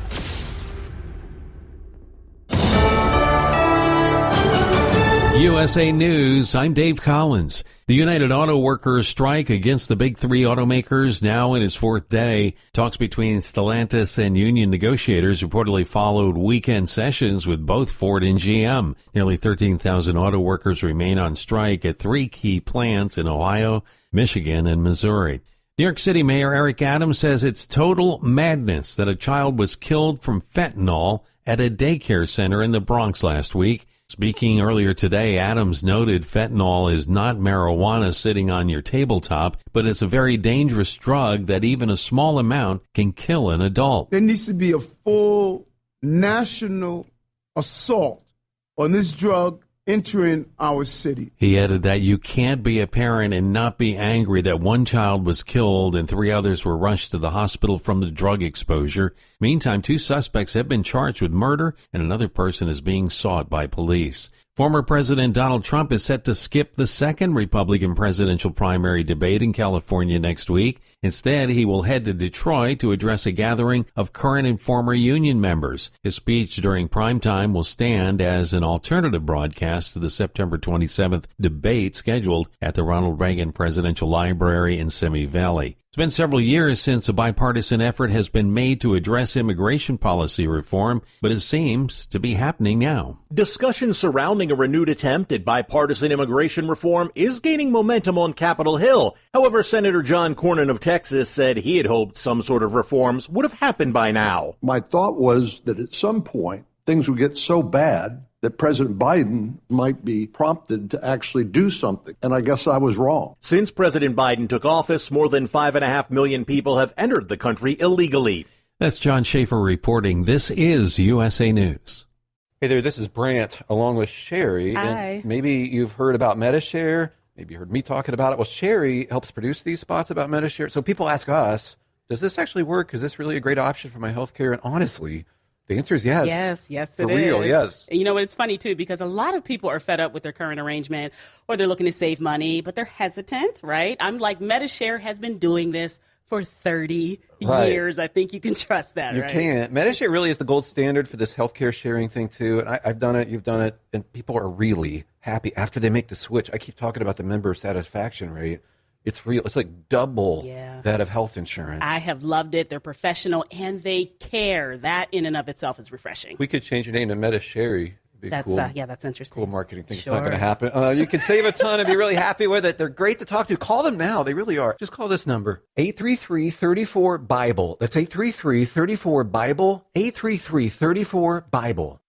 Speaker 2: USA News, I'm Dave Collins. The United Auto Workers strike against the big three automakers now in its fourth day. Talks between Stellantis and union negotiators reportedly followed weekend sessions with both Ford and GM. Nearly 13,000 auto workers remain on strike at three key plants in Ohio, Michigan, and Missouri. New York City Mayor Eric Adams says it's total madness that a child was killed from fentanyl at a daycare center in the Bronx last week. Speaking earlier today, Adams noted fentanyl is not marijuana sitting on your tabletop, but it's a very dangerous drug that even a small amount can kill an adult.
Speaker 20: There needs to be a full national assault on this drug entering our city.
Speaker 2: He added that you can't be a parent and not be angry that one child was killed and 3 others were rushed to the hospital from the drug exposure. Meantime, 2 suspects have been charged with murder and another person is being sought by police. Former President Donald Trump is set to skip the second Republican presidential primary debate in California next week. Instead, he will head to Detroit to address a gathering of current and former union members. His speech during primetime will stand as an alternative broadcast to the September 27th debate scheduled at the Ronald Reagan Presidential Library in Simi Valley. It's been several years since a bipartisan effort has been made to address immigration policy reform, but it seems to be happening now.
Speaker 21: Discussion surrounding a renewed attempt at bipartisan immigration reform is gaining momentum on Capitol Hill. However, Senator John Cornyn of Texas said he had hoped some sort of reforms would have happened by now.
Speaker 22: My thought was that at some point, things would get so bad that President Biden might be prompted to actually do something. And I guess I was wrong.
Speaker 21: Since President Biden took office, more than 5.5 million people have entered the country illegally.
Speaker 2: That's John Schaefer reporting. This is USA News.
Speaker 23: Hey there, this is Brant along with Sherry.
Speaker 25: Hi.
Speaker 23: And maybe you've heard about MediShare. Maybe you heard me talking about it. Well, Sherry helps produce these spots about MediShare. So people ask us, does this actually work? Is this really a great option for my health care? And honestly, the answer is yes.
Speaker 25: Yes,
Speaker 23: For real, yes.
Speaker 25: And you know what? It's funny, too, because a lot of people are fed up with their current arrangement or they're looking to save money, but they're hesitant, right? I'm like, MediShare has been doing this for 30 years. I think you can trust that,
Speaker 23: You
Speaker 25: right?
Speaker 23: can. MediShare really is the gold standard for this healthcare sharing thing, too. And I've done it, you've done it, and people are really happy after they make the switch. I keep talking about the member satisfaction rate. It's real. It's like double that of health insurance.
Speaker 25: I have loved it. They're professional and they care. That in and of itself is refreshing.
Speaker 23: We could change your name to MediShare.
Speaker 25: That's
Speaker 23: cool.
Speaker 25: that's interesting.
Speaker 23: Cool marketing thing.
Speaker 25: Sure.
Speaker 23: It's not going to happen. You can save a ton and be really happy with it. They're great to talk to. Call them now. They really are. Just call this number, 833-34-BIBLE. That's 833-34-BIBLE, 833-34-BIBLE.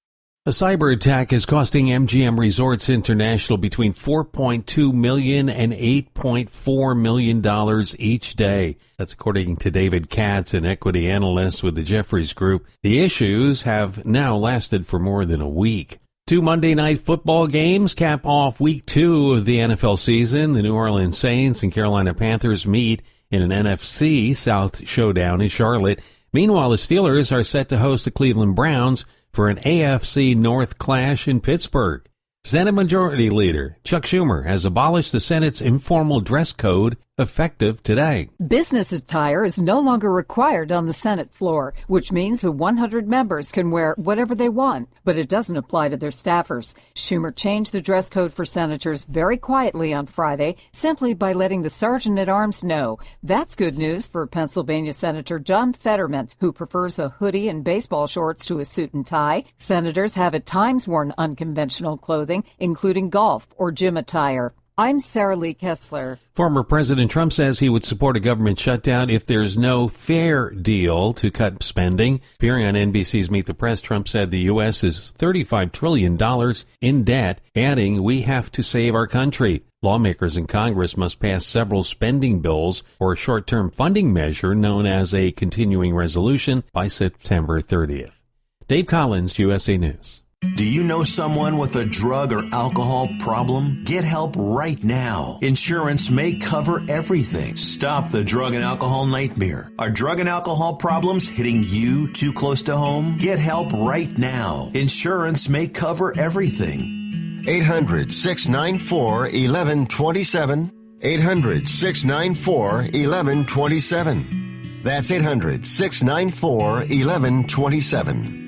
Speaker 2: A cyber attack is costing MGM Resorts International between $4.2 million and $8.4 million each day. That's according to David Katz, an equity analyst with the Jefferies Group. The issues have now lasted for more than a week. 2 Monday night football games cap off week 2 of the NFL season. The New Orleans Saints and Carolina Panthers meet in an NFC South showdown in Charlotte. Meanwhile, the Steelers are set to host the Cleveland Browns for an AFC North clash in Pittsburgh. Senate Majority Leader Chuck Schumer has abolished the Senate's informal dress code effective today.
Speaker 26: Business attire is no longer required on the Senate floor, which means the 100 members can wear whatever they want, but it doesn't apply to their staffers. Schumer changed the dress code for senators very quietly on Friday, simply by letting the Sergeant-at-Arms know. That's good news for Pennsylvania Senator John Fetterman, who prefers a hoodie and baseball shorts to a suit and tie. Senators have at times worn unconventional clothing, including golf or gym attire. I'm Sarah Lee Kessler.
Speaker 2: Former President Trump says he would support a government shutdown if there's no fair deal to cut spending. Appearing on NBC's Meet the Press, Trump said the U.S. is $35 trillion in debt, adding, "We have to save our country." Lawmakers in Congress must pass several spending bills or a short-term funding measure known as a continuing resolution by September 30th. Dave Collins, USA News.
Speaker 24: Do you know someone with a drug or alcohol problem? Get help right now. Insurance may cover everything. Stop the drug and alcohol nightmare. Are drug and alcohol problems hitting you too close to home? Get help right now. Insurance may cover everything.
Speaker 27: 800-694-1127. 800-694-1127. That's 800-694-1127.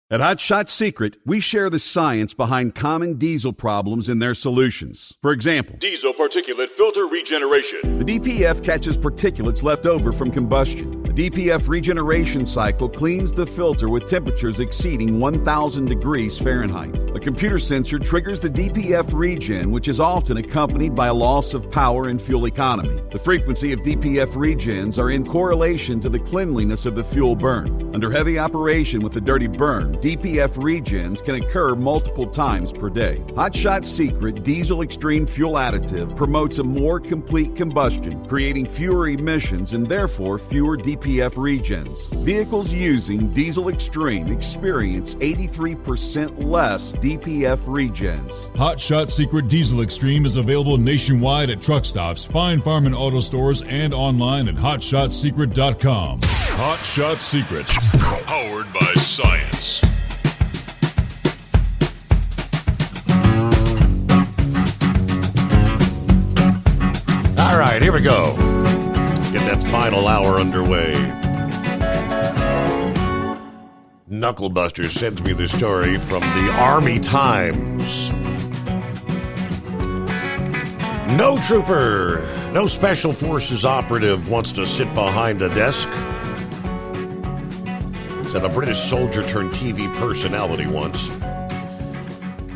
Speaker 11: At Hot Shot Secret, we share the science behind common diesel problems and their solutions. For example,
Speaker 12: Diesel particulate filter regeneration.
Speaker 11: the DPF catches particulates left over from combustion. The DPF regeneration cycle cleans the filter with temperatures exceeding 1,000 degrees Fahrenheit. A computer sensor triggers the DPF regen, which is often accompanied by a loss of power and fuel economy. The frequency of DPF regens are in correlation to the cleanliness of the fuel burn. Under heavy operation with the dirty burn, DPF regens can occur multiple times per day. Hot Shot Secret Diesel Extreme Fuel Additive promotes a more complete combustion, creating fewer emissions and therefore fewer DPF regens. Vehicles using Diesel Extreme experience 83% less DPF regens.
Speaker 12: Hot Shot Secret Diesel Extreme is available nationwide at truck stops, Fine Farm and auto stores, and online at hotshotsecret.com. Hot Shot Secret, powered by science.
Speaker 14: All right, here we go. Get that final hour underway. Knucklebuster sends me this story from the Army Times. No trooper, no special forces operative wants to sit behind a desk. Said a British soldier turned TV personality once.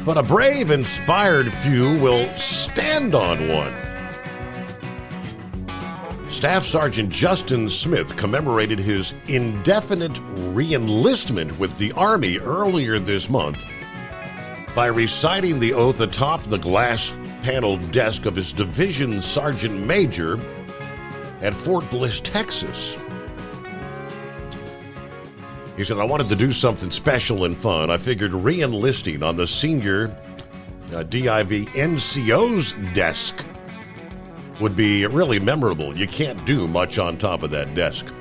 Speaker 14: But a brave, inspired few will stand on one. Staff Sergeant Justin Smith commemorated his indefinite re-enlistment with the Army earlier this month by reciting the oath atop the glass-paneled desk of his division sergeant major at Fort Bliss, Texas. He said, I wanted to do something special and fun. I figured re-enlisting on the senior DIV NCO's desk would be really memorable. You can't do much on top of that desk.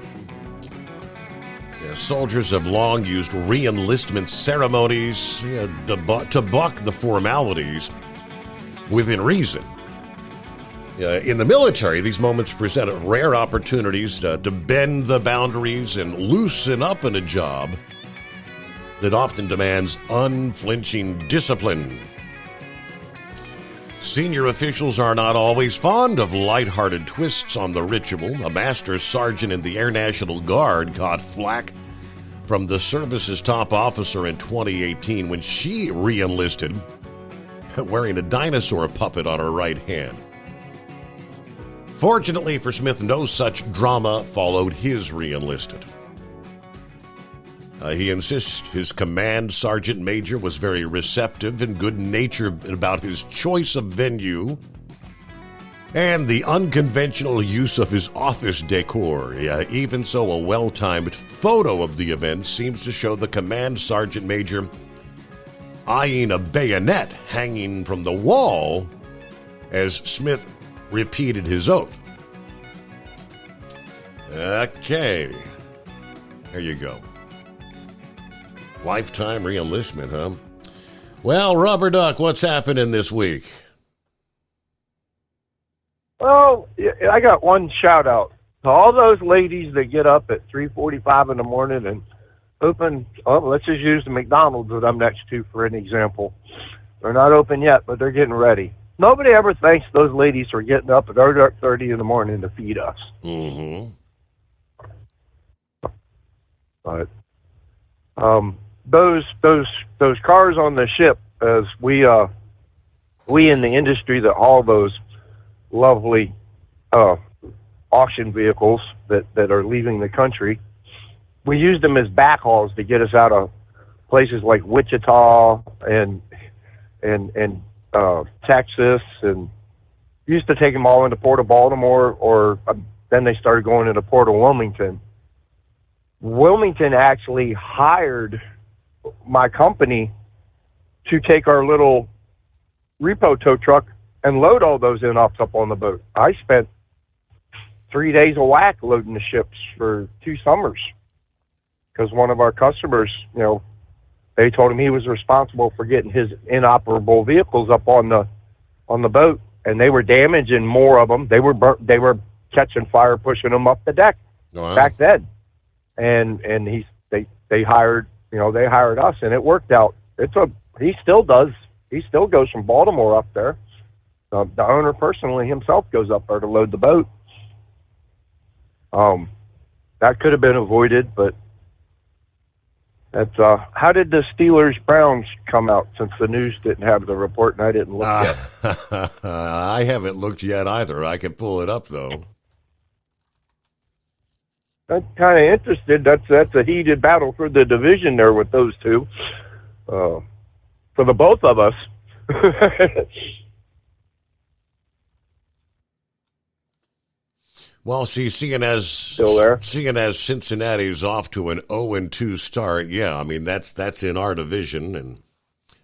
Speaker 14: Soldiers have long used re-enlistment ceremonies to buck the formalities within reason. In the military, these moments present rare opportunities to bend the boundaries and loosen up in a job that often demands unflinching discipline. Senior officials are not always fond of lighthearted twists on the ritual. A master sergeant in the Air National Guard caught flack from the service's top officer in 2018 when she re-enlisted wearing a dinosaur puppet on her right hand. Fortunately for Smith, no such drama followed his re-enlisted. He insists his command sergeant major was very receptive and good-natured about his choice of venue and the unconventional use of his office decor. Even so, a well-timed photo of the event seems to show the command sergeant major eyeing a bayonet hanging from the wall as Smith repeated his oath. Okay. There you go. Lifetime re-enlistment, huh? Well, Rubber Duck, what's happening this week?
Speaker 5: Well, I got one shout-out to all those ladies that get up at 3:45 in the morning and open, let's just use the McDonald's that I'm next to for an example. They're not open yet, but they're getting ready. Nobody ever thanks those ladies for getting up at 8:30 in the morning to feed us.
Speaker 14: Mm-hmm.
Speaker 5: But those cars on the ship, as we in the industry that haul those lovely auction vehicles that are leaving the country, we use them as backhauls to get us out of places like Wichita and Texas, and used to take them all into Port of Baltimore, or then they started going into Port of Wilmington. Wilmington actually hired my company to take our little repo tow truck and load all those in-ops up on the boat. I spent 3 days a whack loading the ships for 2 summers because one of our customers, they told him he was responsible for getting his inoperable vehicles up on the boat, and they were damaging more of them. They were catching fire, pushing them up the deck back then. And they hired us, and it worked out. He still does. He still goes from Baltimore up there. The owner personally himself goes up there to load the boat. That could have been avoided, but that's how did the Steelers-Browns come out, since the news didn't have the report and I didn't look yet?
Speaker 14: I haven't looked yet either. I can pull it up, though.
Speaker 5: kind of interested. That's a heated battle for the division there with those two, for the both of us.
Speaker 14: Well, see, seeing as Cincinnati's off to an 0-2 start, yeah, I mean that's in our division, and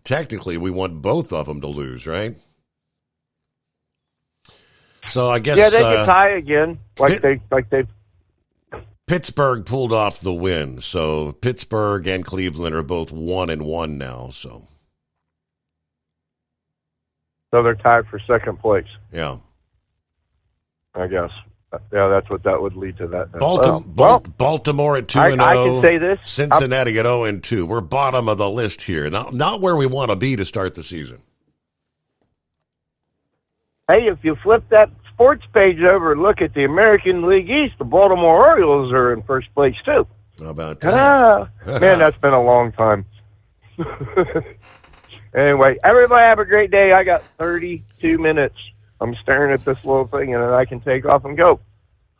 Speaker 14: technically we want both of them to lose, right? So I guess
Speaker 5: they could tie again, like they've.
Speaker 14: Pittsburgh pulled off the win, so Pittsburgh and Cleveland are both 1-1 now. So
Speaker 5: they're tied for second place.
Speaker 14: Yeah,
Speaker 5: I guess. Yeah, that's what that would lead to. That
Speaker 14: Baltimore at 2-0.
Speaker 5: I can say this:
Speaker 14: Cincinnati at 0-2. We're bottom of the list here. Not where we want to be to start the season.
Speaker 5: Hey, if you flip that sports page over and look at the American League East, the Baltimore Orioles are in first place too.
Speaker 14: How about that?
Speaker 5: Man, that's been a long time. Anyway, everybody have a great day. I got 32 minutes. I'm staring at this little thing, and then I can take off and go.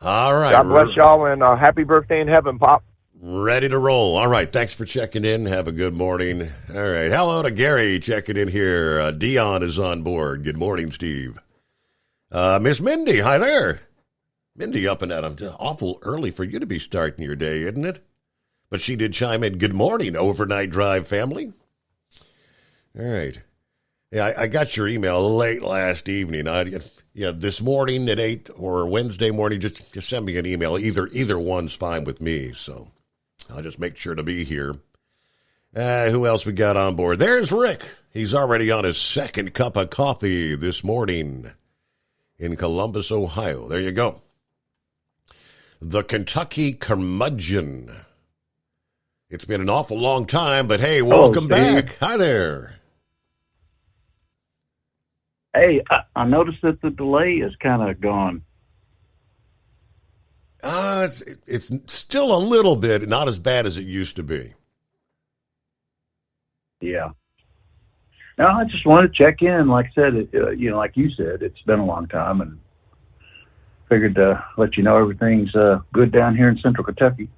Speaker 14: All right.
Speaker 5: God bless y'all, and happy birthday in heaven, Pop.
Speaker 14: Ready to roll. All right. Thanks for checking in. Have a good morning. All right. Hello to Gary checking in here. Dion is on board. Good morning, Steve. Miss Mindy, hi there. Mindy up and at 'em. Awful early for you to be starting your day, isn't it? But she did chime in. Good morning, Overnight Drive family. All right. Yeah, I got your email late last evening. This morning at 8 or Wednesday morning, just send me an email. Either one's fine with me, so I'll just make sure to be here. Who else we got on board? There's Rick. He's already on his second cup of coffee this morning in Columbus, Ohio. There you go. The Kentucky Curmudgeon. It's been an awful long time, but hey, welcome back. Hi there.
Speaker 4: Hey, I noticed that the delay is kind of gone.
Speaker 14: It's still a little bit, not as bad as it used to be.
Speaker 4: Yeah. No, I just wanted to check in. Like I said, like you said, it's been a long time, and figured to let you know everything's good down here in Central Kentucky.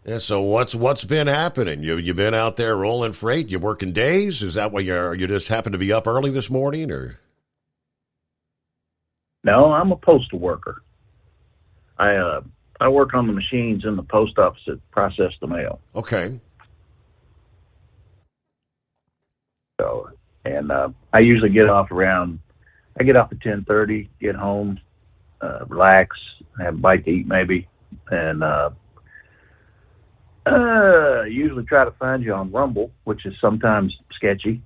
Speaker 14: Yeah. So what's been happening? You been out there rolling freight? You working days? Is that why you just happen to be up early this morning, or?
Speaker 4: No, I'm a postal worker. I work on the machines in the post office that process the mail.
Speaker 14: Okay.
Speaker 4: So, and I usually get off at 10:30, get home, relax, have a bite to eat maybe, and usually try to find you on Rumble, which is sometimes sketchy.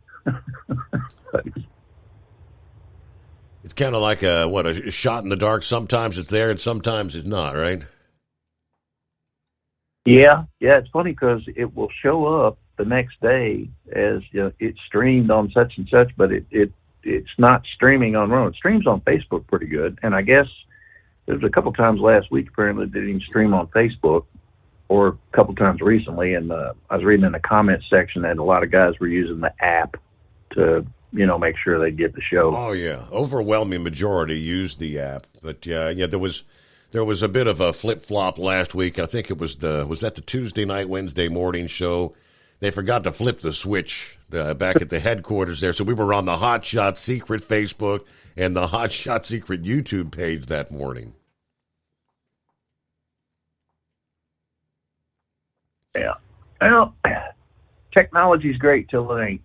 Speaker 14: It's kind of like a shot in the dark. Sometimes it's there and sometimes it's not, right?
Speaker 4: Yeah, it's funny because it will show up the next day as it's streamed on such and such, but it's not streaming on Rumble. It streams on Facebook pretty good, and I guess there was a couple times last week apparently they didn't stream on Facebook, or a couple times recently, and I was reading in the comments section that a lot of guys were using the app to make sure they get the show.
Speaker 14: Oh yeah, overwhelming majority used the app, but there was a bit of a flip flop last week. I think it was that the Tuesday night, Wednesday morning show. They forgot to flip the switch back at the headquarters there. So we were on the Hot Shot Secret Facebook and the Hot Shot Secret YouTube page that morning.
Speaker 4: Yeah. Well, technology's great till it ain't.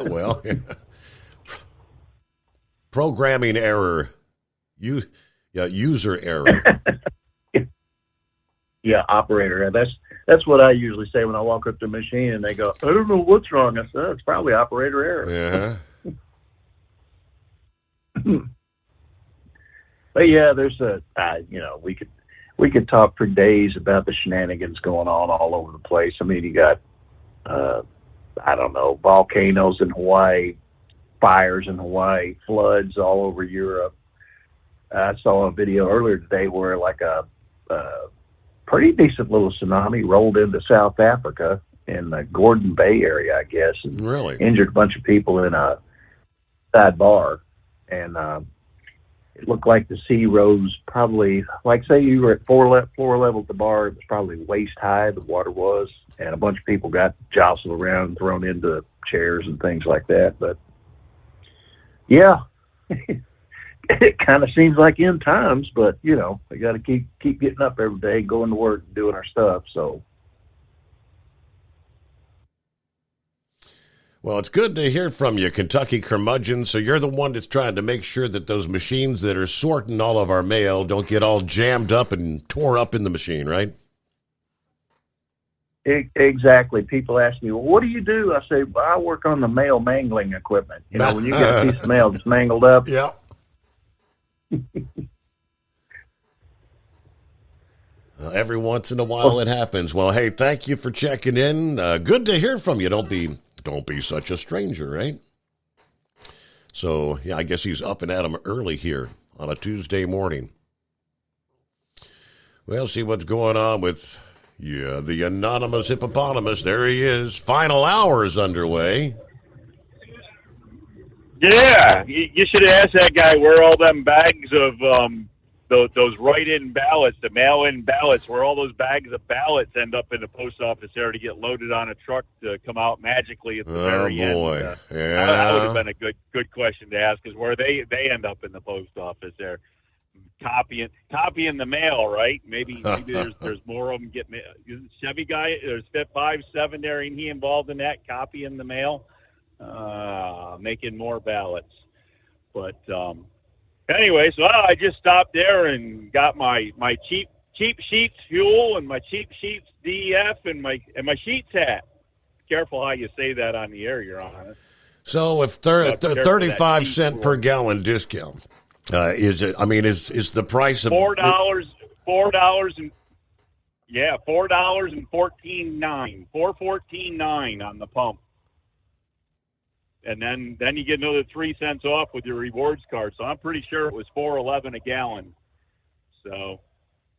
Speaker 14: Well, programming error. User error.
Speaker 4: Yeah, operator. That's what I usually say when I walk up to the machine and they go, I don't know what's wrong. I said, it's probably operator error.
Speaker 14: Yeah.
Speaker 4: But yeah, there's we could talk for days about the shenanigans going on all over the place. I mean, you got, volcanoes in Hawaii, fires in Hawaii, floods all over Europe. I saw a video earlier today where like a pretty decent little tsunami rolled into South Africa in the Gordon Bay area, I guess, and
Speaker 14: really
Speaker 4: injured a bunch of people in a side bar. And it looked like the sea rose probably, like say you were at floor level at the bar, it was probably waist high, the water was, and a bunch of people got jostled around and thrown into chairs and things like that. But yeah, it kind of seems like end times, but you know, we got to keep getting up every day, going to work, and doing our stuff. So.
Speaker 14: Well, it's good to hear from you, Kentucky curmudgeon. So you're the one that's trying to make sure that those machines that are sorting all of our mail don't get all jammed up and tore up in the machine, right?
Speaker 4: Exactly. People ask me, well, what do you do? I say, well, I work on the mail mangling equipment. You know, when you get a piece of mail that's mangled up.
Speaker 14: Yeah. Every once in a while it happens. Well, hey, thank you for checking in. Good to hear from you. Don't be such a stranger, right? So, yeah, I guess he's up and at 'em early here on a Tuesday morning. Well, see what's going on with, the anonymous hippopotamus. There he is. Final hour is underway.
Speaker 6: Yeah, you should have asked that guy where all them bags of those write-in ballots, the mail-in ballots, where all those bags of ballots end up in the post office there to get loaded on a truck to come out magically at the very end.
Speaker 14: Oh, boy. Yeah.
Speaker 6: That would have been a good question to ask, is where they end up in the post office there. Copying the mail, right? Maybe there's more of them getting Chevy guy. There's 5-7 there, and he involved in that, copying the mail, making more ballots. But anyway, so I just stopped there and got my cheap sheets fuel and my cheap sheets DEF and my sheets hat. Careful how you say that on the air, Your Honor.
Speaker 14: So if 35 cent per gallon discount. Is it? I mean, is the price of
Speaker 6: $4 and $4.14.9 $4.14.9 on the pump, and then you get another 3 cents off with your rewards card. So I'm pretty sure it was $4.11 a gallon. So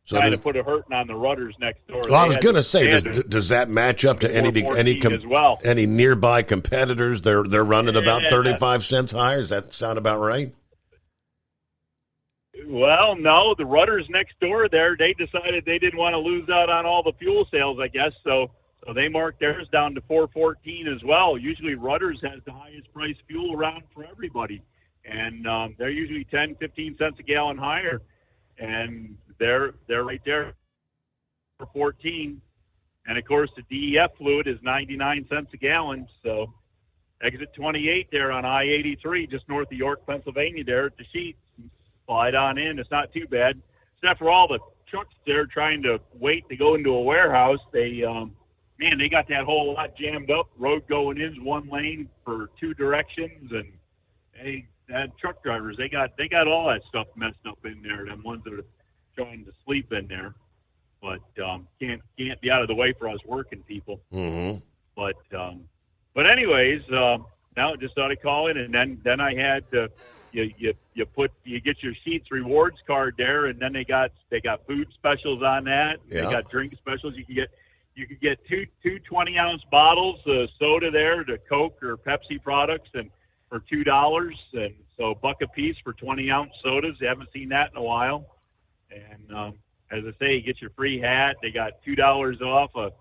Speaker 6: trying to put a hurting on the rudders next door.
Speaker 14: Well, I was going to say, does that match up to any nearby competitors? They're running about 35 cents higher. Does that sound about right?
Speaker 6: Well, no, the rudders next door there, they decided they didn't want to lose out on all the fuel sales, I guess, so they marked theirs down to $4.14 as well. Usually Rudders has the highest price fuel around for everybody, and they're usually 10, 15 cents a gallon higher, and they're right there for 14. And, of course, the DEF fluid is 99 cents a gallon, so exit 28 there on I-83 just north of York, Pennsylvania there at the Sheets. Slide on in. It's not too bad. Except for all the trucks there trying to wait to go into a warehouse. They got that whole lot jammed up. Road going in is one lane for two directions, and truck drivers, they got all that stuff messed up in there. Them ones that are trying to sleep in there, but can't be out of the way for us working people.
Speaker 14: Mm-hmm.
Speaker 6: But anyways, now just started calling, and then I had to. You get your Sheets rewards card there, and then they got food specials on that. Yeah. They got drink specials. You can get two 20-ounce bottles of soda there, the Coke or Pepsi products, and for $2, and so $1 a piece for 20-ounce sodas. You haven't seen that in a while. And as I say, you get your free hat. They got $2 off a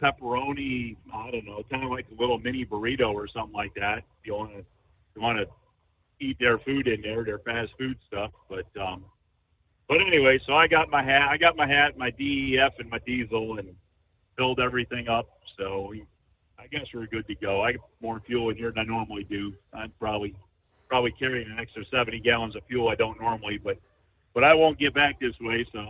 Speaker 6: pepperoni. I don't know, kind of like a little mini burrito or something like that. If you want to eat their food in there, their fast food stuff. But anyway, so I got my hat, my DEF, and my diesel, and filled everything up. So I guess we're good to go. I get more fuel in here than I normally do. I'm probably carrying an extra 70 gallons of fuel I don't normally, but I won't get back this way. So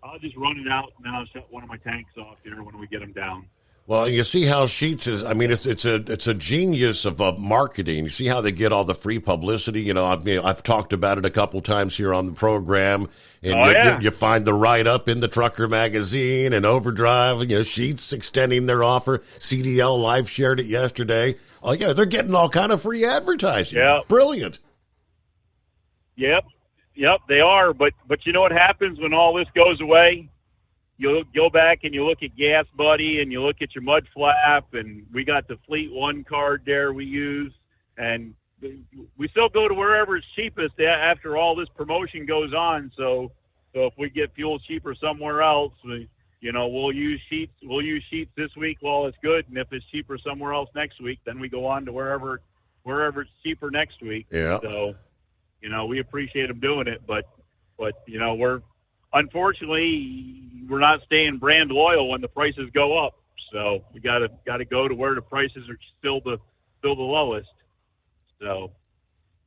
Speaker 6: I'll just run it out, and then I'll shut one of my tanks off here when we get them down.
Speaker 14: Well, you see how Sheets is. I mean, it's a genius of marketing. You see how they get all the free publicity. You know, I've talked about it a couple times here on the program, and you find the write up in the Trucker magazine and Overdrive. You know, Sheets extending their offer. CDL Live shared it yesterday. Oh yeah, they're getting all kind of free advertising.
Speaker 6: Yeah,
Speaker 14: brilliant.
Speaker 6: Yep, they are. But you know what happens when all this goes away? You go back and you look at Gas Buddy and you look at your Mud Flap, and we got the Fleet One card there we use, and we still go to wherever it's cheapest after all this promotion goes on. So if we get fuel cheaper somewhere else, we'll use Sheetz. We'll use Sheetz this week while it's good, and if it's cheaper somewhere else next week, then we go on to wherever it's cheaper next week.
Speaker 14: Yeah.
Speaker 6: So, we appreciate them doing it, but we're not staying brand loyal when the prices go up. So we got to go to where the prices are still the lowest. So,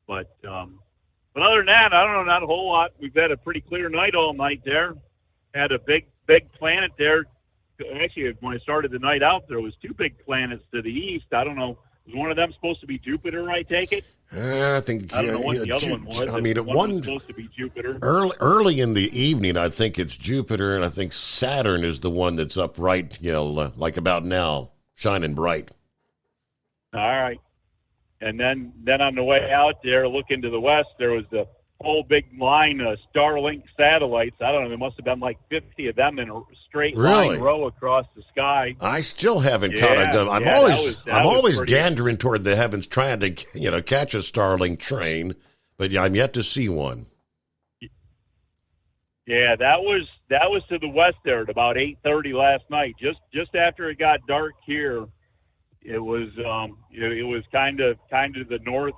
Speaker 6: but other than that, I don't know, not a whole lot. We've had a pretty clear night all night there. Had a big planet there. Actually, when I started the night out, there was 2 big planets to the east. I don't know. Was one of them supposed to be Jupiter, I take it?
Speaker 14: I think.
Speaker 6: I don't know what the other one was.
Speaker 14: I mean,
Speaker 6: one was supposed to be Jupiter.
Speaker 14: Early in the evening, I think it's Jupiter, and I think Saturn is the one that's up right, like about now, shining bright.
Speaker 6: All right. And then on the way out there, looking to the west, there was the whole big line of Starlink satellites. I don't know, there must have been like 50 of them in a straight line row across the sky.
Speaker 14: I still haven't caught a gun. I'm always gandering toward the heavens, trying to catch a Starlink train, but I'm yet to see one. Yeah, that was to the west there at about 8:30 last night. Just after it got dark here, it was kind of the north,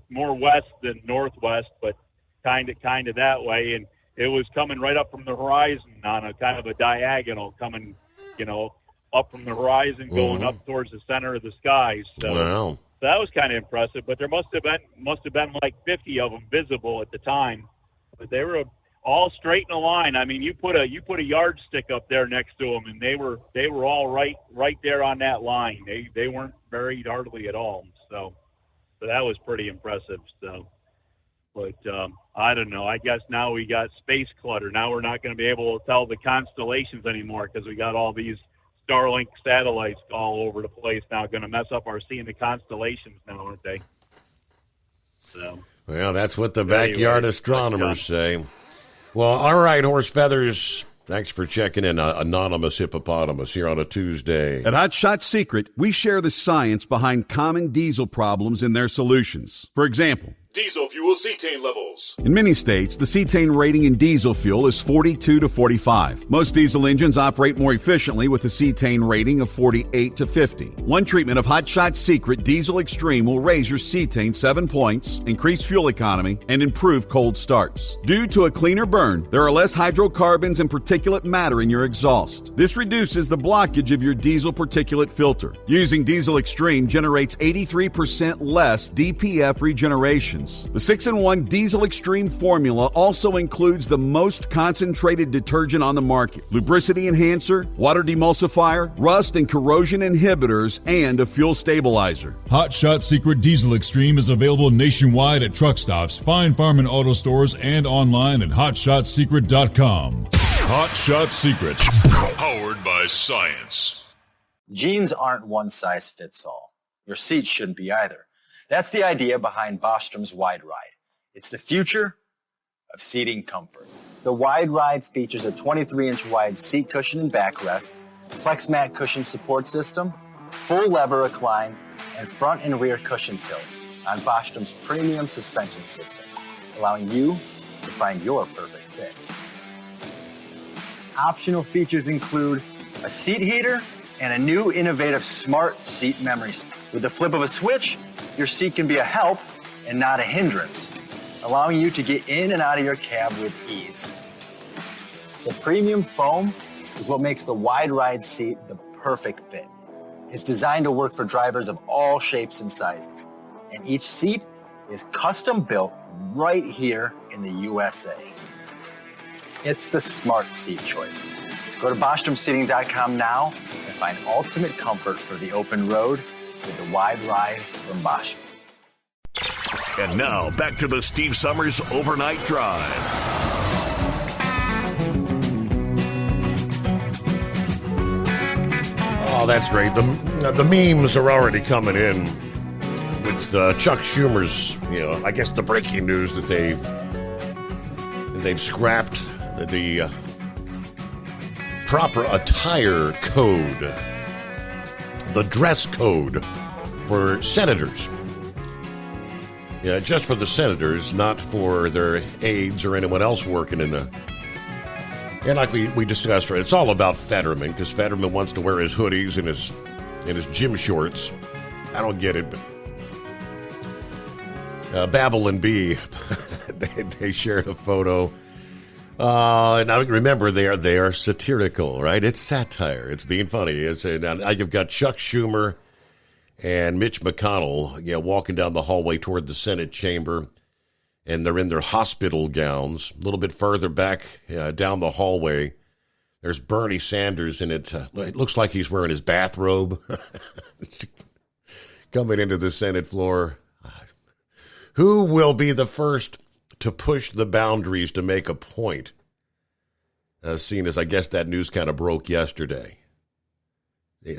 Speaker 14: more west than northwest, but kind of that way, and it was coming right up from the horizon on a kind of a diagonal, coming up from the horizon, going up towards the center of the sky. So, wow.
Speaker 6: So that was kind of impressive. But there must have been like 50 of them visible at the time, but they were all straight in a line. I mean, you put a yardstick up there next to them, and they were all right there on that line. They weren't buried hardly at all. So that was pretty impressive. So, but I don't know. I guess now we got space clutter. Now we're not going to be able to tell the constellations anymore because we got all these Starlink satellites all over the place now. Going to mess up our seeing the constellations now, aren't they? So. Well, that's what the backyard astronomers say. Well, all right, Horse Feathers. Thanks for checking in, Anonymous Hippopotamus, here on a Tuesday.
Speaker 11: At Hot Shot Secret, we share the science behind common diesel problems and their solutions. For example,
Speaker 12: diesel fuel cetane levels.
Speaker 11: in many states, the cetane rating in diesel fuel is 42 to 45. Most diesel engines operate more efficiently with a cetane rating of 48 to 50. One treatment of Hot Shot Secret Diesel Extreme will raise your cetane 7 points, increase fuel economy, and improve cold starts. Due to a cleaner burn, there are less hydrocarbons and particulate matter in your exhaust. This reduces the blockage of your diesel particulate filter. Using Diesel Extreme generates 83% less DPF regeneration. The 6-in-1 Diesel Extreme formula also includes the most concentrated detergent on the market, lubricity enhancer, water demulsifier, rust and corrosion inhibitors, and a fuel stabilizer.
Speaker 12: Hot Shot Secret Diesel Extreme is available nationwide at truck stops, Fine Farm and auto stores, and online at hotshotsecret.com. Hot Shot Secret, powered by science.
Speaker 7: Jeans aren't one size fits all. Your seats shouldn't be either. That's the idea behind Bostrom's Wide Ride. It's the future of seating comfort. The Wide Ride features a 23-inch wide seat cushion and backrest, flex mat cushion support system, full lever recline, and front and rear cushion tilt on Bostrom's premium suspension system, allowing you to find your perfect fit. Optional features include a seat heater and a new innovative smart seat memory. With the flip of a switch, your seat can be a help and not a hindrance, allowing you to get in and out of your cab with ease. The premium foam is what makes the Wide Ride seat the perfect fit. It's designed to work for drivers of all shapes and sizes, and each seat is custom built right here in the USA. It's the smart seat choice. Go to BostromSeating.com now and find ultimate comfort for the open road with the Wide Ride from Bosch.
Speaker 16: And now, back to the Steve Summers Overnight Drive.
Speaker 14: Oh, that's great. The memes are already coming in with Chuck Schumer's, I guess the breaking news that they've scrapped the proper attire code, the dress code for senators. Yeah, just for the senators, not for their aides or anyone else working in the... And like we discussed, right, it's all about Fetterman, because Fetterman wants to wear his hoodies and his gym shorts. I don't get it, but Babylon Bee, they shared a photo. And I remember they are satirical, right? It's satire. It's being funny. Now you've got Chuck Schumer and Mitch McConnell, walking down the hallway toward the Senate chamber, and they're in their hospital gowns. A little bit further back down the hallway, there's Bernie Sanders, and it looks like he's wearing his bathrobe coming into the Senate floor. Who will be the first to push the boundaries to make a point? Seeing as I guess that news kind of broke yesterday.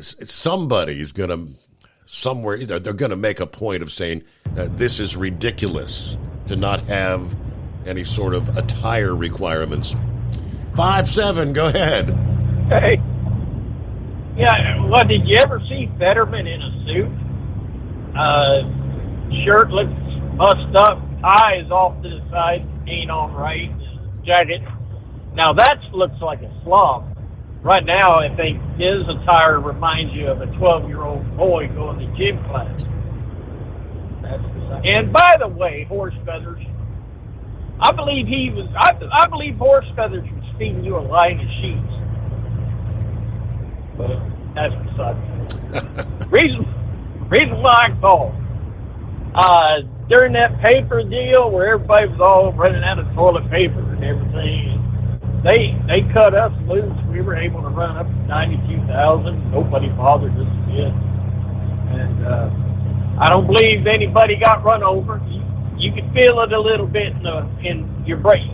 Speaker 14: Somebody's going to... Somewhere, they're going to make a point of saying this is ridiculous to not have any sort of attire requirements. 5-7, go ahead.
Speaker 1: Hey. Yeah, well, did you ever see Fetterman in a suit? Shirt looks bust up, tie is off to the side, ain't on right, jacket. Now that looks like a slob. Right now, I think his attire reminds you of a 12-year-old boy going to gym class. And by the way, Horse Feathers, I believe Horse Feathers was feeding you a line of sheets. But that's beside the reason why I called. During that paper deal where everybody was all running out of toilet paper and everything, They cut us loose. We were able to run up to 92,000. Nobody bothered us a bit. And I don't believe anybody got run over. You can feel it a little bit in your brake.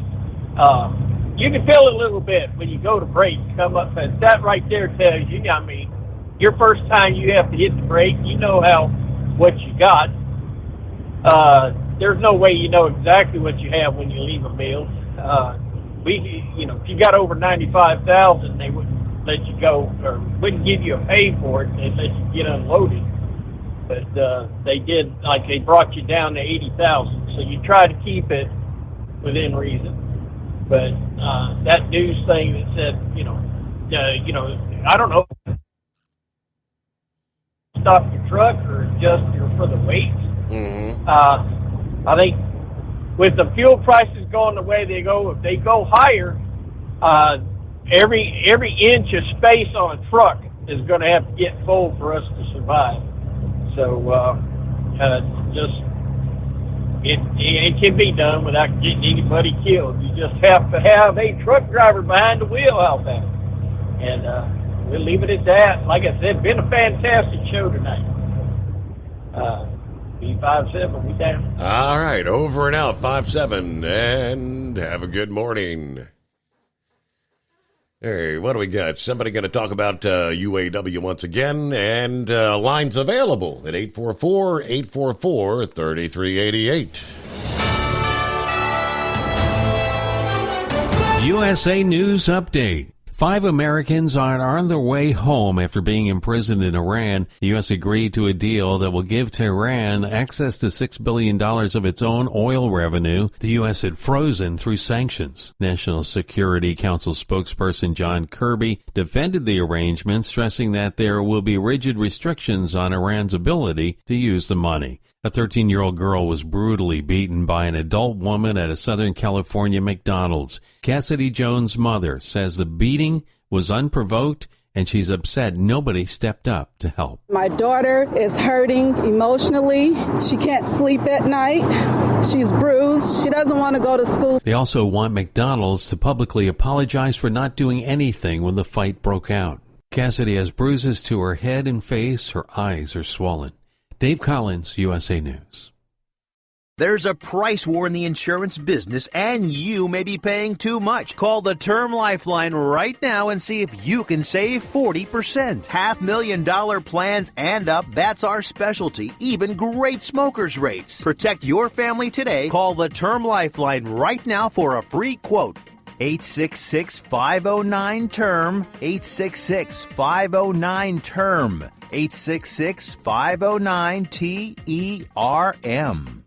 Speaker 1: You can feel it a little bit when you go to brake. Come up, and that right there tells you, I mean, your first time you have to hit the brake, you know what you got. There's no way you know exactly what you have when you leave a mill. If you got over 95,000, they wouldn't let you go or wouldn't give you a pay for it. They'd let you get unloaded. But they did, like they brought you down to 80,000. So you try to keep it within reason. But that news thing that said, I don't know, stop your truck or adjust for the weight. Mm-hmm. I think with the fuel prices going the way they go, if they go higher, every inch of space on a truck is going to have to get full for us to survive. So it can be done without getting anybody killed. You just have to have a truck driver behind the wheel out there. And we'll leave it at that. Like I said, been a fantastic show tonight. B57, we down.
Speaker 14: All right, over and out, 5-7, and have a good morning. Hey, what do we got? Somebody going to talk about UAW once again, and lines available at 844-844-3388.
Speaker 2: USA News Update. 5 Americans are on their way home after being imprisoned in Iran. The U.S. agreed to a deal that will give Tehran access to $6 billion of its own oil revenue the U.S. had frozen through sanctions. National Security Council spokesperson John Kirby defended the arrangement, stressing that there will be rigid restrictions on Iran's ability to use the money. A 13-year-old girl was brutally beaten by an adult woman at a Southern California McDonald's. Cassidy Jones' mother says the beating was unprovoked, and she's upset nobody stepped up to help.
Speaker 9: My daughter is hurting emotionally. She can't sleep at night. She's bruised. She doesn't want to go to school.
Speaker 2: They also want McDonald's to publicly apologize for not doing anything when the fight broke out. Cassidy has bruises to her head and face. Her eyes are swollen. Dave Collins, USA News.
Speaker 10: There's a price war in the insurance business, and you may be paying too much. Call the Term Lifeline right now and see if you can save 40%. $500,000 plans and up, that's our specialty. Even great smokers' rates. Protect your family today. Call the Term Lifeline right now for a free quote. 866-509-TERM. 866-509-TERM. 866-509-TERM.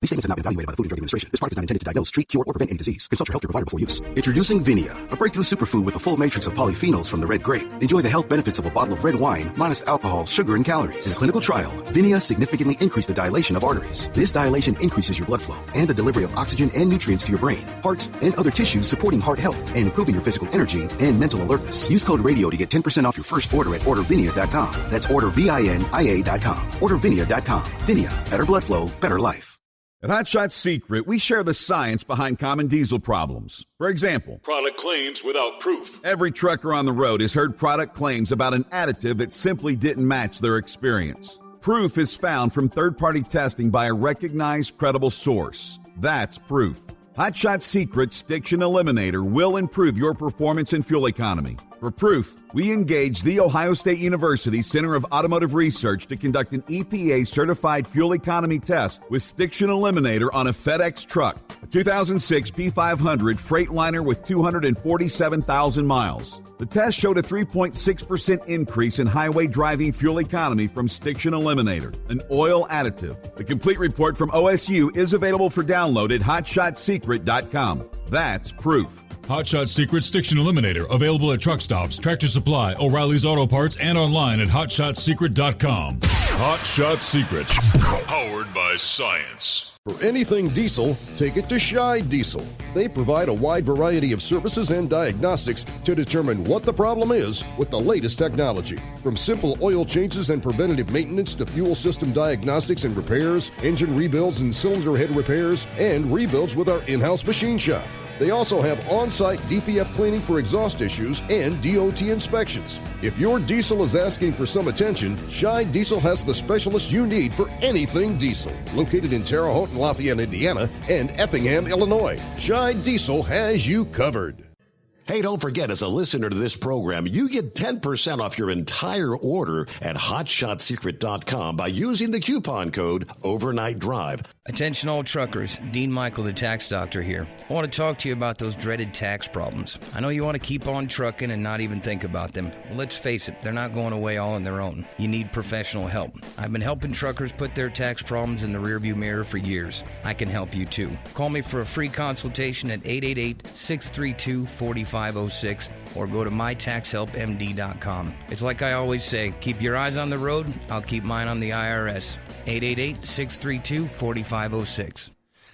Speaker 3: These statements have not been evaluated by the Food and Drug Administration. This product is not intended to diagnose, treat, cure, or prevent any disease. Consult your healthcare provider before use. Introducing Vinia, a breakthrough superfood with a full matrix of polyphenols from the red grape. Enjoy the health benefits of a bottle of red wine, minus alcohol, sugar, and calories. In a clinical trial, Vinia significantly increased the dilation of arteries. This dilation increases your blood flow and the delivery of oxygen and nutrients to your brain, hearts, and other tissues, supporting heart health and improving your physical energy and mental alertness. Use code RADIO to get 10% off your first order at ordervinia.com. That's ordervinia.com. Ordervinia.com. Vinia, better blood flow, better life.
Speaker 11: At Hot Shot Secret, we share the science behind common diesel problems. For example,
Speaker 16: product claims without proof.
Speaker 11: Every trucker on the road has heard product claims about an additive that simply didn't match their experience. Proof is found from third-party testing by a recognized, credible source. That's proof. Hot Shot Secret Stiction Eliminator will improve your performance and fuel economy. For proof, we engaged the Ohio State University Center of Automotive Research to conduct an EPA-certified fuel economy test with Stiction Eliminator on a FedEx truck, a 2006 P500 Freightliner with 247,000 miles. The test showed a 3.6% increase in highway driving fuel economy from Stiction Eliminator, an oil additive. The complete report from OSU is available for download at hotshotsecret.com. That's proof.
Speaker 12: Hot Shot Secret Stiction Eliminator, available at truck stops, Tractor Supply, O'Reilly's Auto Parts, and online at hotshotsecret.com. Hot Shot Secret, powered by science.
Speaker 8: For anything diesel, take it to Scheid Diesel. They provide a wide variety of services and diagnostics to determine what the problem is with the latest technology. From simple oil changes and preventative maintenance to fuel system diagnostics and repairs, engine rebuilds and cylinder head repairs, and rebuilds with our in-house machine shop. They also have on-site DPF cleaning for exhaust issues and DOT inspections. If your diesel is asking for some attention, Scheid Diesel has the specialist you need for anything diesel. Located in Terre Haute and Lafayette, Indiana, and Effingham, Illinois, Scheid Diesel has you covered.
Speaker 14: Hey, don't forget, as a listener to this program, you get 10% off your entire order at hotshotsecret.com by using the coupon code Overnight Drive.
Speaker 13: Attention all truckers, Dean Michael, the tax doctor here. I want to talk to you about those dreaded tax problems. I know you want to keep on trucking and not even think about them. Well, let's face it, they're not going away all on their own. You need professional help. I've been helping truckers put their tax problems in the rearview mirror for years. I can help you too. Call me for a free consultation at 888-632-4506 or go to mytaxhelpmd.com. It's like I always say, keep your eyes on the road, I'll keep mine on the IRS. 888-632-4506.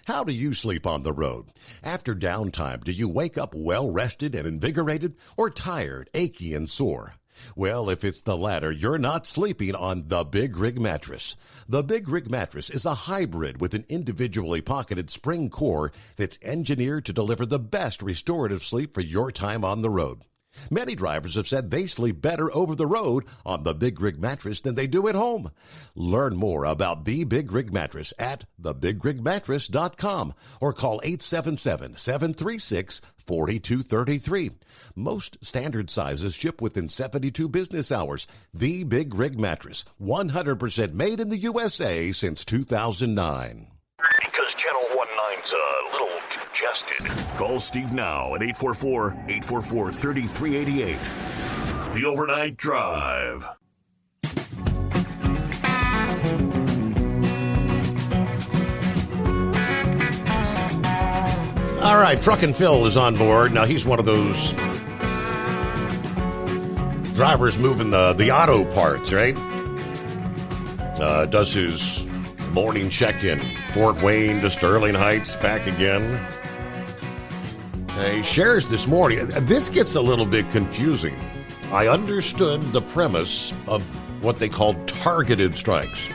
Speaker 14: How do you sleep on the road? After downtime, do you wake up well-rested and invigorated or tired, achy, and sore? Well, if it's the latter, you're not sleeping on the Big Rig Mattress. The Big Rig Mattress is a hybrid with an individually pocketed spring core that's engineered to deliver the best restorative sleep for your time on the road. Many drivers have said they sleep better over the road on the Big Rig Mattress than they do at home. Learn more about the Big Rig Mattress at thebigrigmattress.com or call 877-736-4233. Most standard sizes ship within 72 business hours. The Big Rig Mattress, 100% made in the USA since 2009.
Speaker 16: Because Channel 19's a little congested. Call Steve now at 844-844-3388. The Overnight Drive.
Speaker 14: All right, Truckin' Phil is on board. Now, he's one of those drivers moving the auto parts, right? Does his morning check-in. Fort Wayne to Sterling Heights, back again. He shares this morning. This gets a little bit confusing. I understood the premise of what they call targeted strikes.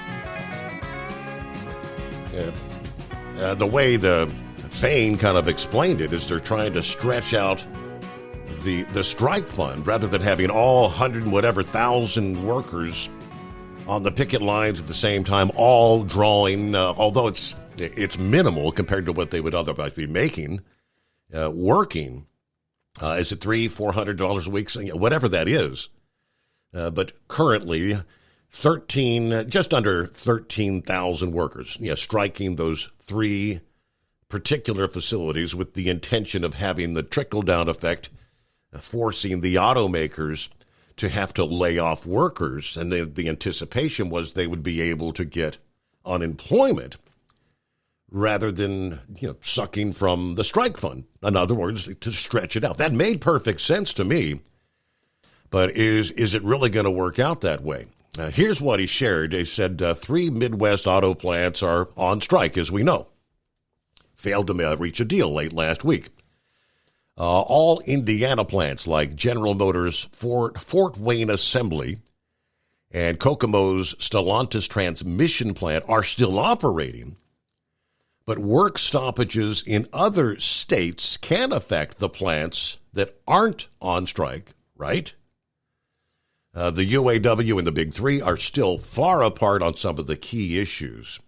Speaker 14: The way the Fain kind of explained it is they're trying to stretch out the strike fund rather than having all 100 and whatever thousand workers on the picket lines at the same time, all drawing, although it's minimal compared to what they would otherwise be making, working. Is it $300-400 a week? Whatever that is. But currently, just under 13,000 workers, striking those three particular facilities with the intention of having the trickle-down effect, forcing the automakers to have to lay off workers. And the anticipation was they would be able to get unemployment rather than sucking from the strike fund. In other words, to stretch it out. That made perfect sense to me. But is it really going to work out that way? Here's what he shared. He said 3 Midwest auto plants are on strike, as we know. Failed to reach a deal late last week. All Indiana plants like General Motors Fort Wayne Assembly and Kokomo's Stellantis transmission plant are still operating. But work stoppages in other states can affect the plants that aren't on strike, right? The UAW and the Big Three are still far apart on some of the key issues.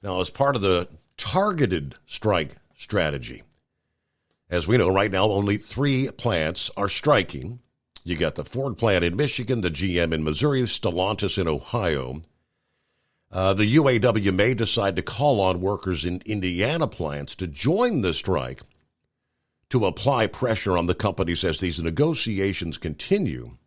Speaker 14: Now, as part of the targeted strike strategy, as we know right now, only 3 plants are striking. You got the Ford plant in Michigan, the GM in Missouri, Stellantis in Ohio. The UAW may decide to call on workers in Indiana plants to join the strike to apply pressure on the companies as these negotiations continue.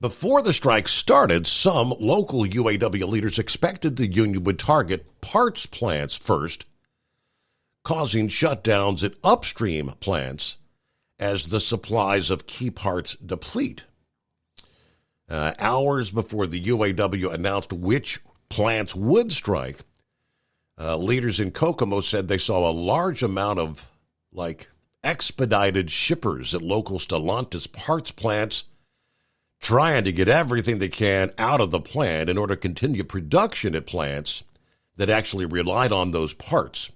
Speaker 14: Before the strike started, some local UAW leaders expected the union would target parts plants first, causing shutdowns at upstream plants as the supplies of key parts deplete. Hours before the UAW announced which plants would strike, leaders in Kokomo said they saw a large amount of, expedited shippers at local Stellantis parts plants trying to get everything they can out of the plant in order to continue production at plants that actually relied on those parts.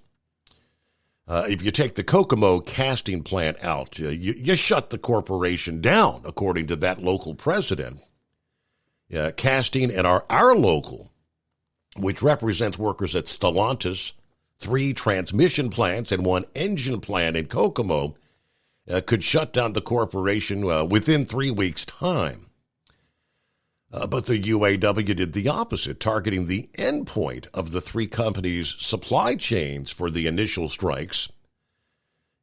Speaker 14: If you take the Kokomo casting plant out, you shut the corporation down, according to that local president. Casting and our local, which represents workers at Stellantis, 3 transmission plants and 1 engine plant in Kokomo, could shut down the corporation within 3 weeks' time. But the UAW did the opposite, targeting the endpoint of the 3 companies' supply chains for the initial strikes.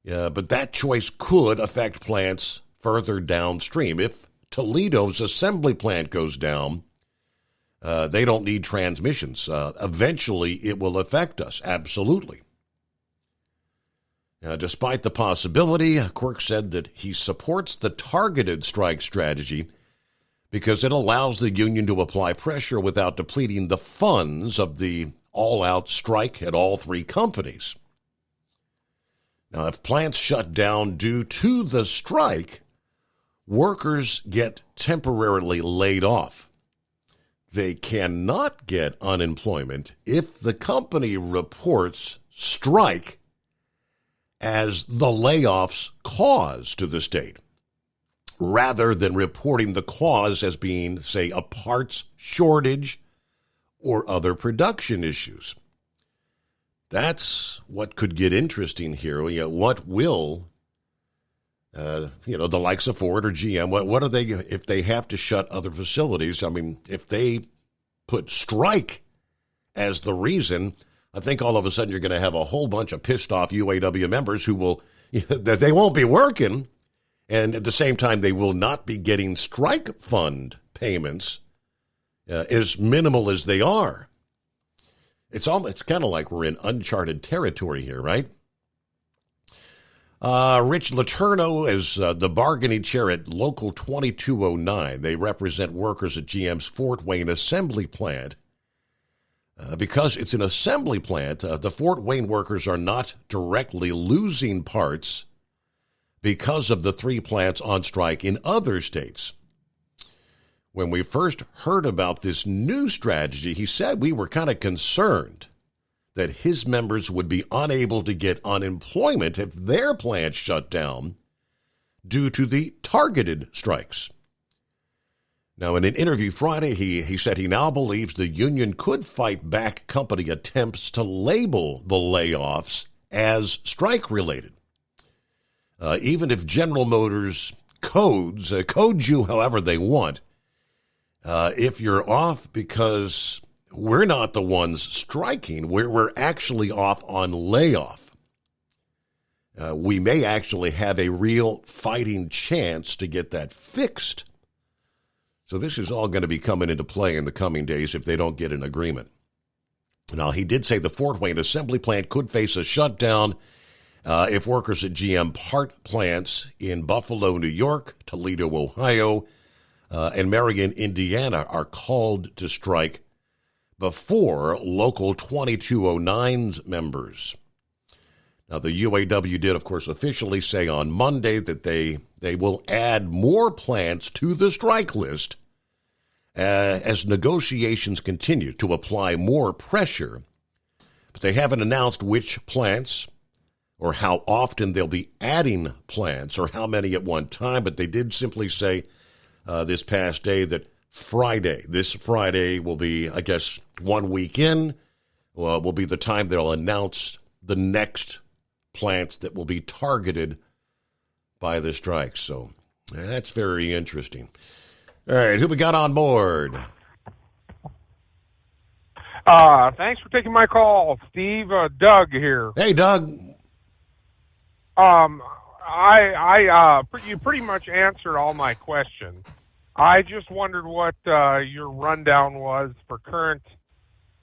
Speaker 14: But that choice could affect plants further downstream. If Toledo's assembly plant goes down, they don't need transmissions. Eventually, it will affect us, absolutely. Now, despite the possibility, Quirk said that he supports the targeted strike strategy because it allows the union to apply pressure without depleting the funds of the all-out strike at all 3 companies. Now, if plants shut down due to the strike, workers get temporarily laid off. They cannot get unemployment if the company reports strike as the layoff's cause to the state, rather than reporting the cause as being, say, a parts shortage or other production issues. That's what could get interesting here. What will, the likes of Ford or GM, what are they, if they have to shut other facilities? I mean, if they put strike as the reason, I think all of a sudden you're going to have a whole bunch of pissed off UAW members who will, that they won't be working. And at the same time, they will not be getting strike fund payments as minimal as they are. It's kind of like we're in uncharted territory here, right? Rich Letourneau is the bargaining chair at Local 2209. They represent workers at GM's Fort Wayne assembly plant. Because it's an assembly plant, the Fort Wayne workers are not directly losing parts because of the 3 plants on strike in other states. When we first heard about this new strategy, he said we were kind of concerned that his members would be unable to get unemployment if their plants shut down due to the targeted strikes. Now, in an interview Friday, he said he now believes the union could fight back company attempts to label the layoffs as strike-related. Even if General Motors code you however they want, if you're off because we're not the ones striking, we're actually off on layoff, we may actually have a real fighting chance to get that fixed. So this is all going to be coming into play in the coming days if they don't get an agreement. Now, he did say the Fort Wayne assembly plant could face a shutdown if workers at GM part plants in Buffalo, New York, Toledo, Ohio, and Marion, Indiana are called to strike before Local 2209's members. Now, the UAW did, of course, officially say on Monday that they will add more plants to the strike list as negotiations continue to apply more pressure. But they haven't announced which plants or how often they'll be adding plants or how many at one time. But they did simply say this past day that this Friday will be, I guess, 1 week in, will be the time they'll announce the next plants that will be targeted by the strike. So that's very interesting. All right, who we got on board?
Speaker 15: Thanks for taking my call, Steve. Doug here.
Speaker 14: Hey, Doug.
Speaker 15: You pretty much answered all my questions. I just wondered what your rundown was for current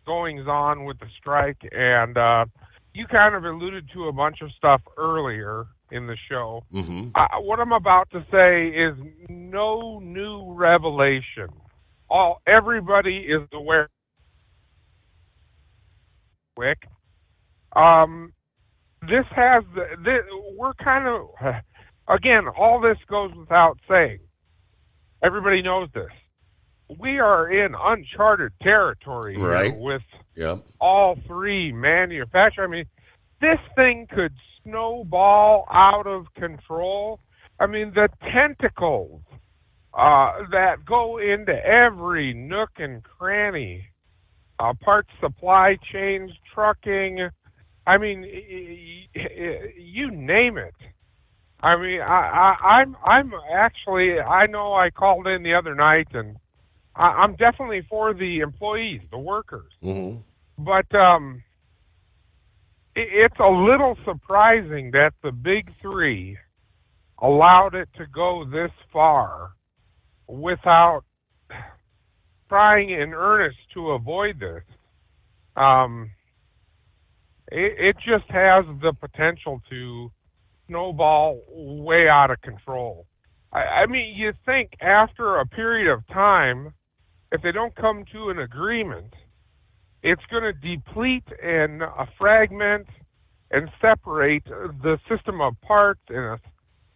Speaker 15: goings on with the strike, and you kind of alluded to a bunch of stuff earlier in the show.
Speaker 14: Mm-hmm.
Speaker 15: What I'm about to say is no new revelation. Everybody is aware. Quick. We're kind of, again, all this goes without saying. Everybody knows this. We are in uncharted territory here with all three manufacturers. I mean, this thing could snowball out of control. I mean, the tentacles that go into every nook and cranny, parts supply chains, trucking, I mean, you name it. I mean, I'm actually, I know I called in the other night, and I'm definitely for the employees, the workers.
Speaker 14: Mm-hmm.
Speaker 15: But it's a little surprising that the big three allowed it to go this far without trying in earnest to avoid this. It just has the potential to snowball way out of control. I mean, you think after a period of time, if they don't come to an agreement, it's going to deplete and fragment and separate the system of parts and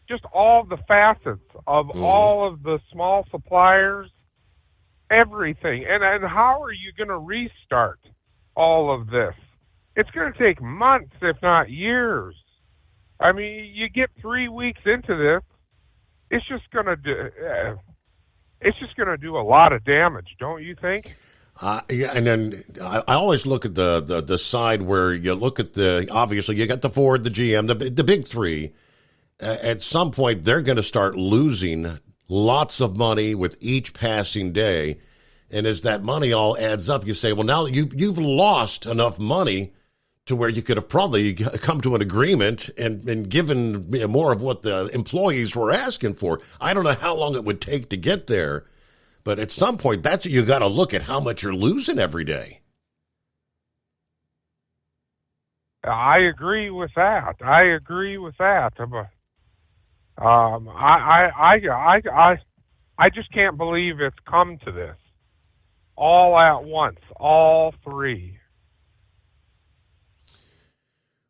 Speaker 15: just all the facets of all of the small suppliers, everything. And how are you going to restart all of this? It's going to take months, if not years. I mean, you get 3 weeks into this, it's just going to do a lot of damage, don't you think?
Speaker 14: Yeah, and then I always look at the side where you look at obviously you got the Ford, the GM, the big three. At some point, they're going to start losing lots of money with each passing day. And as that money all adds up, you say, well, now you've lost enough money to where you could have probably come to an agreement and given more of what the employees were asking for. I don't know how long it would take to get there, but at some point, that's you got to look at how much you're losing every day.
Speaker 15: I agree with that. I just can't believe it's come to this all at once, all three.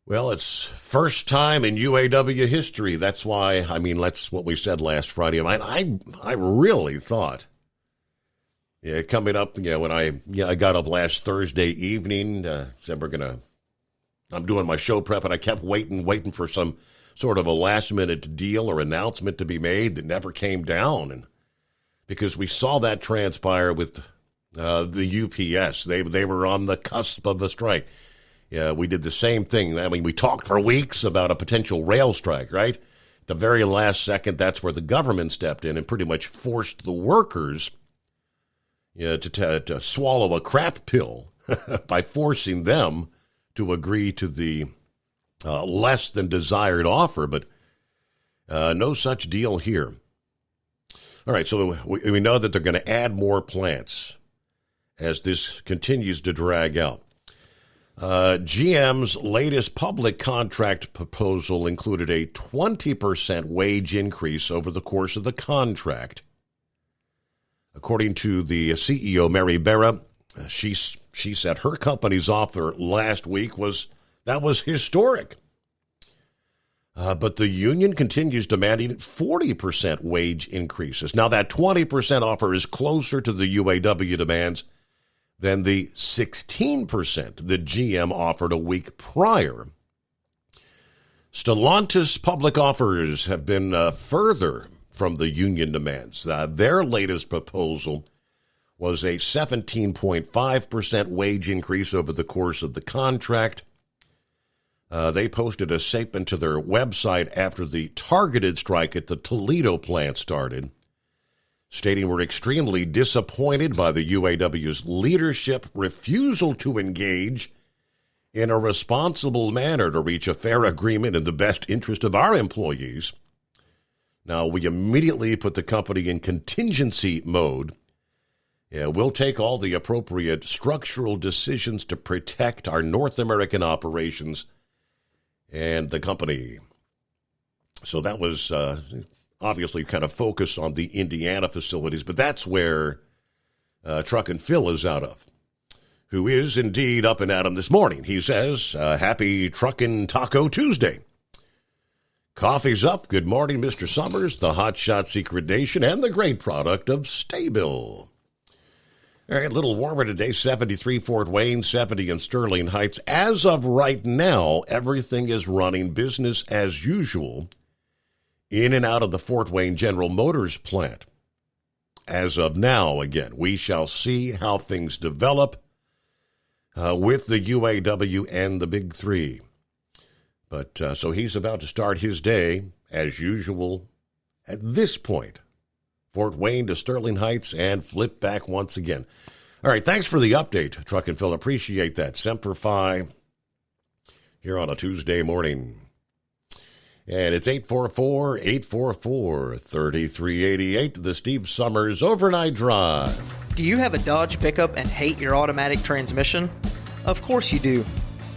Speaker 14: Well, it's first time in UAW history. That's why, I mean, that's what we said last Friday. I really thought, coming up, when I got up last Thursday evening, said I'm doing my show prep, and I kept waiting for some sort of a last-minute deal or announcement to be made that never came down. And because we saw that transpire with the UPS. They were on the cusp of a strike. Yeah, we did the same thing. I mean, we talked for weeks about a potential rail strike, right? At the very last second, that's where the government stepped in and pretty much forced the workers to swallow a crap pill by forcing them to agree to the less than desired offer. But no such deal here. All right, so we know that they're going to add more plants as this continues to drag out. GM's latest public contract proposal included a 20% wage increase over the course of the contract. According to the CEO, Mary Barra, she said her company's offer last week was historic. But the union continues demanding 40% wage increases. Now, that 20% offer is closer to the UAW demands than the 16% that GM offered a week prior. Stellantis public offers have been further from the union demands. Their latest proposal was a 17.5% wage increase over the course of the contract. They posted a statement to their website after the targeted strike at the Toledo plant started, stating, "We're extremely disappointed by the UAW's leadership refusal to engage in a responsible manner to reach a fair agreement in the best interest of our employees. Now, we immediately put the company in contingency mode. We'll take all the appropriate structural decisions to protect our North American operations and the company." So that was obviously kind of focused on the Indiana facilities, but that's where Truck and Phil is out of, who is indeed up and at 'em this morning. He says, happy Truckin' Taco Tuesday. Coffee's up. Good morning, Mr. Summers, the Hot Shot Secret Nation, and the great product of Staybill. All right, a little warmer today, 73 Fort Wayne, 70 in Sterling Heights. As of right now, everything is running business as usual in and out of the Fort Wayne General Motors plant. As of now, again, we shall see how things develop with the UAW and the Big Three. But so he's about to start his day as usual at this point. Fort Wayne to Sterling Heights and flip back once again. All right, thanks for the update, Truck and Phil. Appreciate that. Semper Fi here on a Tuesday morning. And it's 844-844-3388, the Steve Summers Overnight Drive.
Speaker 17: Do you have a Dodge pickup and hate your automatic transmission? Of course you do.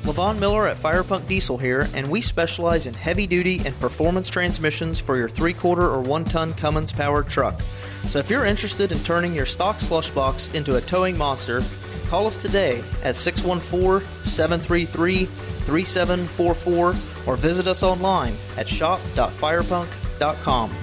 Speaker 17: LaVon Miller at Firepunk Diesel here, and we specialize in heavy-duty and performance transmissions for your 3-quarter or 1-ton Cummins-powered truck. So if you're interested in turning your stock slush box into a towing monster, call us today at 614-733-3744 or visit us online at shop.firepunk.com.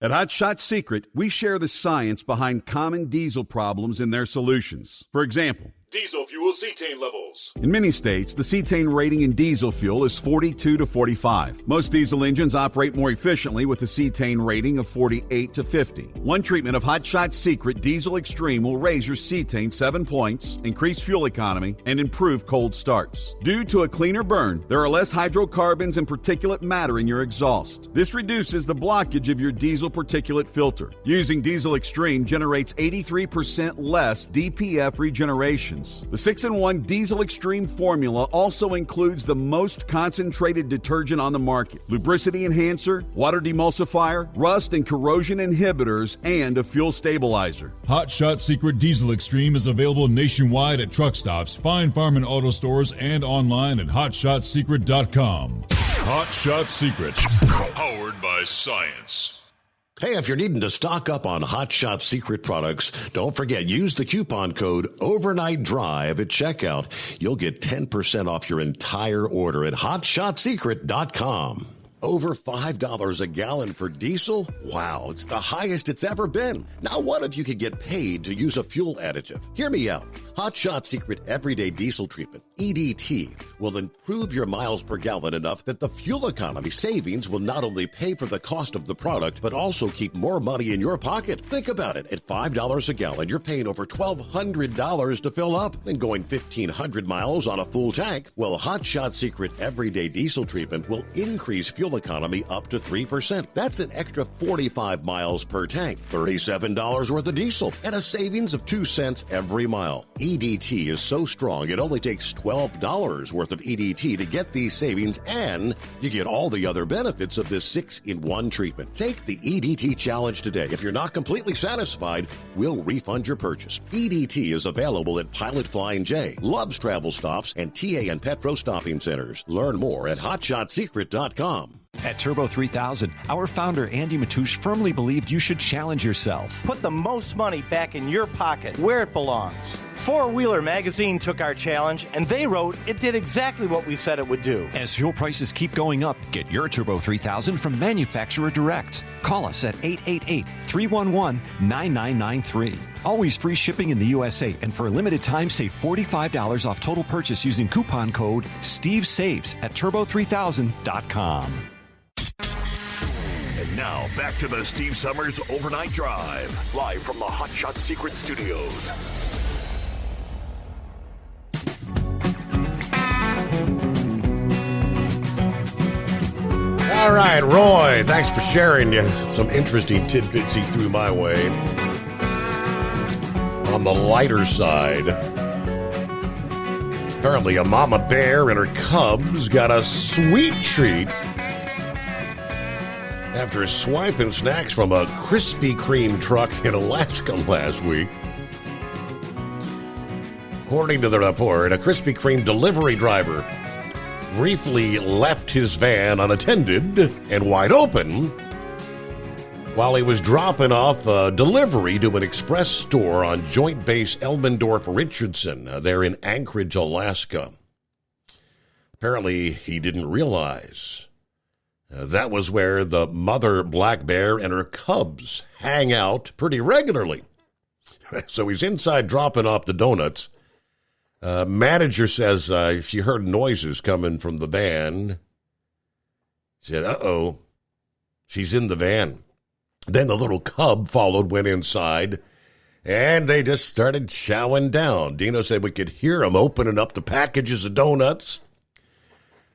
Speaker 11: At Hot Shot Secret, we share the science behind common diesel problems and their solutions. For example,
Speaker 12: diesel fuel cetane levels.
Speaker 11: in many states, the cetane rating in diesel fuel is 42 to 45. Most diesel engines operate more efficiently with a cetane rating of 48 to 50. One treatment of Hot Shot Secret Diesel Extreme will raise your cetane 7 points, increase fuel economy, and improve cold starts. Due to a cleaner burn, there are less hydrocarbons and particulate matter in your exhaust. This reduces the blockage of your diesel particulate filter. Using Diesel Extreme generates 83% less DPF regeneration. The 6-in-1 Diesel Extreme formula also includes the most concentrated detergent on the market, lubricity enhancer, water demulsifier, rust and corrosion inhibitors, and a fuel stabilizer.
Speaker 12: Hot Shot Secret Diesel Extreme is available nationwide at truck stops, Fine Farm and auto stores, and online at hotshotsecret.com. Hot Shot Secret, powered by science.
Speaker 14: Hey, if you're needing to stock up on Hot Shot Secret products, don't forget, use the coupon code Overnight Drive at checkout. You'll get 10% off your entire order at hotshotsecret.com. Over $5 a gallon for diesel? Wow, it's the highest it's ever been. Now what if you could get paid to use a fuel additive? Hear me out. Hot Shot Secret Everyday Diesel Treatment, EDT, will improve your miles per gallon enough that the fuel economy savings will not only pay for the cost of the product, but also keep more money in your pocket. Think about it. At $5 a gallon, you're paying over $1,200 to fill up and going 1,500 miles on a full tank. Well, Hot Shot Secret Everyday Diesel Treatment will increase fuel fuel economy up to 3%. That's an extra 45 miles per tank, $37 worth of diesel, and a savings of 2 cents every mile. EDT is so strong, it only takes $12 worth of EDT to get these savings, and you get all the other benefits of this 6-in-1 treatment. Take the EDT challenge today. If you're not completely satisfied, we'll refund your purchase. EDT is available at Pilot Flying J, Love's Travel Stops, and TA and Petro Stopping Centers. Learn more at hotshotsecret.com.
Speaker 18: At Turbo 3000, our founder Andy Matouche firmly believed you should challenge yourself.
Speaker 19: Put the most money back in your pocket, where it belongs. Four Wheeler Magazine took our challenge, and they wrote it did exactly what we said it would do.
Speaker 18: As fuel prices keep going up, get your Turbo 3000 from manufacturer direct. Call us at 888-311-9993. Always free shipping in the USA, and for a limited time, save $45 off total purchase using coupon code STEVESAVES at turbo3000.com.
Speaker 16: And now, back to the Steve Summers Overnight Drive, live from the Hot Shot Secret Studios.
Speaker 14: All right, Roy, thanks for sharing some interesting tidbits he threw my way. On the lighter side, apparently a mama bear and her cubs got a sweet treat after swiping snacks from a Krispy Kreme truck in Alaska last week. According to the report, a Krispy Kreme delivery driver briefly left his van unattended and wide open while he was dropping off a delivery to an express store on Joint Base Elmendorf-Richardson there in Anchorage, Alaska. Apparently, he didn't realize that was where the mother black bear and her cubs hang out pretty regularly. So he's inside dropping off the donuts. Manager says she heard noises coming from the van. She said, uh-oh, she's in the van. Then the little cub followed, went inside, and they just started chowing down. Dino said we could hear them opening up the packages of donuts.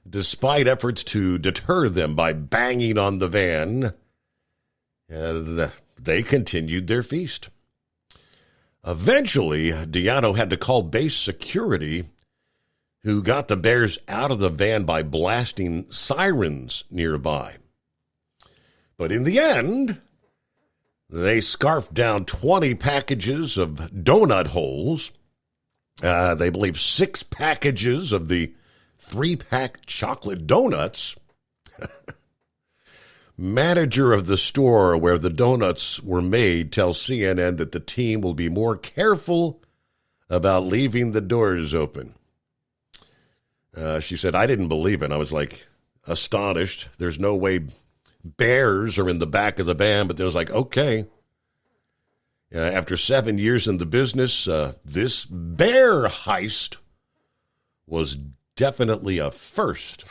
Speaker 14: Despite efforts to deter them by banging on the van, they continued their feast. Eventually, Diano had to call base security, who got the bears out of the van by blasting sirens nearby. But in the end, they scarfed down 20 packages of donut holes. They believe 6 packages of the 3-pack chocolate donuts. Manager of the store where the donuts were made tells CNN that the team will be more careful about leaving the doors open. She said, I didn't believe it. I was like astonished. There's no way bears are in the back of the van, but they was like, okay. After 7 years in the business, this bear heist was definitely a first,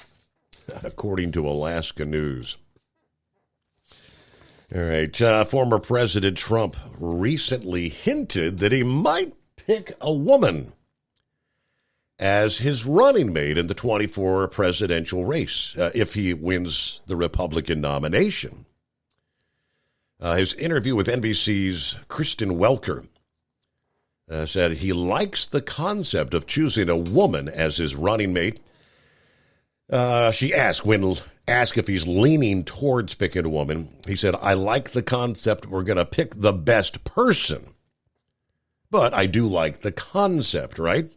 Speaker 14: according to Alaska News. All right, former President Trump recently hinted that he might pick a woman as his running mate in the 2024 presidential race if he wins the Republican nomination. His interview with NBC's Kristen Welker said he likes the concept of choosing a woman as his running mate. She asked if he's leaning towards picking a woman. He said, I like the concept. We're going to pick the best person. But I do like the concept, right?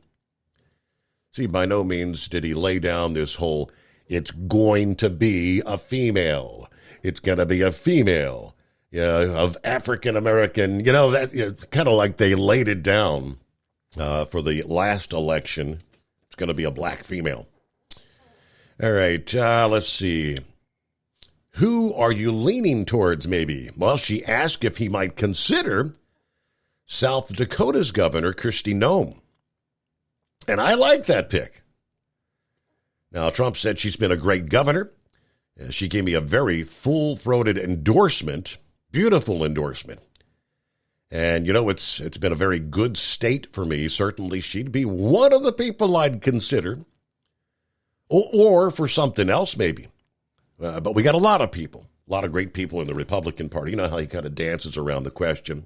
Speaker 14: See, by no means did he lay down this whole, it's going to be a female. It's going to be a female of African-American. That kind of like they laid it down for the last election. It's going to be a black female. All right, let's see. Who are you leaning towards, maybe? Well, she asked if he might consider South Dakota's governor, Kristi Noem. And I like that pick. Now, Trump said she's been a great governor. She gave me a very full-throated endorsement, beautiful endorsement. And, it's been a very good state for me. Certainly, she'd be one of the people I'd consider. Or for something else, maybe. But we got a lot of people, a lot of great people in the Republican Party. You know how he kind of dances around the question.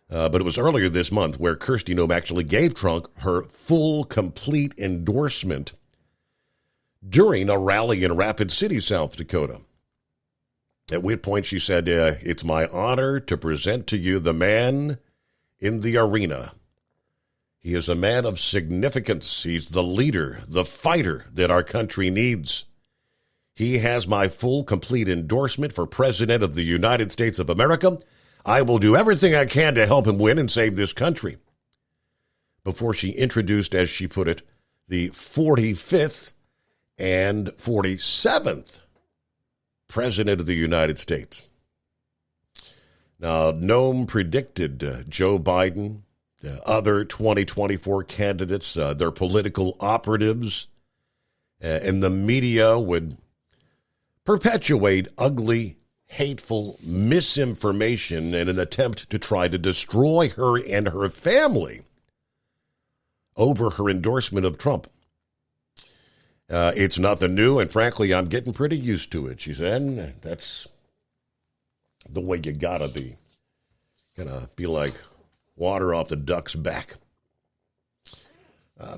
Speaker 14: But it was earlier this month where Kristi Noem actually gave Trump her full, complete endorsement during a rally in Rapid City, South Dakota. At which point she said, it's my honor to present to you the man in the arena. He is a man of significance. He's the leader, the fighter that our country needs. He has my full, complete endorsement for President of the United States of America. I will do everything I can to help him win and save this country. Before she introduced, as she put it, the 45th and 47th President of the United States. Now, Noem predicted Joe Biden, other 2024 candidates, their political operatives, and the media would perpetuate ugly, hateful misinformation in an attempt to try to destroy her and her family over her endorsement of Trump. It's nothing new, and frankly, I'm getting pretty used to it, she said. That's the way you gotta be. Gonna be like water off the duck's back.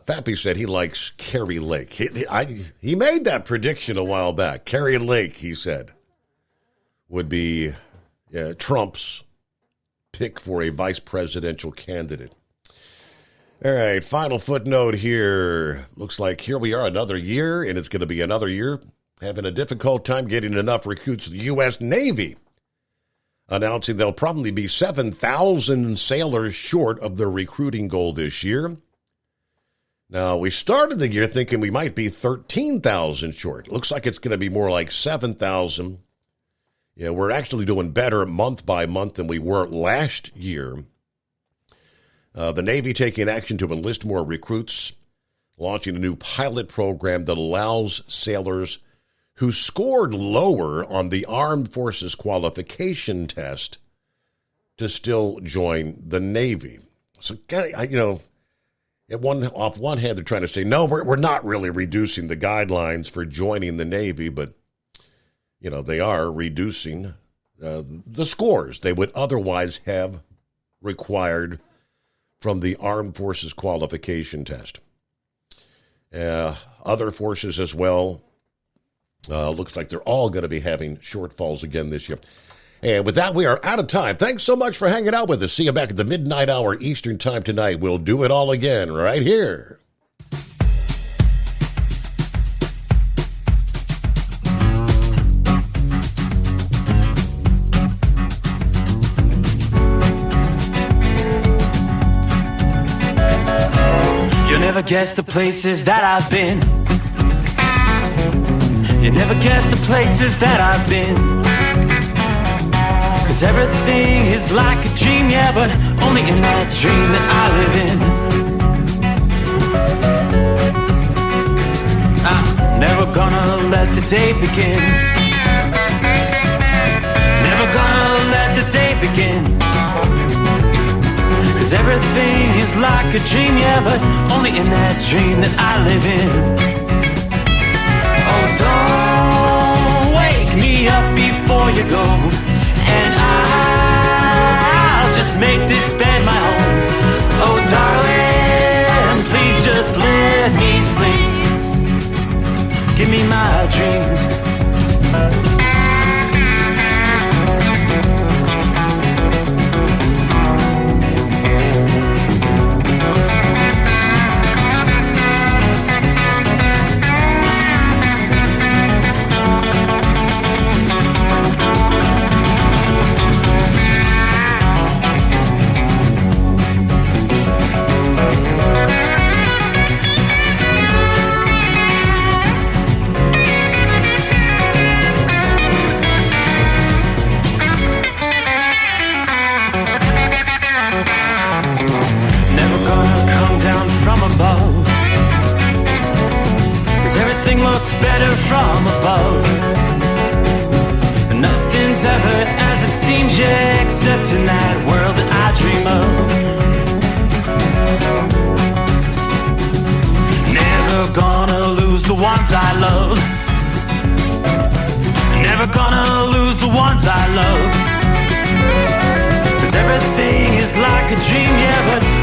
Speaker 14: Pappy said he likes Kari Lake. He made that prediction a while back. Kari Lake, he said, would be Trump's pick for a vice presidential candidate. All right, final footnote here. Looks like here we are another year, and it's going to be another year having a difficult time getting enough recruits to the U.S. Navy, announcing they'll probably be 7,000 sailors short of their recruiting goal this year. Now, we started the year thinking we might be 13,000 short. Looks like it's going to be more like 7,000. Yeah, we're actually doing better month by month than we were last year. The Navy taking action to enlist more recruits, launching a new pilot program that allows sailors who scored lower on the Armed Forces qualification test to still join the Navy. So, off one hand, they're trying to say, no, we're not really reducing the guidelines for joining the Navy, but, they are reducing the scores they would otherwise have required from the Armed Forces qualification test. Other forces as well. Looks like they're all going to be having shortfalls again this year. And with that, we are out of time. Thanks so much for hanging out with us. See you back at the midnight hour Eastern time tonight. We'll do it all again right here.
Speaker 20: You'll never guess the places that I've been. You never guess the places that I've been. 'Cause everything is like a dream, yeah, but only in that dream that I live in. I'm never gonna let the day begin. Never gonna let the day begin. 'Cause everything is like a dream, yeah, but only in that dream that I live in. Oh, don't wake me up before you go, and I'll just make this bed my home. Oh, darling, please just let me sleep. Give me my dreams. Better from above. Nothing's ever as it seems, yeah, except in that world that I dream of. Never gonna lose the ones I love. gonna lose the ones I love. 'Cause everything is like a dream, yeah, but